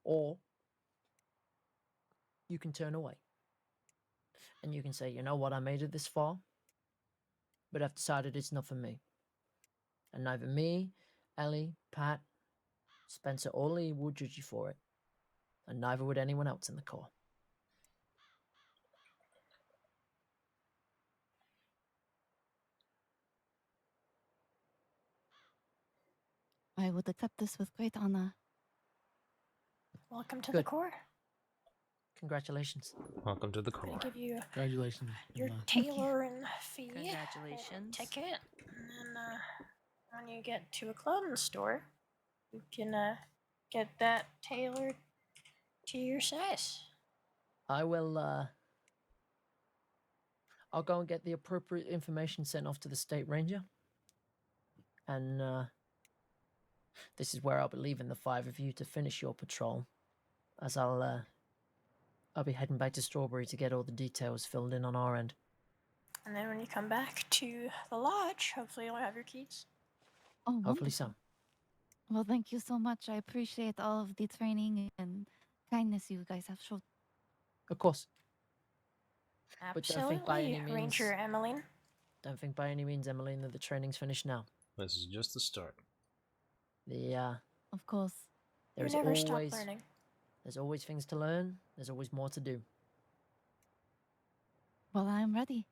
Or you can turn away and you can say, you know what, I made it this far, but I've decided it's not for me. And neither me, Ellie, Pat, Spencer, or Lee would judge you for it, and neither would anyone else in the Corps. I would accept this with great honor. Welcome to the Good. Corps. Congratulations. Welcome to the I'm gonna Corps. give you Congratulations. your Emma. tailor and fee, and a Congratulations. ticket, and then when you get to a clothing store, you can get that tailored to your size. I will. I'll go and get the appropriate information sent off to the state ranger, and this is where I'll be leaving the 5 of you to finish your patrol, as I'll be heading back to Strawberry to get all the details filled in on our end. And then when you come back to the lodge, hopefully you'll have your keys. Oh, Hopefully wonderful. so. Well, thank you so much. I appreciate all of the training and kindness you guys have shown. Of course. But don't think by Absolutely, any means. Ranger Emmeline. Don't think by any means, Emmeline, that the training's finished now. This is just the start. Of course. There's You never stop always learning. there's always things to learn. There's always more to do. Well, I'm ready.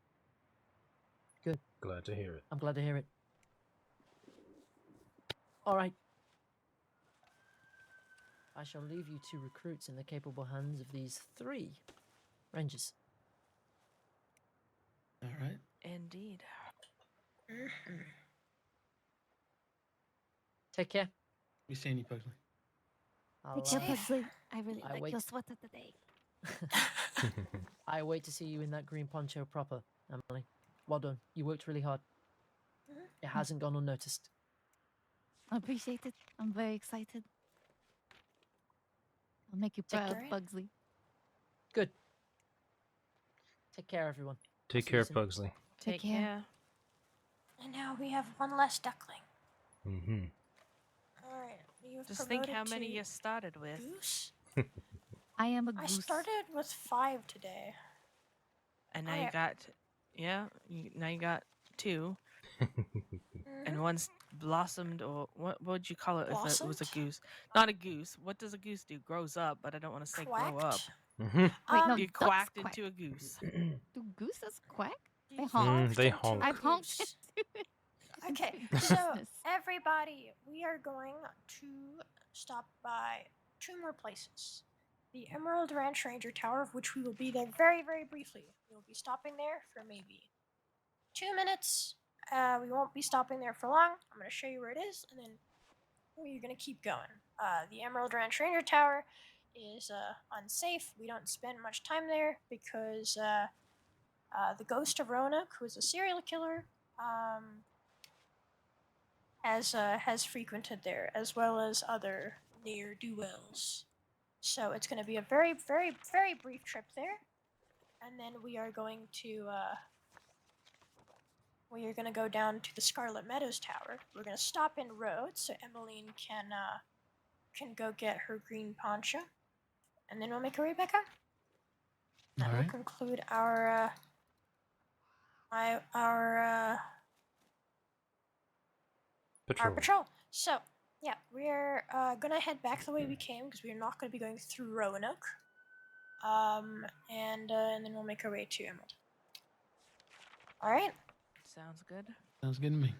Good. Glad to hear it. I'm glad to hear it. All right. I shall leave you 2 recruits in the capable hands of these 3 rangers. All right. Indeed. Take care. We seeing you, Pugsley. I'll, Take care, Pugsley. I really I like wait. your sweater today. I wait to see you in that green poncho proper, Emily. Well done. You worked really hard. It hasn't gone unnoticed. I appreciate it. I'm very excited. I'll make you proud, care. Pugsley. Good. Take care, everyone. Take care, Pugsley. Take care. And now we have one less duckling. Mm-hmm. Alright, you've Just think how promoted many to you started with. Goose? I am a I goose. started with 5 today. And now you Alright. got, now you got 2. And one's blossomed, or what would you call it if it was a Blossomed? goose? Not a goose. What does a goose do? Grows up, but I don't want to say grow up. Quacked? Mm-hmm. Wait, no, You ducks quacked quack. into a goose. Do gooses quack? They You honk. evolved they into honk. a I've honked goose. into it. Okay, Goodness. so everybody, we are going to stop by 2 more places. The Emerald Ranch Ranger Tower, of which we will be there very, very briefly. We will be stopping there for maybe 2 minutes. We won't be stopping there for long. I'm going to show you where it is, and then we're going to keep going. The Emerald Ranch Ranger Tower is unsafe. We don't spend much time there because the ghost of Roanoke, who is a serial killer, has frequented there, as well as other ne'er-do-wells. So it's going to be a very, very, very brief trip there, and then we are going to go down to the Scarlet Meadows Tower. We're going to stop in Rhodes so Emmeline can go get her green poncho, and then we'll make our way back up. That All will right. conclude our patrol. So, yeah, we're gonna head back the way we came because we're not gonna be going through Roanoke. And then we'll make our way to Emerald. All right. Sounds good. Sounds good to me.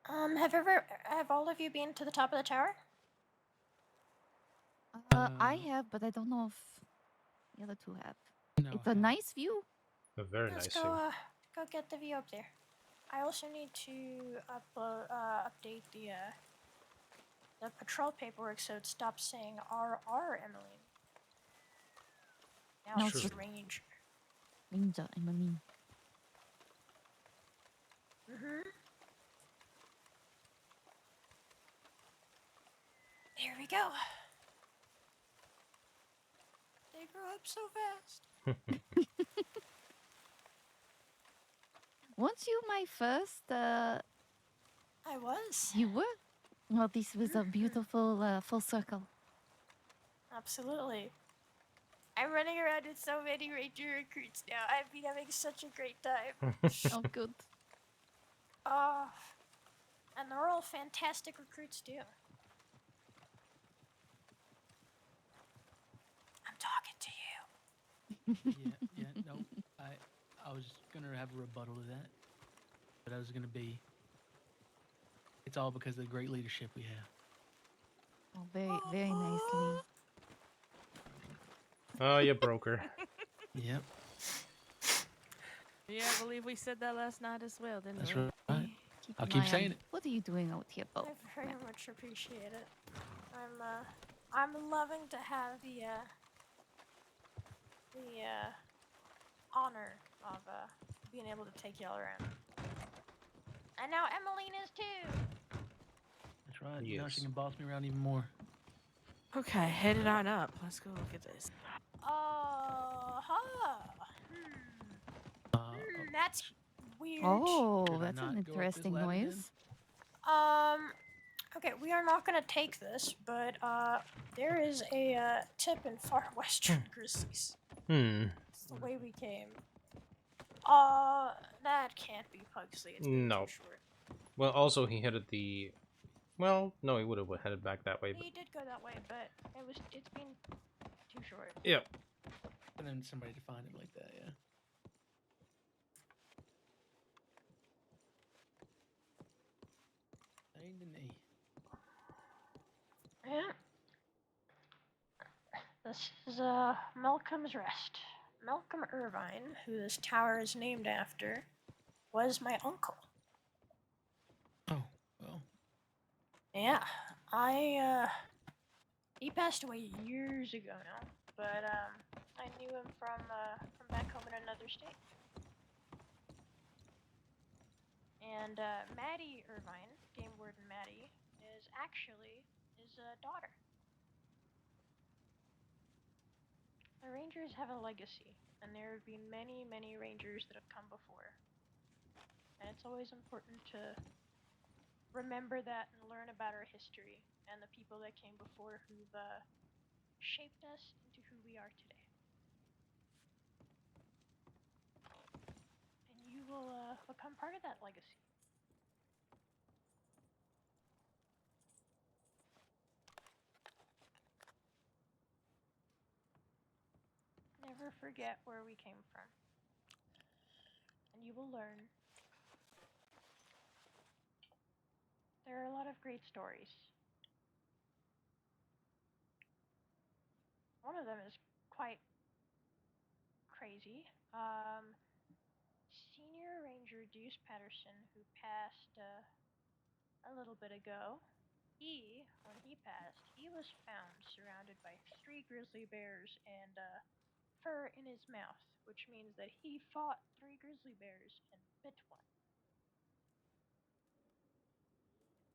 Have all of you been to the top of the tower? I have, but I don't know if the other 2 have. No, It's a nice view. A very Let's nice go. view. Go get the view up there. I also need to update the patrol paperwork so it stops saying RR Emily. Now No, it's it's just True. Ranger. Ranger, Emmeline. There we go. They grew up so fast. Weren't you my first? I was. You were? Well, this was a beautiful full circle. Absolutely. I'm running around with so many Ranger recruits now. I've been having such a great time. Oh, good. Oh, and they're all fantastic recruits too. I'm talking to you. No. I was gonna have a rebuttal to that, but I was gonna be. It's all because of the great leadership we have. Oh, very nicely. Oh, you broke her. Yep. Yeah, I believe we said that last night as well, didn't That's we? right. Keep I'll an keep eye saying on- it. What are you doing out here, Bo? I very much appreciate it. I'm loving to have the honor of being able to take y'all around. And now Emmeline is too. That's right. Now she Yes. can boss me around even more. Okay, headed on up. Let's go look at this. That's weird. Oh, Should I that's an not go up this interesting ladder then? noise. Okay, we are not gonna take this, but there is a tip in far western Grizzlies. It's the way we came. That can't be Pugsley. It's been No. too short. Well, also he headed the. Well, no, he would have headed back that way. But... He did go that way, but it's been too short. Yep. And then somebody to find him like that, yeah. Saint Denis. Yeah. This is Malcolm's Rest. Malcolm Irvine, who this tower is named after, was my uncle. Oh, well. Yeah, he passed away years ago now, but I knew him from back home in another state. And Maddie Irvine, Game Warden Maddie, is actually his daughter. The Rangers have a legacy, and there have been many, many Rangers that have come before. And it's always important to remember that and learn about our history and the people that came before who've shaped us into who we are today. And you will become part of that legacy. Never forget where we came from. And you will learn. There are a lot of great stories. One of them is quite crazy. Senior Ranger Deuce Patterson, who passed a little bit ago, when he passed, he was found surrounded by 3 grizzly bears and fur in his mouth, which means that he fought 3 grizzly bears and bit one.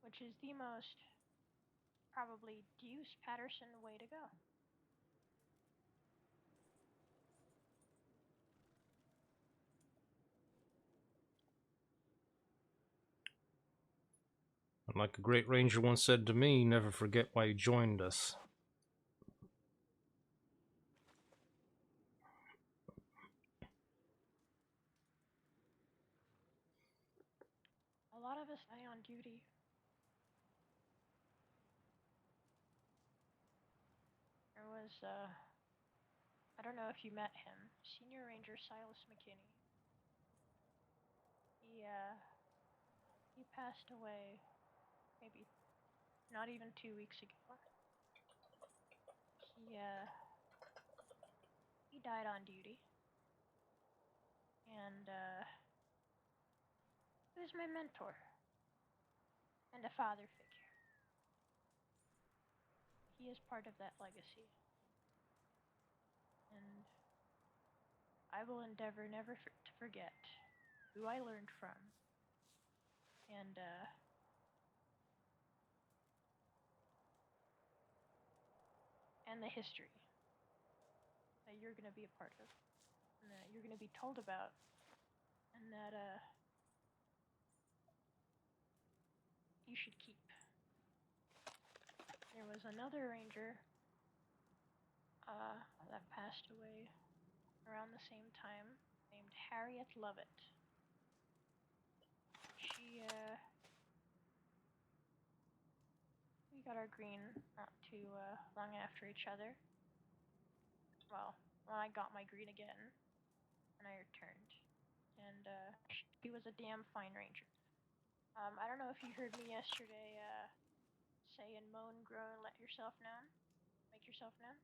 Which is the most probably Deuce Patterson way to go. And like a great ranger once said to me, never forget why you joined us. A lot of us die on duty. There was, I don't know if you met him, Senior Ranger Silas McKinney. He passed away maybe not even 2 weeks ago. He died on duty. And, he was my mentor. And a father figure. He is part of that legacy. And I will endeavor never to forget who I learned from. And the history that you're going to be a part of. And that you're going to be told about. And that, you should keep. There was another ranger that passed away around the same time named Harriet Lovett. We got our green not too long after each other. Well, when I got my green again, and I returned. And she was a damn fine ranger. I don't know if you heard me yesterday say and moan, groan, let yourself known, make yourself known.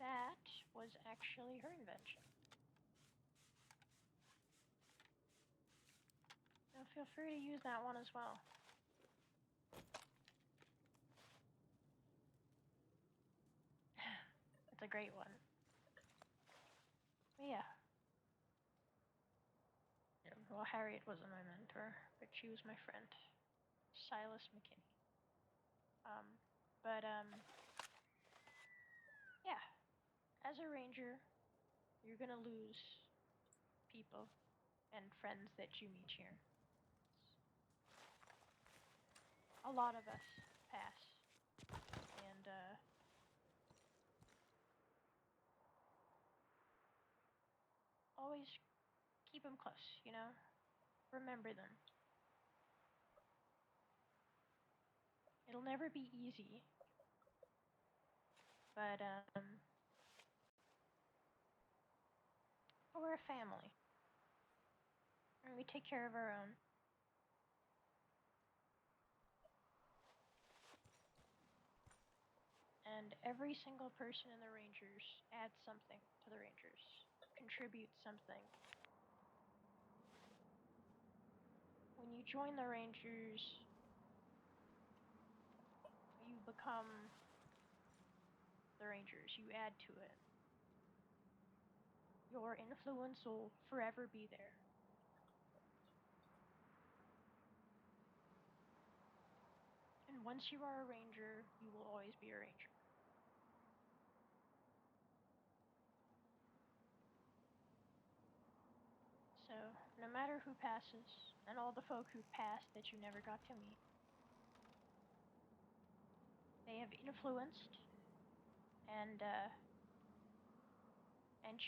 That was actually her invention. So feel free to use that one as well. It's a great one. But yeah. Well, Harriet wasn't my mentor, but she was my friend, Silas McKinney. Yeah. As a ranger, you're gonna lose people and friends that you meet here. A lot of us pass, and always keep them close, you know? Remember them. It'll never be easy, but we're a family, and we take care of our own. And every single person in the Rangers adds something to the Rangers, contributes something. When you join the Rangers, you become the Rangers. You add to it. Your influence will forever be there. And once you are a Ranger, you will always be a Ranger. So, no matter who passes, and all the folk who've passed that you never got to meet, they have influenced and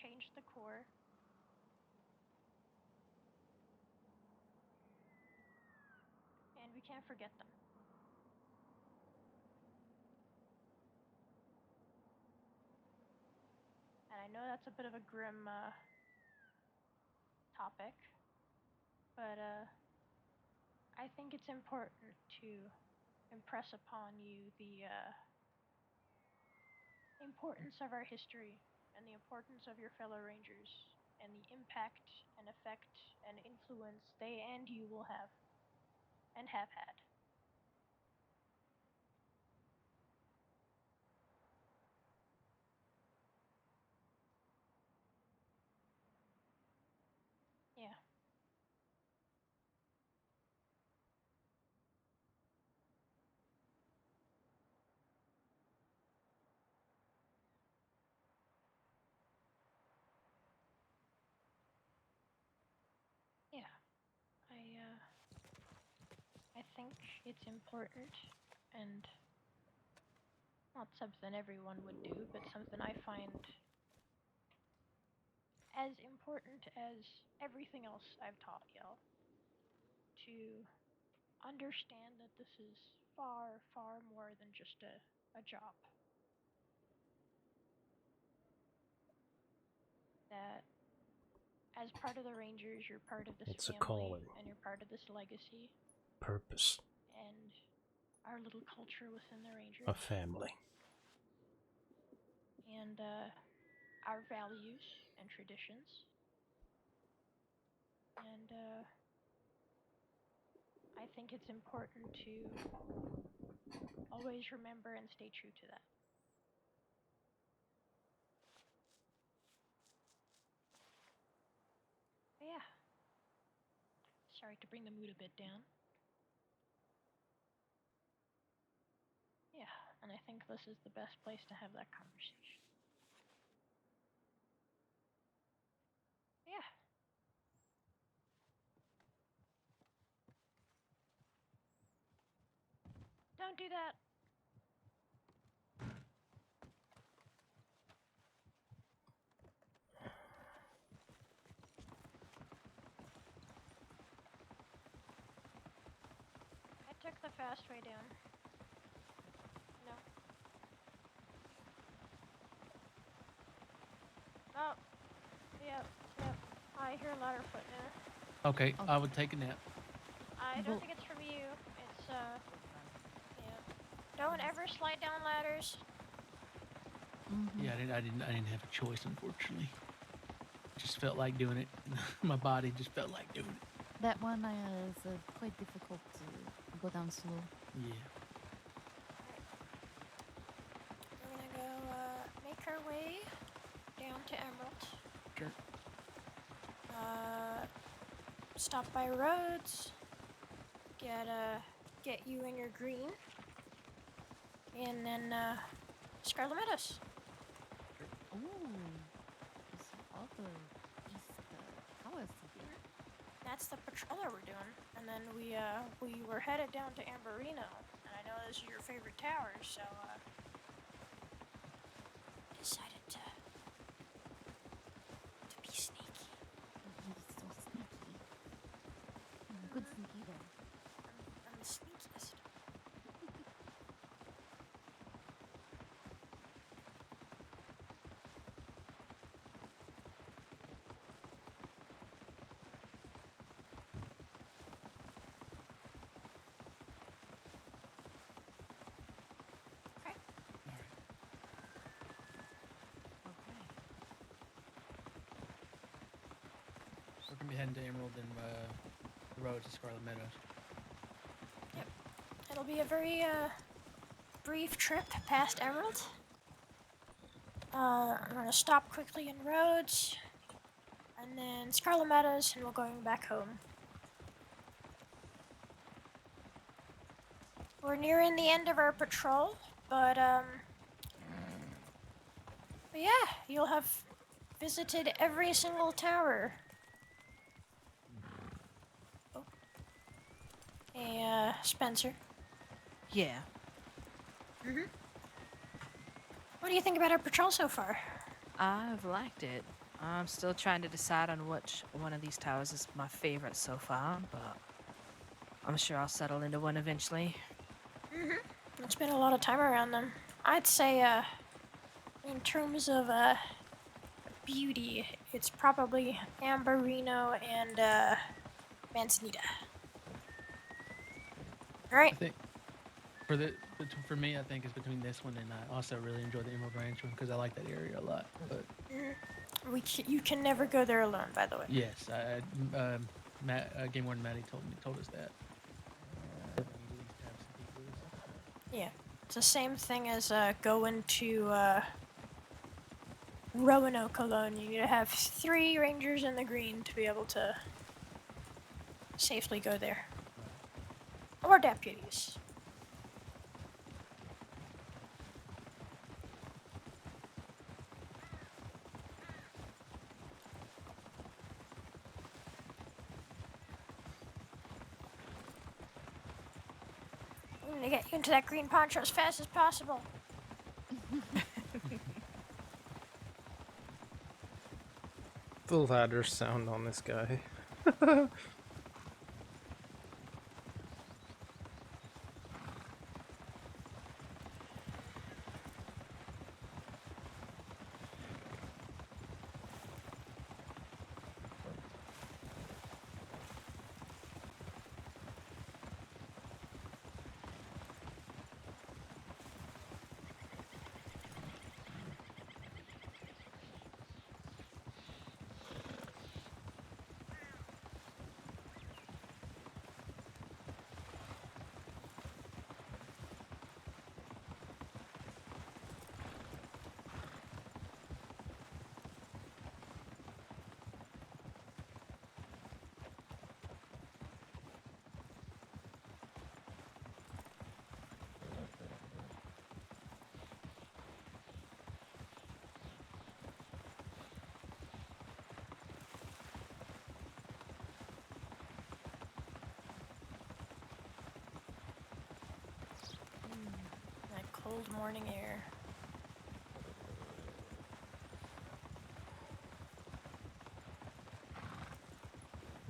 changed the Corps. And we can't forget them. And I know that's a bit of a grim topic, but I think it's important to impress upon you the importance of our history and the importance of your fellow Rangers and the impact and effect and influence they and you will have and have had. Yeah. Yeah. I think it's important and not something everyone would do, but something I find as important as everything else I've taught y'all, to understand that this is far, far more than just a job. That as part of the Rangers, you're part of this It's a family, calling. and you're part of this legacy, Purpose. and our little culture within the Rangers. A family. And our values and traditions. And I think it's important to always remember and stay true to that. But yeah. Sorry to bring the mood a bit down. Yeah, and I think this is the best place to have that conversation. Yeah. Don't do that. I took the fast way down. No. Oh. Yep. I hear a ladder foot now. Okay, I would take a nap. I don't think it's from you. It's yeah. Don't ever slide down ladders. Yeah, I didn't have a choice, unfortunately. Just felt like doing it. My body just felt like doing it. That one is quite difficult to go down slow. Yeah. We're gonna go make our way down to Emerald. Sure. Stop by Rhodes. Get you in your green. And then Scarlet Meadows. Ooh, there's other east towers here. That's the patrol that we're doing. And then we were headed down to Amberino. And I know those are your favorite towers, so decided to be sneaky. You're so sneaky. Good sneaky there. I'm the sneakiest. We're gonna be heading to Emerald and the road to Scarlet Meadows. Yep. It'll be a very brief trip past Emerald. I'm gonna stop quickly in Rhodes, and then Scarlet Meadows, and we're going back home. We're nearing the end of our patrol, but yeah, you'll have visited every single tower. Oh. Hey, Spencer. Yeah. What do you think about our patrol so far? I've liked it. I'm still trying to decide on which one of these towers is my favorite so far, but I'm sure I'll settle into one eventually. It's been a lot of time around them. I'd say, in terms of beauty, it's probably Amberino and Manzanita. Right? I think for me, I think it's between this one and I also really enjoy the Emerald Ranch one because I like that area a lot. But You can never go there alone, by the way. yes, Game Warden Maddie told us that. Yeah, it's the same thing as going to Roanoke alone. You need to have 3 rangers in the green to be able to safely go there. Or deputies. I'm gonna get you into that green poncho as fast as possible. The ladder sound on this guy. That cold morning air.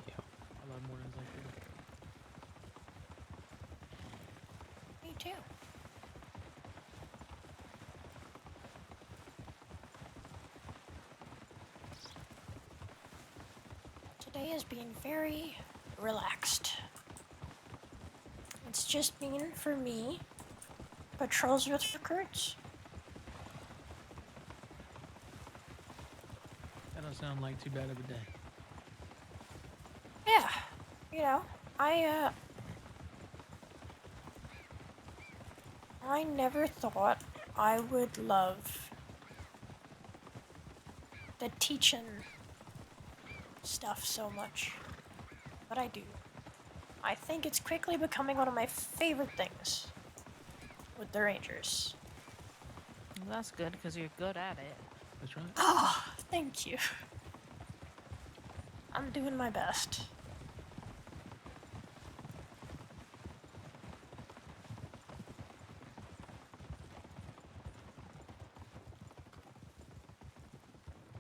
I love mornings like this. Me too. Today is being very relaxed. just mean for me? Patrols with recruits? That don't sound like too bad of a day. Yeah. You know, I never thought I would love the teaching stuff so much, but I do. I think it's quickly becoming one of my favorite things with the Rangers. Well, that's good because you're good at it. That's right. Oh, thank you. I'm doing my best.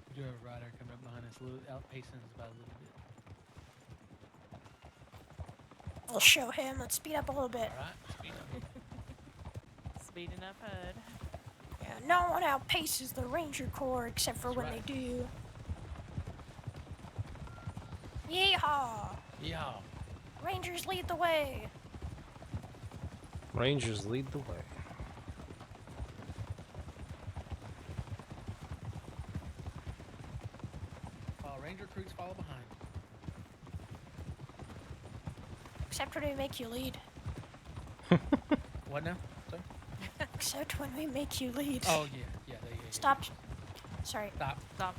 We do have a rider coming up behind us, a little outpacing us by a little bit. We'll show him. Let's speed up a little bit. All right, speed up. Speeding up ahead. Yeah, no one outpaces the Ranger Corps except for That's when right. they do. Yeehaw! Yeah. Rangers lead the way. Rangers lead the way. Ranger recruits follow behind. Except when we make you lead. What now? Sorry? Except when we make you lead. Oh, yeah. Stop. Sorry. Stop.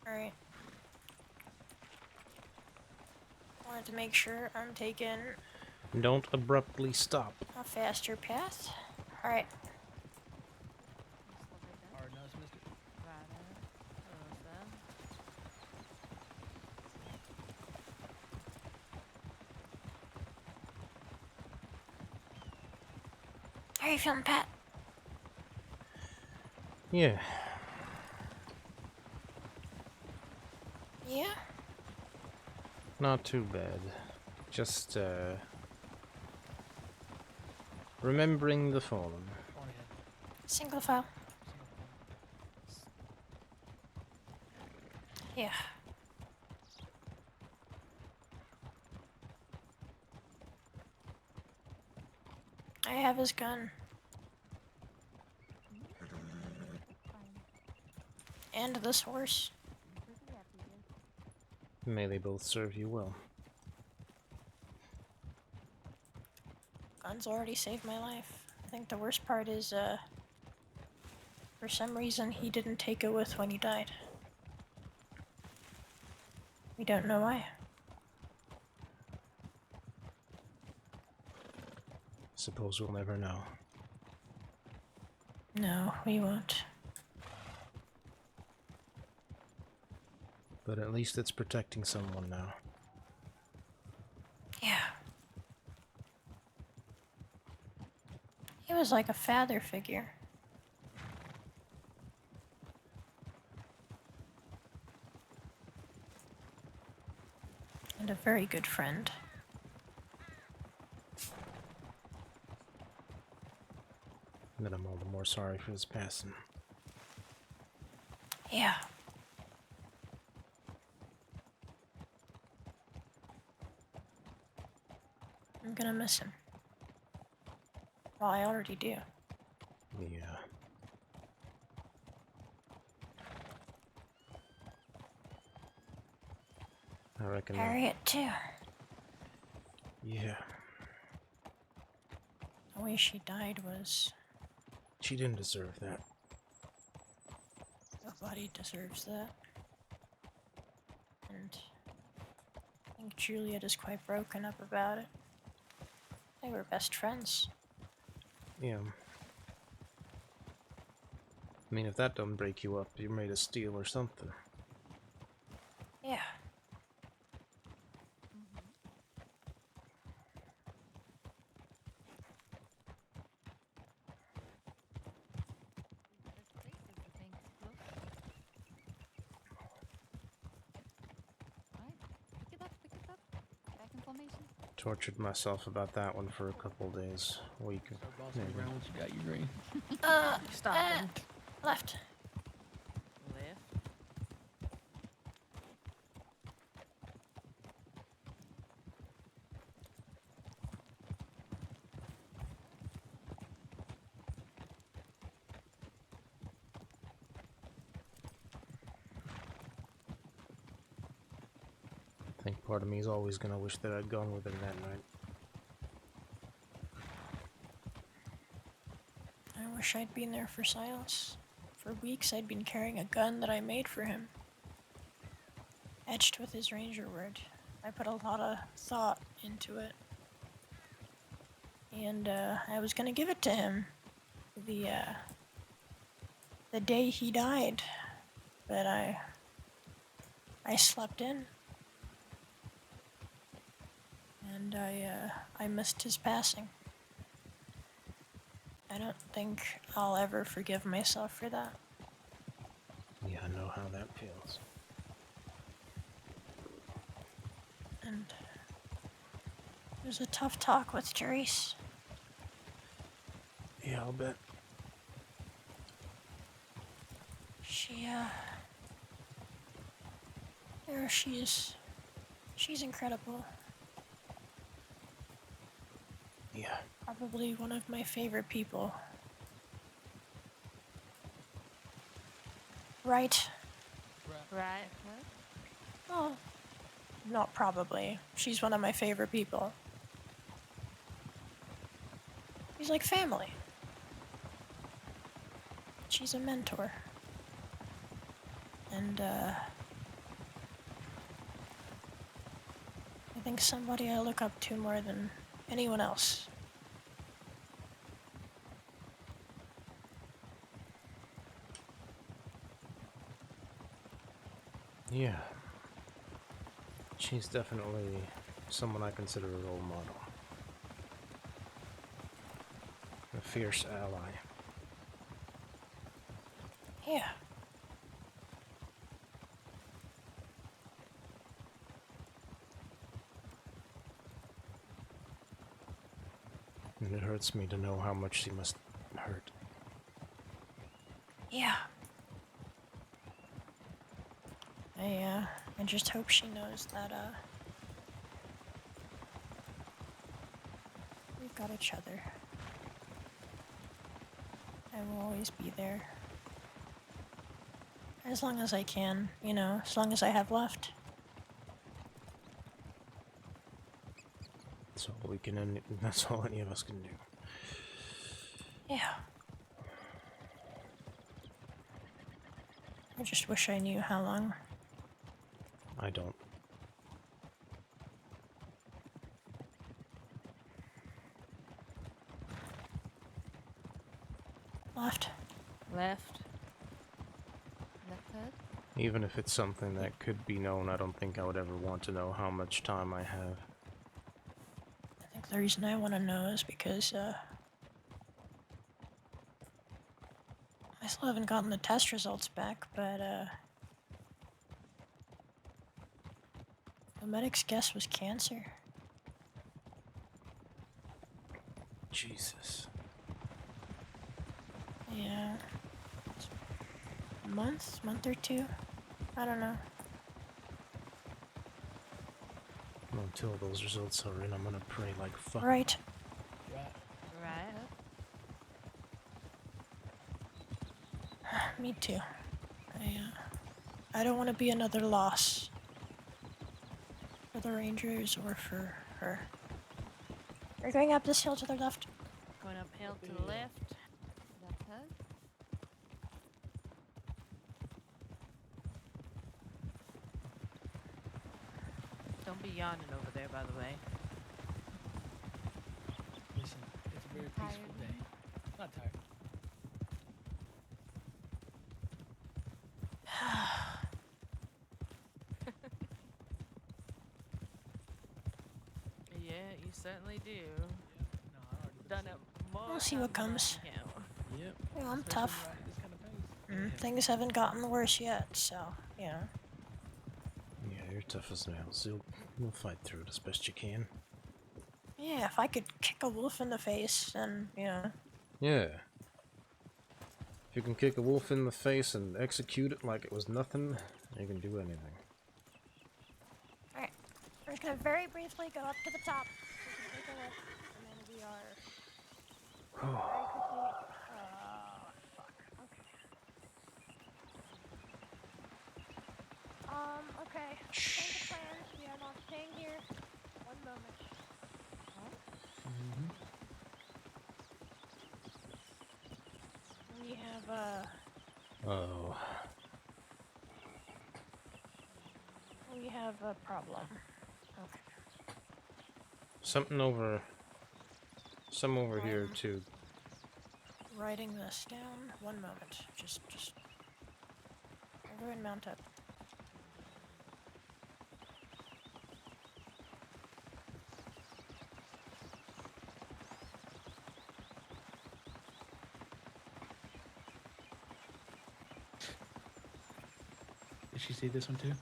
Alright. Wanted to make sure I'm taking Don't abruptly stop. a faster path. Alright. Hard nose, mister. How are you feeling, Pat? Yeah. Yeah? Not too bad. Just, remembering the fallen. Single file. Yeah. I have his gun. And this horse. May they both serve you well. Guns already saved my life. I think the worst part is, for some reason he didn't take it with when he died. We don't know why. Suppose we'll never know. No, we won't. But at least it's protecting someone now. Yeah. He was like a father figure. And a very good friend. And then I'm all the more sorry for his passing. Yeah. I'm gonna miss him. Well, I already do. Yeah. I reckon. Harriet too. Yeah. The way she died was... She didn't deserve that. Nobody deserves that. And I think Juliet is quite broken up about it. They were best friends. Yeah. I mean, if that don't break you up, you're made of steel or something. Yeah. Tortured myself about that one for a couple days, week. Maybe. Around once you got your green. Stop him. Left. Left. Part of me is always gonna wish that I'd gone with him that night. I wish I'd been there for Silas. For weeks I'd been carrying a gun that I made for him, etched with his ranger word. I put a lot of thought into it. And I was gonna give it to him the day he died, but I slept in, and I missed his passing. I don't think I'll ever forgive myself for that. Yeah, I know how that feels. And it was a tough talk with Therese. Yeah, I'll bet. She she's incredible. Yeah. Probably one of my favorite people. Right? Right. Oh, not probably. She's one of my favorite people. She's like family. She's a mentor. And, I think somebody I look up to more than anyone else. Yeah. She's definitely someone I consider a role model. A fierce ally. Yeah. And it hurts me to know how much she must hurt. Yeah. I just hope she knows that, we've got each other. I will always be there. As long as I can, you know, as long as I have left. That's all we can, that's all any of us can do. Yeah. I just wish I knew how long. I don't. Left. Left. Left head. Even if it's something that could be known, I don't think I would ever want to know how much time I have. I think the reason I want to know is because, I still haven't gotten the test results back, but, the medic's guess was cancer. Jesus. Yeah. Month or two? I don't know. Until those results are in, I'm gonna pray like fuck. Right. Right. Me too. I don't want to be another loss. For the Rangers or for her. We're going up this hill to the left. Going uphill to the left. Left head. Don't be yawning over there, by the way. Listen, it's a very peaceful day. Not tired. Yeah, you certainly do. No, I already Done it more. We'll see what times comes. than I can count. Yep. Yeah, I'm Especially tough. right at this kind of pace. Things haven't gotten worse yet, so, you know. Yeah, you're tough as nails. You'll fight through it as best you can. Yeah, if I could kick a wolf in the face, then, you know. Yeah. If you can kick a wolf in the face and execute it like it was nothing, you can do anything. Alright. We're just gonna very briefly go up to the top. So we can take a look, and then we are very quickly. Fuck. Okay. Okay. Change of plans. We are not staying Oh. We have a problem. Okay. Some over here too. Writing this down. One moment. Just everyone mount up. Did she see this one too?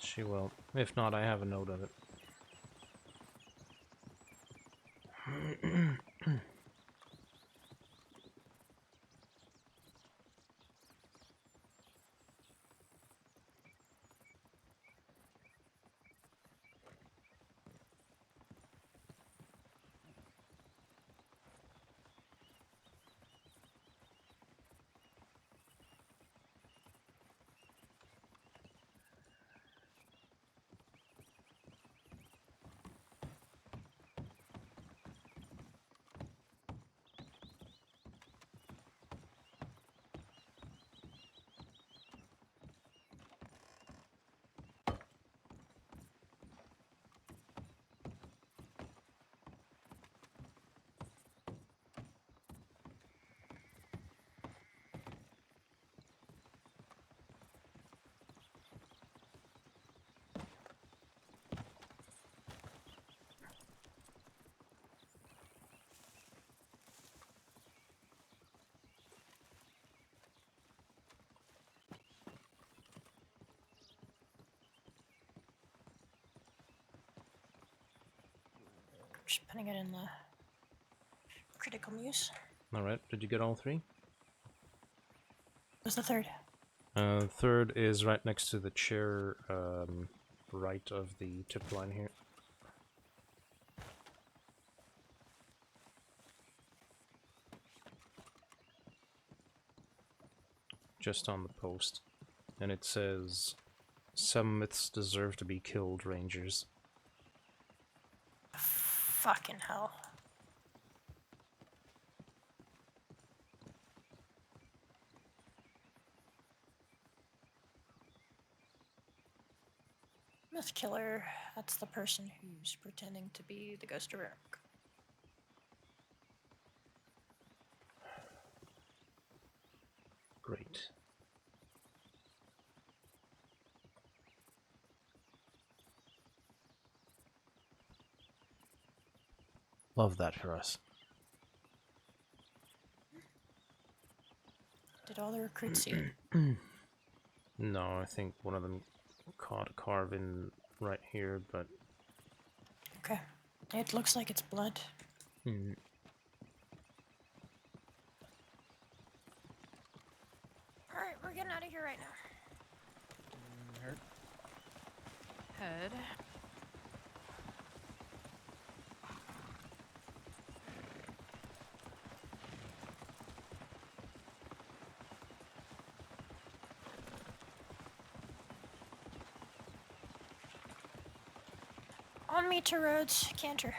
She will. If not, I have a note of it. Just putting it in the critical muse. All right. Did you get all three? What's the third? Third is right next to the chair, right of the tip line here. Just on the post. And it says, "Some myths deserve to be killed, Rangers." Fucking hell. Myth killer, that's the person who's pretending to be the ghost of Eric. Great. Love that for us. Did all the recruits see it? No, I think one of them caught a carve-in right here, but... Okay. It looks like it's blood. Hmm. Alright, we're getting out of here right now. Hurt. Head. On me to Rhodes, canter.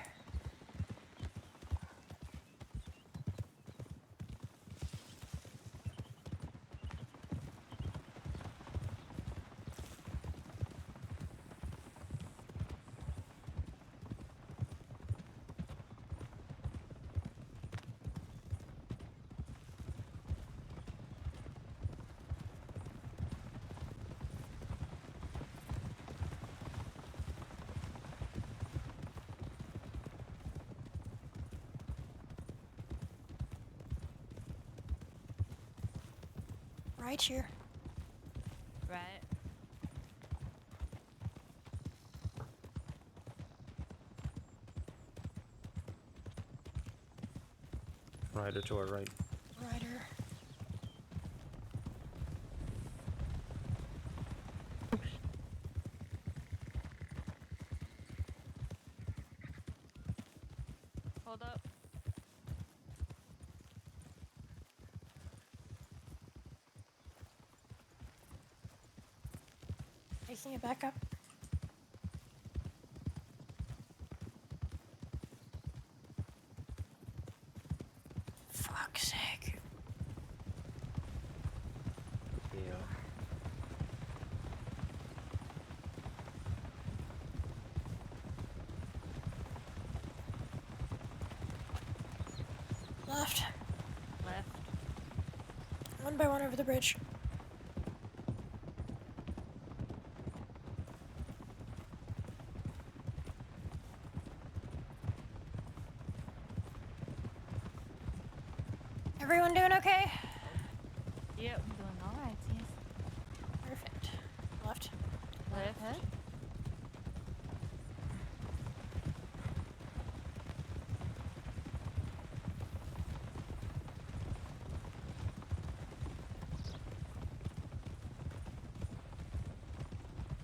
Right here. Right. Rider to our right. Rider. Hold up. Taking it back up. fuck's sake. Yeah. Left. Left. One by one over the bridge. Everyone doing okay? Yep. I'm doing all right, yes. Perfect. Left. Left.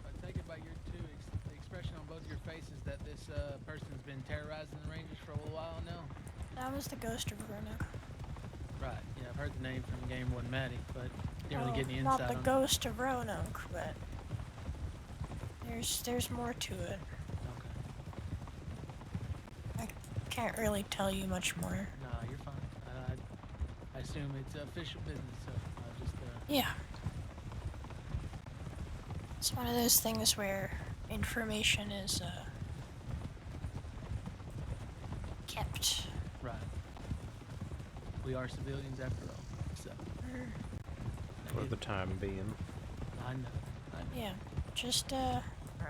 I take it by your the expression on both your faces that this person's been terrorizing the Rangers for a little while now. That was the ghost of Roanoke. Right. Yeah, I've heard the name from Game 1 Maddie, but didn't really get any not insight the on ghost of Roanoke, but there's more to it. it. Okay. I can't really tell you much more. Nah, you're fine. I assume it's official business, so I'll just Yeah. It's one of those things where information is kept. right. We are civilians after all, so. For the time being. I know. Yeah. Just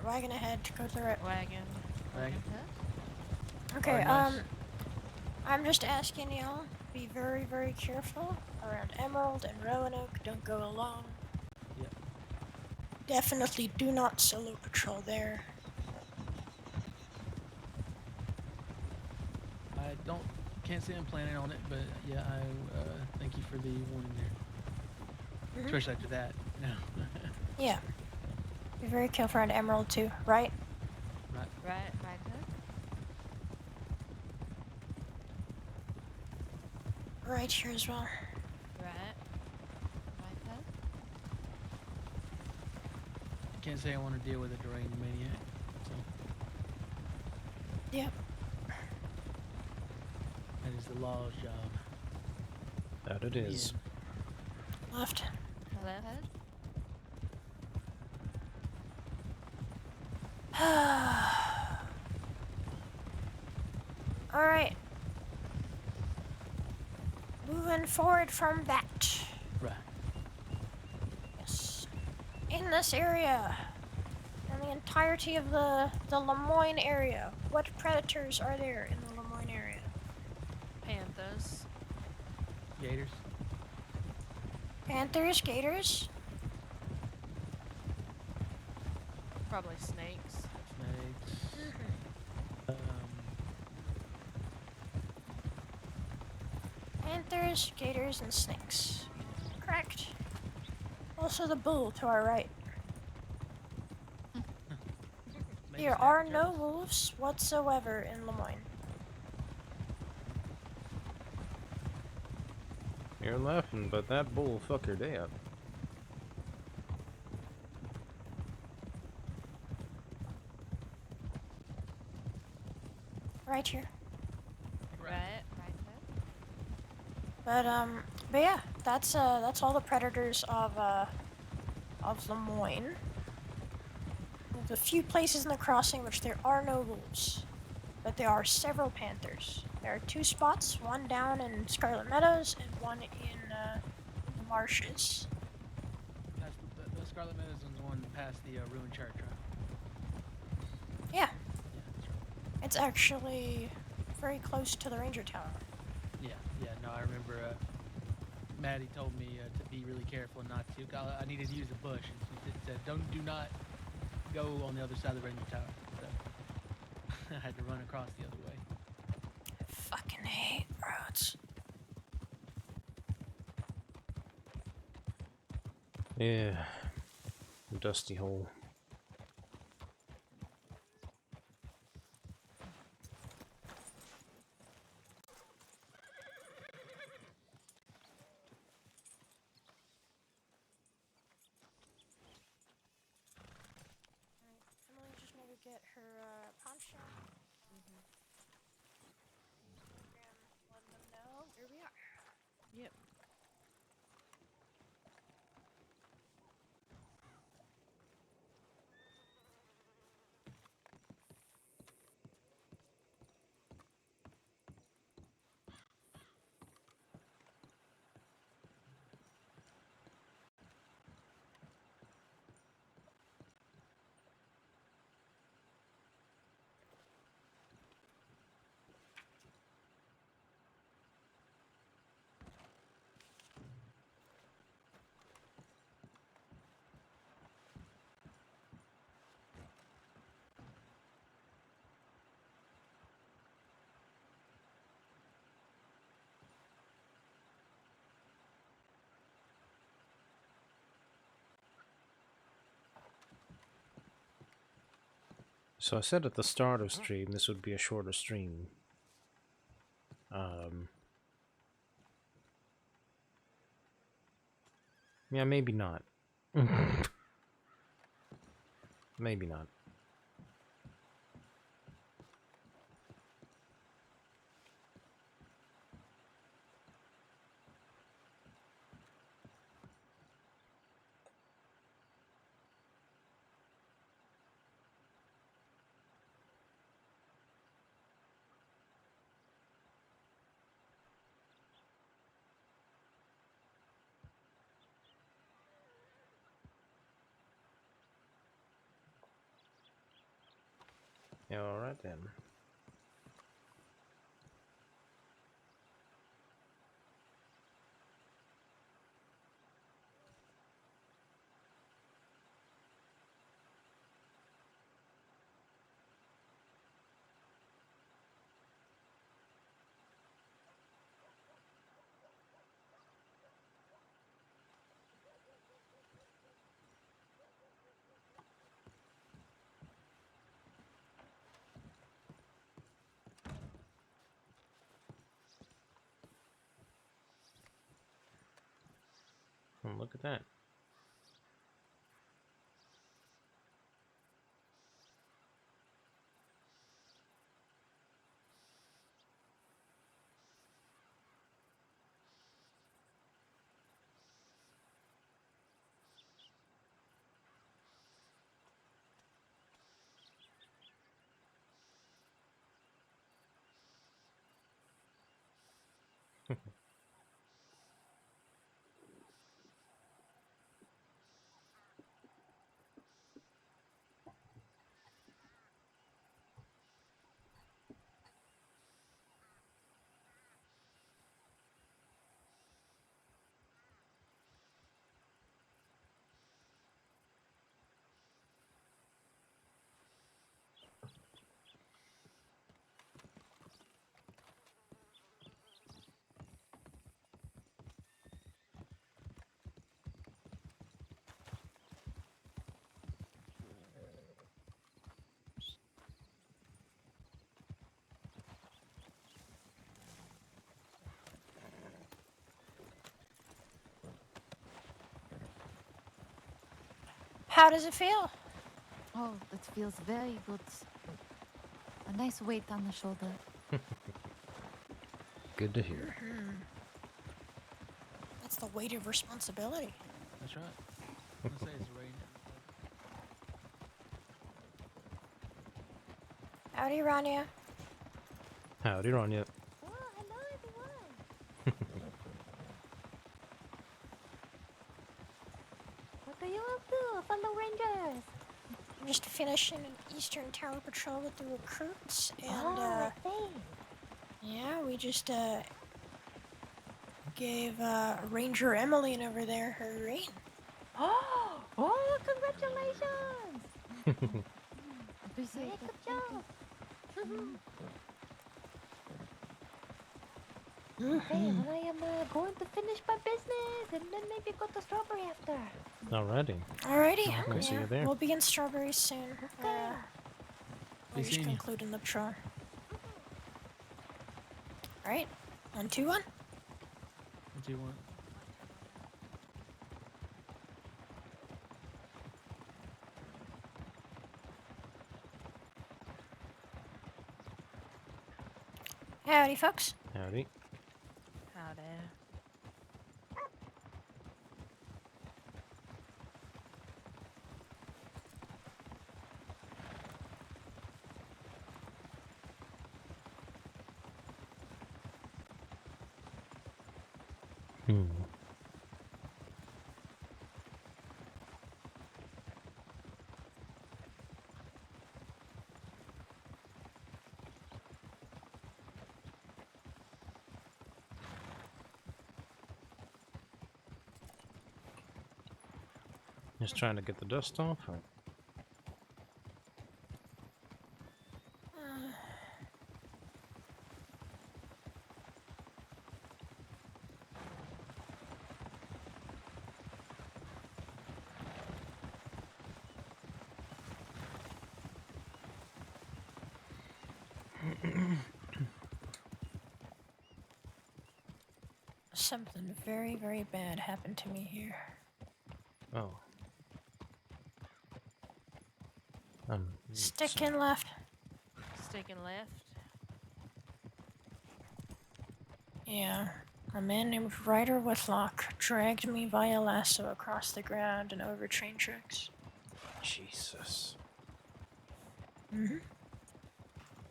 wagon ahead to go to the right. Wagon. Wagon. Okay, Nice. I'm just asking y'all, be very, very careful around Emerald and Roanoke. Don't go alone. Yep. Definitely do not solo patrol there. Can't say I'm planning on it, but yeah, I thank you for the warning there. Mhm. Especially after that. No. Yeah. Be very careful around Emerald too, right? Right. Right. Right. Right here as well. Right. Right. Can't say I want to deal with a deranged maniac. So Yep. that is the law's job. That it is. Left. Left. Alright. Moving forward from that. Right. Yes. In this area, and the entirety of the Lemoyne area, what predators are there in the Lemoyne area? Panthers. Gators. Panthers, gators, Probably snakes. Snakes. panthers, gators, and snakes. Correct. Also the bull to our right. There are no wolves whatsoever in Lemoyne. You're laughing, but that bull fuck her day up. Right here. Right. But yeah, that's all the predators of Lemoyne. There's a few places in the crossing which there are no wolves, but there are several panthers. There are 2 spots, one down in Scarlet Meadows and one in the marshes. That's the Scarlet Meadows one's the one past the ruined church, right? Yeah, Yeah, that's right. it's actually very close to the Ranger Tower. Yeah, no, I remember Maddie told me to be really careful not to. I needed to use a bush, and she said, do not go on the other side of the Ranger Tower. So I had to run across the other way. I fucking hate roads. Yeah. Dusty hole. Emily just maybe get her poncho. Let them know where we are. Yep. So I said at the start of stream this would be a shorter stream. Yeah, maybe not. Maybe not. Yeah, alright then. Oh, look at that. How does it feel? Oh, that feels very good. A nice weight on the shoulder. Good to hear. That's the weight of responsibility. That's right. I was gonna say it's raining. Howdy, Rania. Howdy, Ronya. Oh, hello, everyone. What are you up to, fellow rangers? I'm just finishing an Eastern Tower Patrol with the recruits, and Oh, yeah, we just gave Ranger Emmeline over there her ring. Oh, congratulations! Appreciate it. Good job. Okay, well, I am going to finish my business and then maybe go to Strawberry after. Alrighty. Alrighty, We'll see you there. we'll be in Strawberries soon. Be We're just seeing you. concluding the patrol. Alright, 1, 2, 1. What do you want? Howdy, folks. Howdy. Howdy. Just trying to get the dust off. Or... Something very, very bad happened to me here. Oh. Stick and left. Stick and left. Yeah. A man named Ryder Whitlock dragged me via lasso across the ground and over train tracks. Jesus. Mm-hmm.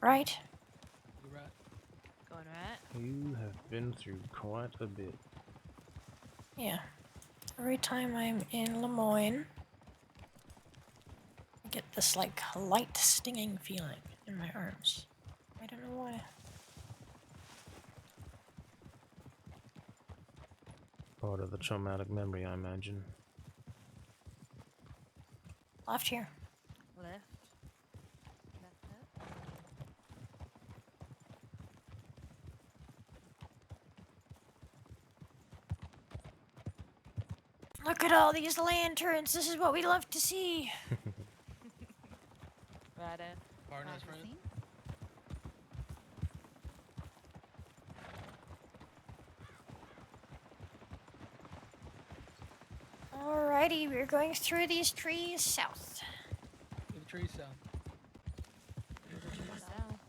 Right? You're right. Going right. You have been through quite a bit. Yeah. Every time I'm in Lemoyne, I get this, like, light stinging feeling in my arms. I don't know why. Part of the traumatic memory, I imagine. Left here. Left. Left. Look at all these lanterns. This is what we love to see. Right. Pardon us, friend. Alrighty, we're going through these trees south. To the tree south. South.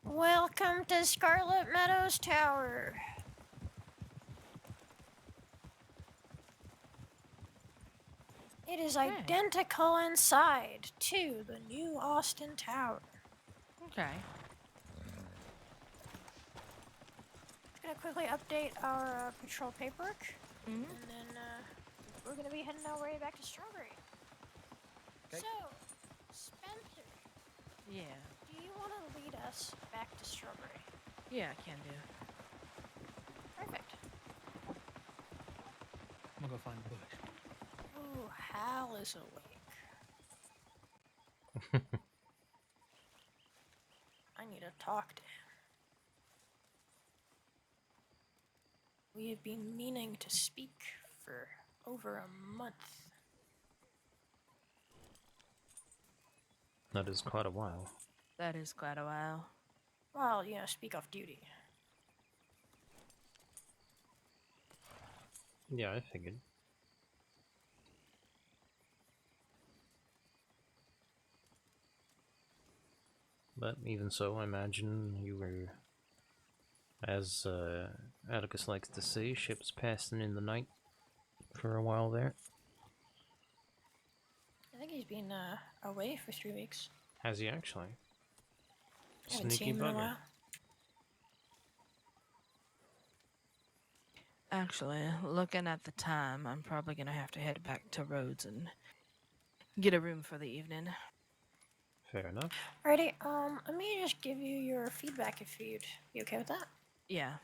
Welcome to Scarlet Meadows Tower. It is identical inside to the new Austin Tower. Okay. Just gonna quickly update our patrol paperwork, Mm-hmm. and then we're gonna be heading our way back to Strawberry. Okay. So, Spencer, Yeah. do you want to lead us back to Strawberry? Yeah, I can do. Perfect. I'm gonna go find the bush. Ooh, Hal is awake. I need to talk to him. We have been meaning to speak for over a month. That is quite a while. That is quite a while. Well, speak off duty. Yeah, I figured. But even so, I imagine you were, as Atticus likes to say, ships passing in the night for a while there. I think he's been away for 3 weeks. Has he actually? Haven't Sneaky seen him in a bugger. while. Actually, looking at the time, I'm probably gonna have to head back to Rhodes and get a room for the evening. Fair enough. Alrighty, let me just give you your feedback if you'd be okay with that. Yeah.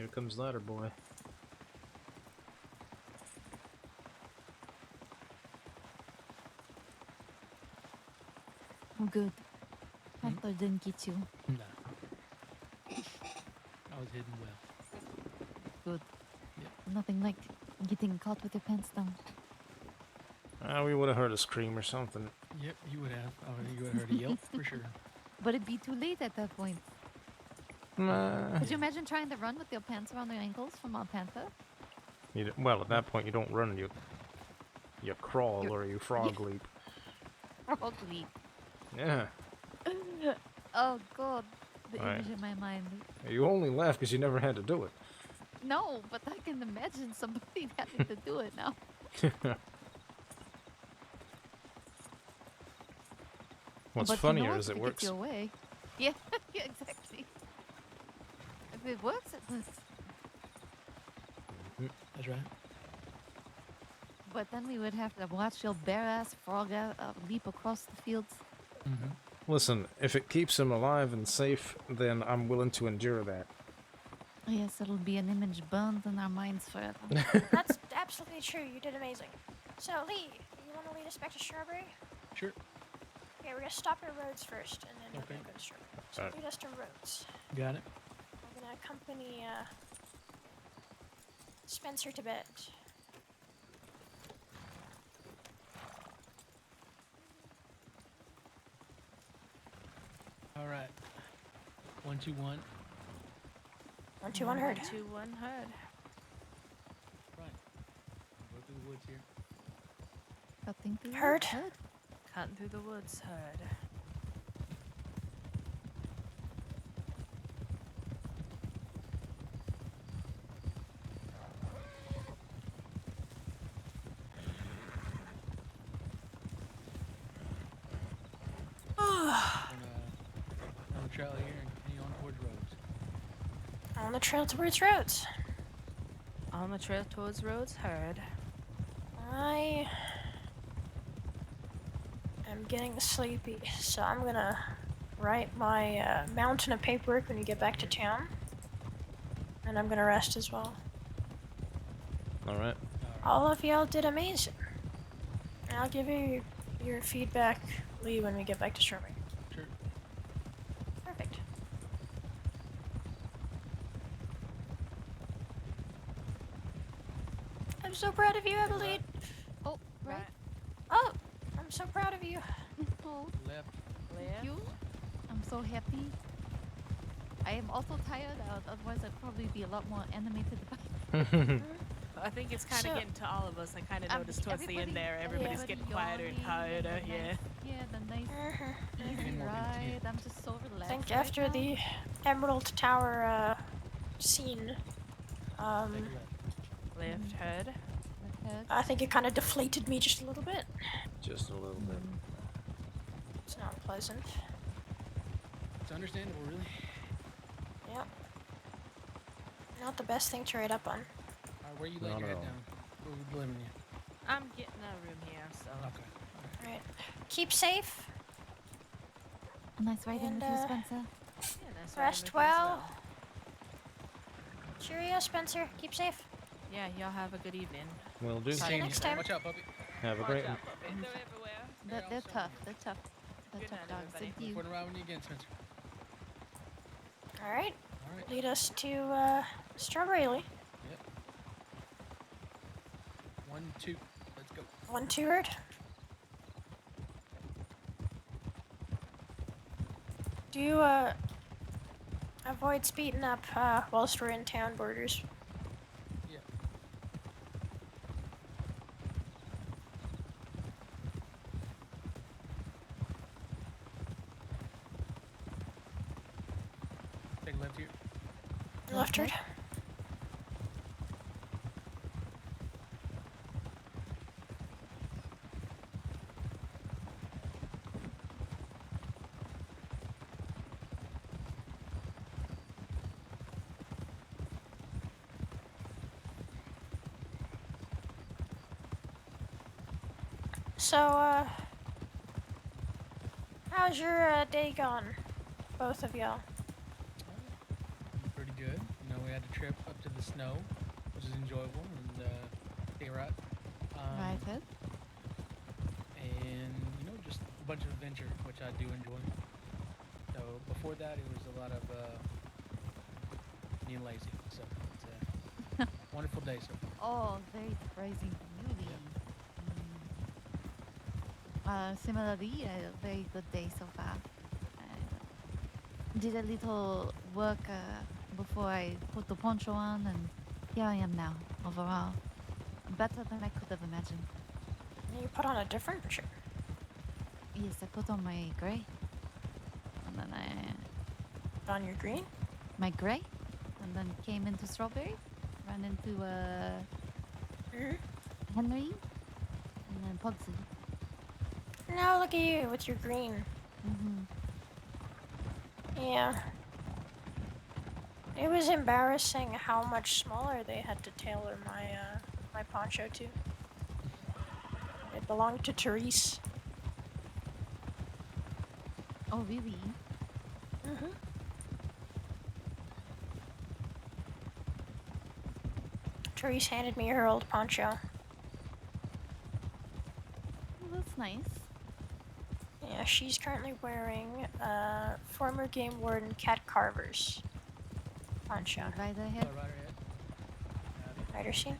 Here comes Ladder Boy. Oh, good. Panther didn't get you. No. I was hidden well. Good. Yep. Nothing like getting caught with your pants down. We would have heard a scream or something. Yep, you would have. Oh, you would have heard a yelp for sure. But it'd be too late at that point. Could you imagine trying to run with your pants around your ankles from a panther? Well, at that point, you don't run, you crawl or you frog leap. Frog leap. Yeah. Oh, God. The Right. image in my mind. You only laugh because you never had to do it. No, but I can imagine somebody having to do it now. What's But funnier you know is if it gets works. your way. Yeah, yeah, exactly. If it works, it works. That's right. But then we would have to watch your bare-ass frog leap across the fields. Mm-hmm. Listen, if it keeps him alive and safe, then I'm willing to endure that. Yes, it'll be an image burned in our minds forever. That's absolutely true. You did amazing. So, Lee, you want to lead us back to Strawberry? Sure. Okay, we're going to stop at Rhodes first, and then we're Okay. going to go to Strawberry. So, Alright. lead us to Rhodes. Got it. I'm going to accompany Spencer to bed. All right. 121. 121 heard. 121 heard. Right. Go through the woods here. Cutting through the Heard. wood. Cutting through the woods heard. On the trail here and continue on towards roads. On the trail towards Rhodes. On the trail towards roads heard. I am getting sleepy, so I'm gonna write my mountain of paperwork when you get back to town. And I'm gonna rest as well. Alright. All of y'all did amazing. And I'll give you your feedback, Lee, when we get back to Strawberry. Sure. Perfect. I'm so proud of you, Eveline. Oh, right. Oh, I'm so proud of you. Oh, Left. thank you. I'm so happy. I am also tired. Otherwise, I'd probably be a lot more animated about I think it's kind of So- getting to all of us. I kind of noticed towards the end there, everybody's getting quieter and yawning, quieter. the Yeah. nice- yeah, the nice easy more ride. I'm just so I relaxed. think right after now. the Emerald Tower scene, Left heard. Head. I think it kind of deflated me just a little bit. Just a little bit. It's not pleasant. It's understandable, really. Yep. Not the best thing to write up on. All right, where you laying Not your at head all. down? Where we delivering you? I'm getting a room here, so. Okay. Alright. Keep safe. Nice riding And, with you, uh, Spencer. Yeah, that's Rest well. Cheerio, Spencer. Keep safe. Yeah, y'all have a good evening. Will do. See you next time. Watch out, puppy. Have a Watch great one. out, puppy. They're everywhere. They're tough. They're tough. They're Good tough night, dogs. everybody. Thank you. Putting around with you again, Spencer. Alright. All right. Lead us to Strawberry Lee. Yep. 1, 2. Let's go. 1, 2 word. Do you avoid speeding up whilst we're in town borders? Yeah. Take a left here. Left word. So, how's your day gone? Both of y'all. Pretty good. You know, we had a trip up snow, which is enjoyable, and stay right. Right, Ed? And just a bunch of adventure, which I do enjoy. So before that, it was a lot of being lazy. So it's a wonderful day so far. Oh, very surprising for me. Similarly, a very good day so far. I did a little work before I put the poncho on, and here I am now. Overall, better than I could have imagined. You put on a different shirt. Yes, I put on my gray, and then I Put on your green? my gray, and then came into strawberry, ran into Henry, and then Pugsy. Now look at you with your green. Yeah. It was embarrassing how much smaller they had to tailor my poncho to. It belonged to Therese. Oh, really? Therese handed me her old poncho. Well, that's nice. Yeah, she's currently wearing former game warden Cat Carver's poncho. Right ahead. Rider scene.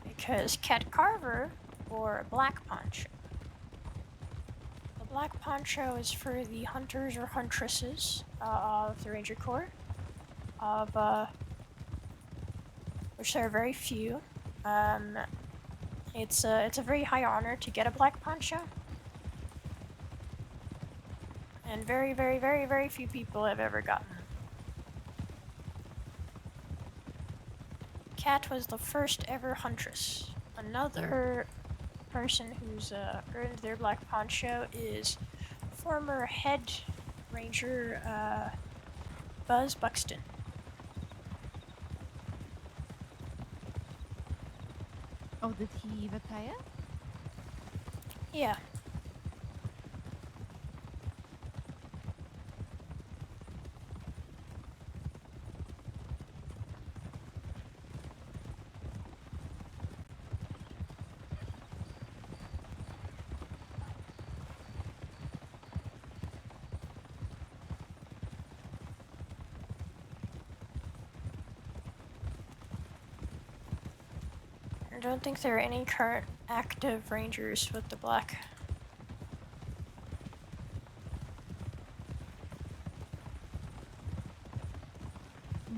Because Cat Carver wore a black poncho. The black poncho is for the hunters or huntresses of the Ranger Corps, of which there are very few. It's a very high honor to get a black poncho, and very, very, very, very few people have ever gotten it. Cat was the first ever huntress. Another person who's earned their black poncho is former head ranger Buzz Buxton. Oh, did he retire? Yeah. I don't think there are any current active rangers with the black.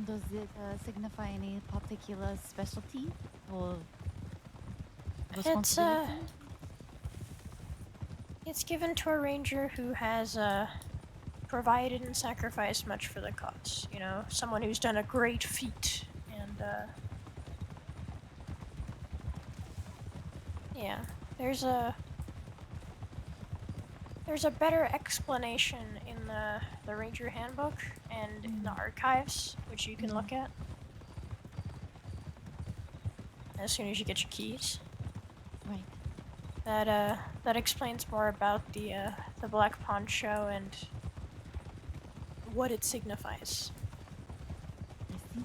Does it signify any particular specialty or responsibility? It's given to a ranger who has provided and sacrificed much for the cause. You know, someone who's done a great feat, and yeah, there's a better explanation in the Ranger Handbook and in the archives, which you can look at as soon as you get your keys. Right. That explains more about the black poncho and what it signifies. I see.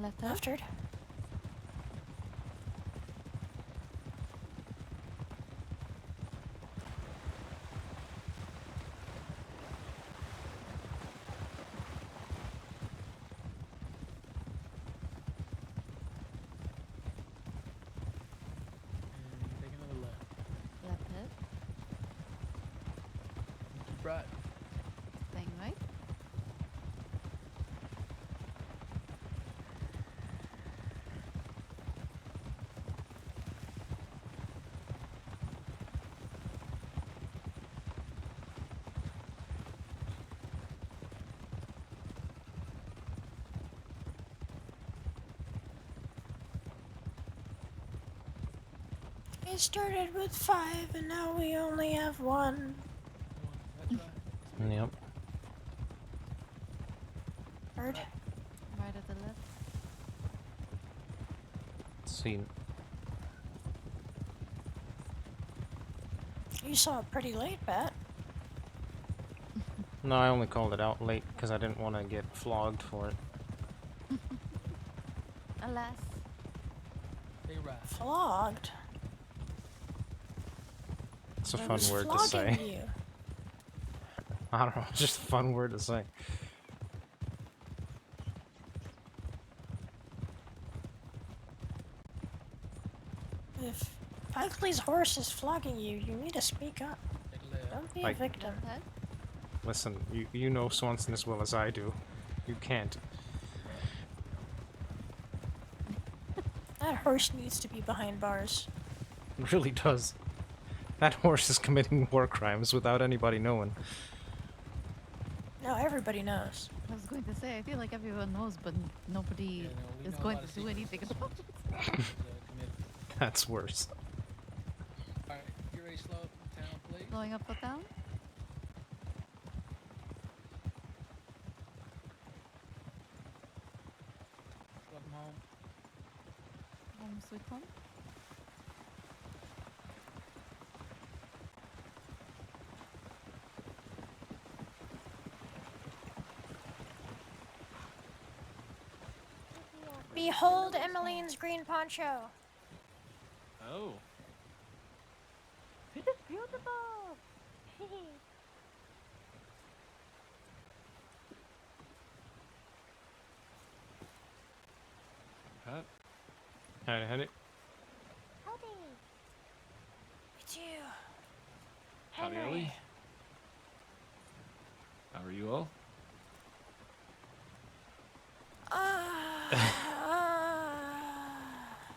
Left up. Leftward. And take another left. Left up. Keep right. Staying right. We started with 5 and now we only have 1. That's right. Yep. Heard? Right at the left. See. You saw it pretty late, Pat. No, I only called it out late because I didn't want to get flogged for it. Alas. They right. Flogged? It's a Who fun was word to flogging say. you? I don't know, just a fun word to say. If Pikesley's horse is flogging you, you need to speak up. Don't be a Like- victim. Listen, you know Swanson as well as I do. You can't. That horse needs to be behind bars. It really does. That horse is committing war crimes without anybody knowing. No, everybody knows. I was going to say, I feel like everyone knows, but nobody we is know a going lot to of do secrets. anything about it. That's worse. Alright, you ready to slow up the town, please? Blowing up the town? Welcome home. Home sweet home? Behold Emmeline's green poncho. Oh. It is beautiful. Pat? Howdy, howdy. Howdy. It's you. Howdy, Henry. Ellie. How are you all?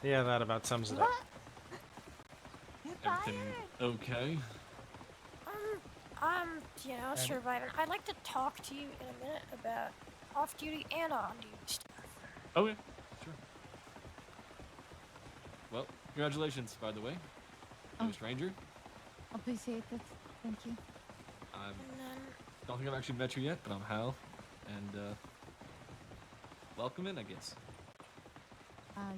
Yeah, that about sums it up. Everything okay? You know, surviving. I'd like to talk to you in a minute about off-duty and on-duty stuff. Okay, sure. Well, congratulations, by the way. New stranger. Appreciate it. Thank you. I don't think I've actually met you yet, but I'm Hal, and welcome in, I guess.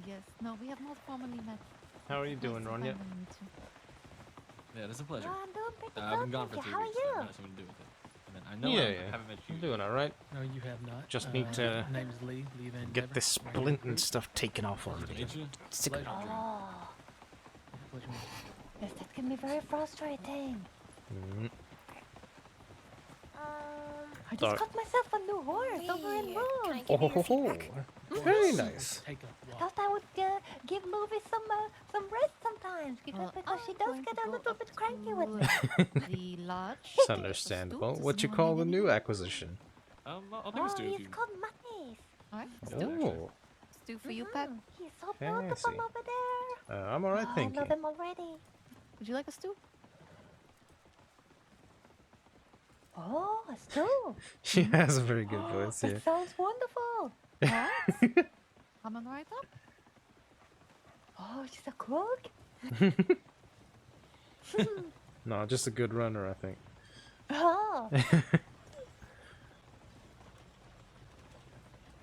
Yes. No, we have not formally met. How are you Nice doing, to Ronya? finally meet you. Yeah, it's a pleasure. I'm doing pretty I've been good, gone for thank 3 you. How are weeks, so you? I have something to do with it. And then I know Yeah, I yeah. haven't met you. I'm doing alright. No, you have not. Just need to My name is Lee. Lee Van get Dever. this Right here, splint and recruit. stuff taken off on Pleasure to me. meet you. Sick of it. Pleasure. Oh, Pleasure. yes, that can be very frustrating. Mm. I Sorry. just got myself a new horse over in Moon. Can I give Oh, you ho, your ho. feedback? Very nice. Take a walk. Thought I would give Movie some rest sometimes because she does going get to a go little up bit cranky to, with me. the lodge. It's understandable. What you call the new acquisition? I'll take a stew if he's you... called Money's. Alright. Oh, Stew for you, Pat. He's so beautiful fancy. over there. I'm alright, thank I love you. him already. Would you like a stew? Oh, a stew. She has a very good voice, yeah. That sounds wonderful. Alright. Coming right up. Oh, she's a cook. No, just a good runner, I think. Oh.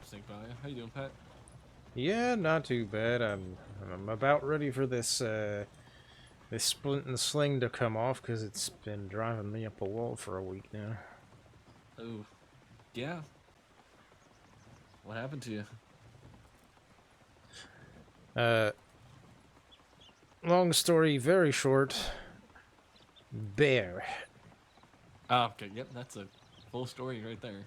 Stink by. How you doing, Pat? Yeah, not too bad. I'm about ready for this this splint and sling to come off because it's been driving me up a wall for a week now. Oh, yeah. What happened to you? Long story, very short. Bear. Oh, okay. Yep, that's a full story right there.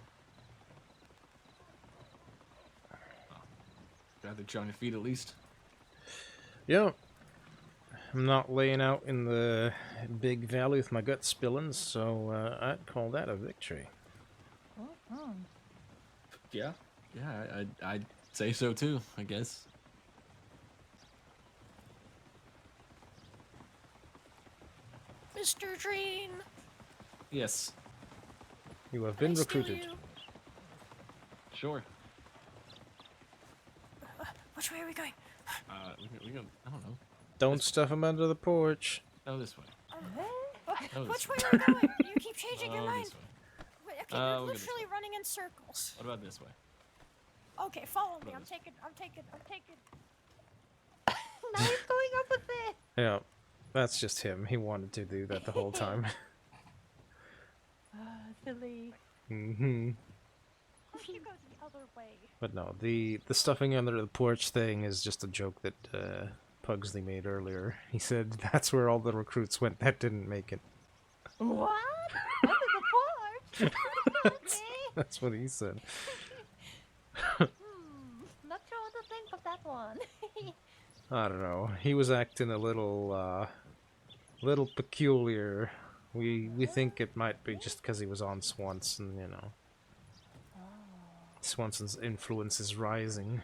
Glad that you're on your feet at least. Yep. I'm not laying out in the big valley with my guts spilling, so I'd call that a victory. Oh. Yeah, yeah, I'd say so too, I guess. Mr. Dream. Yes, You have been Can I steal recruited. you? sure. Which way are we going? We can, I don't know. Don't stuff him under the porch. No, this way. Oh, Which this way way. are we going? You keep changing your Oh, mind. this way. Wait, okay, We'll you're go this literally running in circles. What about this way? Okay, follow me. about I'm this taking. Now he's going up with it. Yeah, that's just him. He wanted to do that the whole time. Silly. Mm-hmm. Why don't you go the other way? But no, the stuffing under the porch thing is just a joke that Pugsley made earlier. He said that's where all the recruits went that didn't make it. What? Under the porch? That's what he said. Not sure what to think of that one. I don't know. He was acting a little peculiar. We think it might be just because he was on Swanson, you know. Swanson's influence is rising.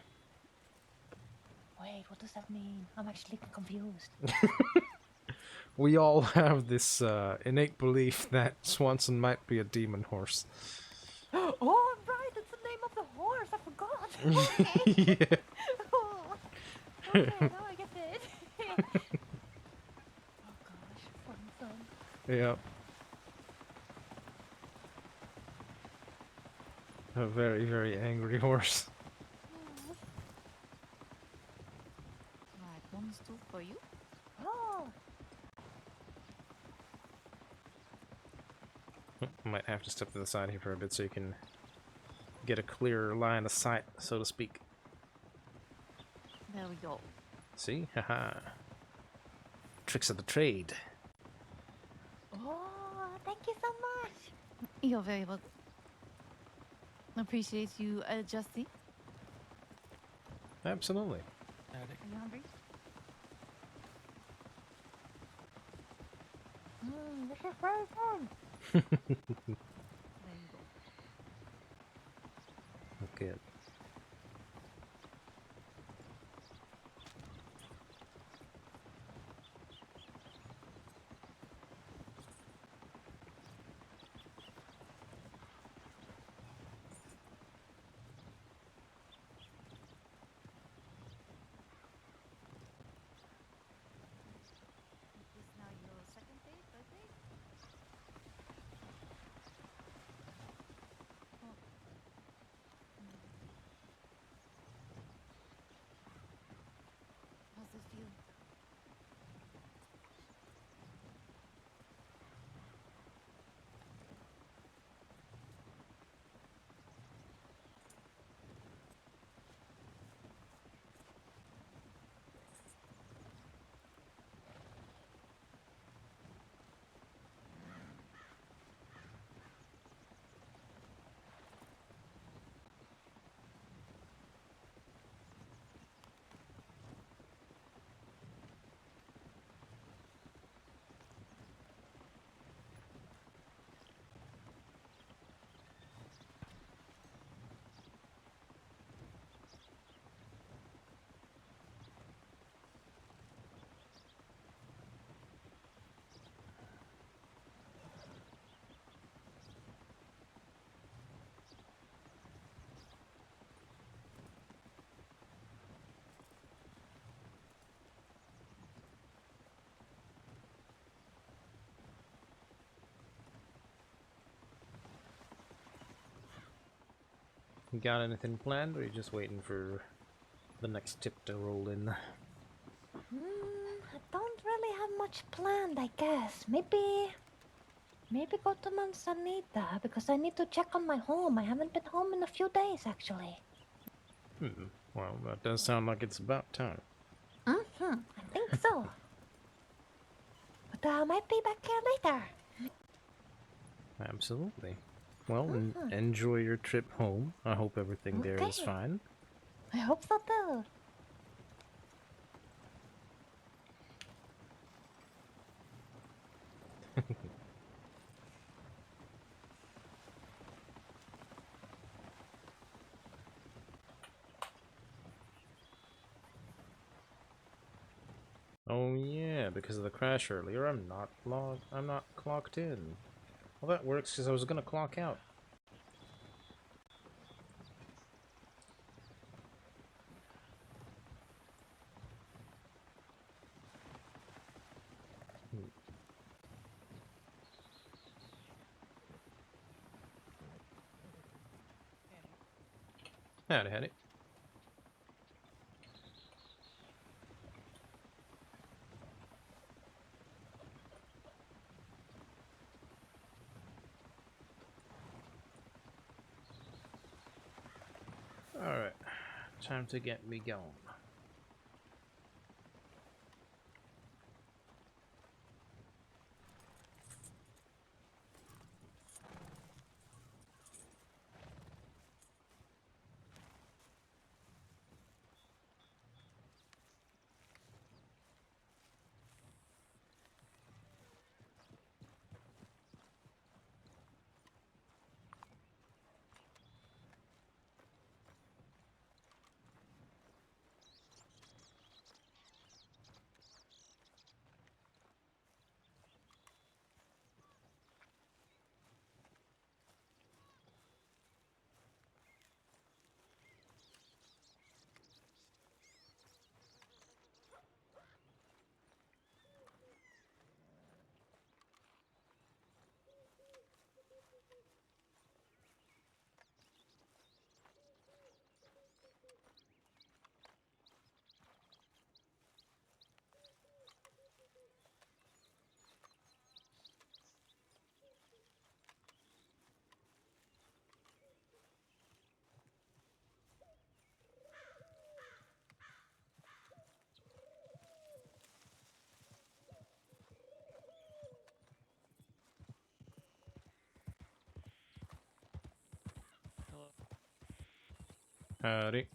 Wait, what does that mean? I'm actually confused. We all have this innate belief that Swanson might be a demon horse. Oh, right, it's the name of the horse. I forgot. Okay. Yeah. Oh. Okay, now I get it. Oh gosh, Swanson. Yep. A very, very angry horse. Right, one stool for you. Oh. Might have to step to the side here for a bit so you can get a clearer line of sight, so to speak. There we go. See? Haha. Tricks of the trade. Oh, thank you so much. You're very welcome. Appreciate you adjusting. Absolutely. Are you hungry? This is very fun. There you go. Okay. Is this now your second day, third day? Oh. How's this feel? You got anything planned, or are you just waiting for the next tip to roll in? I don't really have much planned, I guess. Maybe go to Manzanita, because I need to check on my home. I haven't been home in a few days, actually. Well, that does sound like it's about time. I think so. But I might be back here later. Absolutely. Well, enjoy your trip home. I hope everything there is Okay. fine. I hope so too. Oh yeah, because of the crash earlier, I'm not clocked in. Well, that works because I was gonna clock out. Howdy, howdy. Alright, time to get me going. Howdy.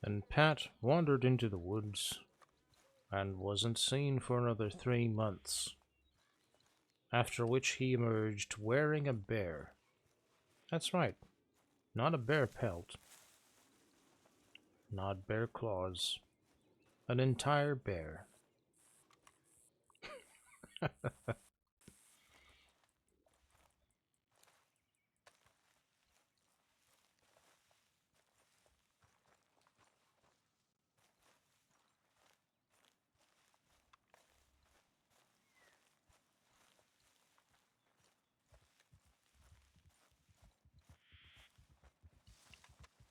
And Pat wandered into the woods and wasn't seen for another 3 months, after which he emerged wearing a bear. That's right, not a bear pelt, not bear claws, an entire bear.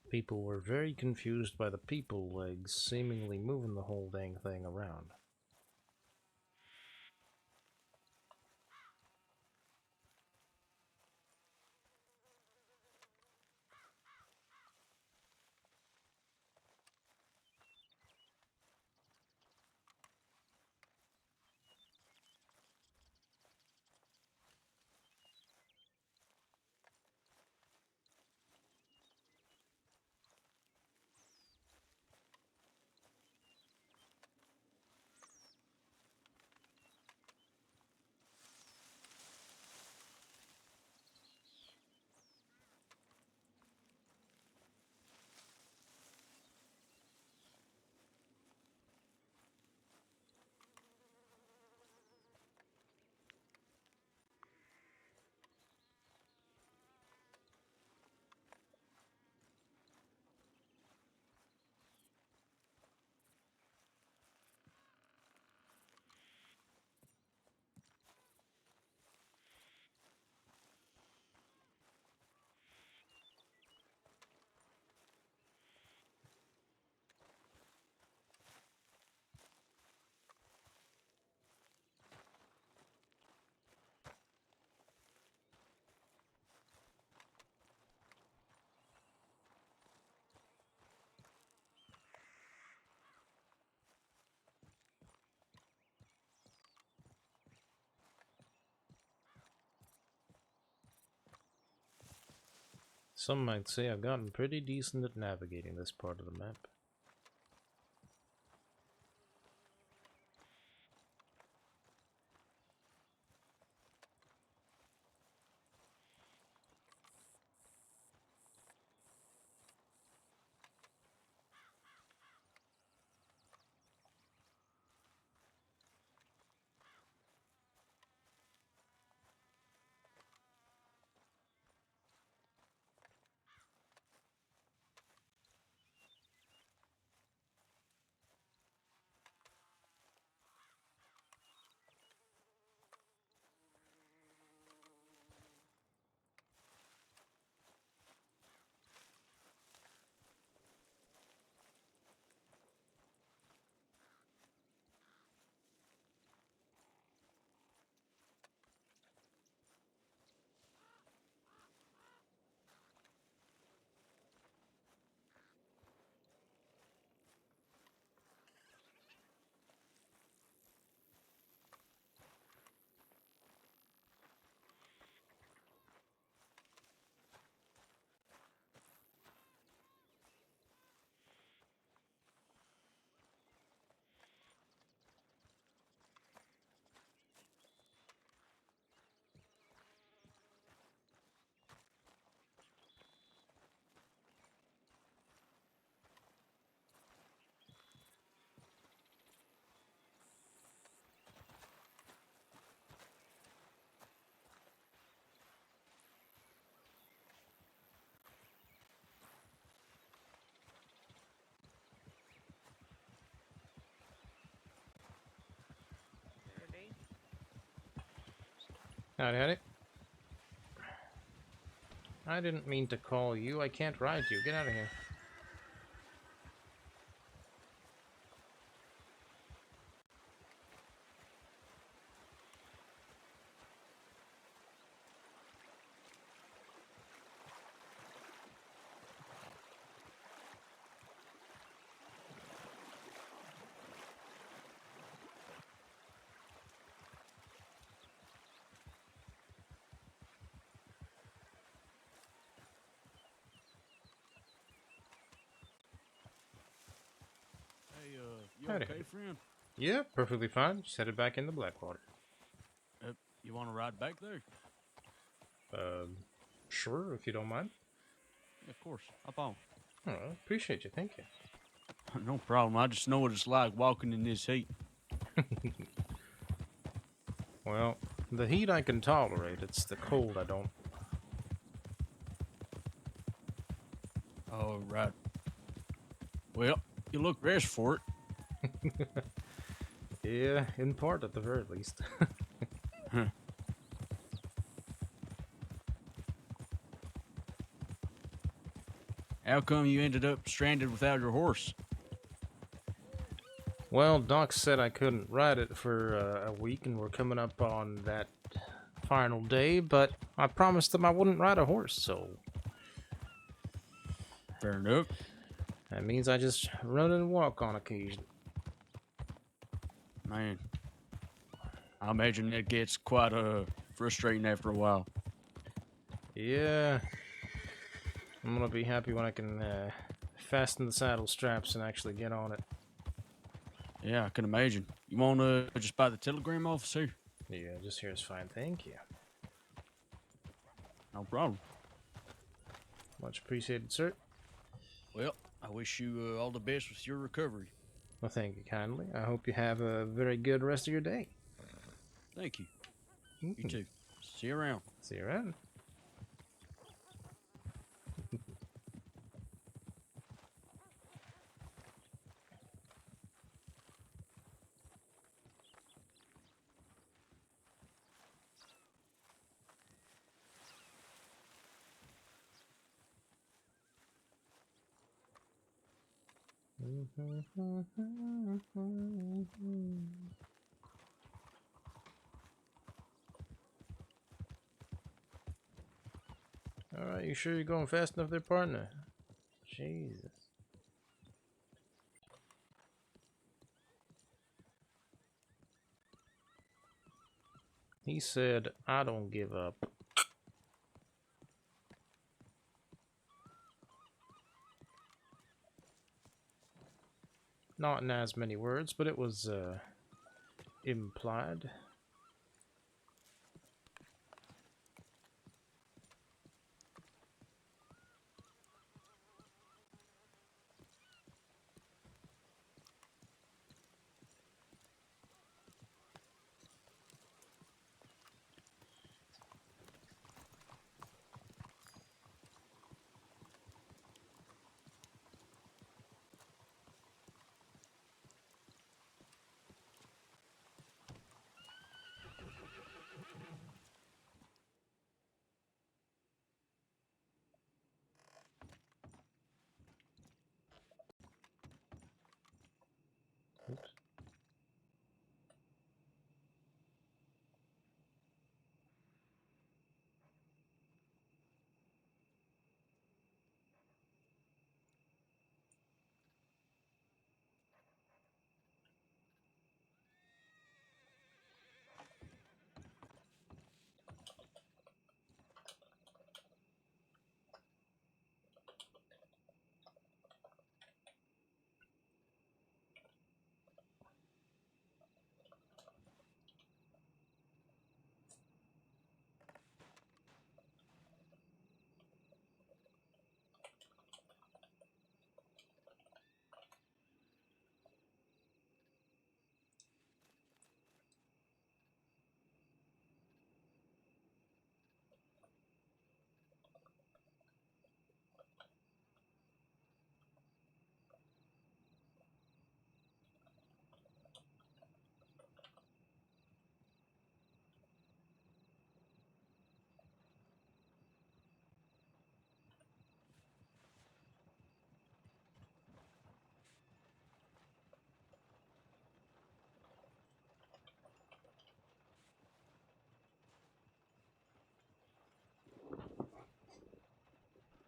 People were very confused by the people legs seemingly moving the whole dang thing around. Some might say I've gotten pretty decent at navigating this part of the map. Howdy, howdy. I didn't mean to call you. I can't ride you. Get out of here. Hey, you Howdy, okay, howdy. friend? Yeah, perfectly fine. Just headed back in the Blackwater. You want to ride back there? Sure, if you don't mind. Of course. Hop on. Oh, appreciate you. Thank you. No problem. I just know what it's like walking in this heat. Well, the heat I can tolerate. It's the cold I don't. Oh, right. Well, you look dressed for it. Yeah, in part at the very least. Huh. How come you ended up stranded without your horse? Well, Doc said I couldn't ride it for a week, and we're coming up on that final day, but I promised them I wouldn't ride a horse, so... Fair enough. That means I just run and walk on occasion. Man, I imagine that gets quite frustrating after a while. Yeah. I'm gonna be happy when I can fasten the saddle straps and actually get on it. Yeah, I can imagine. You want to just buy the telegram office here? Yeah, just here's fine, thank you. No problem. Much appreciated, sir. Well, I wish you all the best with your recovery. Well, thank you kindly. I hope you have a very good rest of your day. Thank you. You too. See you around. See you around. Alright, you sure you're going fast enough there, partner? Jesus. He said, I don't give up. Not in as many words, but it was implied. Oops.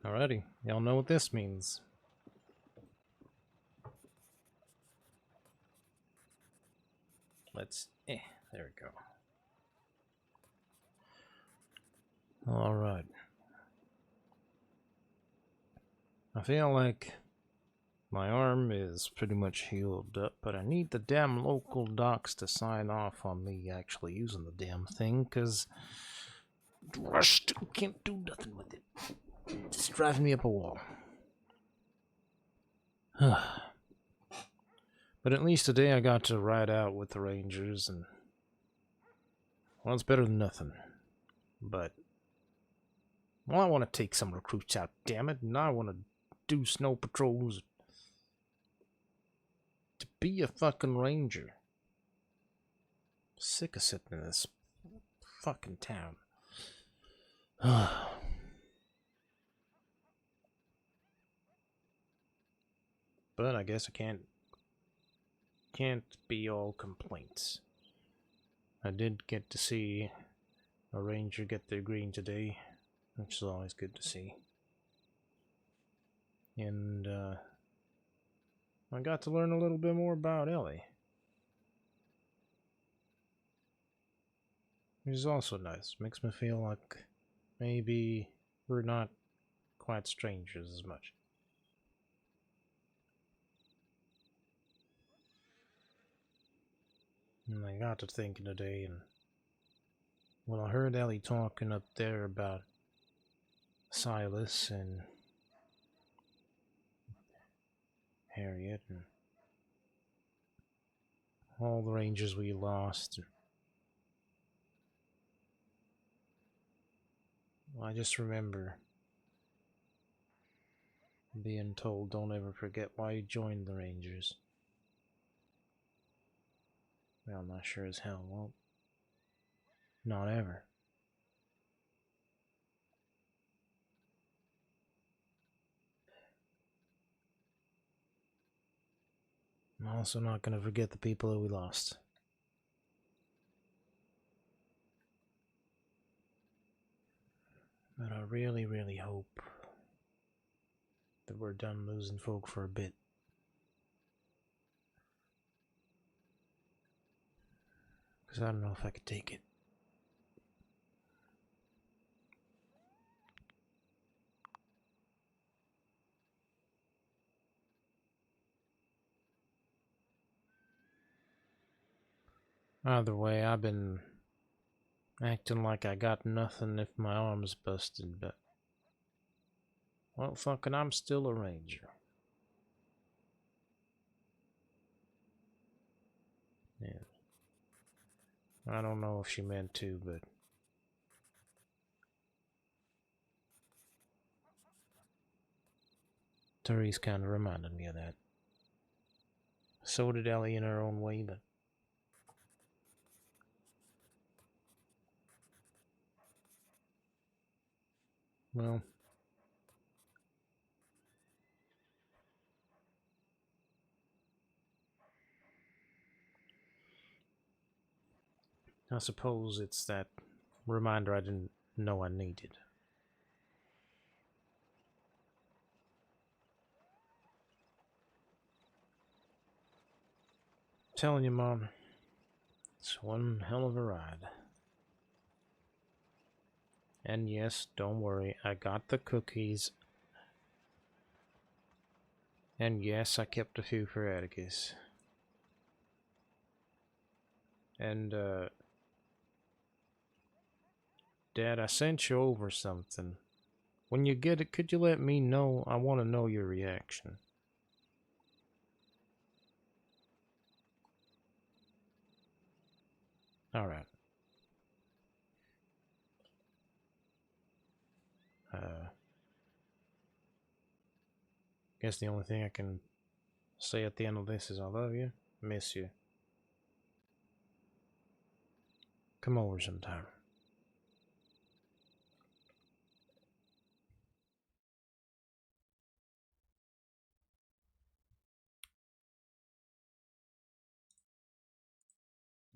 Alrighty, y'all know what this means. There we go. Alright. I feel like my arm is pretty much healed up, but I need the damn local docs to sign off on me actually using the damn thing, because I still can't do nothing with it. It's driving me up a wall. But at least today I got to ride out with the Rangers, and well, it's better than nothing. But well, I want to take some recruits out, damn it, and I want to do snow patrols. To be a fucking ranger. Sick of sitting in this fucking town. But I guess I can't be all complaints. I did get to see a ranger get their green today, which is always good to see. And I got to learn a little bit more about Ellie, which is also nice. Makes me feel like maybe we're not quite strangers as much. And I got to thinking today, and well, I heard Ellie talking up there about Silas and Harriet and all the rangers we lost. I just remember being told, don't ever forget why you joined the Rangers. Well, I'm not sure as hell won't. Not ever. I'm also not going to forget the people that we lost. But I really, really hope that we're done losing folk for a bit. Because I don't know if I could take it. Either way, I've been acting like I got nothing if my arm's busted, but... Well, fucking, I'm still a ranger. Yeah. I don't know if she meant to, but... Therese kind of reminded me of that. So did Ellie in her own way, but... Well... I suppose it's that reminder I didn't know I needed. Telling you, Mom, it's one hell of a ride. And yes, don't worry, I got the cookies. And yes, I kept a few for Atticus. And, Dad, I sent you over something. When you get it, could you let me know? I want to know your reaction. Alright. Guess the only thing I can say at the end of this is I love you, miss you. Come over sometime.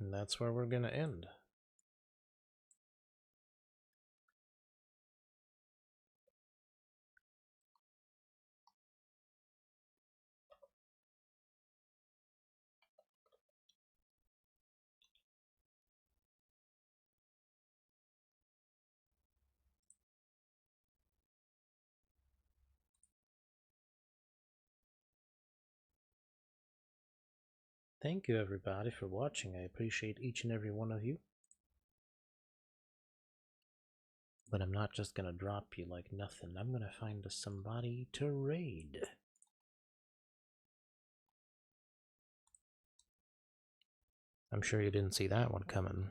And that's where we're gonna end. Thank you everybody for watching. I appreciate each and every one of you. But I'm not just gonna drop you like nothing. I'm gonna find us somebody to raid. I'm sure you didn't see that one coming.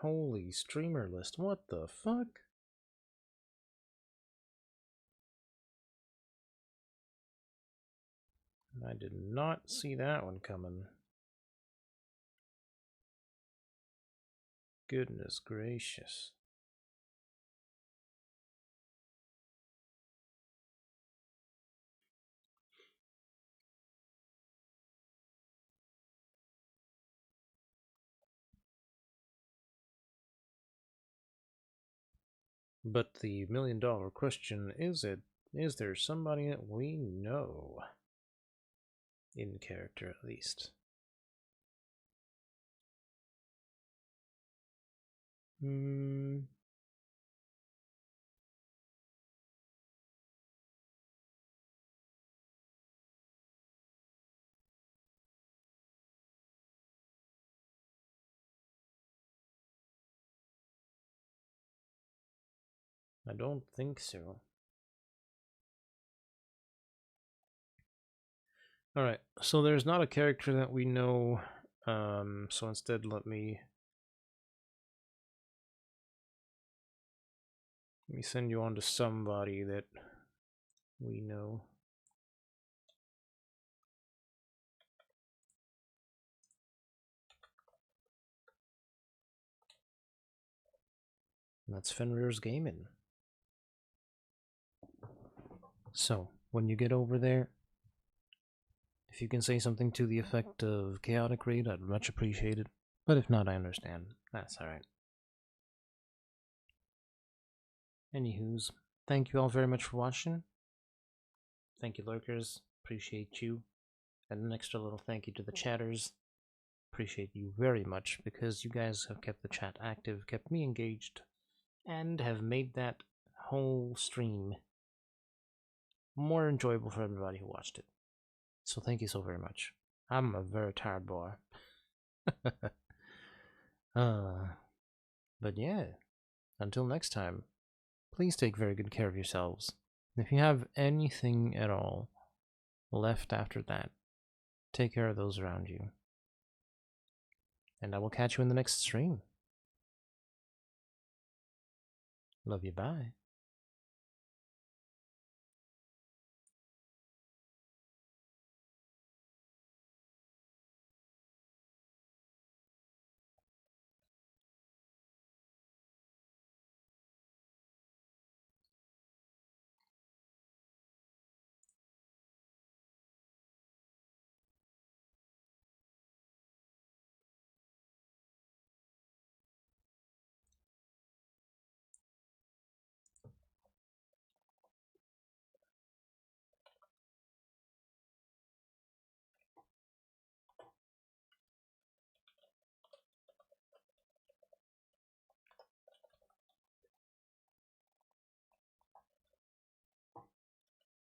Holy streamer list, what the fuck? I did not see that one coming. Goodness gracious. But the million-dollar question is there somebody that we know? In character, at least. I don't think so. Alright, so there's not a character that we know, so instead let me send you on to somebody that we know. And that's Fenrir's Gaming. So, when you get over there, if you can say something to the effect of Chaotic Raid, I'd much appreciate it. But if not, I understand. That's alright. Anywho's, thank you all very much for watching. Thank you, lurkers. Appreciate you. And an extra little thank you to the chatters. Appreciate you very much because you guys have kept the chat active, kept me engaged, and have made that whole stream more enjoyable for everybody who watched it. So thank you so very much. I'm a very tired boy. But yeah, until next time, please take very good care of yourselves. If you have anything at all left after that, take care of those around you. And I will catch you in the next stream. Love you, bye.